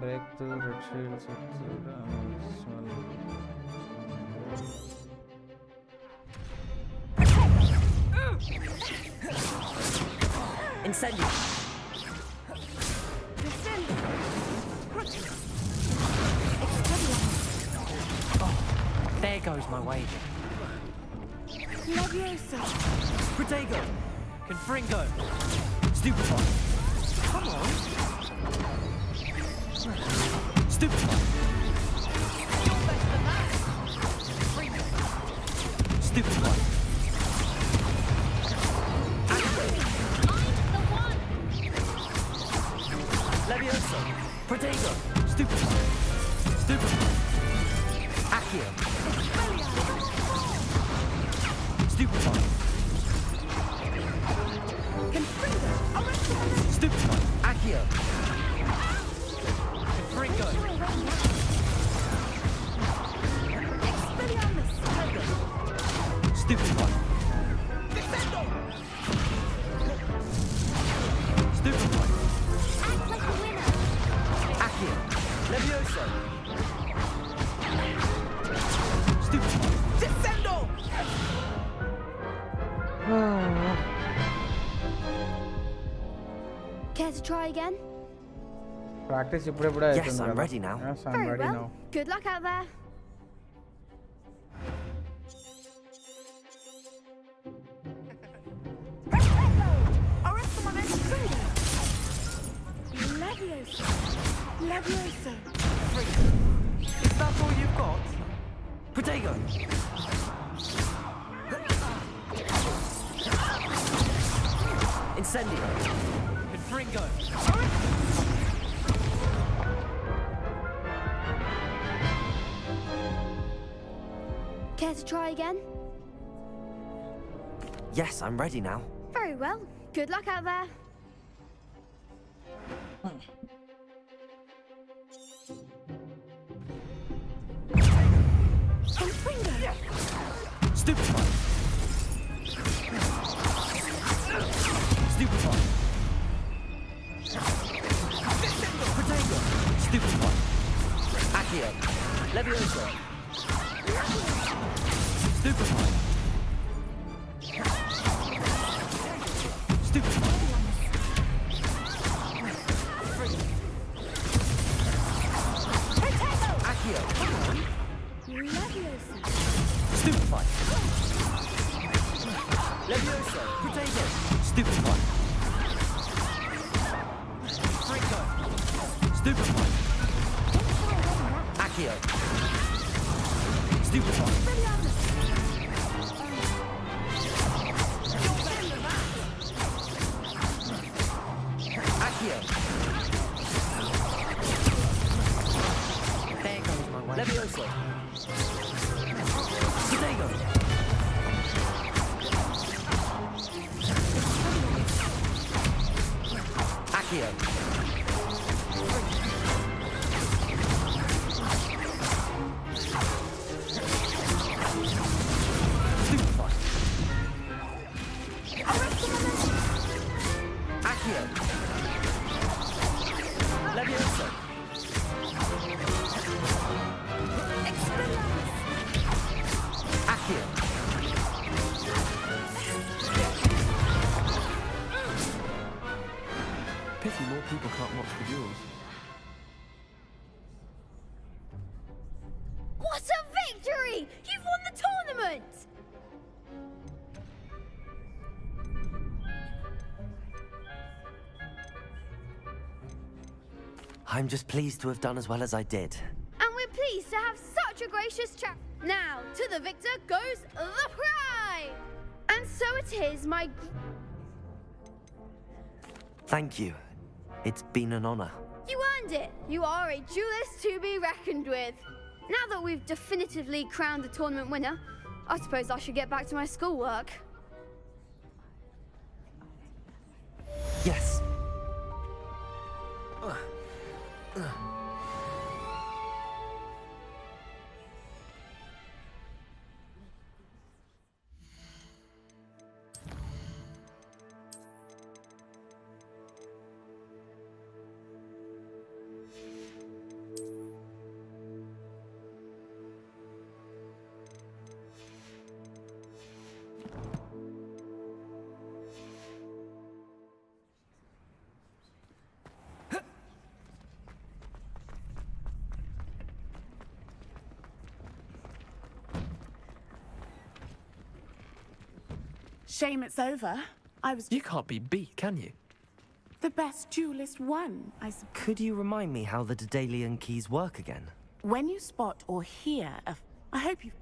Breakthrough, red shields, Incendio. Oh, there goes my wager. Levioso. Protego. Confringo. Stupid one. Come on. Stupid one. Stupid one. Levioso. Protego. Stupid one. Stupid one. Accio. Stupid one. Stupid one. Accio. Confringo. Stupid one. Stupid one. Accio. Levioso. Stupid one. Descendo. Care to try again? Practice Yes, I'm ready now. Yes, I'm Very ready well. now. Good luck out there. Levioso. Levioso. Is that all you've got? Protego. Incendio. Confringo. Care to try again? Yes, I'm ready now. Very well. Good luck out there. Stupid one. Stupid one. Protego. Stupid one. Accio. Levioso. Stupid one. Stupid one. Accio. Levioso. Stupid one. Levioso. Protego. Stupid one. Confringo. Stupid one. Accio. Stupid one. Accio. There goes my wager. Levioso. Protego. Accio. Accio. Levioso. Accio. Pity more people can't watch the duels. What a victory! You've won the tournament! I'm just pleased to have done as well as I did. And we're pleased to have such a gracious chap. Now, to the victor goes the prize! And so it is, my... Thank you. It's been an honor. You earned it! You are a duelist to be reckoned with. Now that we've definitively crowned the tournament winner, I suppose I should get back to my schoolwork. Yes. Shame it's over. You can't be beat, can you? The best duelist won, I suppose. Could you remind me how the Daedalian keys work again? When you spot or hear a... I hope you...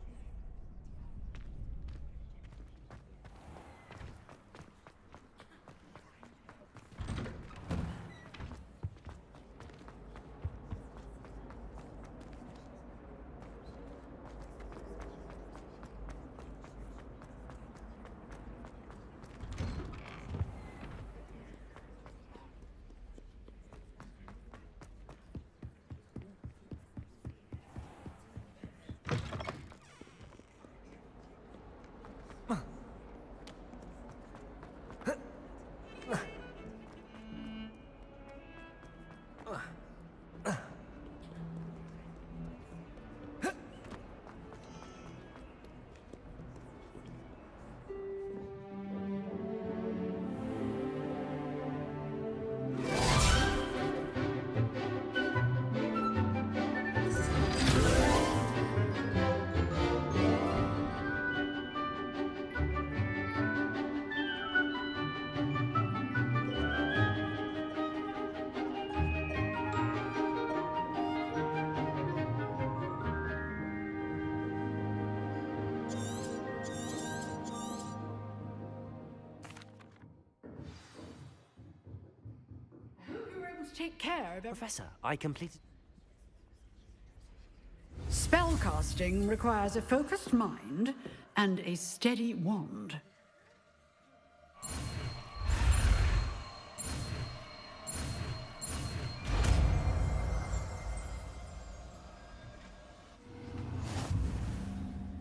Take care of Professor, I completed... Spellcasting requires a focused mind and a steady wand.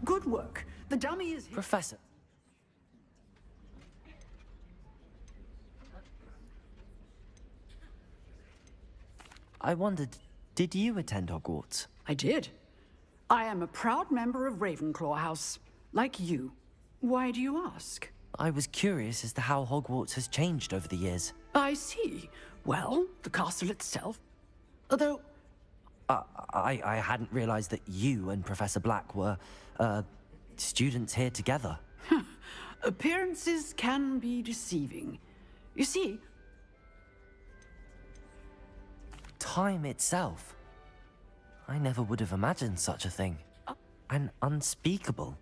Good work. The dummy is... Professor. I wondered, did you attend Hogwarts? I did. I am a proud member of Ravenclaw House, like you. Why do you ask? I was curious as to how Hogwarts has changed over the years. I see. Well, the castle itself... Although... I hadn't realized that you and Professor Black were, students here together. Appearances can be deceiving. You see... Time itself. I never would have imagined such a thing. And unspeakable.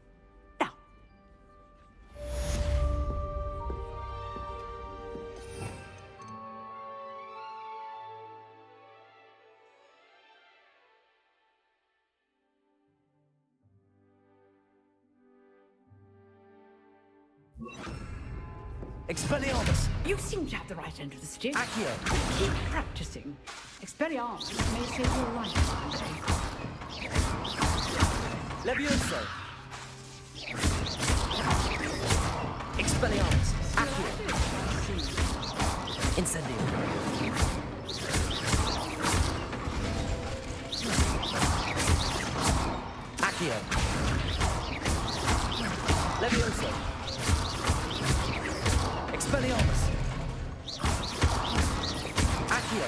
Expelliarmus! You seem to have the right end of the stick. Accio! Keep practicing. Expelliarmus may save your life someday. Levioso! Expelliarmus! Accio! Incendio! Accio! Levioso! Expelliarmus! Accio!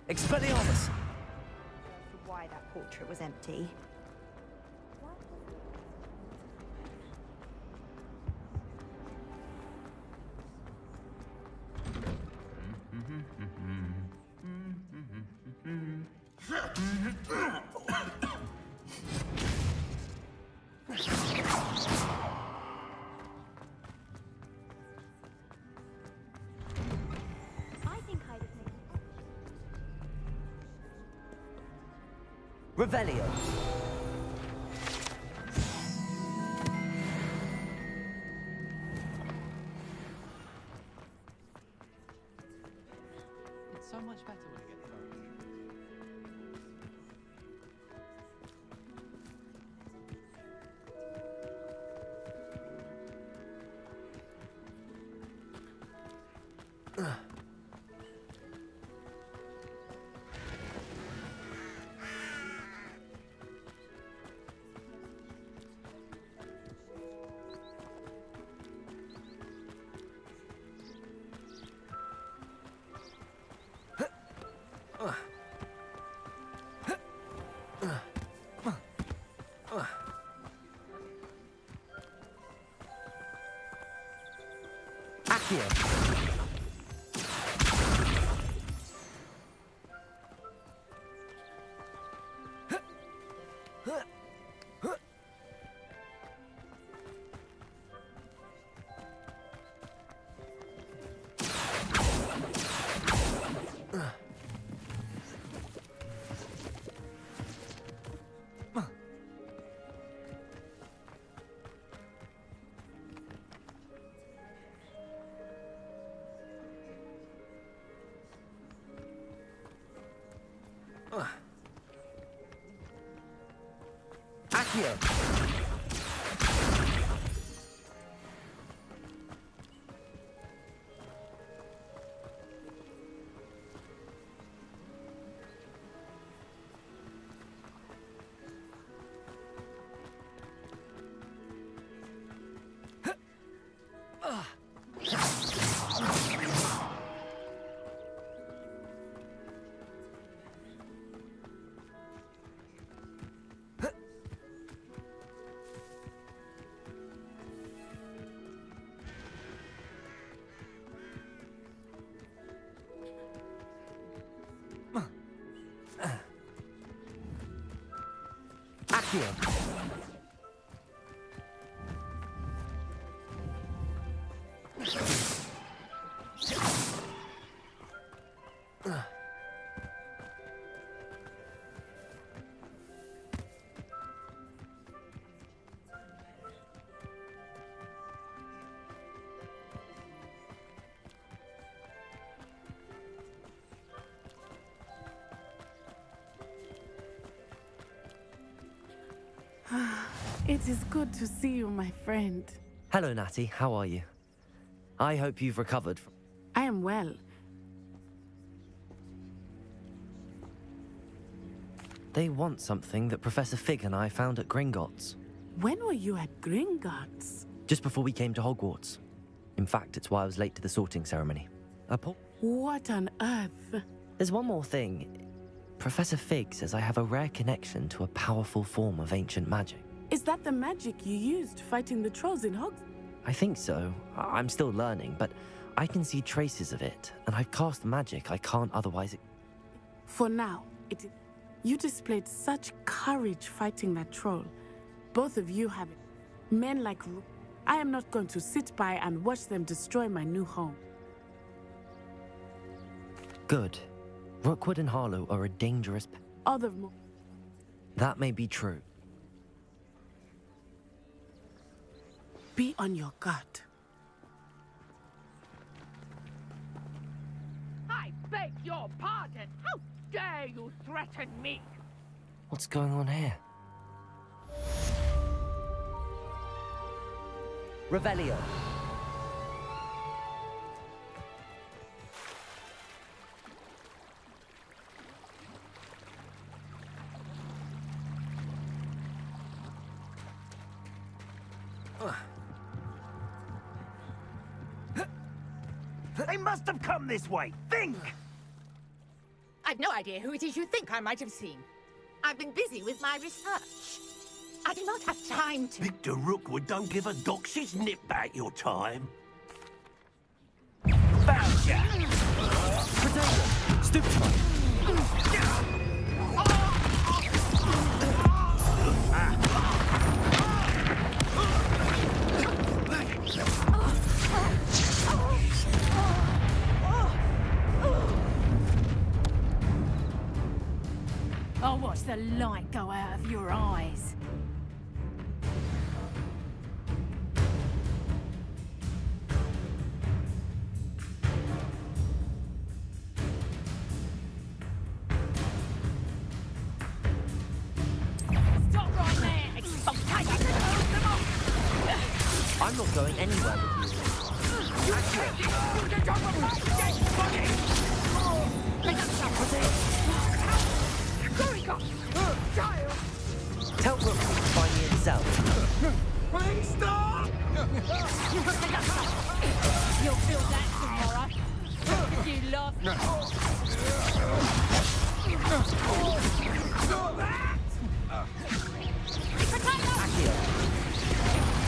Expelliarmus! Why that portrait was empty. Revelio. It's so much better when it gets dark. Accio. Accio. Accio. It is good to see you, my friend. Hello, Natty. How are you? I hope you've recovered. I am well. They want something that Professor Fig and I found at Gringotts. When were you at Gringotts? Just before we came to Hogwarts. In fact, it's why I was late to the sorting ceremony. What on earth? There's one more thing. Professor Fig says I have a rare connection to a powerful form of ancient magic. Is that the magic you used fighting the trolls in Hogwarts? I think so. I'm still learning, but I can see traces of it, and I've cast magic I can't otherwise... For now, you displayed such courage fighting that troll. Both of you have it. Men like... I am not going to sit by and watch them destroy my new home. Good. Rookwood and Harlow are a dangerous... That may be true. Be on your guard. I beg your pardon. How dare you threaten me? What's going on here? Revelio. They must have come this way. Think! I've no idea who it is you think I might have seen. I've been busy with my research. I do not have time to... Victor Rookwood don't give a doxy's nip back your time. Found ya! Potato! Stupid! I'll watch the light go out of your eyes. Stop right there! I'm not going anywhere with Tell Rookwood to find me himself. Please stop! You'll feel that tomorrow. You love me.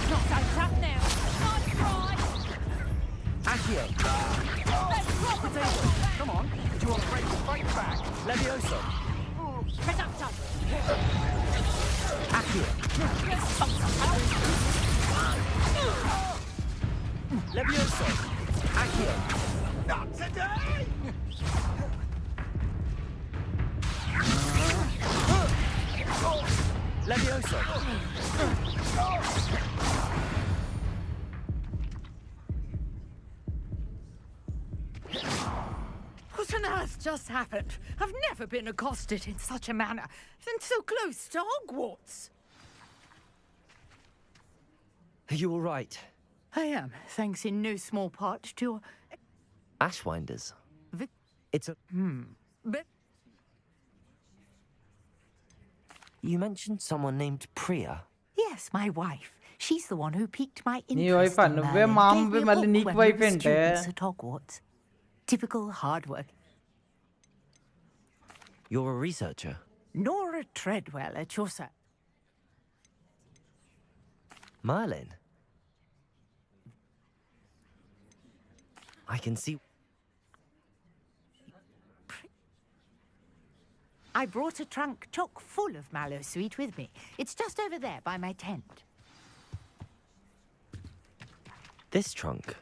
Not so tough now. Nice try. Accio. Let's drop it. Come on. Do you want to break the fight back? Levioso. Reducto. Accio. Levioso. Accio. Not today! Levioso. What on earth just happened? I've never been accosted in such a manner, and so close to Hogwarts. Are you all right? I am, thanks in no small part to your... Ashwinders. It's a... But... You mentioned someone named Priya. Yes, my wife. She's the one who piqued my Ni interest wife in annu Merlin, mom gave me a mall book nick when wife we were ente. students at Hogwarts. Typical hard work. You're a researcher. Nora Treadwell at your side. Merlin. I can see... I brought a trunk chock full of mallow sweet with me. It's just over there by my tent. This trunk.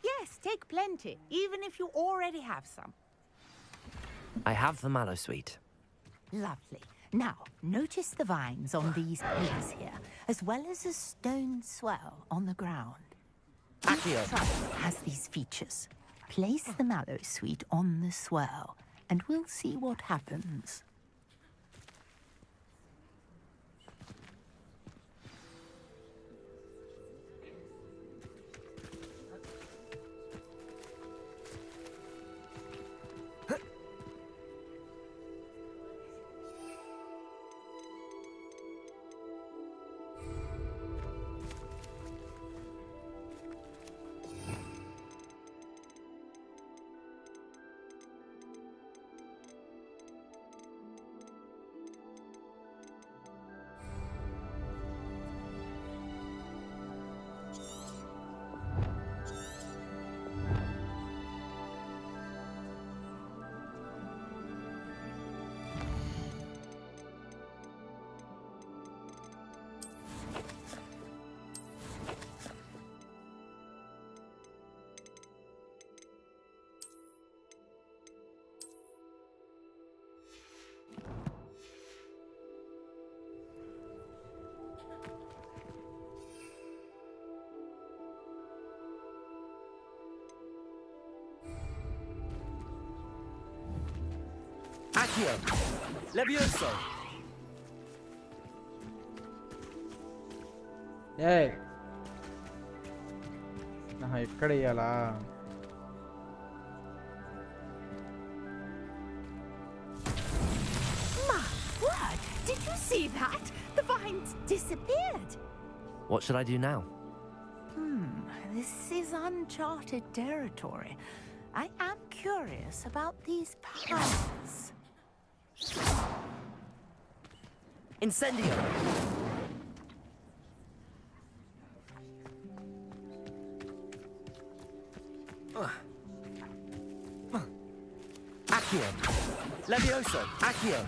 Yes, take plenty, even if you already have some. I have the mallow sweet. Lovely. Now, notice the vines on these pillars here, as well as a stone swell on the ground. Accio. Each trunk has these features. Place the mallow sweet on the swell, and we'll see what happens. Accio! Levioso! Hey! ikkada iyala. My word! Did you see that? The vines disappeared. What should I do now? This is uncharted territory. I am curious about these powers. Incendio! Accio! Levioso! Accio!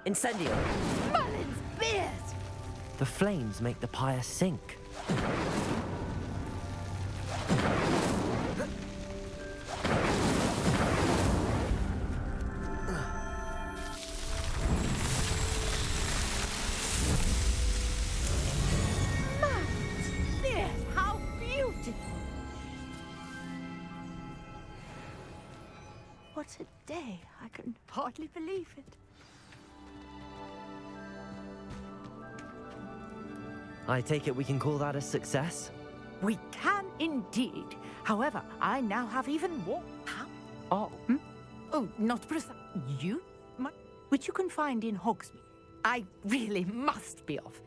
Incendio! Merlin's beard! The flames make the pyre sink. How beautiful! What a day! I can hardly believe it. I take it we can call that a success? We can indeed. However, I now have even more power. Oh. Oh, not precise. Which you can find in Hogsmeade. I really must be off.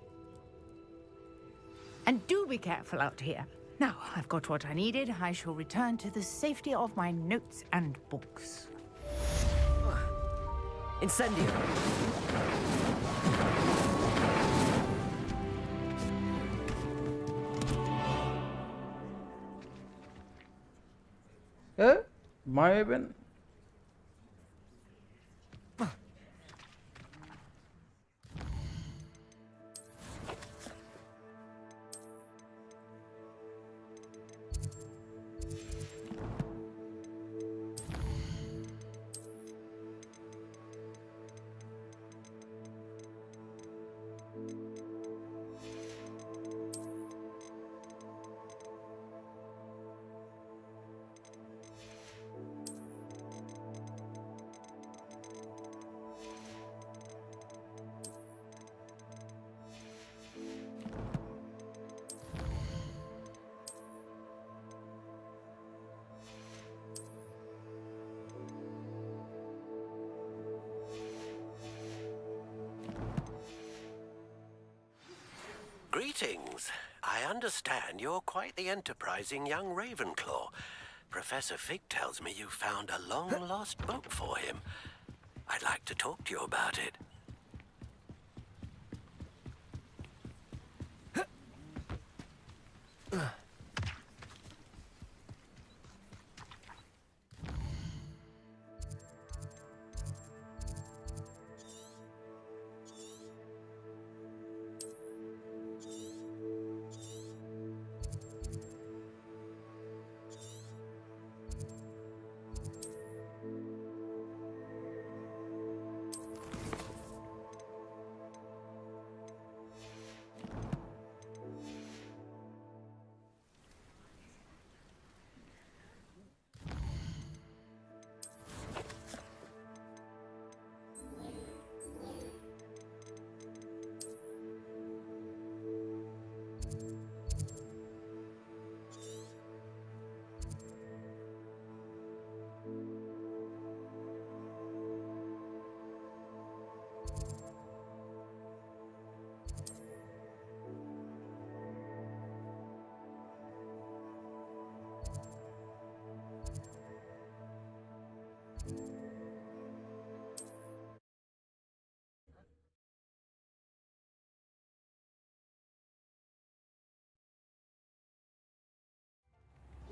And do be careful out here. Now, I've got what I needed. I shall return to the safety of my notes and books. Incendio! My weapon? Greetings. I understand you're quite the enterprising young Ravenclaw. Professor Fig tells me you found a long-lost book for him. I'd like to talk to you about it.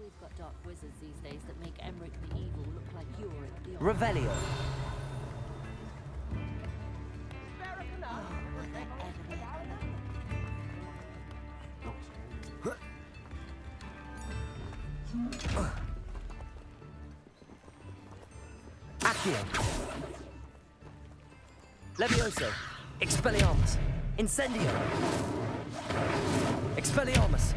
We've got dark wizards these days that make Emmerich the Evil look like Yorick the Revelio. Accio. Levioso. Expelliarmus. Incendio. Expelliarmus.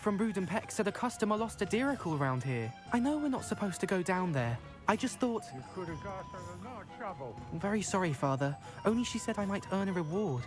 from Brood and Peck said a customer lost a Diracle around here. I know we're not supposed to go down there. I just thought... You could have got her no trouble. I'm very sorry, Father. Only she said I might earn a reward.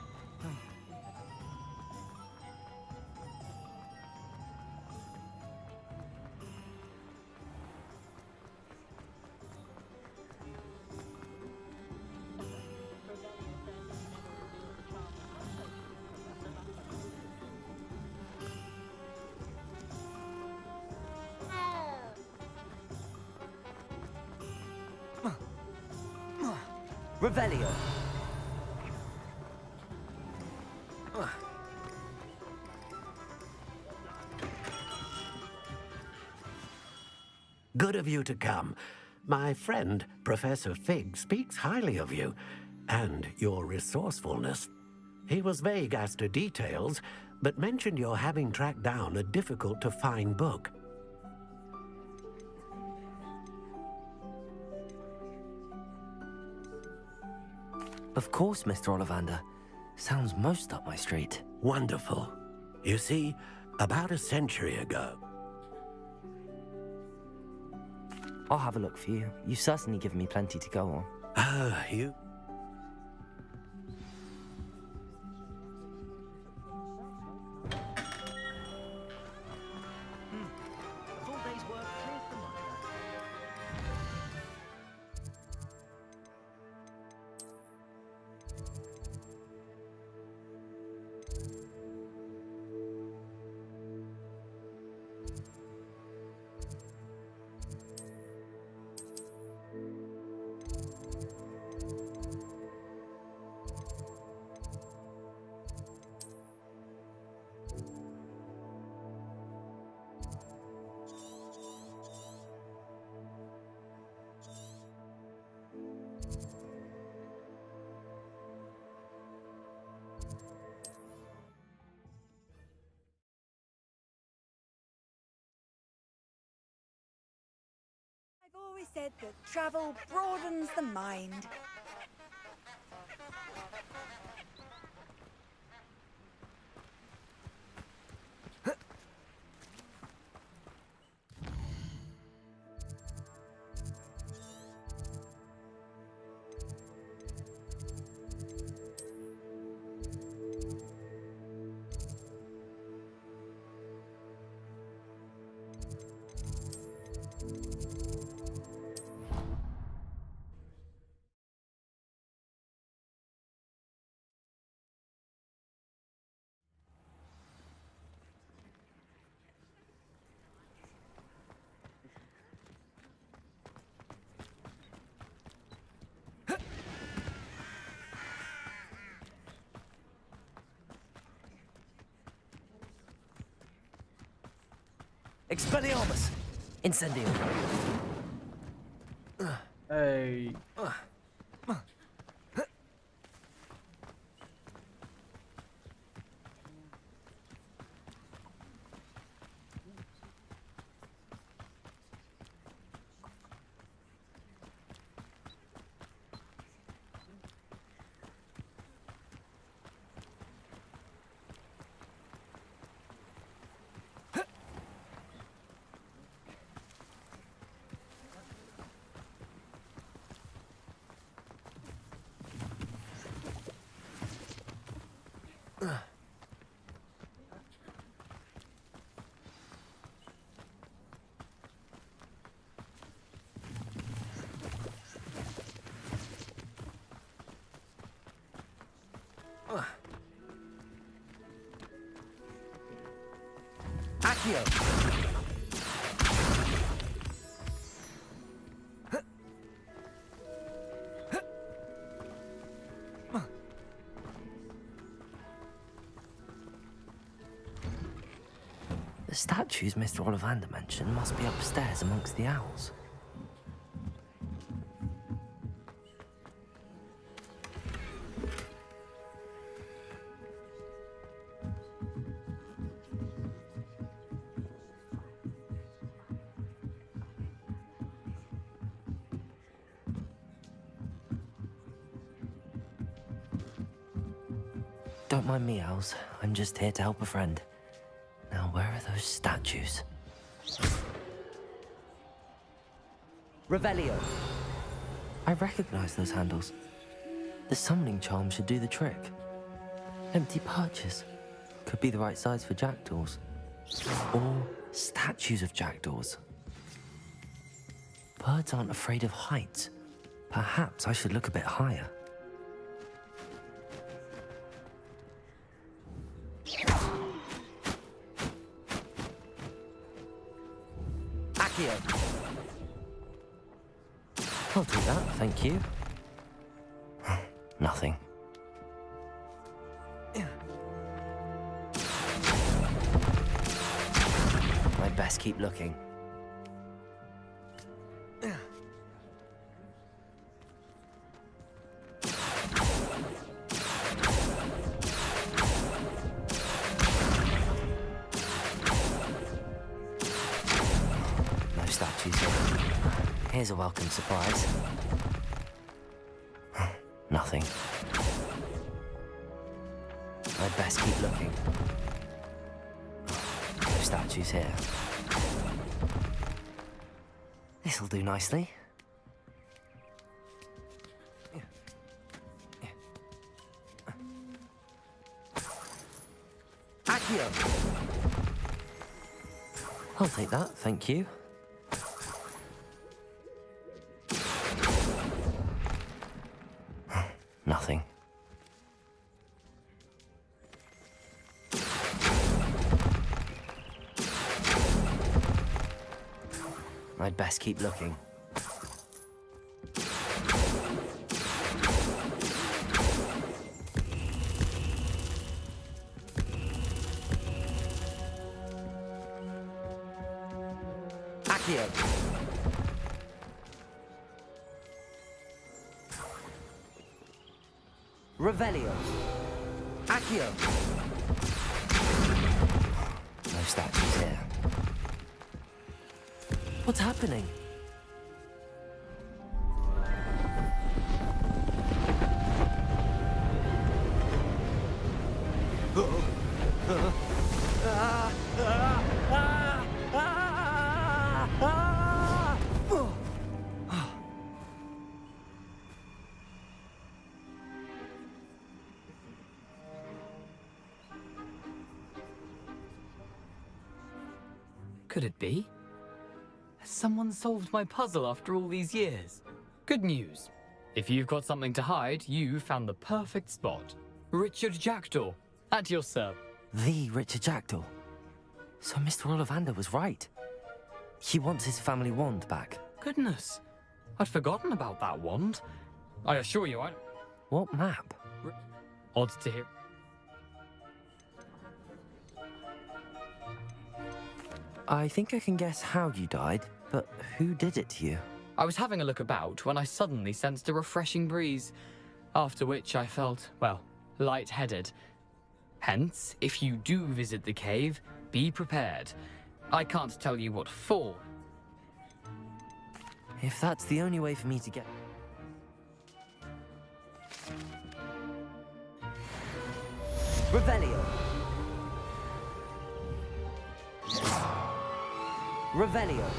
Revelio. Good of you to come. My friend, Professor Fig, speaks highly of you and your resourcefulness. He was vague as to details, but mentioned your having tracked down a difficult-to-find book. Of course, Mr. Ollivander. Sounds most up my street. Wonderful. You see, about a century ago... I'll have a look for you. You've certainly given me plenty to go on. Ah, you... I've always said that travel broadens the mind. Expelliarmus! Incendio. Hey. Accio! The statues Mr. Ollivander mentioned must be upstairs amongst the owls. Don't mind me, owls. I'm just here to help a friend. Now, where are Those statues. Revelio. I recognize those handles. The summoning charm should do the trick. Empty perches. Could be the right size for jackdaws. Or statues of jackdaws. Birds aren't afraid of heights. Perhaps I should look a bit higher. Accio. I'll do that, thank you. Nothing. I'd best keep looking. No statues here. Here's a welcome surprise. Nothing. I'd best keep looking. No statues here. This'll do nicely. Accio! I'll take that, thank you. Nothing. I'd best keep looking. Accio. Revelio. Accio. No statues here. What's happening? Could it be? Has someone solved my puzzle after all these years? Good news. If you've got something to hide, you found the perfect spot. Richard Jackdaw, at your service. The Richard Jackdaw. So Mr. Ollivander was right. He wants his family wand back. Goodness, I'd forgotten about that wand. I assure you, I... What map? Odd to hear. I think I can guess how you died, but who did it to you? I was having a look about when I suddenly sensed a refreshing breeze, after which I felt, well, lightheaded. Hence, if you do visit the cave, be prepared. I can't tell you what for. If that's the only way for me to get... Revelio. Revelio.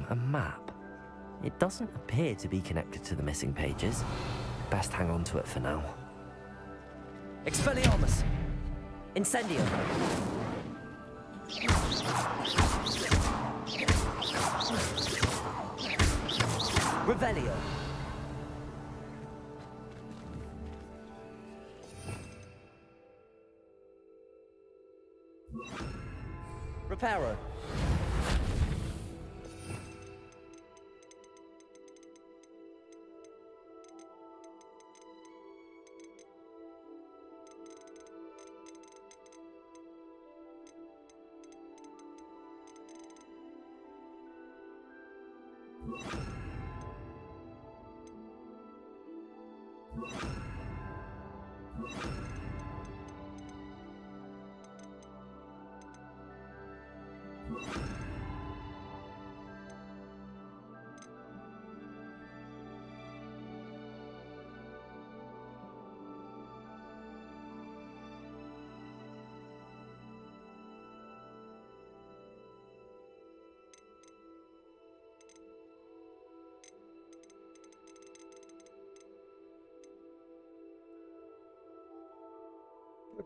A map. It doesn't appear to be connected to the missing pages. Best hang on to it for now. Expelliarmus! Incendio! Revelio! Reparo!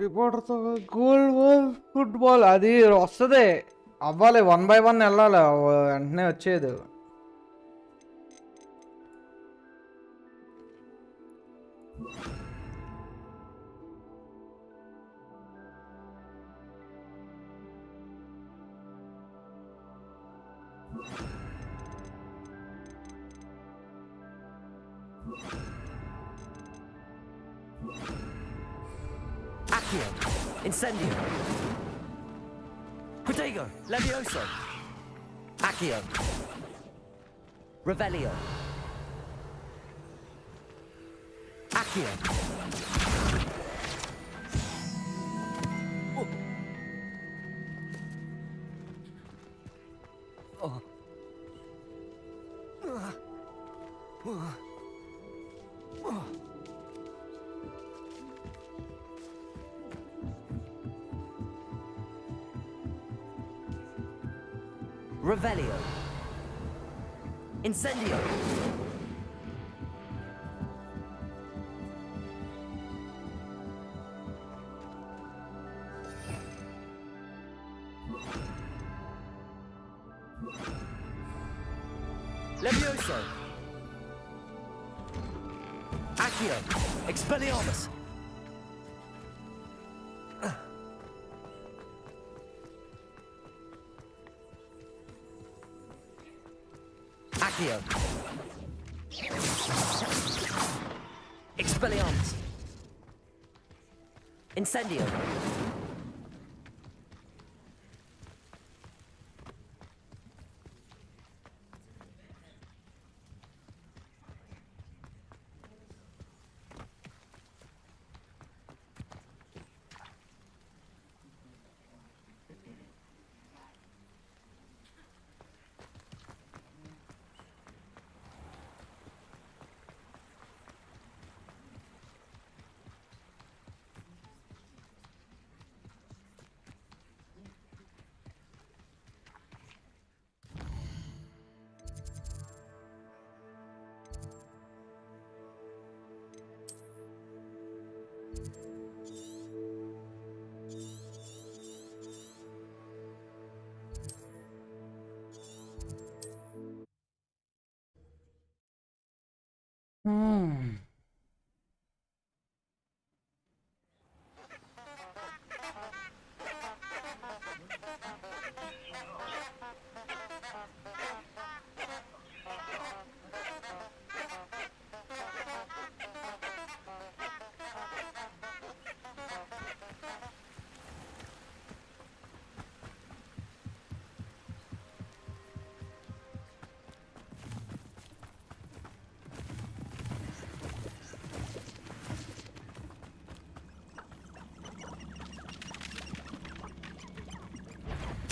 రిపోర్టర్తో goal ball football అది వస్తుంది అవ్వాలి 1 by 1 వెళ్ళాలి వెంటనే వచ్చేది. Accio, Incendio, Protego, Levioso, Accio, Revelio, Accio. Revelio. Incendio. Levioso. Accio. Expelliarmus. Accio. Expelliarmus. Incendio.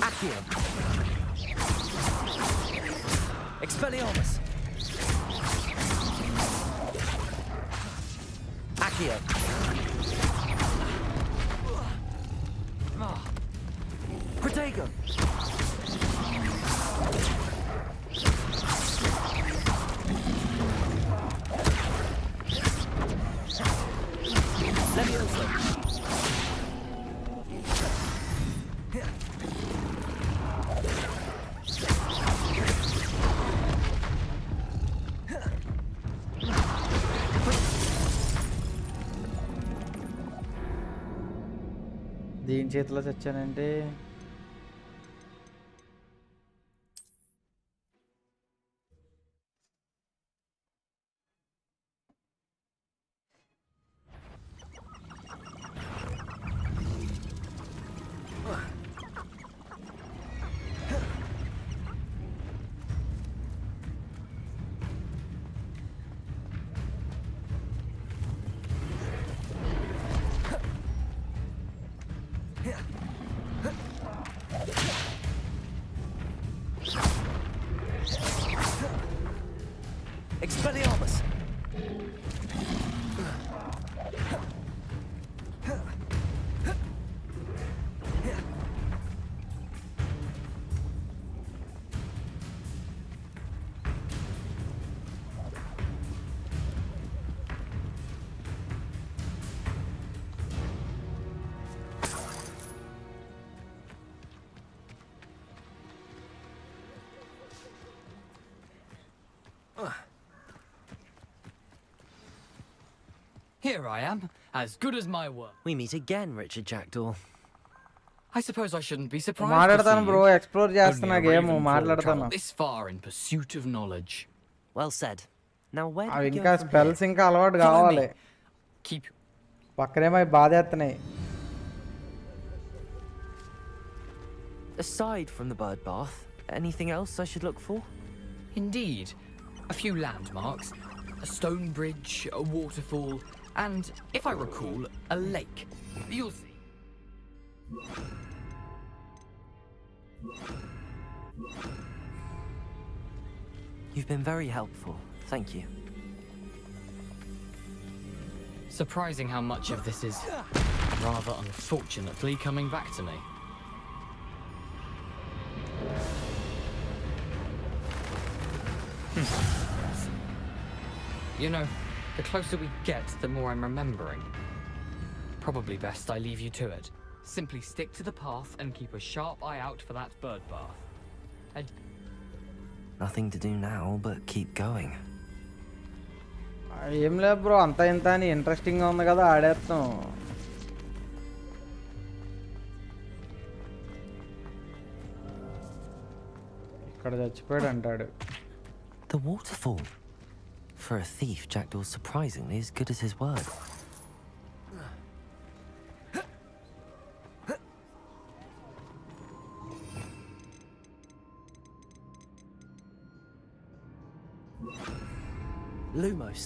Accio. Expelliarmus. Accio. Protego. Levioso. దీని చేతిలో చచ్చానంటే here I am, as good as my word. We meet again, Richard Jackdaw. I suppose I shouldn't be surprised మాట్లాడతాను bro explore చేస్తున్నా Only a game Ravenclaw మాట్లాడతాను travelled this far in pursuit of knowledge. Well said. Now where do అవి we ఇంకా go from spells here? ఇంకా అలవాటు Follow me. కావాలి Keep పక్కనేమో అవి బాధేస్తున్నాయి. Aside from the bird bath, anything else I should look for? Indeed. A few landmarks, a stone bridge, a waterfall, and, if I recall, a lake. You'll see. You've been very helpful. Thank you. Surprising how much of this is, rather unfortunately, coming back to me. You know, the closer we get, the more I'm remembering. Probably best I leave you to it. Simply stick to the path and keep a sharp eye out for that bird bath. Nothing to do now but keep going. ఏం లేదు bro అంత ఇంత అని ఇంట్రెస్టింగ్గా ఉంది కదా ఆడేస్తాం. ఇక్కడ చచ్చిపోయాడు అంటాడు. The waterfall. For a thief, Jackdaw's surprisingly as good as his word. Lumos.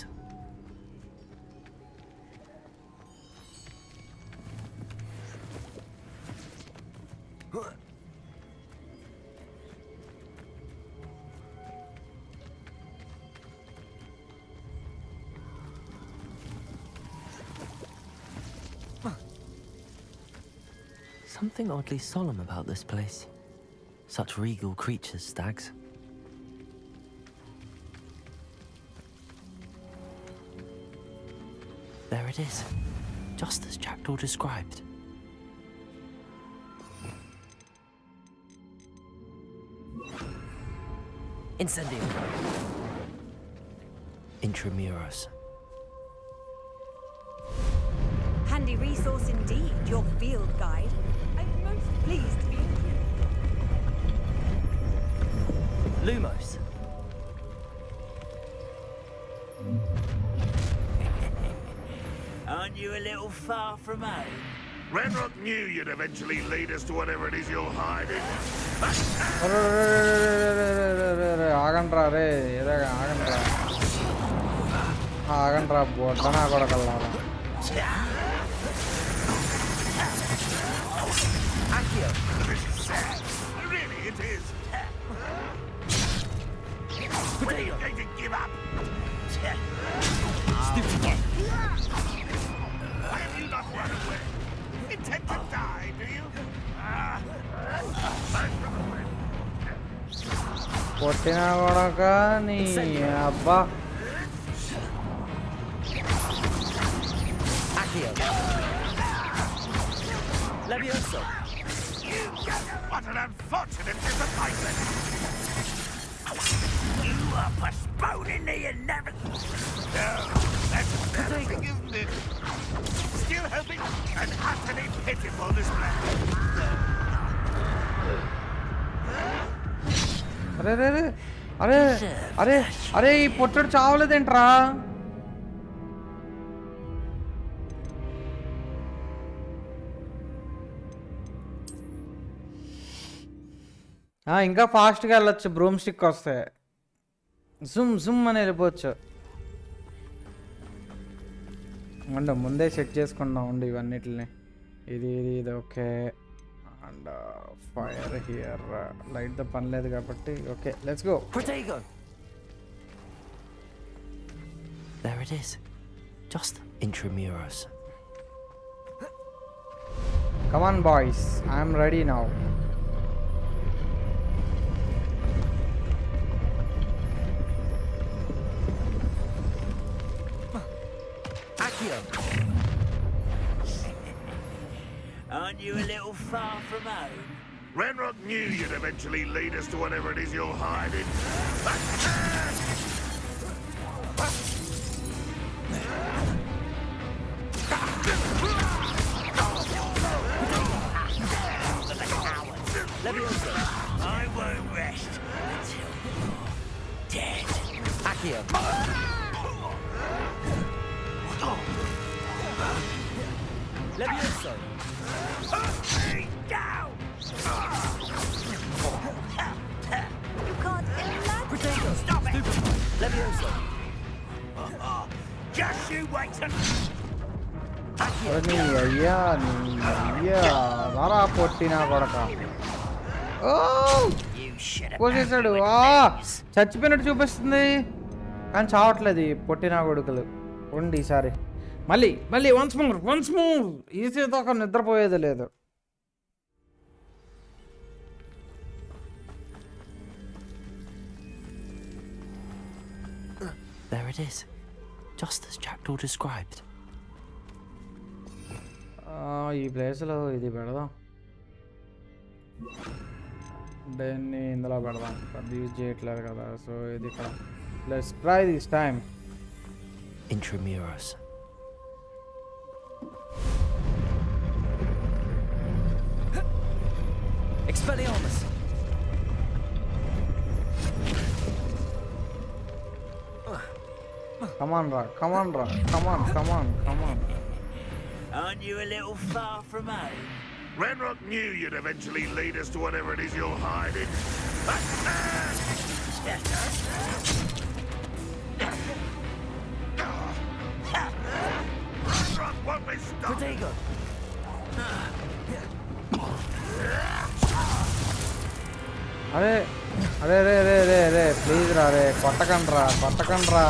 Something oddly solemn about this place. Such regal creatures, stags. There it is, just as Jackdaw described. Incendio. Intramuros. Handy resource indeed, your field guide. I'm most pleased to be included. Lumos. Aren't you a little far from home? Renrock knew you'd eventually lead us to whatever it is you're hiding. ఆగండ్రా రే ఏదో ఆగండ్రా ఆగండ్రా బొట్టనా కొడకల్లారా. Really, it is. When are you going to give up? Why have you not run away? Intend to die, do you? కొట్టినా కొడక నీ అబ్బా. Levioso. What an unfortunate disappointment! You are postponing the inevitable. No, that's embarrassing, isn't it? Still hoping an utterly pitiful display. అరే అరే అరే అరే అరే ఈ పొట్టడు చావలేదేంట్రా. ఇంకా ఫాస్ట్గా వెళ్ళొచ్చు బ్రూమ్ స్టిక్ వస్తే జుమ్ జుమ్ అని వెళ్ళిపోవచ్చు. అండ్ ముందే సెట్ చేసుకున్నాం ఉండి ఇవన్నిటిని. ఇది ఇది ఇది okay. And fire here light the పని లేదు కాబట్టి okay let's go. Protego. There it is, just intramuros. Come on boys, I am ready now. Accio. Aren't you a little far from home? Renrock knew you'd eventually lead us to whatever it is you're hiding. Leviosa. I won't rest until you're dead. Accio. Leviosa. Down. You can't imagine. Protego. Stop it. Leviosa. Just you wait and. అయ్యా రారా పొట్టినా కొడక కోసేసాడు చచ్చిపోయినట్టు చూపిస్తుంది కానీ చావట్లేదు పొట్టినా కొడుకులు ఉండి ఈసారి మళ్ళీ once move EC దాకా నిద్రపోయేది లేదు. There it is, just as Jackdaw described. ఈ ప్లేస్లో ఇది పెడదాం, దీన్ని ఇందులో పెడదాం. అది యూజ్ చేయట్లేదు కదా, సో ఇది ఇక్కడ. Let's try this time. Intramuros. Expelliarmus. Come on. Aren't you a little far from home? Ranrock knew you'd eventually lead us to whatever it is you're hiding. Ranrock won't be stopped. Protego. అరే please ray కొట్టకండ్రా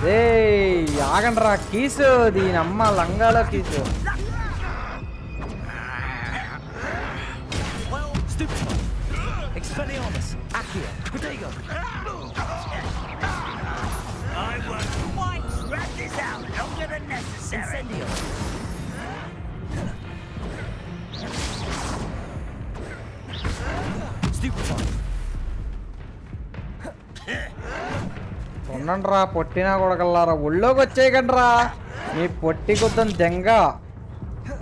ray ఆగండ్రా. Keys దీని అమ్మ లంగాలో keys. Expelliarmus. Accio. Protego. I won't quite drag this out longer than necessary. Incendio. Stupefy. ఉండండ్రా పొట్టినా కొడకల్లారా, ఒళ్ళోకి వచ్చేయకండ్రా మీ పొట్టి కొద్దాం దెంగ.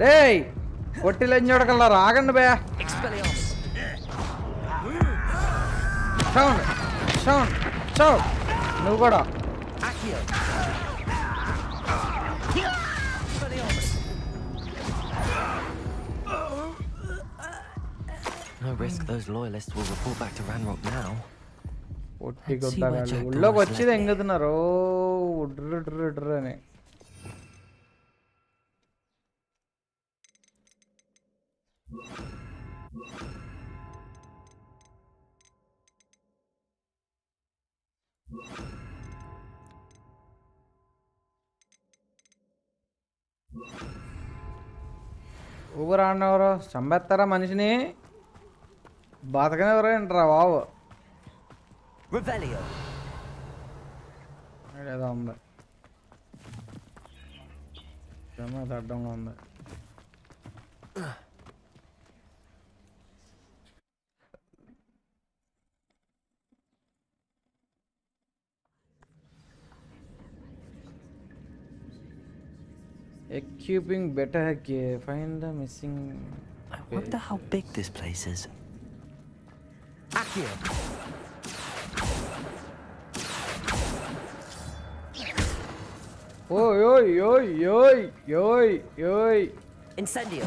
రే పొట్టిలేం చూడకల్లారా, ఆగండి బే. Sound నువ్వు కూడా. No risk those loyalists will report back to Ranrock now. పొట్టి కొద్దాగాళ్ళు ఒళ్ళోకి వచ్చి దెంగుతున్నారు ఉడ్రు అని. Uber ఆడినవరు చంపేస్తారా మనిషిని, బతకనెవరు ఏంట్రా బాబు. ఏదో ఉంది అడ్డంగా ఉంది. Equipping better gear. Find the missing. I wonder how big this place is. Accio. Oi. Incendio.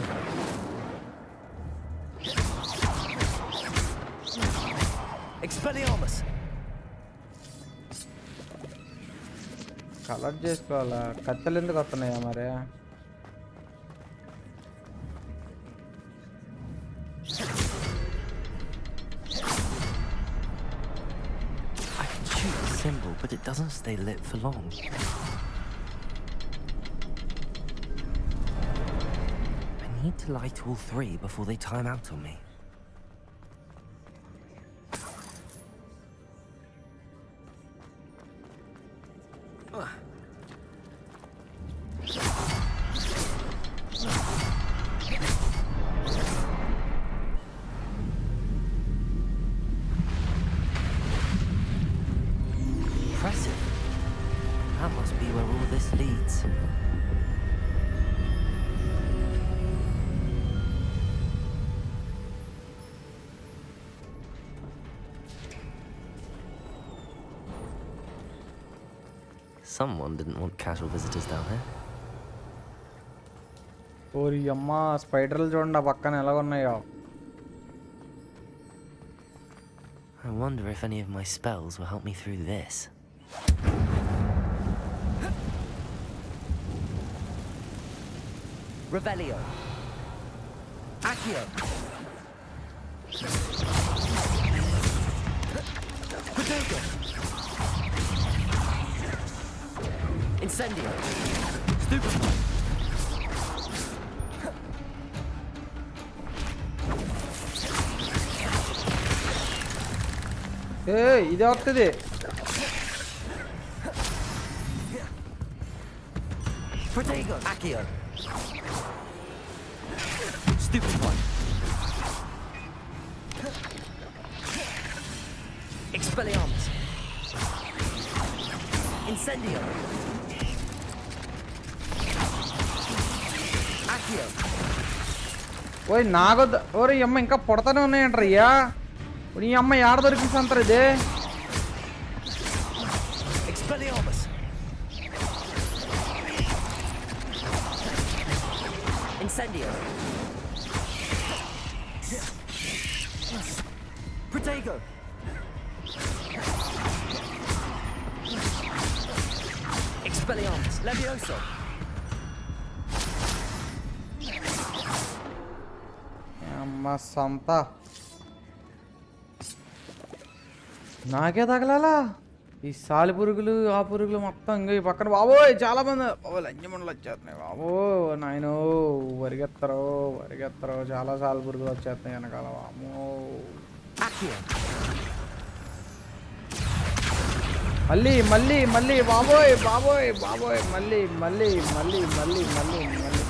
Expelliarmus. Colour చేసుకోవాలా, కత్తెలు ఎందుకు వస్తున్నాయా మరి. I can shoot the symbol, but it doesn't stay lit for long. I need to light all three before they time out on me. Impressive. That must be where all this leads. Someone didn't want casual visitors down here. ఓరి అమ్మ స్పైడర్లు చూడండి ఆ పక్కన ఎలా ఉన్నాయో. I wonder if any of my spells will help me through this. Revelio. Accio. Potato. Incendio. Stupefy. ఇది వస్తుంది. Protego. Accio. Stupefy. Expelliarmus. Incendio. Accio. ఓయ్ నాగొద్దు. ఓరి అమ్మ ఇంకా పొడతానే ఉన్నాయంటారయ్యా. ఇప్పుడు ఈ అమ్మ ఏడ దొరికింది అంటారు ఇది. Expelliarmus. Incendio. Protego. Expelliarmus. Levioso. అమ్మ సంత నాకే తగలాలా ఈ సాలి పురుగులు ఆ పురుగులు మొత్తం ఇంకా ఈ పక్కన. బాబోయ్ చాలా మంది లంజమండలు వచ్చేస్తున్నాయి. బాబోయ్ నాయనో పరిగెత్తరో చాలా సాలి పురుగులు వచ్చేస్తున్నాయి వెనకాల. వామో మళ్ళీ మళ్ళీ మళ్ళీ బాబోయ్ బాబోయ్ బాబోయ్ మళ్ళీ మళ్ళీ మళ్ళీ మళ్ళీ మళ్ళీ మళ్ళీ.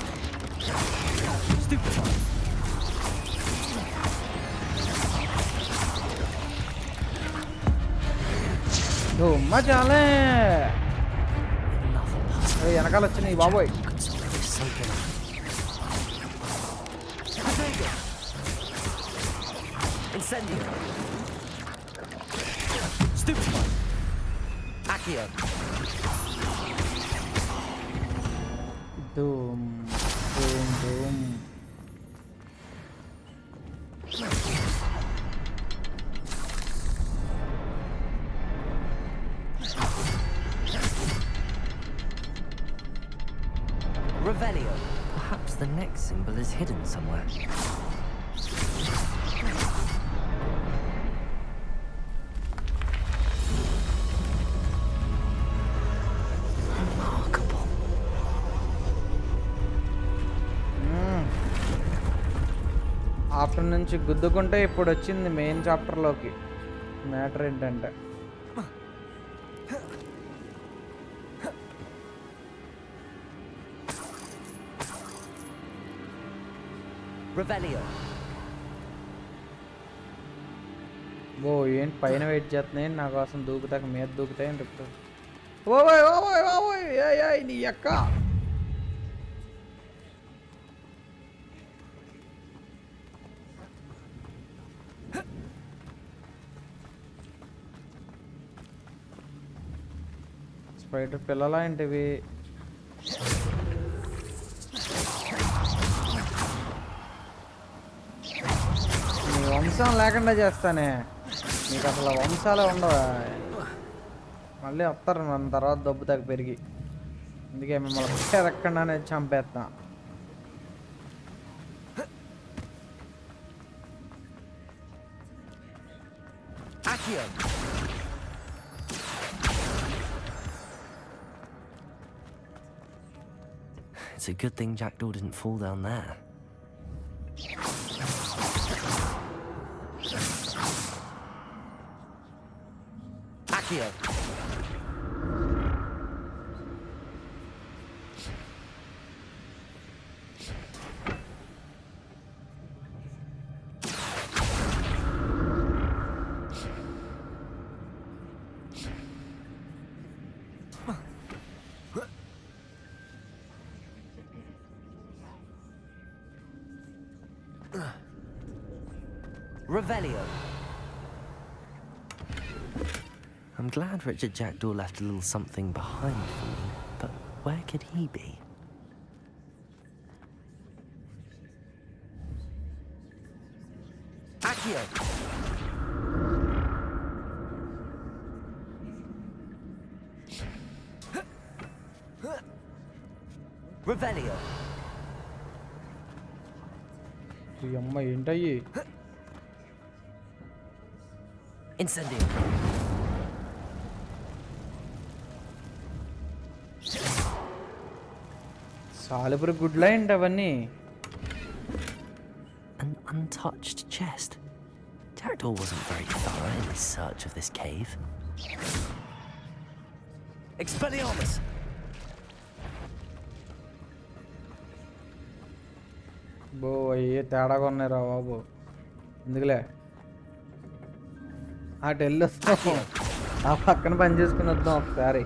ధుమ్మ చాలే వెనకాల వచ్చినాయి బాబోయ్. ధూమ్ ధూమ్ ధూమ్. Revelio. Perhaps the next symbol is hidden somewhere. Remarkable. After నుంచి గుద్దుకుంటే ఇప్పుడు వచ్చింది మెయిన్ చాప్టర్లోకి. మ్యాటర్ ఏంటంటే Revelio. ఓ ఏంటి పైన వెయిట్ చేస్తున్నాయి నా కోసం దూకుతాక మీద దూకుతాయని చెప్తాడు. ఓయ్ ఓయ్ ఓయ్ ఏయ్ నీ అక్క. స్పైడర్ పిల్లలా ఏంటివి? వంశం లేకుండా చేస్తానే. నీకు అసలు వంశాలే ఉండవా? మళ్ళీ వస్తారు మన తర్వాత దెబ్బతాకు పెరిగి. అందుకే మిమ్మల్ని ఎక్కడనే చంపేస్తా. It's a good thing Jackdaw didn't fall down there. Accio. Revelio. A I'm glad Richard Jackdaw left a little something behind for me, but where could he be? Accio! Revelio! ఈ అమ్మాయి ఏంటయ్యి? Incendio! సాలిపురి గుడ్లా ఏంటి అవన్నీ? An untouched chest. Jackdaw wasn't very thorough in his search of this cave. Expelliarmus! బో అయ్యే తేడాగా ఉన్నాయిరా బాబు. ఎందుకులే అటు వెళ్ళొస్తాం, ఆ పక్కన పని చేసుకుని వద్దాం ఒకసారి.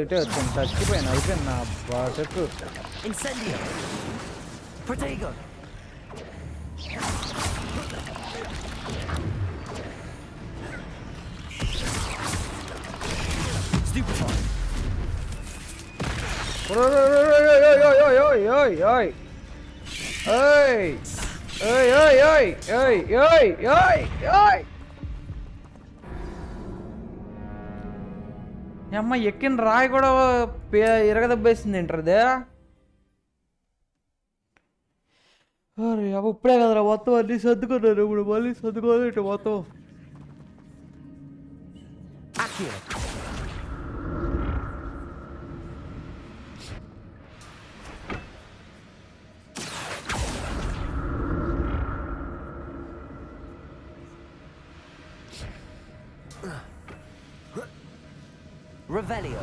ఇటే వచ్చాను, చచ్చిపోయాను. అయిపోయింది నా చెప్పు. Incendio! Protego! Stupefy! అమ్మ ఎక్కిన రాయి కూడా ఇరగదబ్బేసింది ఏంటదే. అరే అమ్మ ఇప్పుడే కదరా మొత్తం అన్నీ సర్దుకున్నాను, ఇప్పుడు మళ్ళీ సర్దుకోవాలి ఇటు మొత్తం. Revelio!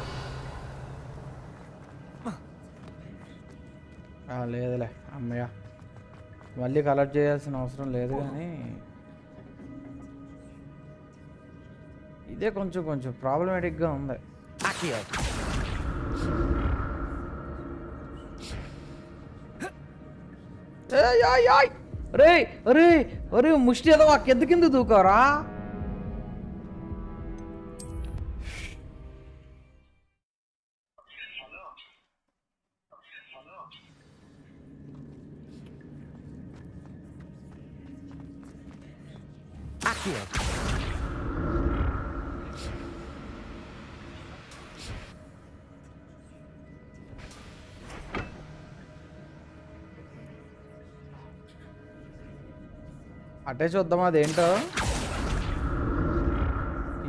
లేదులే అమ్మయ్య, మళ్ళీ కలెక్ట్ చేయాల్సిన అవసరం లేదు. కానీ ఇదే కొంచెం ప్రాబ్లమేటిక్గా ఉంది. అరే అరే అరే ముష్టి ఏదో ఆ కింద కింద దూకారా? అటే చూద్దాం అదేంటో,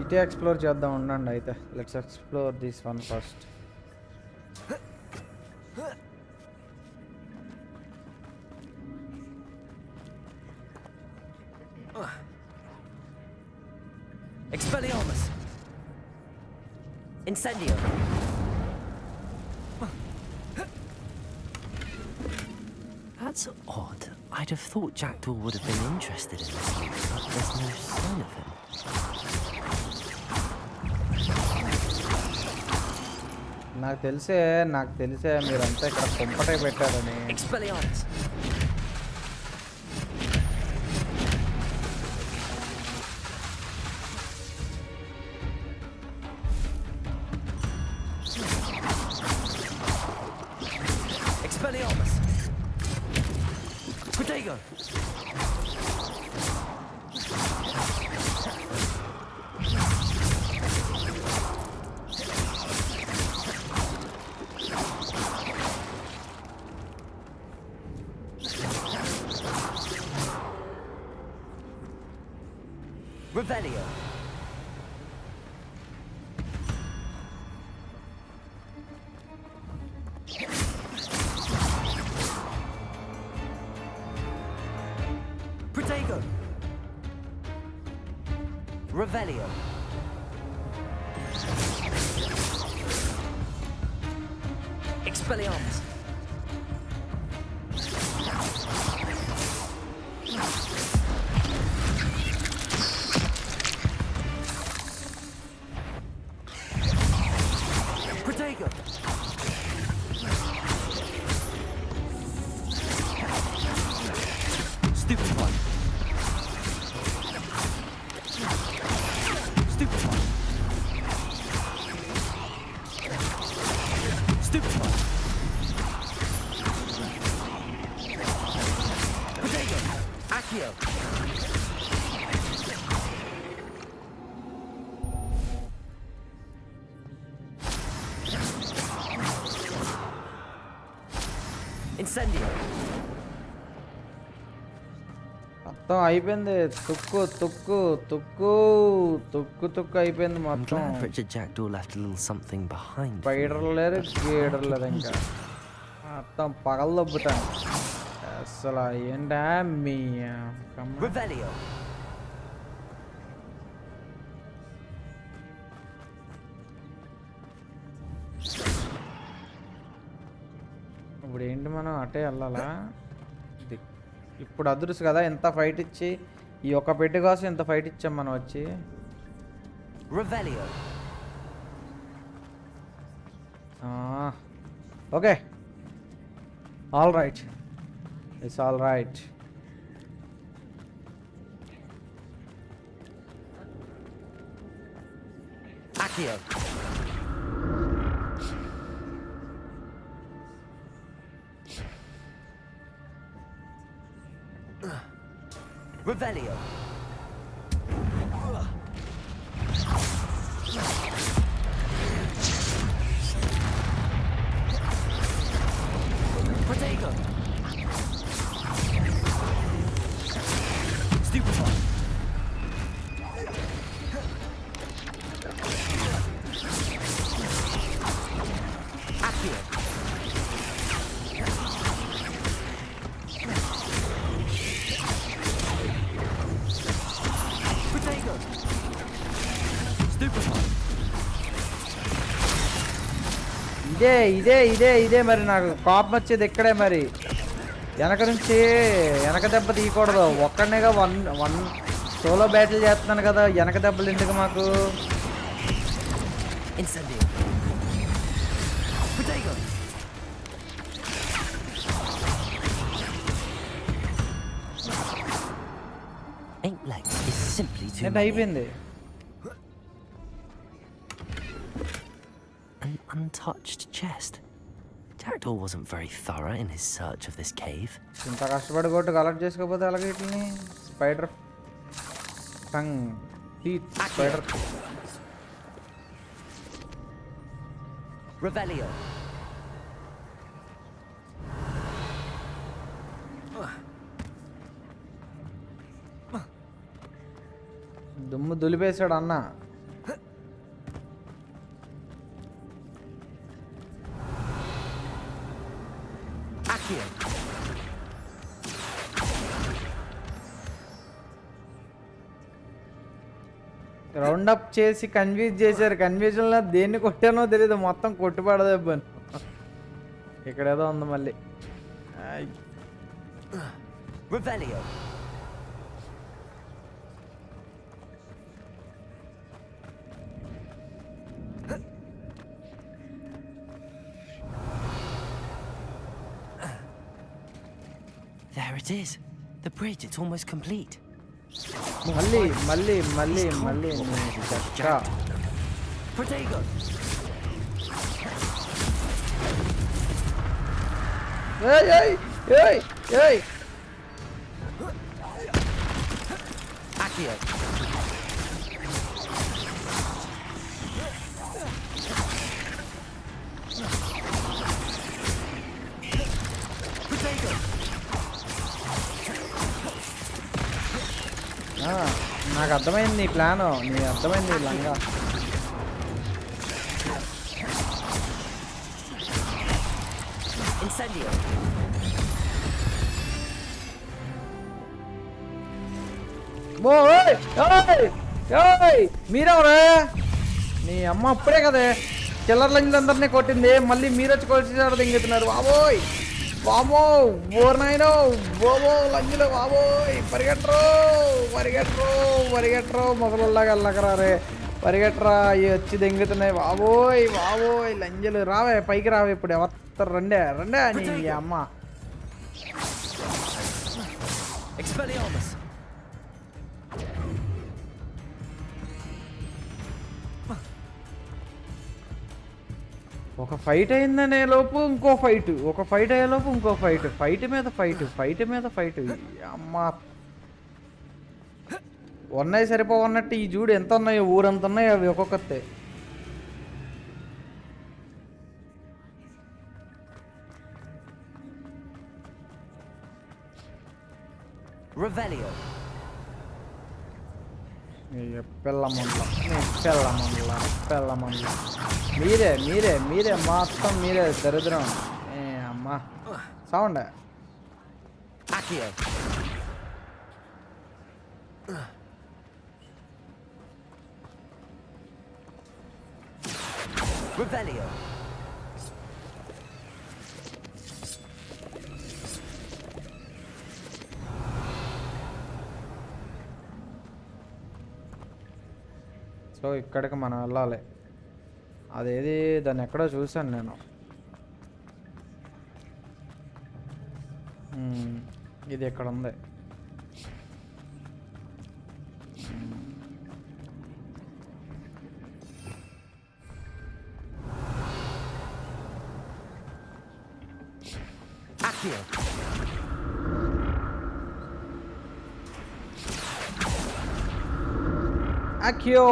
ఇటే ఎక్స్ప్లోర్ చేద్దాం. ఉండండి అయితే, let's explore this one first. Expelliarmus! Incendio! That's odd. I'd have thought Jackdaw would have been interested in this loot, but there's no sign of him. నాకు తెలిసే మీరంతా ఇక్కడ కొంపటే పెట్టారని. Expelliarmus! Expelliarmus! Protego! Revelio! Protego! Revelio! Expelliarmus! Protego! Stupefy. Potato. Accio. Incendio. మొత్తం అయిపోయింది. తుక్కు తుక్కు తుక్కు తుక్కు తుక్కు అయిపోయింది I'm మొత్తం. glad Richard Jackdaw left a little something behind. Spider లేరు గీడర్ లేరు ఇంకా మొత్తం పగలదొబ్బుతాను అసలు. ఏంటా మీ Revelio. ఇప్పుడు ఏంటి మనం అటే వెళ్ళాలా? ఇప్పుడు అదృశ్య కదా ఎంత ఫైట్ ఇచ్చి ఈ ఒక్క పెట్టి కోసం ఎంత ఫైట్ ఇచ్చాం మనం వచ్చి. Revelio. Okay all right, it's all right. Accio. Revelio. Protego. Stupefy. Accio. Protego. Stupefy. ఇదే ఇదే ఇదే ఇదే మరి నాకు కోపం వచ్చేది ఇక్కడే. మరి వెనక నుంచి వెనక దెబ్బ తీయకూడదు. ఒక్కడనేగా వన్ సోలో బ్యాటిల్ చేస్తున్నాను కదా, వెనక దెబ్బలు ఎందుకు మాకు? Incendio. Protego. Eight legs is simply too ఏంటి many. అయిపోయింది. An untouched chest. Jackdaw wasn't very thorough in his search of this cave. ఇంత కష్టపడి కొట్టు కలెక్ట్ చేసుకోకపోతే అలాగే వీటిని spider tongue teeth spider. Revelio. దుమ్ము దులిపేశాడు అన్న. Accio. రౌండ్ అప్ చేసి కన్ఫ్యూజ్ చేశారు. కన్ఫ్యూజన్లో దేన్ని కొట్టానో తెలియదు, మొత్తం కొట్టుపడదబ్బాను. ఇక్కడ ఏదో ఉంది మళ్ళీ. Revelio. There it is. The bridge, it's almost complete. మళ్ళీ మళ్ళీ మళ్ళీ మళ్ళీ Protego. ఏయ్ ఏయ్ ఏయ్ ఏయ్. Accio. Protego. నాకు అర్థమైంది నీ ప్లాను, నీ అర్థమైంది లంగా. Incendio. మీరెవరా? నీ అమ్మ అప్పుడే కదే చిల్లర లంజలందరినీ కొట్టింది, మళ్ళీ మీరు వచ్చి కొలిచేసాడు దింగుతున్నారు. బాబోయ్ వామో ఓర్నాయనో బోబో లంజులు బాబోయ్. పరిగెట్టరు పరిగెట్టరు పరిగెట్టరు మొదలలాగా వెళ్ళకరారే, పరిగెట్టరా అవి వచ్చి దెంగుతున్నాయి. బాబోయ్ బాబోయ్ లంజలు రావే పైకి రావే. ఇప్పుడు ఎవరు రండే రండే నీ అమ్మ. Expelliarmus. ఒక ఫైట్ అయిందనే లోపు ఇంకో ఫైట్, ఒక ఫైట్ అయ్యే లోపు ఇంకో ఫైట్, ఫైట్ మీద ఫైట్, ఫైట్ మీద ఫైట్. అమ్మ ఉన్నాయి సరిపోవన్నట్టు ఈ చూడు ఎంత ఉన్నాయో, ఊరంత ఉన్నాయి అవి ఒక్కొక్కతే. Revelio. పిల్లమండల మీరే మొత్తం మీరే దరిద్రం. అమ్మా సౌండ్ Accio. Revelio. సో ఇక్కడికి మనం వెళ్ళాలి. అదేది దాన్ని ఎక్కడో చూశాను నేను. ఇది ఎక్కడ ఉంది? Accio. Accio.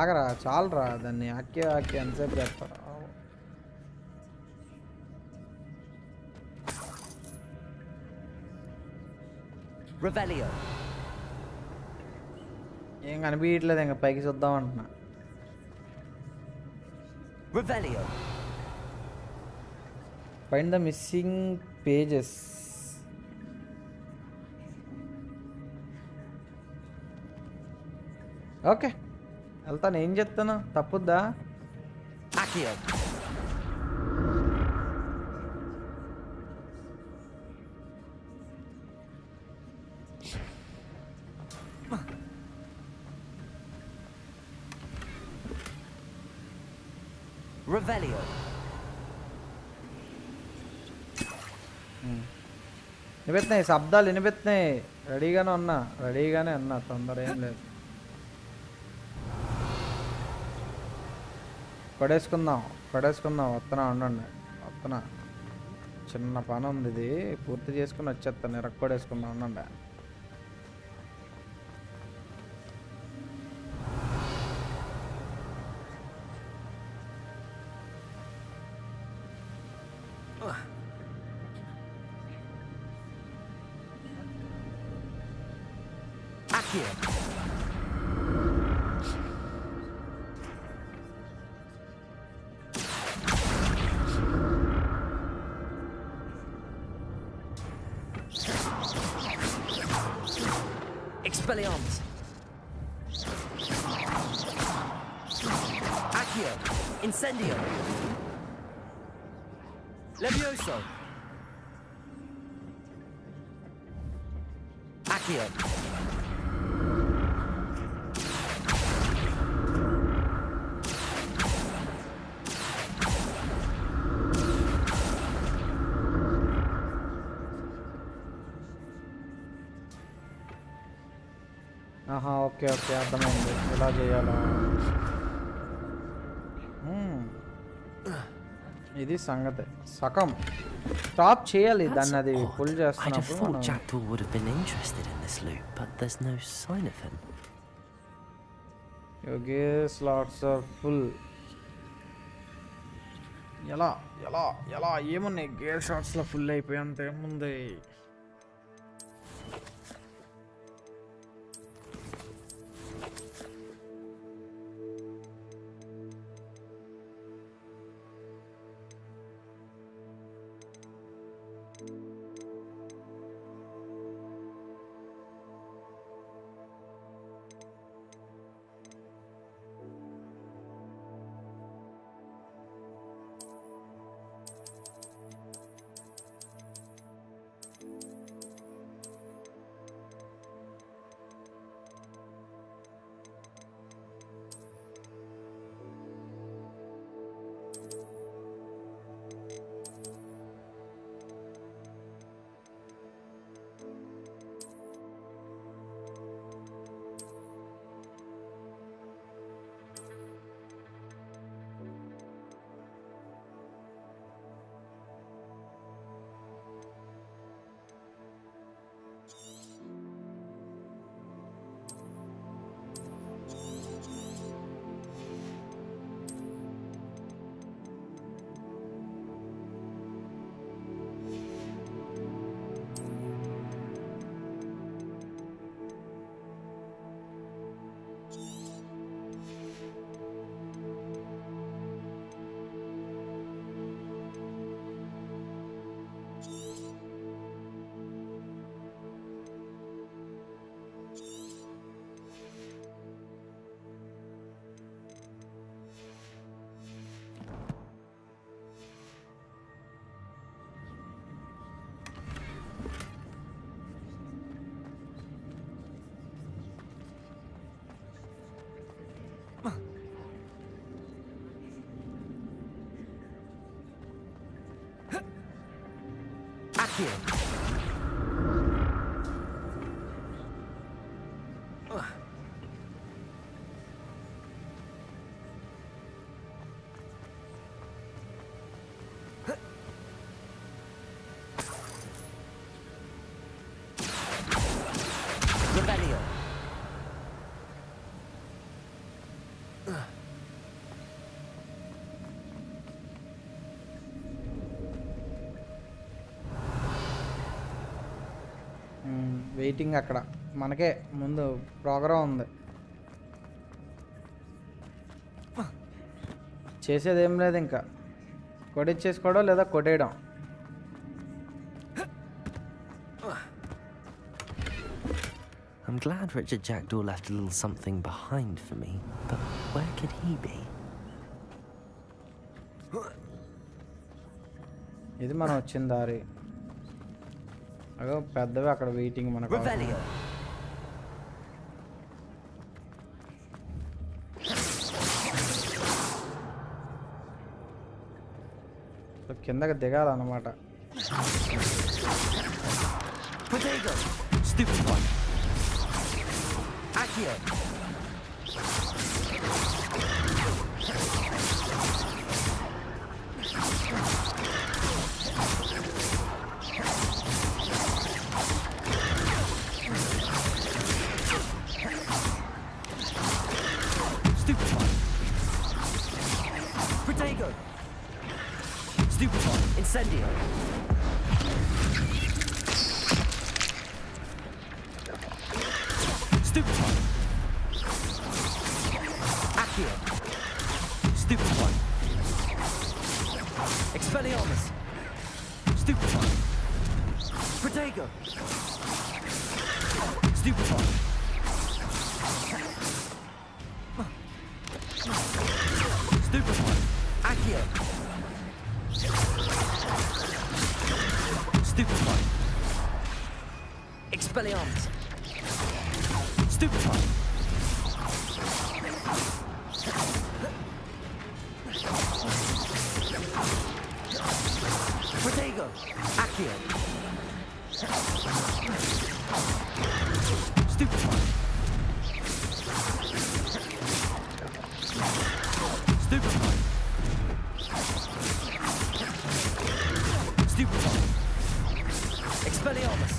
ఆగరా చాలరా, దాన్ని ఆక్కి ఎంతసేపు చేస్తారా? Revelio. ఏం కనిపించట్లేదు, ఇంకా పైకి చూద్దాం అంటున్నా. Revelio. Find the missing pages. Okay వెళ్తాను. ఏం చెప్తాను, తప్పుద్దా? Accio. Revelio. వినిపిస్తున్నాయి శబ్దాలు, వినిపిస్తున్నాయి. రెడీగానే ఉన్నా, తొందర ఏం లేదు. పడేసుకుందాం. వస్తున్నా, ఉండండి. చిన్న పని ఉంది, ఇది పూర్తి చేసుకుని వచ్చేస్తాను. ఇరక్కొడేసుకుందాం, ఉండండి. Accio. Expelliarmus. Accio. Incendio. Levioso. Accio. Okay అర్థమైంది, ఇలా చేయాలా? ఇది సంగతి. సగం స్టాప్ చేయాలి దాన్ని, అది పుల్ చేస్తున్నప్పుడు. Jackdaw would have been interested in this loot, but there's no sign of him. Your gear slots are full. ఎలా ఏమున్నాయి? గేర్ షాట్స్లో ఫుల్ అయిపోయి అంత ఏముంది? Accio. Rebellion. వెయిటింగ్ అక్కడ మనకే ముందు ప్రోగ్రామ్ ఉంది. చేసేది ఏం లేదు, ఇంకా కొట్టించేసుకోవడం లేదా కొట్టేయడం. I'm glad Richard Jackdaw left a little something behind for me, but where could he be? ఇది మనం వచ్చిన దారి. అగో పెద్దవి అక్కడ వెయిటింగ్ మనకు. కిందకి దిగాలన్నమాట. Stupid one. Accio. Stupid one. Protego. Stupid one. Incendio. Stupid one. Accio. Stupid one. Expelliarmus. Stupid one. Protego. Stupid one. Stupid one. Accio. Stupid one. Expelliarmus. Stupid one. Protego. Accio. Stupid one. Stupid one. Stupid one. Expelliarmus.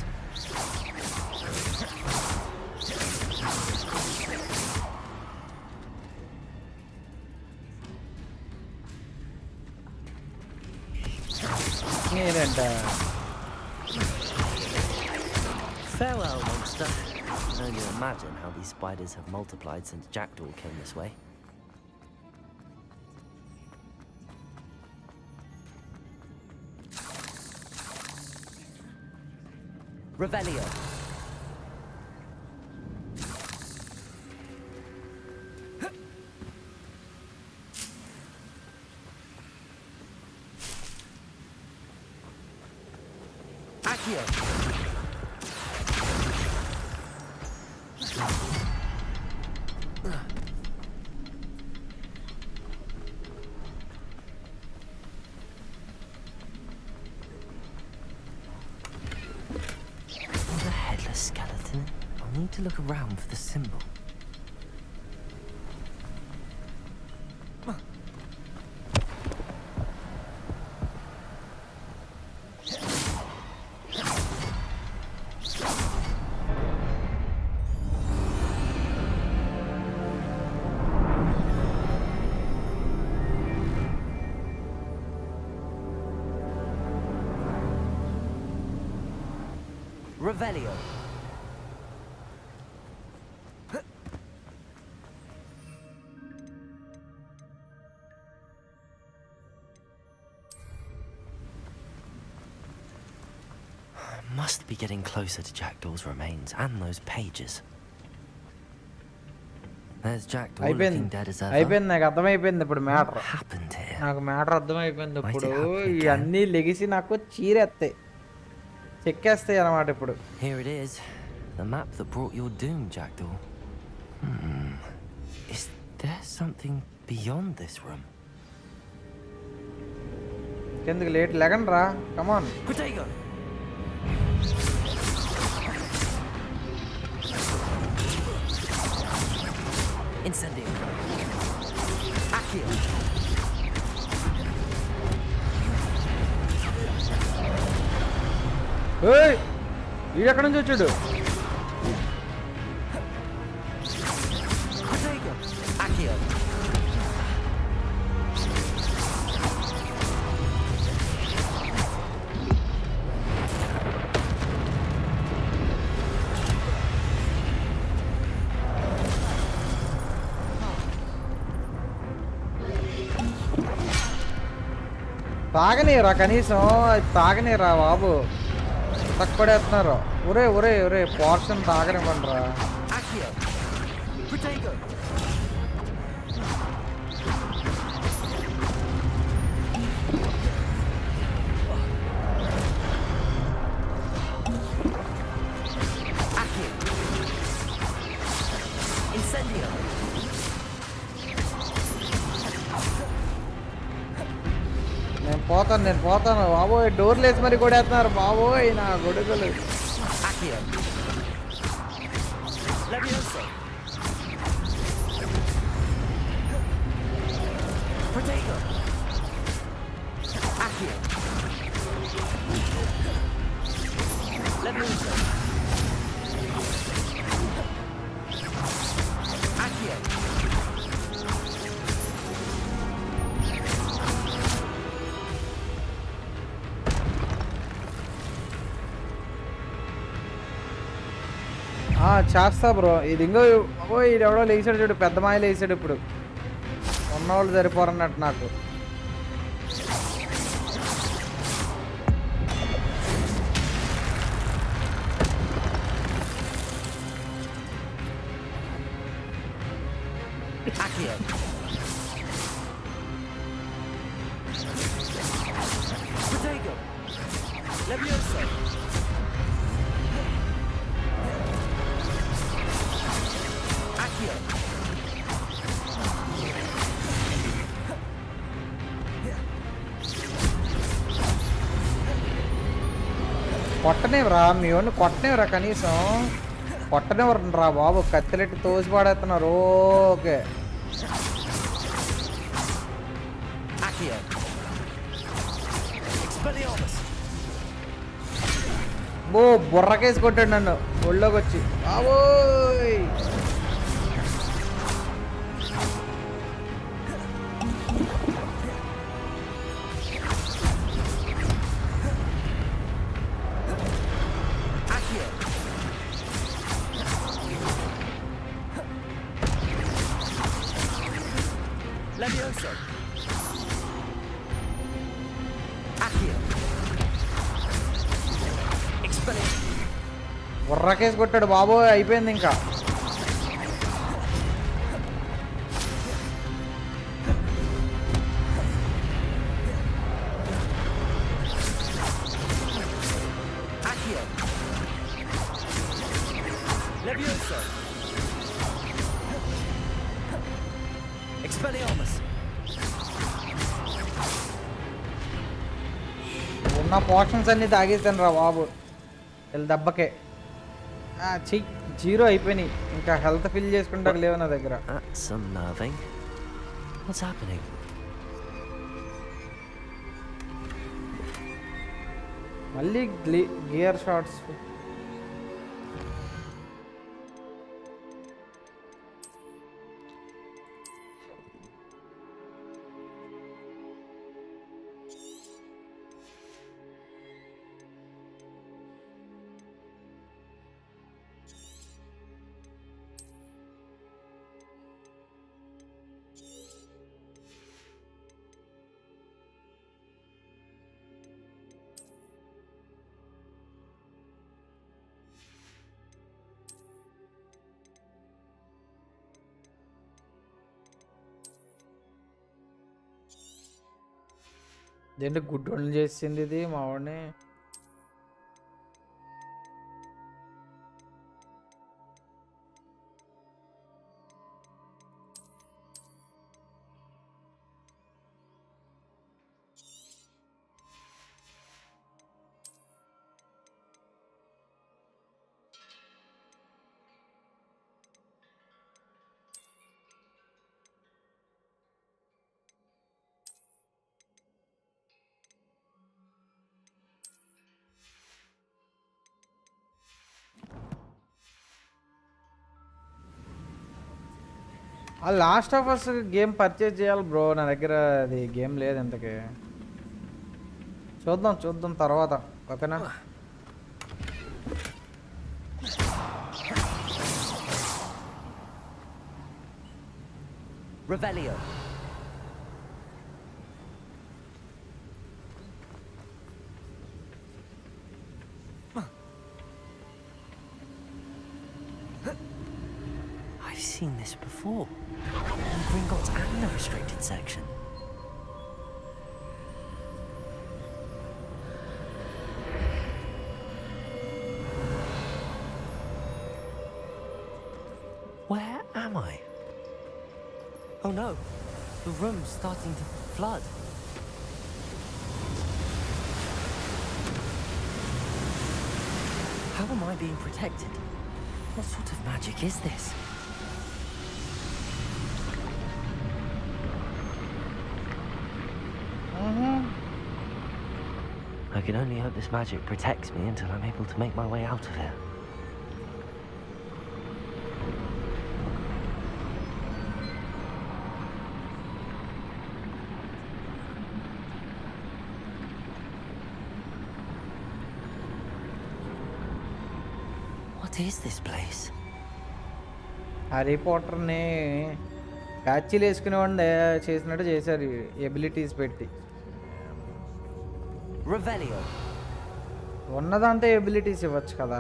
Farewell, monster. I can only imagine how these spiders have multiplied since Jackdaw came this way. Revelio. Accio. The headless skeleton. I'll need to look around for the symbol. Revelio. I must be getting closer to Jackdaw's remains and those pages. There's Jackdaw looking dead as ever. అయిపోయింది, నాకు అర్థమైపోయింది ఇప్పుడు matter. What happened here? నాకు matter అర్థమైపోయింది ఇప్పుడు. ఇవన్నీ లెగిసి నాకు చీరెత్తాయి, చెక్కేస్తాయి అన్నమాట ఇప్పుడు. Here it is. The map that brought your doom, Jackdaw. Is there something beyond this room? ఎందుకు లేట్ లెగండి రా, కమాన్. Protego. Incendio. Accio. ఏయ్ వీడు ఎక్కడి నుంచి వచ్చాడు? Accio. తాగనీరా కనీసం, అది తాగనీరా బాబు, తక్కువడేస్తున్నారు. ఒరే ఒరే ఒరే పోర్షన్ తాగనివ్వండి రా. Accio. Protego. Accio. Incendio. నేను పోతాను బాబోయ్. డోర్లు వేసి మరి కొడేస్తున్నారు బాబోయ్ నా గొడుగులు. Accio. Levioso. Protego. Accio. Levioso. Accio. చేస్తా బ్రో. ఇది ఇంకో ఇది ఎవడో లేచాడు చూడు, పెద్ద మాయలు వేసాడు. ఇప్పుడు ఉన్నవాళ్ళు సరిపోరన్నట్టు నాకు. Accio. Protego. Levioso. Accio. కొట్టనివ్వరా మీ వాడిని, కొట్టనివ్వరా కనీసం, కొట్టనివ్వరు రా బాబు. కత్తిలెట్టి తోసి పాడేస్తున్నారు. Okay Accio. Expelliarmus. బో బుర్రకేసి కొట్టాడు నన్ను ఒళ్ళోకి వచ్చి బాబోయ్. Accio. Levioso. Accio. Expelliarmus. బుర్రకేసి కొట్టాడు బాబోయ్. అయిపోయింది ఇంకా. Accio. Levioso. Expelliarmus. ఉన్న పోర్షన్స్ అన్నీ తాగేసాను రా బాబు వీళ్ళ దెబ్బకే. చెయ్యి 0 అయిపోయినాయి. ఇంకా హెల్త్ ఫిల్ చేసుకుంటా లేవు నా దగ్గర. That's unnerving. What's happening? మళ్ళీ గియర్ షాట్స్. ఏంటి గుడ్డోళ్ళు చేసింది ఇది మా వాడిని. ఆ last of us game purchase చేయాలి బ్రో, నా దగ్గర అది గేమ్ లేదు ఇంతకీ. చూద్దాం తర్వాత, ఓకేనా? Revelio. I've seen this before. In Gringotts and the restricted section. Where am I? Oh no, the room's starting to flood. How am I being protected? What sort of magic is this? I can only hope this magic protects me until I'm able to make my way out of here. What is this place? Harry పోటర్ని ప్యాచీలు వేసుకునేవాడిని చేసినట్టు చేశారు abilities పెట్టి. Revelio. ఉన్నదంతా abilities ఇవ్వచ్చు కదా.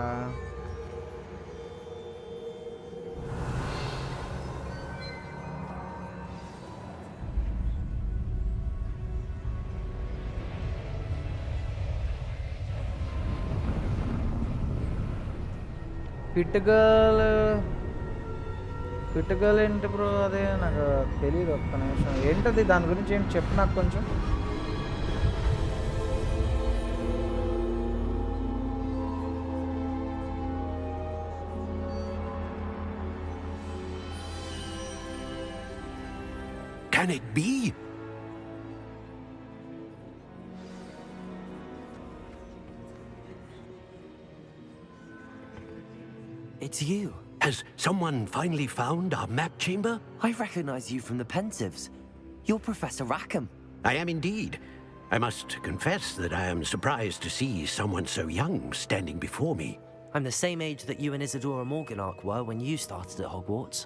పిట్టుగల్ ఏంటి బ్రో? అదే నాకు తెలియదు, ఒక్క నిమిషం. ఏంటది, దాని గురించి ఏంటి చెప్పు నాకు కొంచెం. Can it be? It's you. Has someone finally found our map chamber? I recognize you from the Pensives. You're Professor Rackham. I am indeed. I must confess that I am surprised to see someone so young standing before me. I'm the same age that you and Isadora Morganark were when you started at Hogwarts.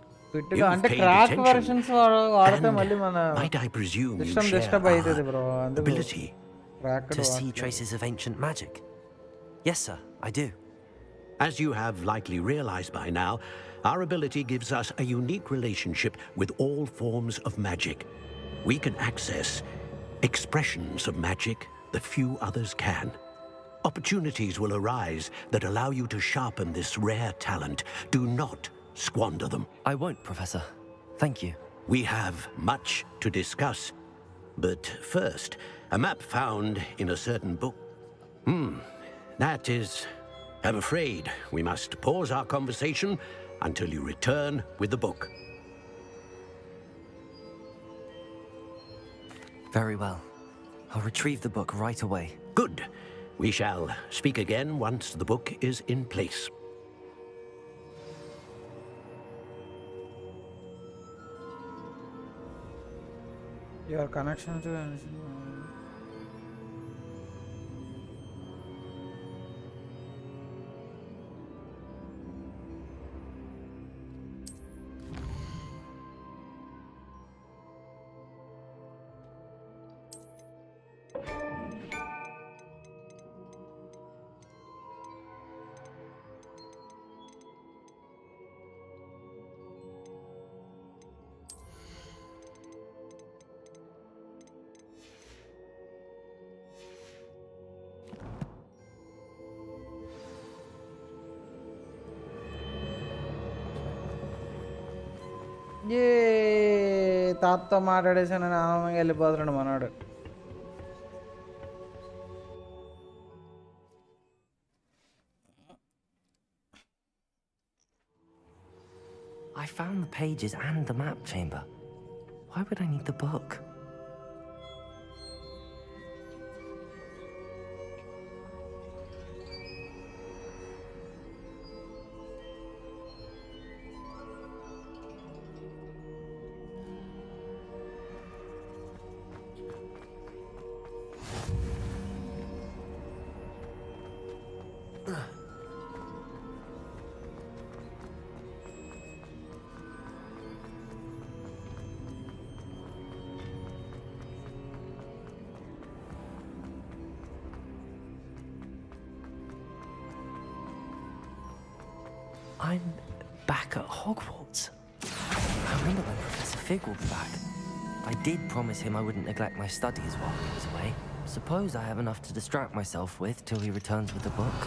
You've paid attention, and might I presume you share our ability to see traces of ancient magic? Yes, sir, I do. As you have likely realized by now, our ability gives us a unique relationship with all forms of magic. We can access expressions of magic that few others can. Opportunities will arise that allow you to sharpen this rare talent. Do not squander them. I won't, Professor. Thank you. We have much to discuss. But first, a map found in a certain book. That is... I'm afraid we must pause our conversation until you return with the book. Very well. I'll retrieve the book right away. Good. We shall speak again once the book is in place. Your connection to... తాతతో మాట్లాడేసానని ఆనందంగా వెళ్ళిపోతున్నాడు మనోడు. I found the pages and the map chamber. Why would I need the book? I'm back at Hogwarts. I wonder when Professor Fig will be back. I did promise him I wouldn't neglect my studies while he was away. Suppose I have enough to distract myself with till he returns with the book.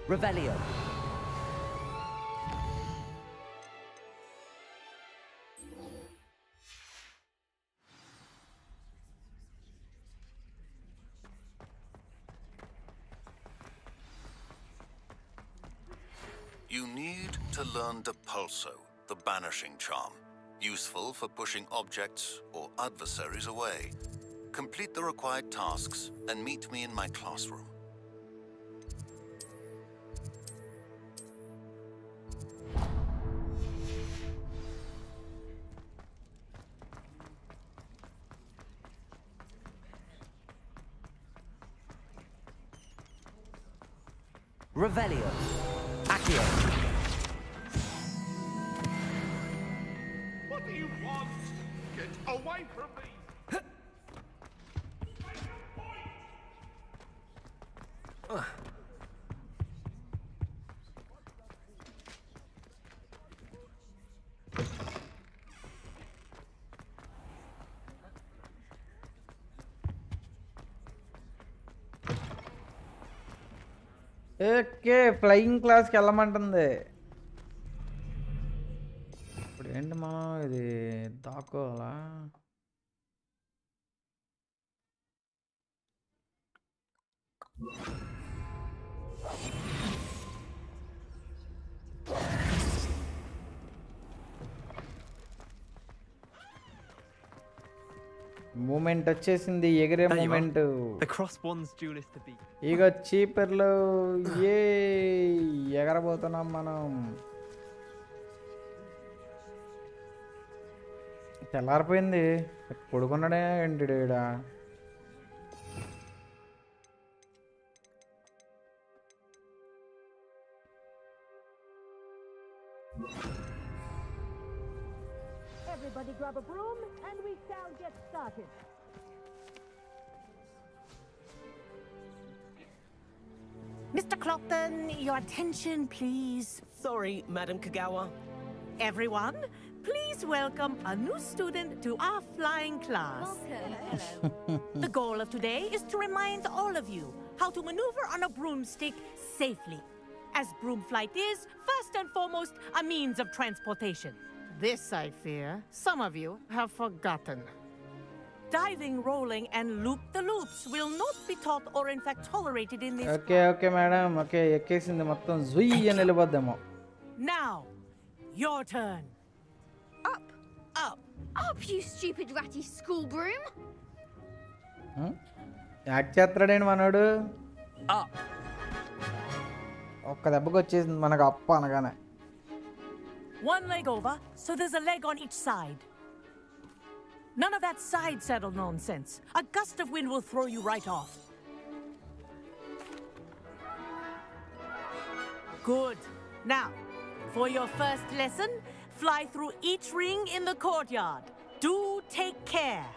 Revelio. You need to learn Depulso, the banishing charm. Useful for pushing objects or adversaries away. Complete the required tasks and meet me in my classroom. Revelio. Accio. What do you want? Get away from me! Okay flying క్లాస్కి వెళ్ళమంటుంది. ఇప్పుడు ఏంటి మనం ఇది దాక్కోవాలా? Moment వచ్చేసింది, ఎగిరే moment. The crossbones duelist to beat. ఇక చీపర్లు ఏ ఎగరబోతున్నాం మనం. తెల్లారిపోయింది, పడుకున్నాడే ఏంటి ఈడ. Everybody grab a broom and we shall get started. Mr. Clopton, your attention, please. Sorry, Madam Kagawa. Everyone, please welcome a new student to our flying class. The goal of today is to remind all of you how to maneuver on a broomstick safely, as broom flight is, first and foremost, a means of transportation. This, I fear, some of you have forgotten. Diving, rolling, and loop-the-loops will not be taught or in fact tolerated in this Okay, madam. Okay, ఎక్కేసింది మొత్తం జుయ్ అని వెళ్ళిపోద్దేమో. Now, your turn. Up, you stupid ratty school broom. Act చేస్తాడేంటి మనోడు. ఒక్క దెబ్బకి వచ్చేసింది మనకు అప్ప అనగానే. One leg over, so there's a leg on each side. None of that side saddle nonsense. A gust of wind will throw you right off. Good. Now, for your first lesson, fly through each ring in the courtyard. Do take care.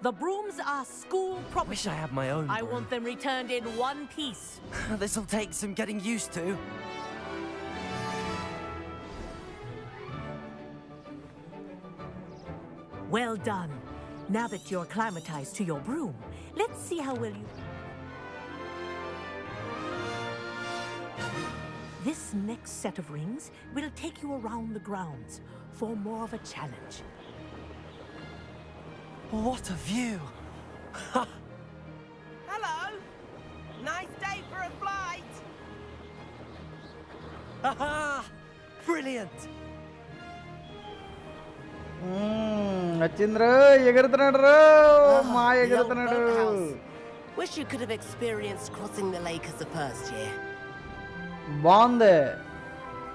The brooms are school property. Wish I had my own I want them returned in one piece. This'll take some getting used to. Well done. Now that you're acclimatized to your broom, let's see how well you... This next set of rings will take you around the grounds for more of a challenge. What a view! Hello! Nice day for a flight! Haha! Brilliant! వచ్చింద్రు, ఎగురుతున్నాడు రో, మా ఎగురుతున్నాడు. Wish you could have experienced crossing the lake as a first year. బాగుంది,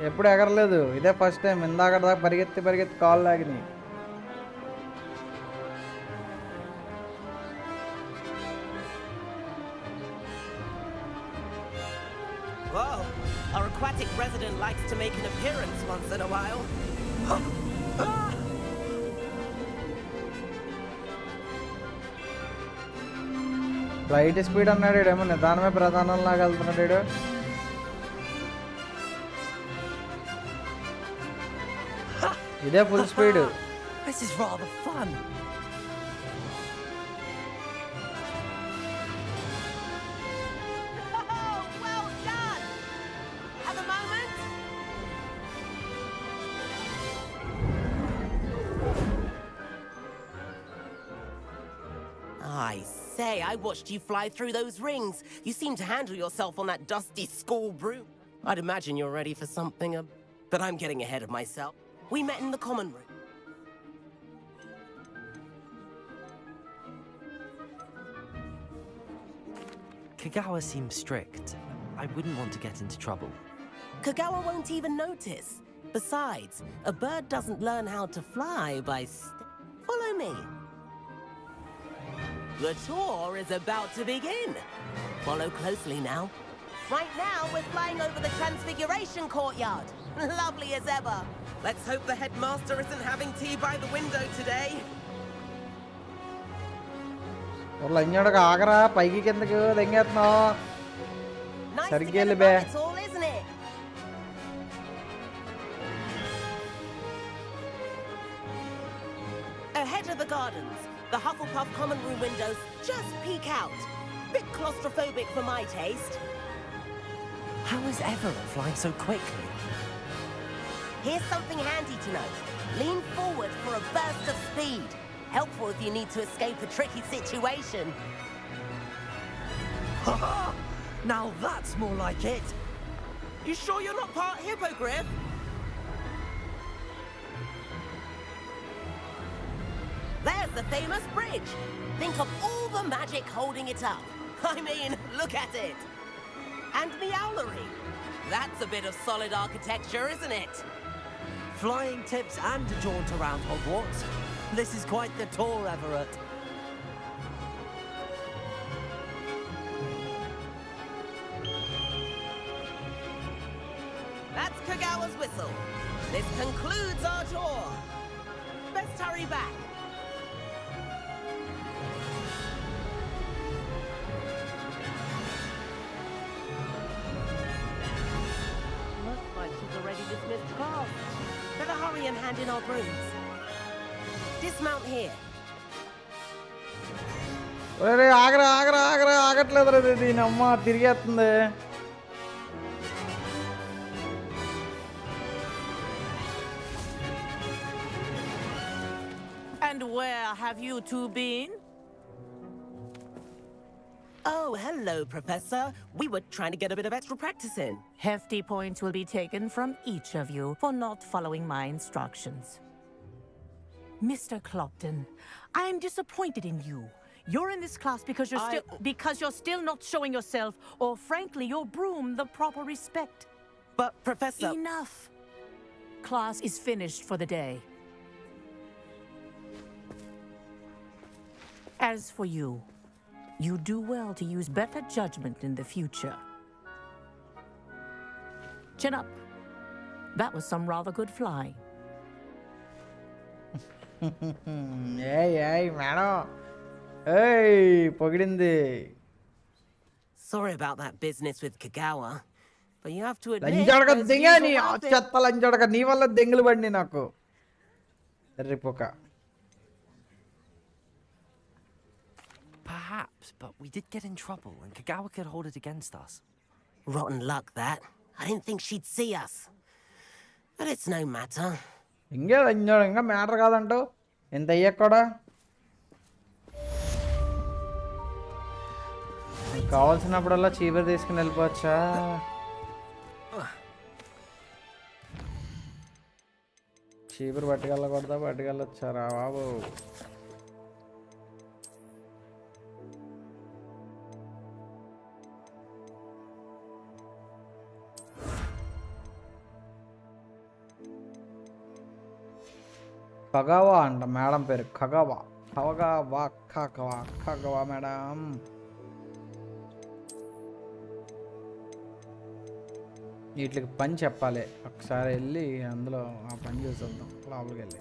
ఎప్పుడు ఎగరలేదు, ఇదే first time. ఇందాక దాకా పరిగెత్తి కాళ్ళు లాగినాయి. Whoa, our aquatic resident likes to make an appearance once in a while. Flight speed అన్నాడు ఏమో నిదానమే ప్రధానం లాగా వెళ్తున్నాడు. ఇదే full speed. This is rather fun. I say, I watched you fly through those rings. You seem to handle yourself on that dusty school broom. I'd imagine you're ready for something, but I'm getting ahead of myself. We met in the common room. Kagawa seems strict. I wouldn't want to get into trouble. Kagawa won't even notice. Besides, a bird doesn't learn how to fly by Follow me. The tour is about to begin. Follow closely now. Right now, we're flying over the Transfiguration Courtyard. Lovely as ever. Let's hope the headmaster isn't having tea by the window today. లంజోడక ఆగరా పైకి కిందకు దెంగేస్తున్నావు. సరిగ్గా వెళ్ళి బే. It's all, isn't it? Ahead of the gardens, the Hufflepuff common room windows just peek out. Bit claustrophobic for my taste. How is Everett flying so quickly? Here's something handy to know. Lean forward for a burst of speed. Helpful if you need to escape a tricky situation. Now that's more like it. You sure you're not part hippogriff? There's the famous bridge. Think of all the magic holding it up. I mean, look at it. And the owlery. That's a bit of solid architecture, isn't it? Flying tips and a jaunt around Hogwarts. This is quite the tour, Everett. That's Kagawa's whistle. This concludes our tour. Best hurry back. Looks like she's already dismissed class. Better hurry and hand in our brooms. Dismount here. ఆగరా ఆగరా ఆగరా ఆగట్లేదు రా దీని అమ్మ తిరిగేస్తుంది. And where have you two been? Oh, hello, Professor. We were trying to get a bit of extra practice in. Hefty points will be taken from each of you for not following my instructions. Mr. Clopton, I am disappointed in you. You're in this class because you're still not showing yourself, or frankly, your broom, the proper respect. But, Professor... Enough. Class is finished for the day. As for you, you do well to use better judgment in the future. Chin up. That was some rather good flying. Hey, madam. Hey, పొగిడింది. Sorry about that business with Kagawa, but you have to admit... లంజోడక దింగా నీ చెత్త లంజోడక నీ వల్ల దెంగులు పడి నాకు. ఎర్రిపోక. Perhaps, but we did get in trouble and Kagawa could hold it against us. Rotten luck, that. I didn't think she'd see us. But it's no matter. ఇంకే లంజోడ ఇంకా matter కాదంటావు. ఎంత అయ్యాక కూడా కావాల్సినప్పుడల్లా చీపర్ తీసుకుని వెళ్ళిపోవచ్చా? చీపర్ పట్టుకెళ్ళకొడతా బాబు. ఖగావా అంట మేడం పేరు. ఖగావా ఖగావా madam. వీటికి పని చెప్పాలి. ఒకసారి వెళ్ళి అందులో ఆ పని చేసేద్దాం లోపలికి వెళ్ళి.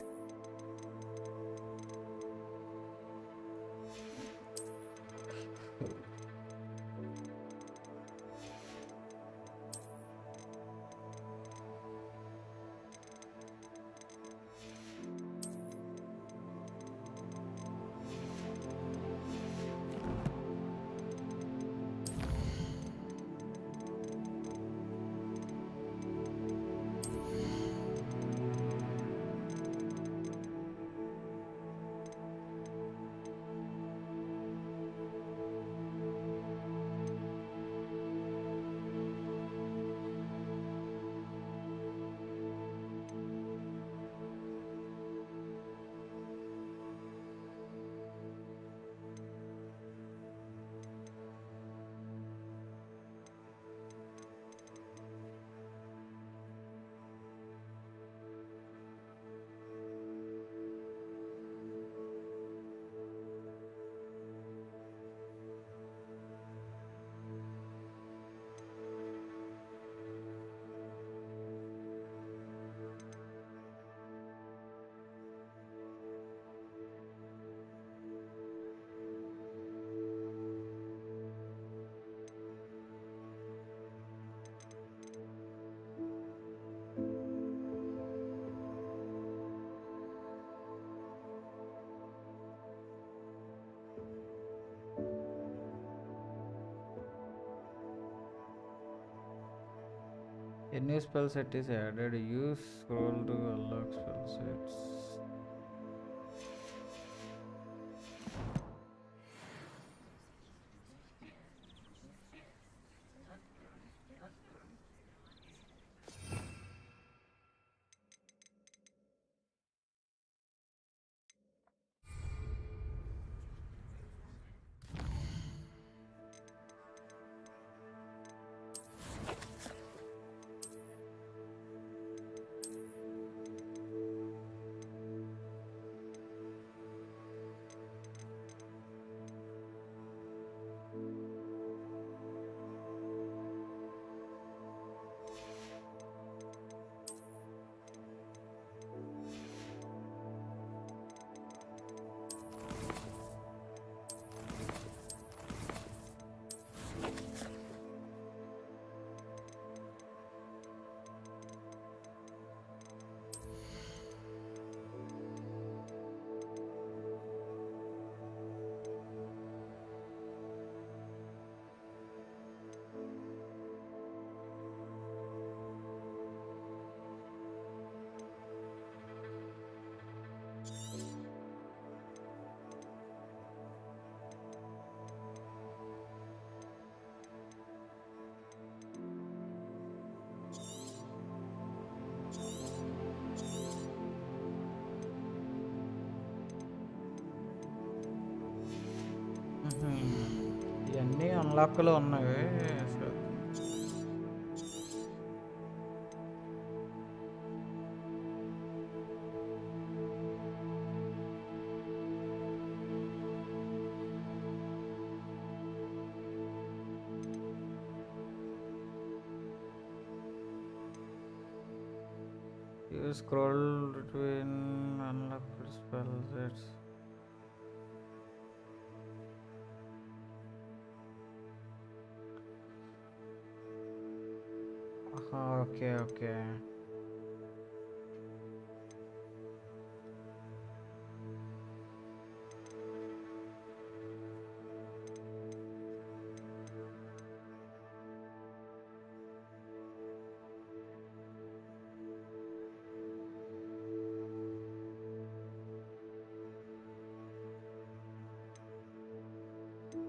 A new spell set is added. Use scroll to unlock spell sets. ఇవన్నీ అన్లాక్లో ఉన్నవి. You scroll between unlocked spell sets. Okay, okay.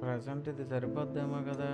Present ఇది సరిపోద్దేమో కదా.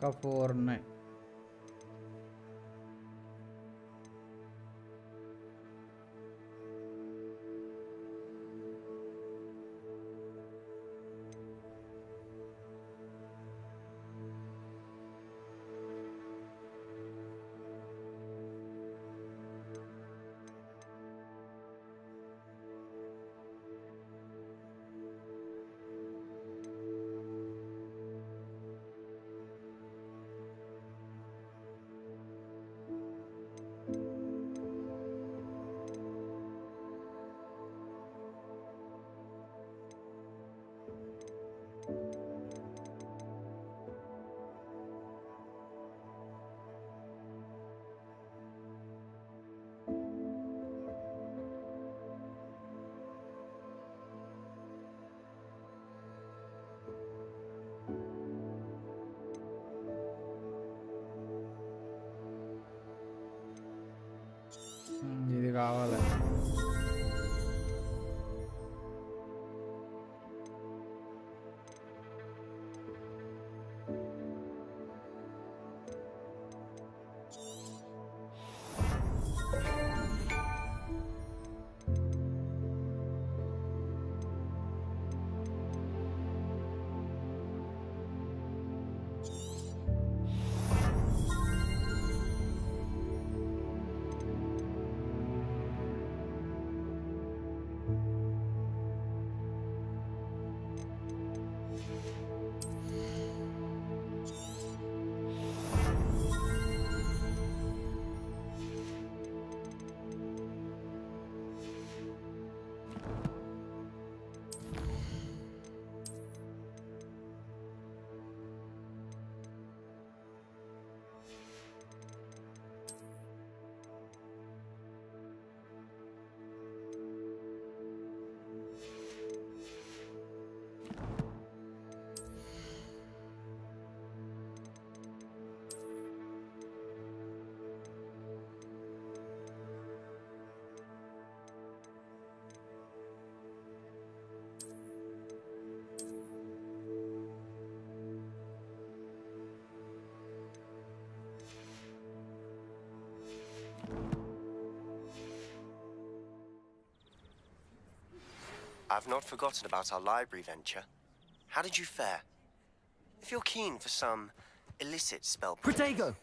K49. ఇది కావాలి. I've not forgotten about our library venture. How did you fare? If you're keen for some illicit spell... Protego!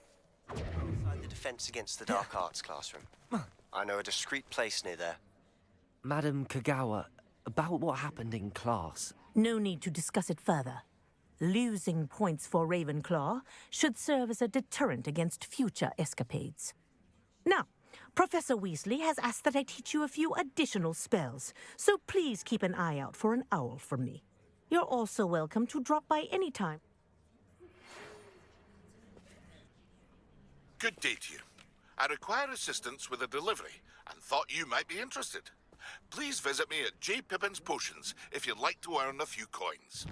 ...inside the Defense Against the Dark Arts classroom. I know a discreet place near there. Madam Kagawa, about what happened in class. No need to discuss it further. Losing points for Ravenclaw should serve as a deterrent against future escapades. Now, Professor Weasley has asked that I teach you a few additional spells, so please keep an eye out for an owl from me. You're also welcome to drop by any time. Good day to you. I require assistance with a delivery and thought you might be interested. Please visit me at J. Pippin's Potions if you'd like to earn a few coins.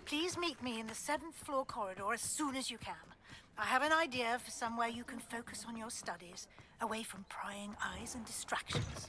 Please meet me in the 7th floor corridor as soon as you can. I have an idea for somewhere you can focus on your studies, away from prying eyes and distractions.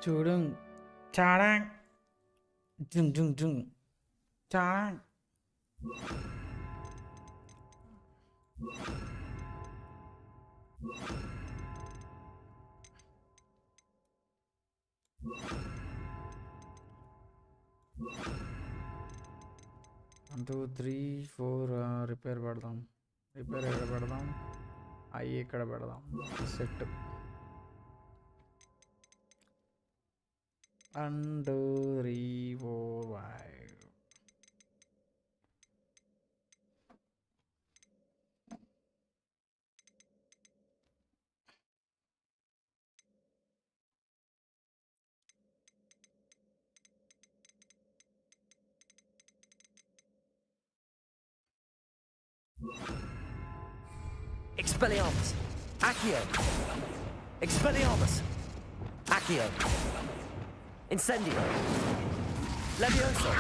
Chudung, charang, jung jung jung, charang. One, 2, 3, 4 repair పెడదాం repair ఎక్కడ పెడదాం I ఎక్కడ పెడదాం set 1 2 3 4 5 Expelliarmus! Accio! Expelliarmus! Accio! Incendio! Levioso!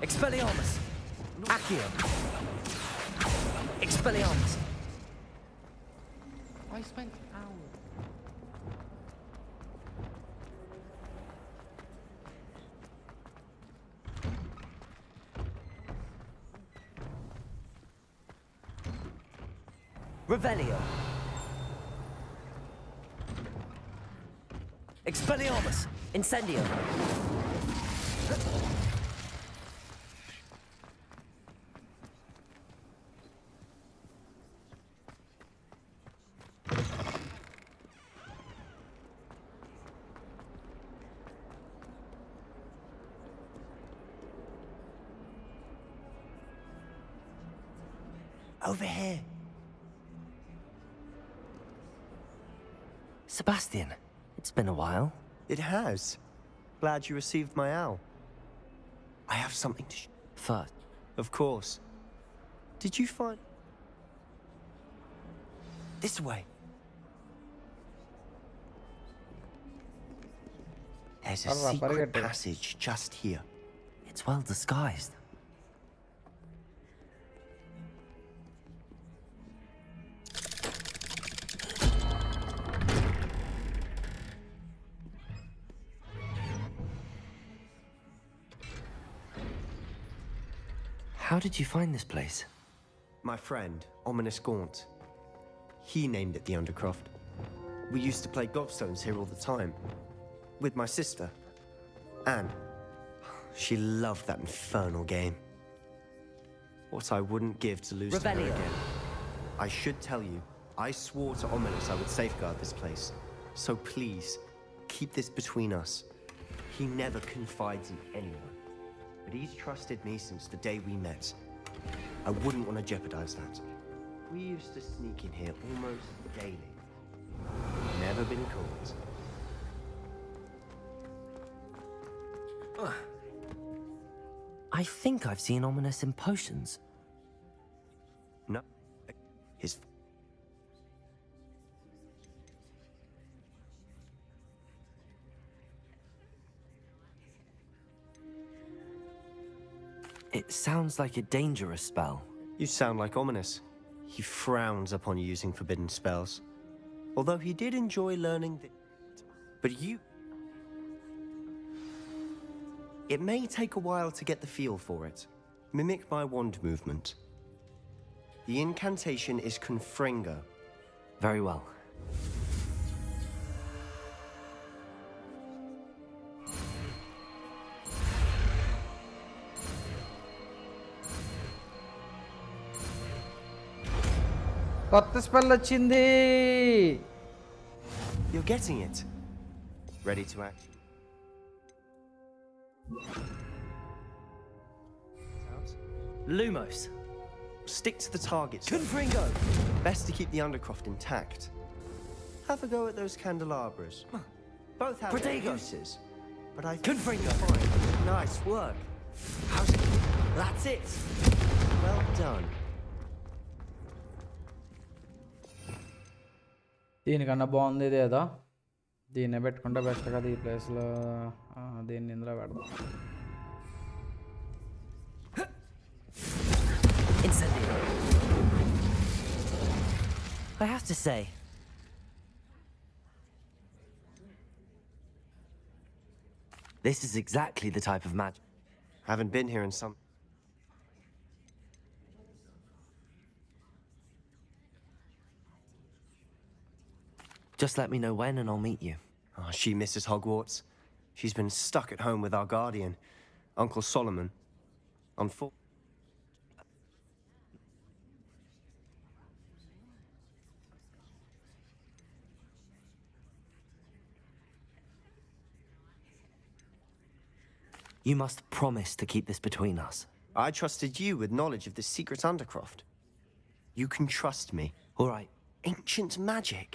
Expelliarmus! Accio! Expelliarmus! I spent hours. Revelio! Expelliarmus! Incendio! Over here. Sebastian, it's been a while. It has. Glad you received my owl. I have something to First. Of course. Did you find... This way. There's a secret passage just here. It's well disguised. How did you find this place? My friend, Ominous Gaunt. He named it the Undercroft. We used to play gobstones here all the time. With my sister, Anne. She loved that infernal game. What I wouldn't give to lose to her again. I should tell you, I swore to Ominous I would safeguard this place. So please, keep this between us. He never confides in anyone. But he's trusted me since the day we met. I wouldn't want to jeopardize that. We used to sneak in here almost daily. Never been caught. I think I've seen Ominous in potions. No. His... It sounds like a dangerous spell. You sound like Ominous. He frowns upon using forbidden spells. Although he did enjoy learning the... But you... It may take a while to get the feel for it. Mimic my wand movement. The incantation is Confringo. Very well. కొత్త spell వచ్చింది. You're getting it. Ready to act. Lumos. Stick to the target. Confringo. Best to keep the Undercroft intact. Have a go at those candelabras. Both have their uses, but I think Confringo. Nice work. How's it? That's it. Well done. దీనికన్నా బాగుంది ఇదేదో దీన్నే పెట్టుకుంటే best కదా ఈ ప్లేస్లో దీన్ని ఇందులో పెడదాం. I have to say, this is exactly the type of magic. Haven't been here in some... Just let me know when and I'll meet you. Oh, she misses Hogwarts. She's been stuck at home with our guardian, Uncle Solomon. You must promise to keep this between us. I trusted you with knowledge of the secret Undercroft. You can trust me. All right. Ancient magic.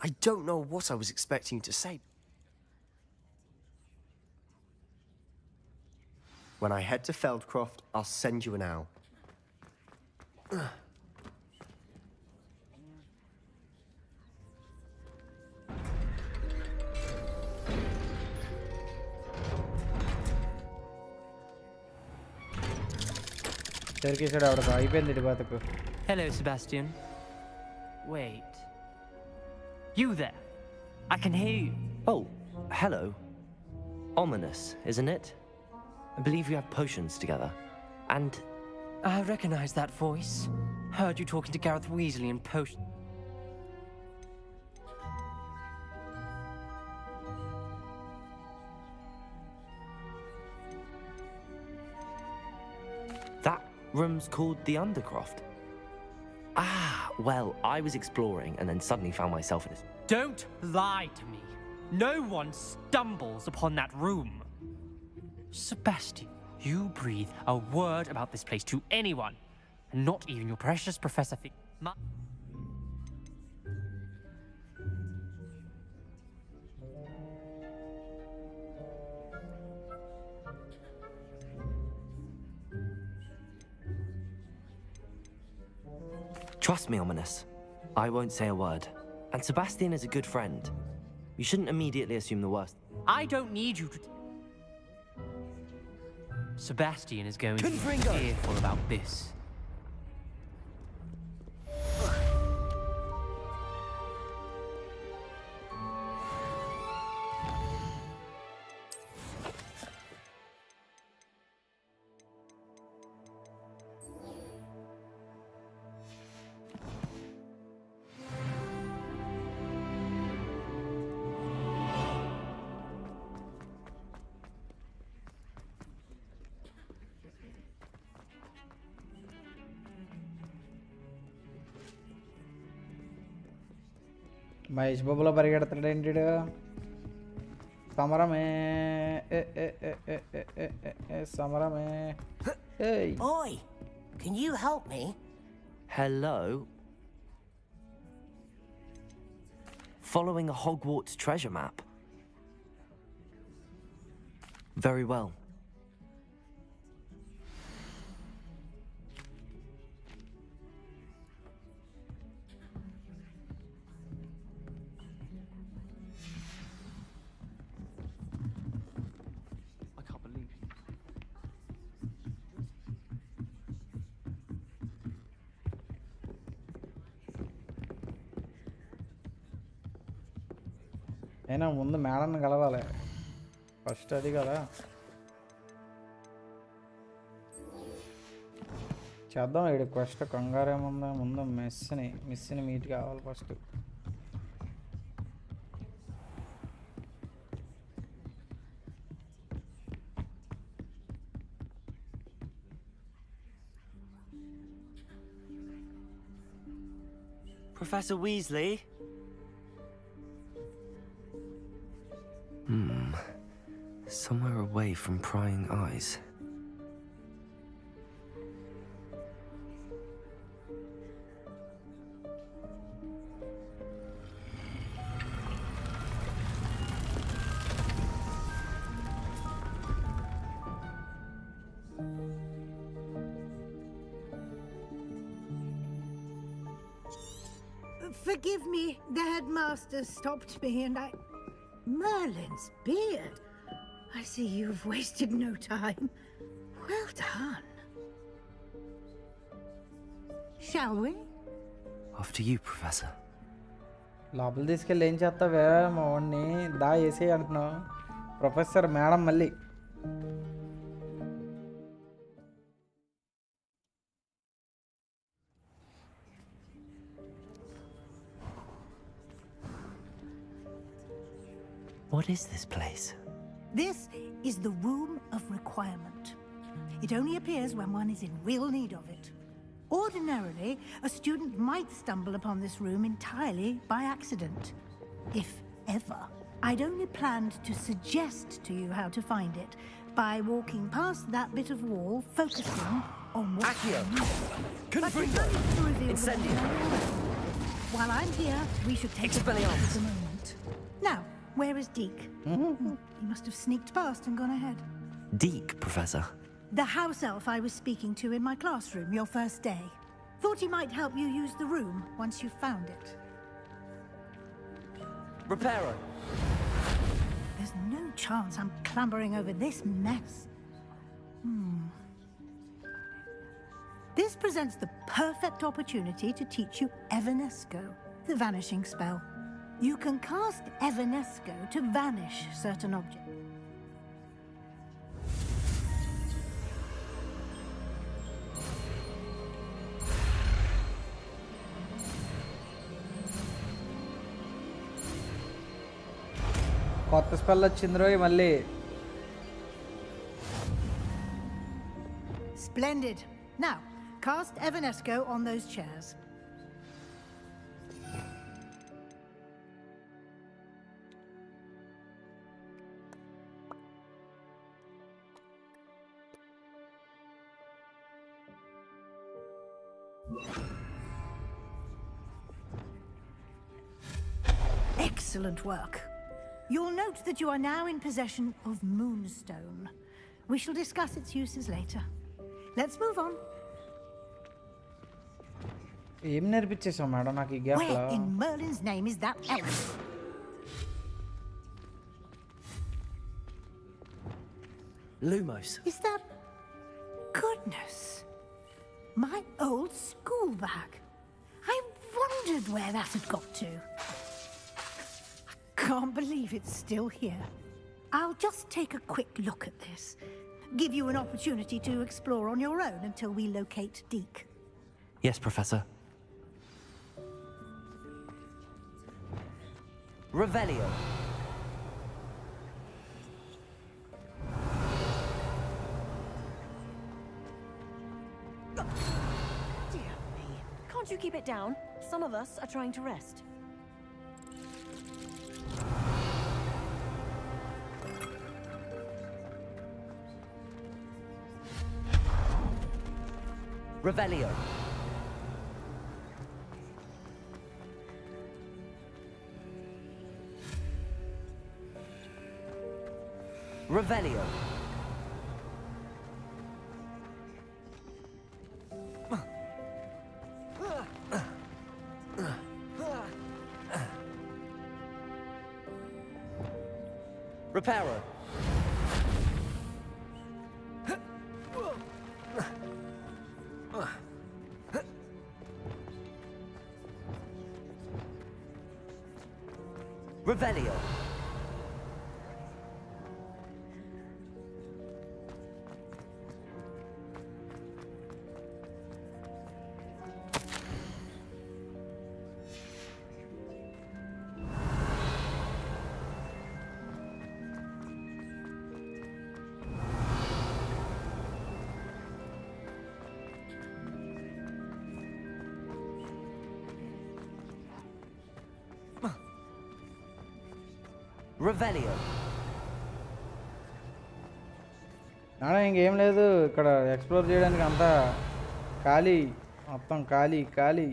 I don't know what I was expecting you to say. When I head to Feldcroft, I'll send you an owl. Hello, Sebastian. Wait. You there? I can hear you. Oh, hello. Ominous, isn't it? I believe we have potions together. And... I recognize that voice. Heard you talking to Gareth Weasley in potion. That room's called the Undercroft. Ah, well, I was exploring and then suddenly found myself in a... Don't lie to me. No one stumbles upon that room. Sebastian, you breathe a word about this place to anyone, and not even your precious Professor Trust me, Ominous. I won't say a word. And Sebastian is a good friend. You shouldn't immediately assume the worst. I don't need you to... Sebastian is going to be fearful about this. Mahesh బాబులో పరిగెడతాడు ఏంటి సమరమే సమరమే Oi, can you help me? Hello? Following a Hogwarts treasure map. Very well. అయినా ముందు మేడన్ని కలవాలి first అది కదా చేద్దాం ఇక్కడ quest కంగారు ఏముందా ముందు మిస్ని మీట్ కావాలి first Professor Weasley? Somewhere away from prying eyes. Forgive me, the headmaster stopped me and I... Merlin's beard. I see you've wasted no time. Well done. Shall we? After you, Professor. లోపల తీసుకెళ్ళి ఏం చేస్తావే మా వాడిని దా వేసే అంటున్నావు professor madam మళ్ళీ What is this place? This is the Room of Requirement. It only appears when one is in real need of it. Ordinarily, a student might stumble upon this room entirely by accident, if ever. I'd only planned to suggest to you how to find it by walking past that bit of wall, focusing on what you need. But there's no need to reveal the room. While I'm here, we should take advantage of the moment. Now, where is Deke? He must have sneaked past and gone ahead. Deke, Professor. The house elf I was speaking to in my classroom your first day. Thought he might help you use the room once you found it. Reparo. There's no chance I'm clambering over this mess. This presents the perfect opportunity to teach you Evanesco, the vanishing spell. You can cast Evanesco to vanish certain objects. కొత్త spell వచ్చింది రోయ్ మళ్ళీ Splendid. Now, cast Evanesco on those chairs. Excellent work. You'll note that you are now in possession of Moonstone. We shall discuss its uses later. Let's move on. ఏం నేర్పించేసావు madam నాకు ఈ gap Where in Merlin's name is that elf? Lumos. Is that... Goodness. My old school bag. I wondered where that had got to. I can't believe it's still here. I'll just take a quick look at this. Give you an opportunity to explore on your own until we locate Deke. Yes, Professor. Revelio. Dear me. Can't you keep it down? Some of us are trying to rest. Revelio. Revelio. Reparo. Revelio. Revelio. Madam ఇంకేం లేదు ఇక్కడ explore చేయడానికి అంతా ఖాళీ మొత్తం ఖాళీ ఖాళీ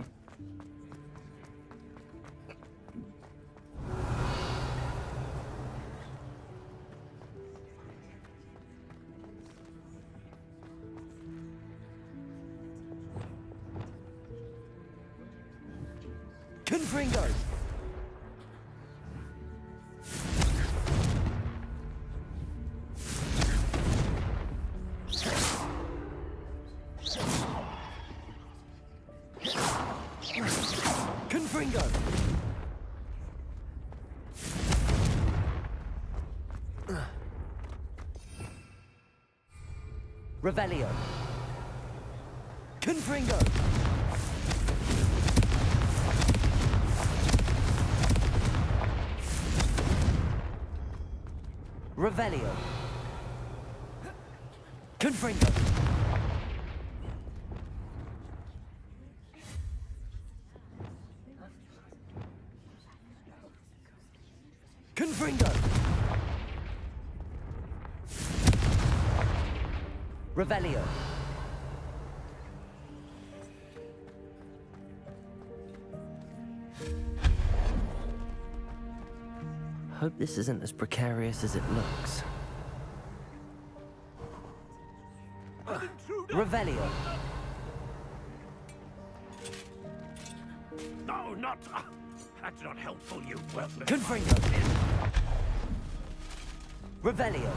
Confringo! Confringo! Revelio! Confringo! Revelio! Confringo! Confringo! Revelio! Hope this isn't as precarious as it looks. Revelio! No, not... that's not helpful, you worthless... Confringo! Revelio!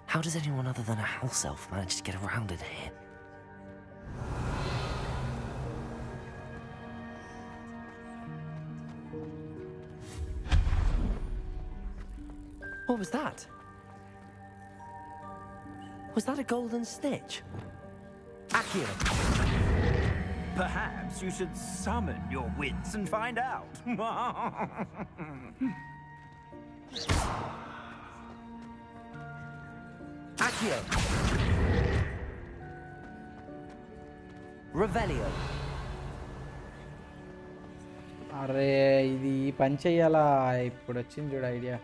How does anyone other than a house elf manage to get around in here? What was that? Was that a golden snitch? Accio! Perhaps you should summon your wits and find out. Accio! Revelio! అరే ఇది పని చెయ్యాలా ఇప్పుడు వచ్చింది చూడు idea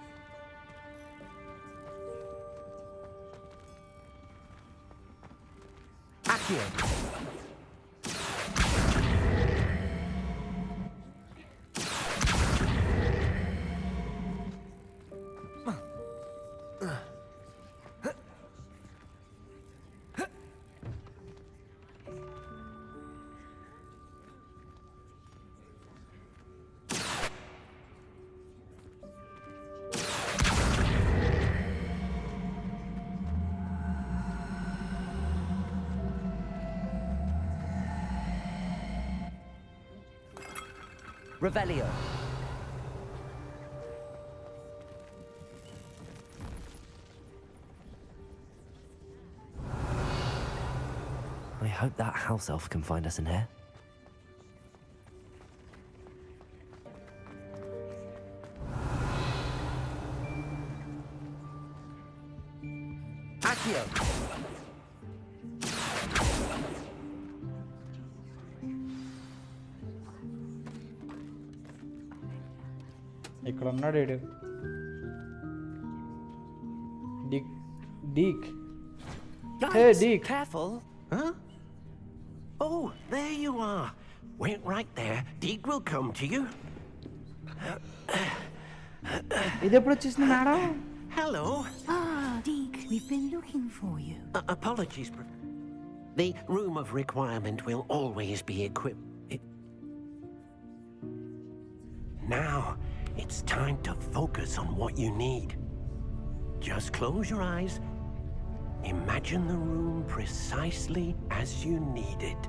Accio! Revelio! I hope that house elf can find us in here. Accio! ఇక్కడ ఉన్నాడు వీడు Deek. Hey, Deek. Careful. Huh? Oh, there you are. Wait right there. Deek will come to you. ఇది ఎప్పుడు వచ్చేసింది madam Hello. Ah, Deek, we've been looking for you. Apologies. The room of requirement will always be equipped. Now, it's time to focus on what you need. Just close your eyes. Imagine the room precisely as you need it.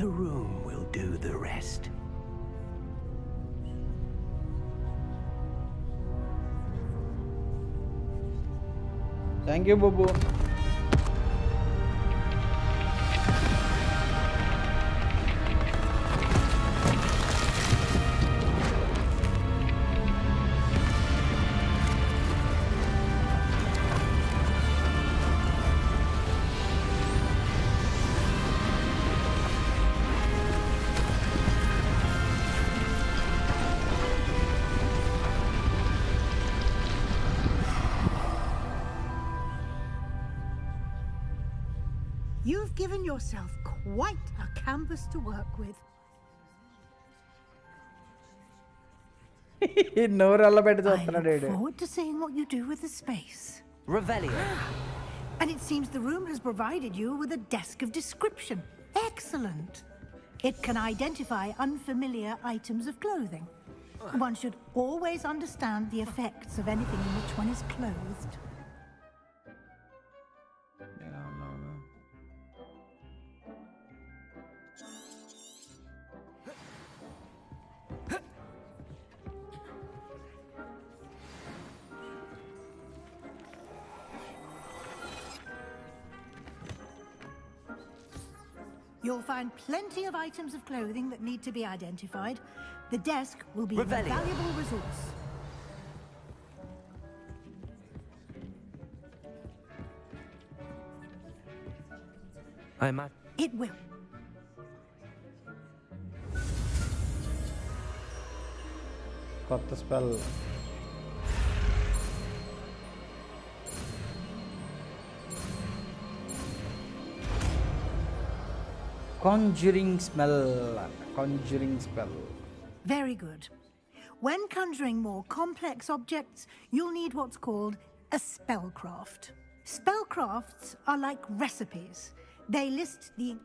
The room will do the rest. Thank you, Bubu. You've given yourself quite a canvas to work with. నోరల్ల పెట్టి I చూస్తున్నాడు look ఈడు. forward to seeing what you do with the space. Revelio. And it seems the room has provided you with a desk of description. Excellent. It can identify unfamiliar items of clothing. One should always understand the effects of anything in which one is clothed. You'll find plenty of items of clothing that need to be identified. The desk will be a Revelio. valuable resource. I imagine. It will. కొత్త spell. Conjuring spell. Very good. When conjuring more complex objects, you'll need what's called a spellcraft. Spellcrafts are like recipes. They list the...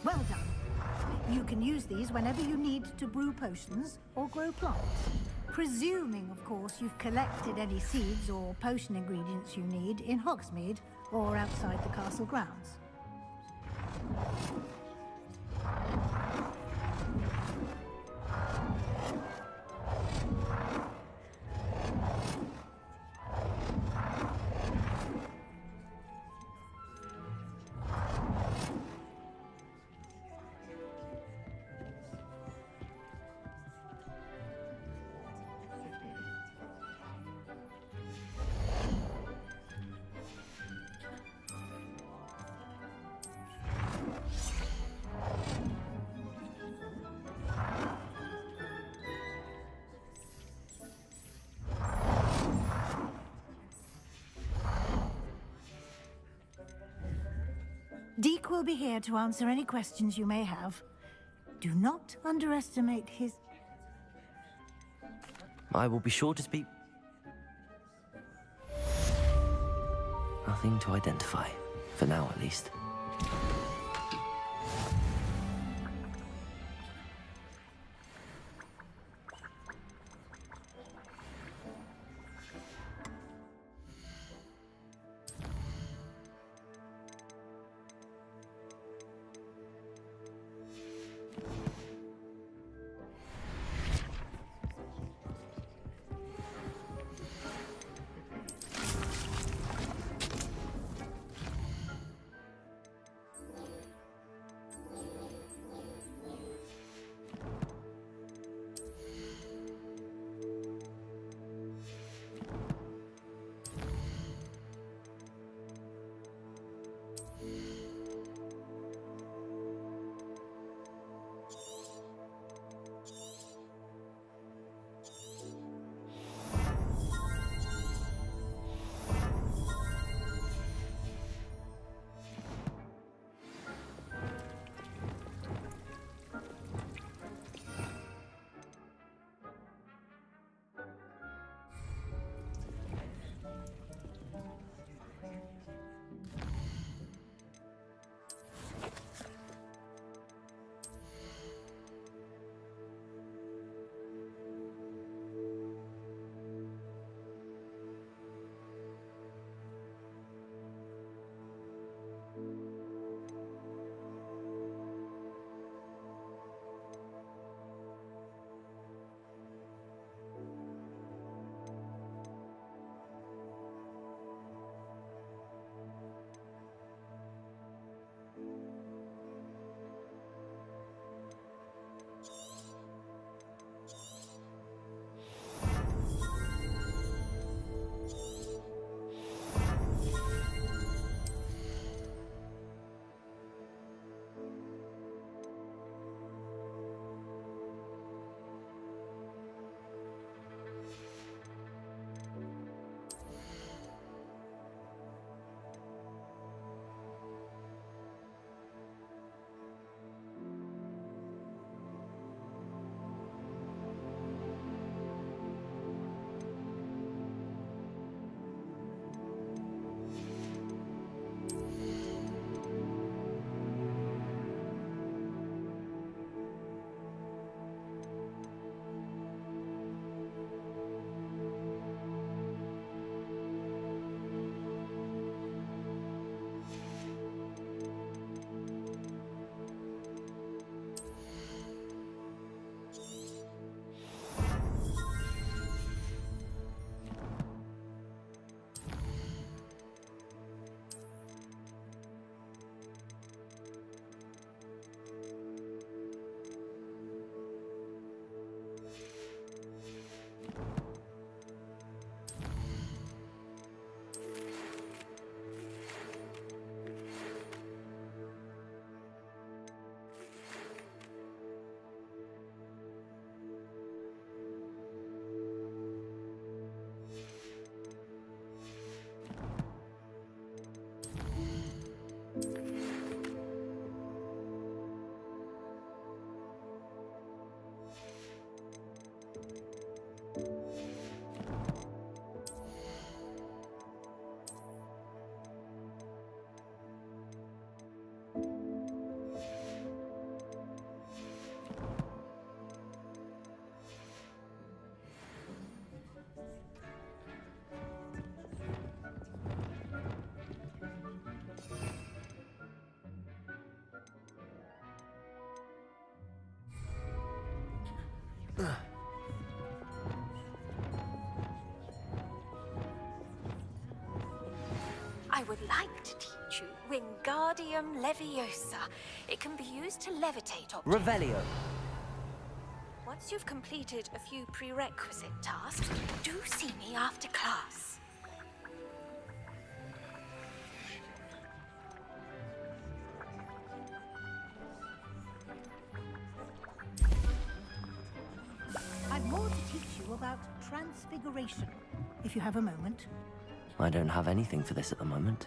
Well done. You can use these whenever you need to brew potions or grow plants. Presuming, of course, you've collected any seeds or potion ingredients you need in Hogsmeade or outside the castle grounds. Deke will be here to answer any questions you may have. Do not underestimate his... I will be sure to speak. Nothing to identify. For now, at least. I would like to teach you Wingardium Leviosa. It can be used to levitate objects. Revelio. Once you've completed a few prerequisite tasks, do see me after class. I've more to teach you about transfiguration, if you have a moment. I don't have anything for this at the moment.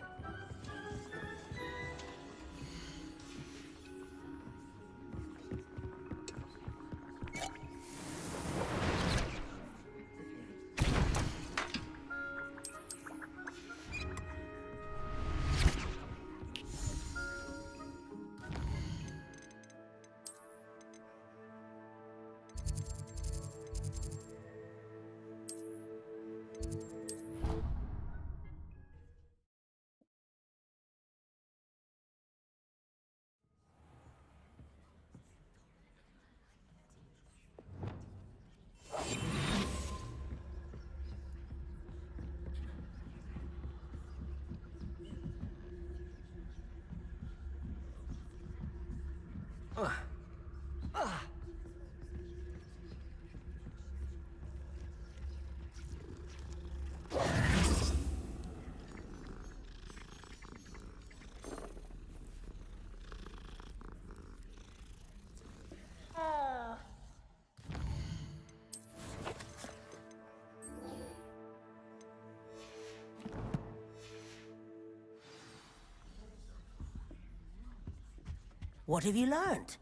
What have you learned?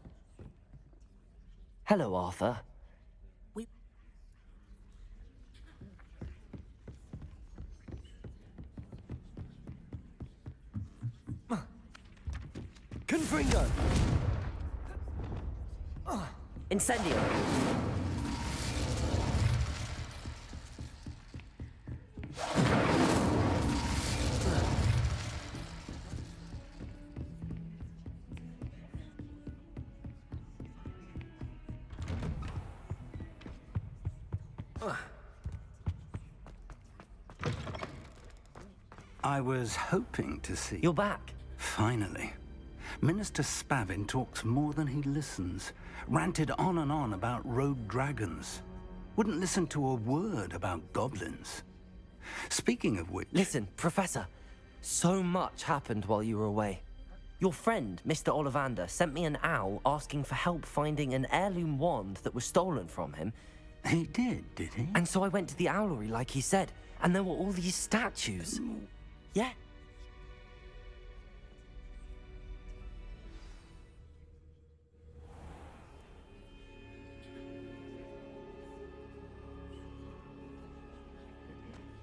Hello, Arthur. Confringo! Incendio. I was hoping to see... You're back. Finally. Minister Spavin talks more than he listens. Ranted on and on about rogue dragons. Wouldn't listen to a word about goblins. Speaking of which... Listen, Professor. So much happened while you were away. Your friend, Mr. Ollivander, sent me an owl asking for help finding an heirloom wand that was stolen from him. He did he? And so I went to the owlery like he said, and there were all these statues. Yeah.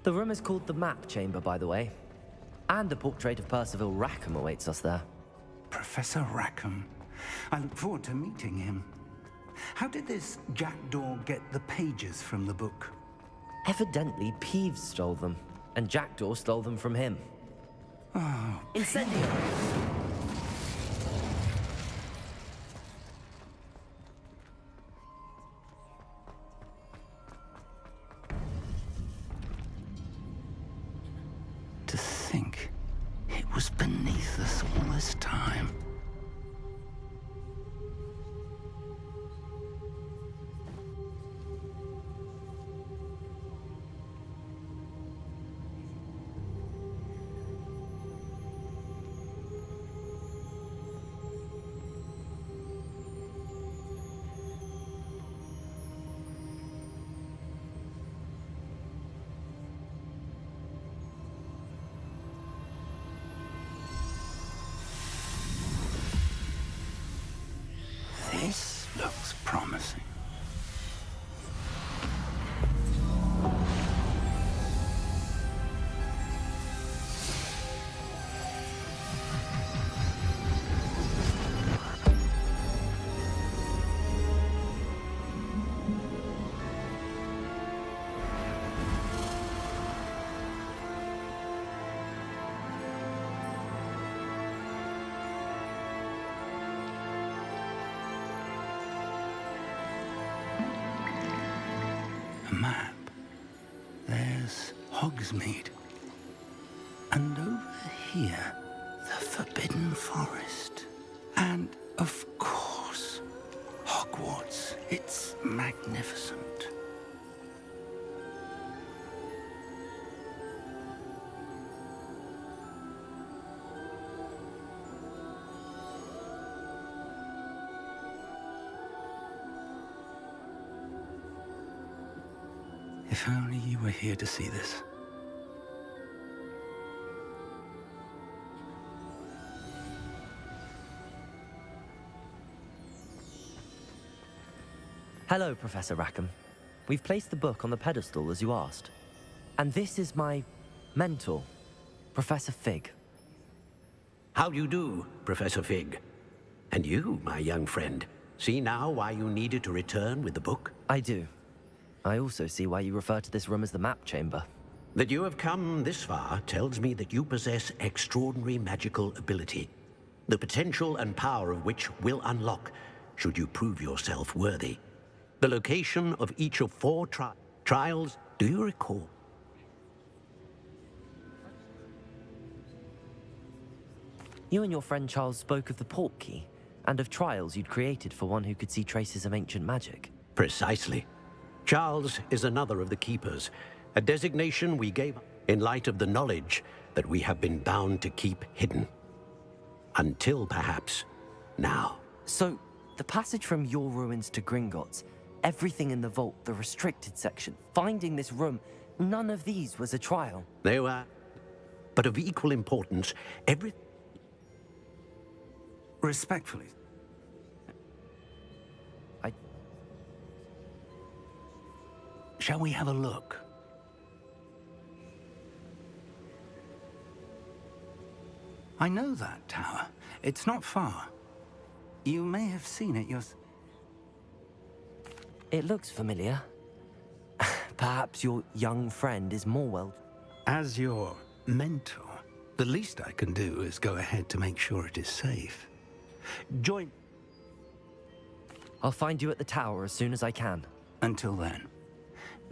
The room is called the Map Chamber, by the way. And a portrait of Percival Rackham awaits us there. Professor Rackham. I look forward to meeting him. How did this jackdaw get the pages from the book? Evidently, Peeves stole them, and Jackdaw stole them from him. Oh, Incendio! To think it was beneath us all this time. A map. There's Hogsmeade. And over here, the Forbidden Forest. And, of course, Hogwarts. It's magnificent. If only you were here to see this. Hello, Professor Rackham. We've placed the book on the pedestal as you asked. And this is my mentor, Professor Fig. How do you do, Professor Fig? And you, my young friend, see now why you needed to return with the book? I do. I also see why you refer to this room as the map chamber. That you have come this far tells me that you possess extraordinary magical ability, the potential and power of which will unlock, should you prove yourself worthy. The location of each of 4 trials, do you recall? You and your friend Charles spoke of the Portkey, and of trials you'd created for one who could see traces of ancient magic. Precisely. Charles is another of the Keepers, a designation we gave in light of the knowledge that we have been bound to keep hidden. Until, perhaps, now. So, the passage from your ruins to Gringotts, everything in the vault, the restricted section, finding this room, none of these was a trial. They were, but of equal importance, Respectfully. Shall we have a look? I know that tower. It's not far. You may have seen it yourself. It looks familiar. Perhaps your young friend is more well... As your mentor, the least I can do is go ahead to make sure it is safe. Join... I'll find you at the tower as soon as I can. Until then,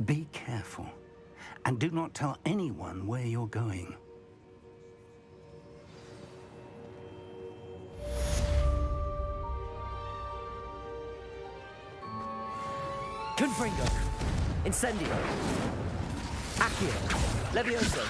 be careful, and do not tell anyone where you're going. Confringo! Incendio! Accio! Levioso!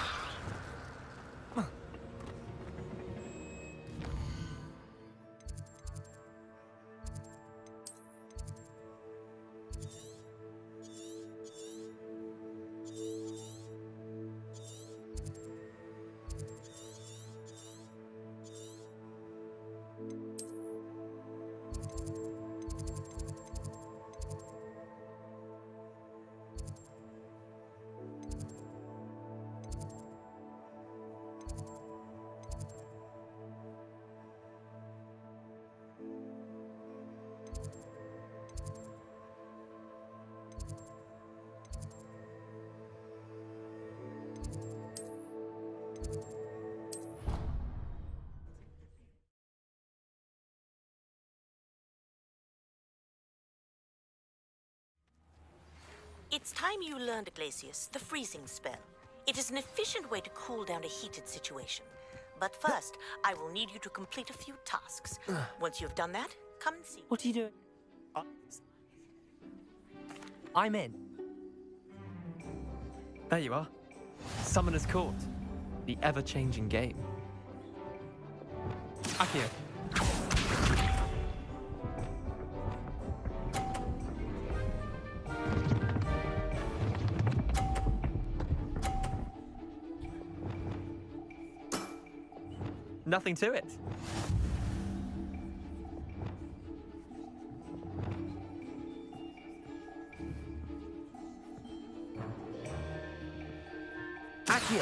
It's time you learned, Glacius, the freezing spell. It is an efficient way to cool down a heated situation. But first, I will need you to complete a few tasks. Once you've done that, come and see. What are you doing? I'm in. There you are. Summoner's Court. The ever-changing game. Accio. Nothing to it. Accio!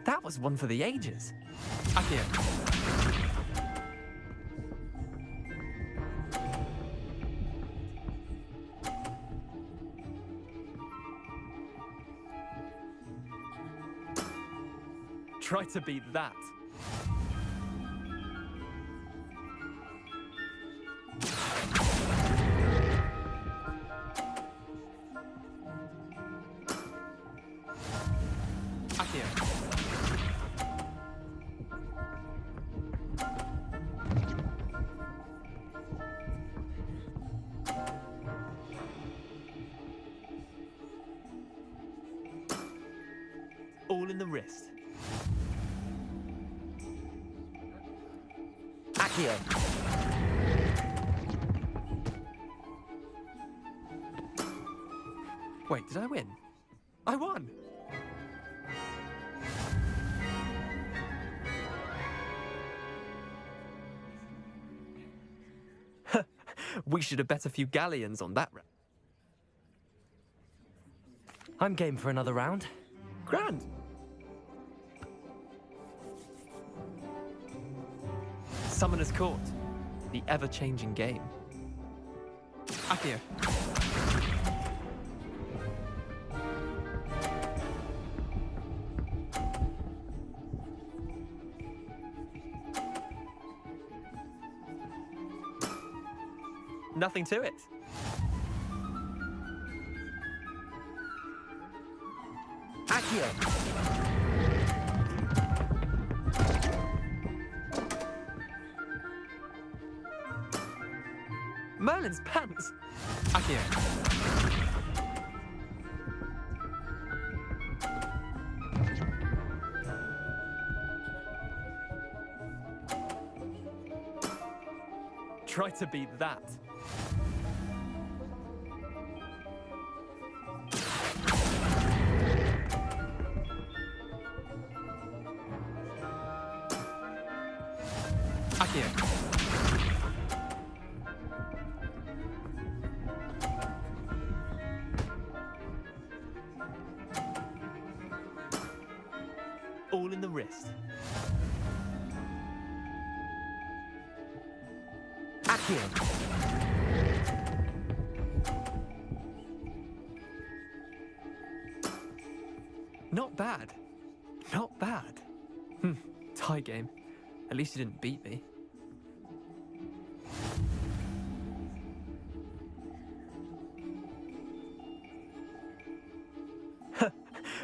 That was one for the ages. Accio. Try to beat that. in the wrist. Accio. Wait, did I win? I won! We should have bet a few galleons on that round. I'm game for another round. Grand! Summoner's Court. The ever-changing game. Accio. Nothing to it. Accio. Merlin's pants. Accio. Try to beat that. Accio. All in the wrist. Accio. Not bad. Not bad. Tie game. At least you didn't beat me.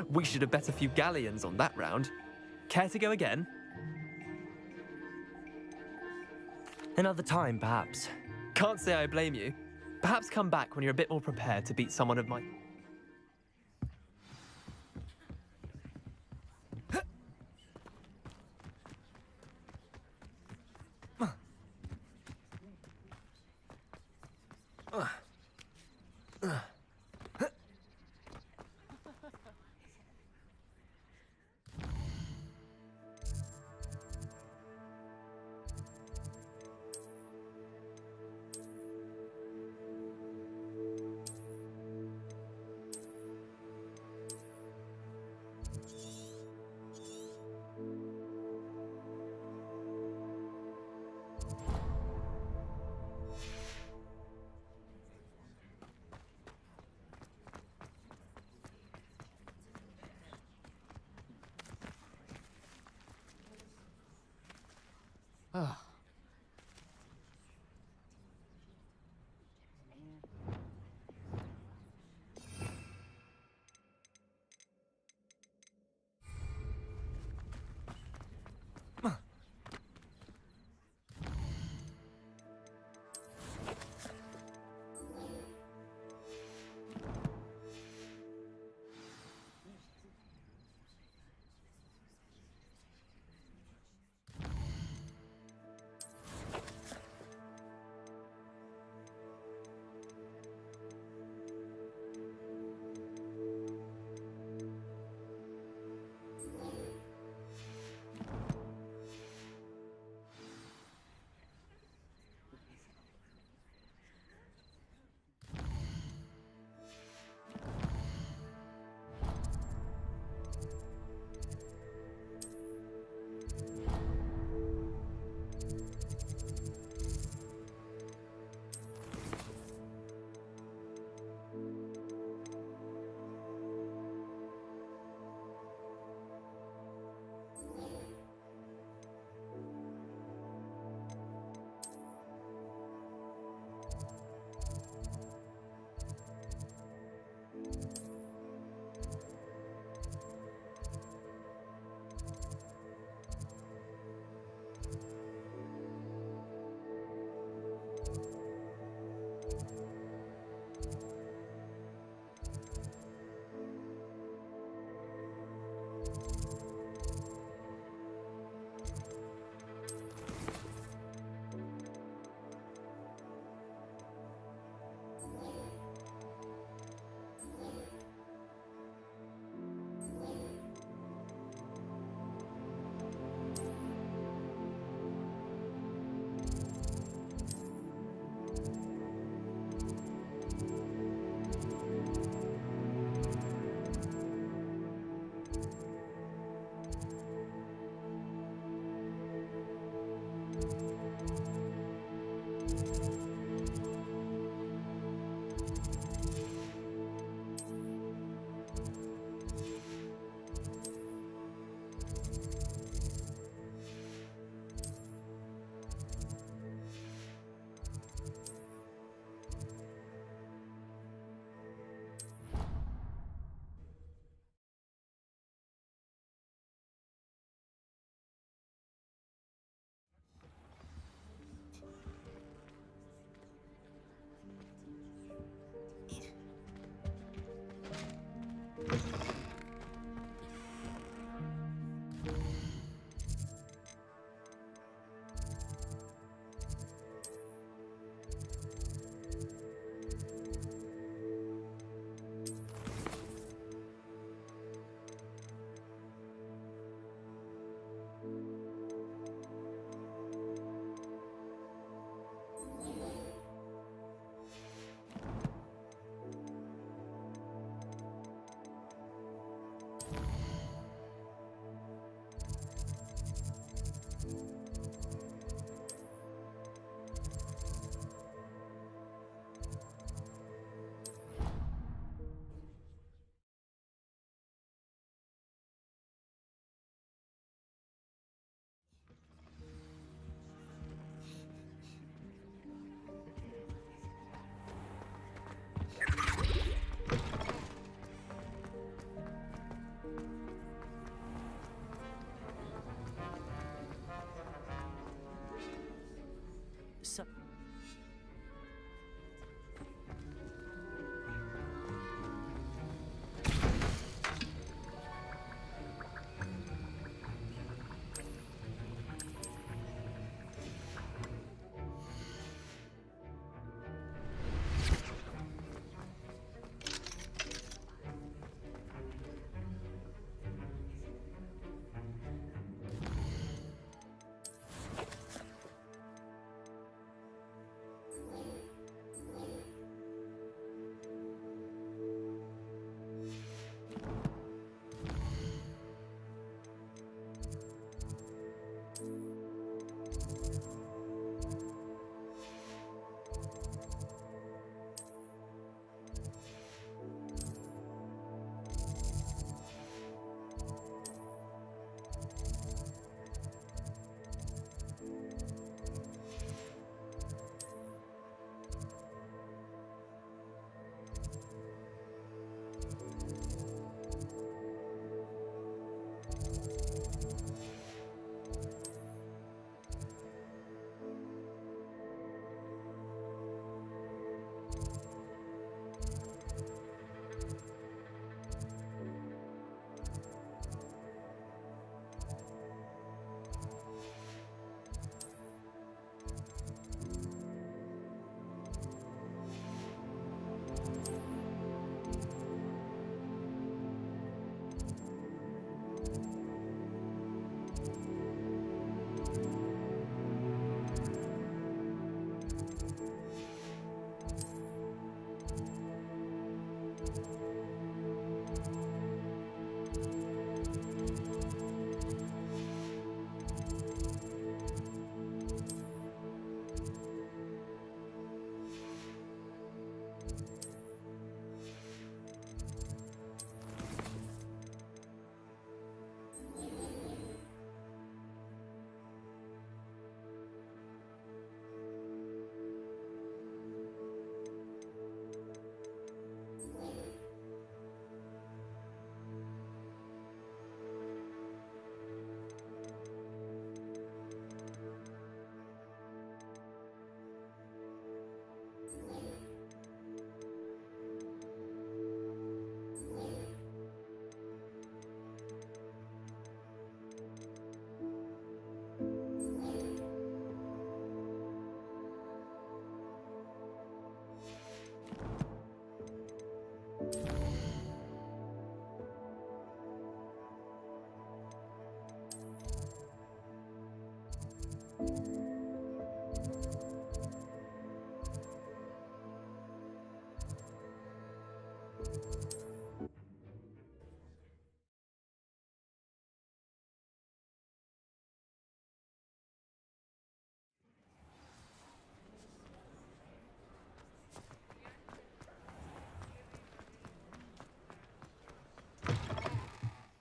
We should have bet a few galleons on that round. Care to go again? Another time, perhaps. Can't say I blame you. Perhaps come back when you're a bit more prepared to beat someone of my...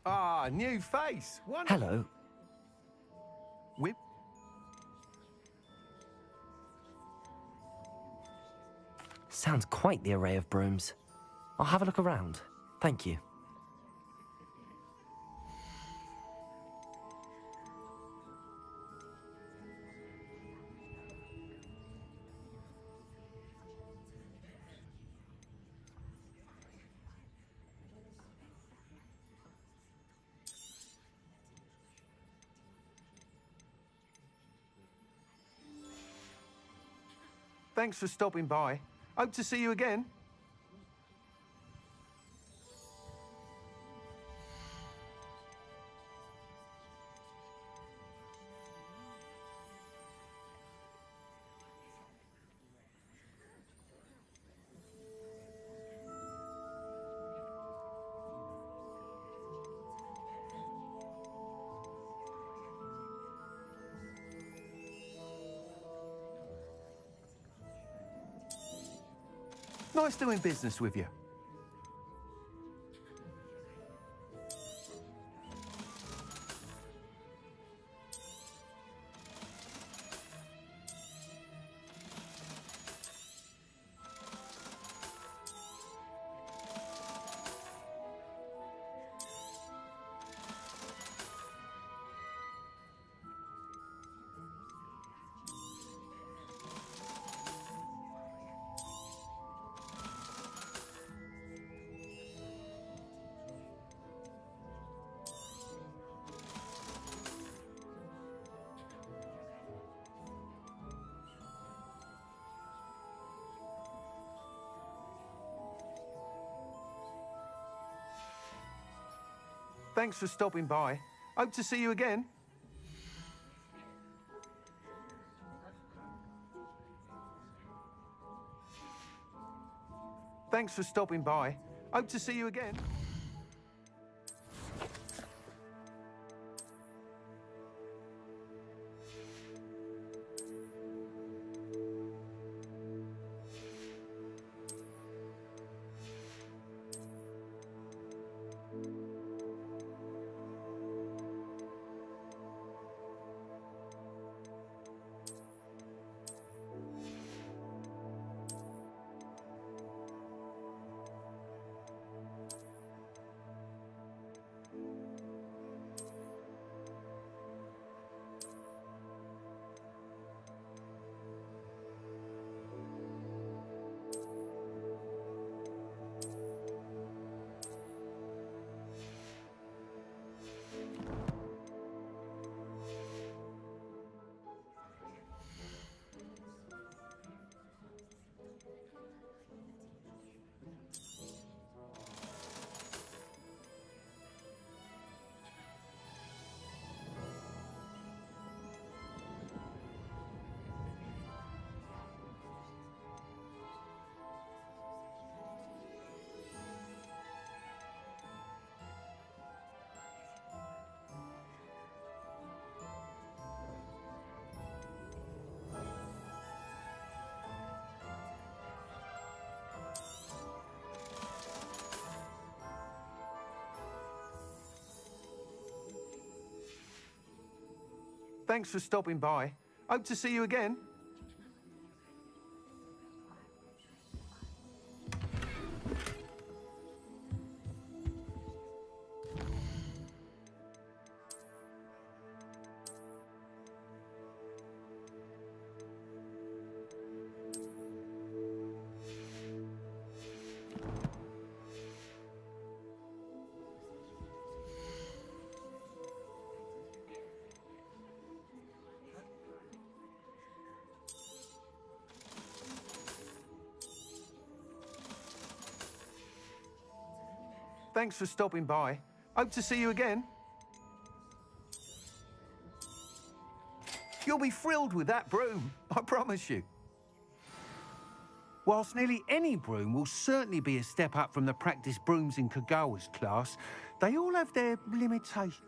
Ah, new face. Wonderful. Hello. Whip. Sounds quite the array of brooms. I'll have a look around. Thank you. Thanks for stopping by. Hope to see you again. Nice doing business with you. Thanks for stopping by. Hope to see you again. Thanks for stopping by. Hope to see you again. Thanks for stopping by. Hope to see you again. Thanks for stopping by. Hope to see you again. You'll be thrilled with that broom, I promise you. Whilst nearly any broom will certainly be a step up from the practice brooms in Kagawa's class, they all have their limitations.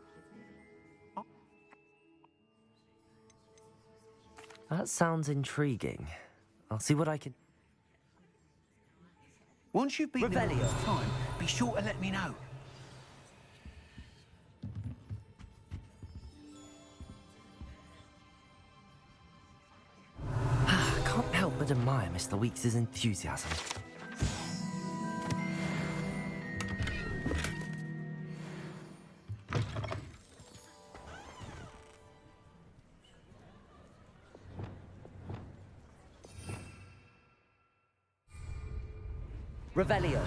That sounds intriguing. I'll see what I can... Once you've been there Revelio. this time, be sure to let me know. Can't help but admire Mr. Weeks' enthusiasm. Revelio.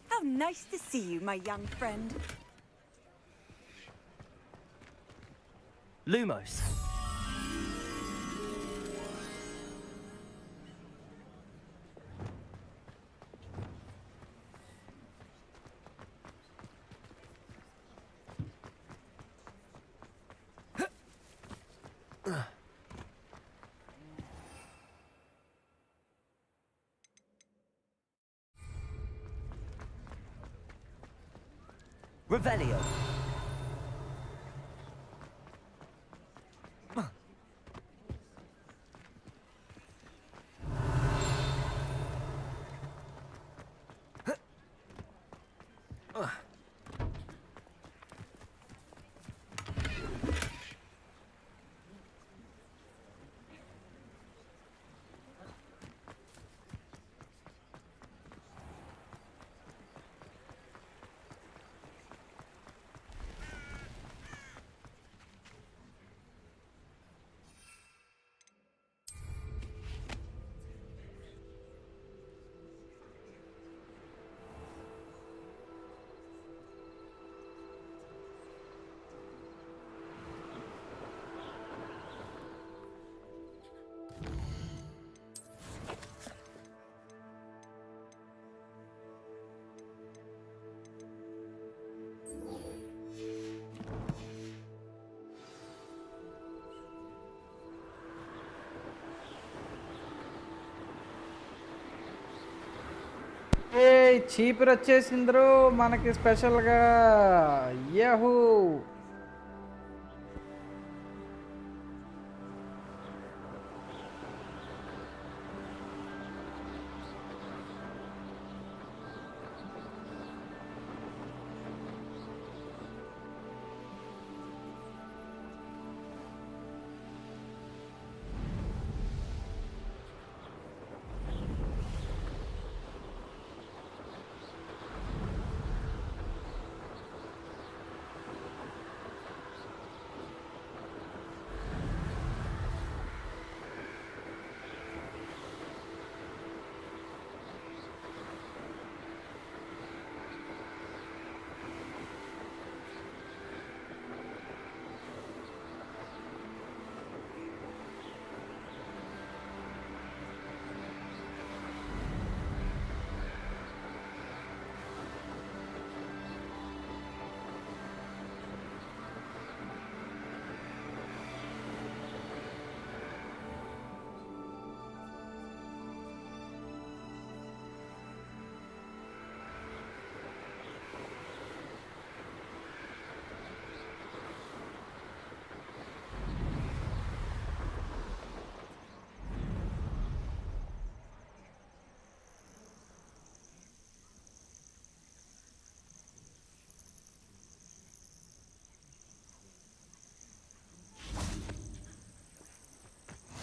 How nice to see you, my young friend. Lumos. Revelio. చీపురు వచ్చేసింద్రు మనకి స్పెషల్గా Yahoo.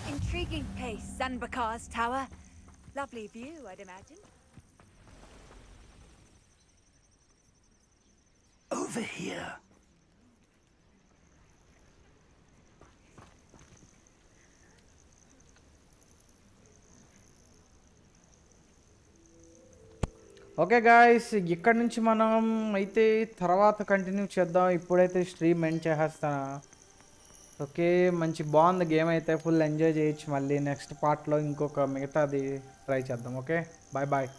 Intriguing place, Zanbakar's tower. Lovely view, I'd imagine. Over here. Okay guys, ఇక్కడ నుంచి మనం అయితే తర్వాత continue చేద్దాం. ఇప్పుడైతే స్ట్రీమ్ ఎండ్ చేసేస్తాను. ఓకే, మంచి బాగుంది గేమ్ అయితే, ఫుల్ ఎంజాయ్ చేయొచ్చు. మళ్ళీ నెక్స్ట్ పార్ట్లో ఇంకొక మిగతాది ట్రై చేద్దాం. Okay, bye bye.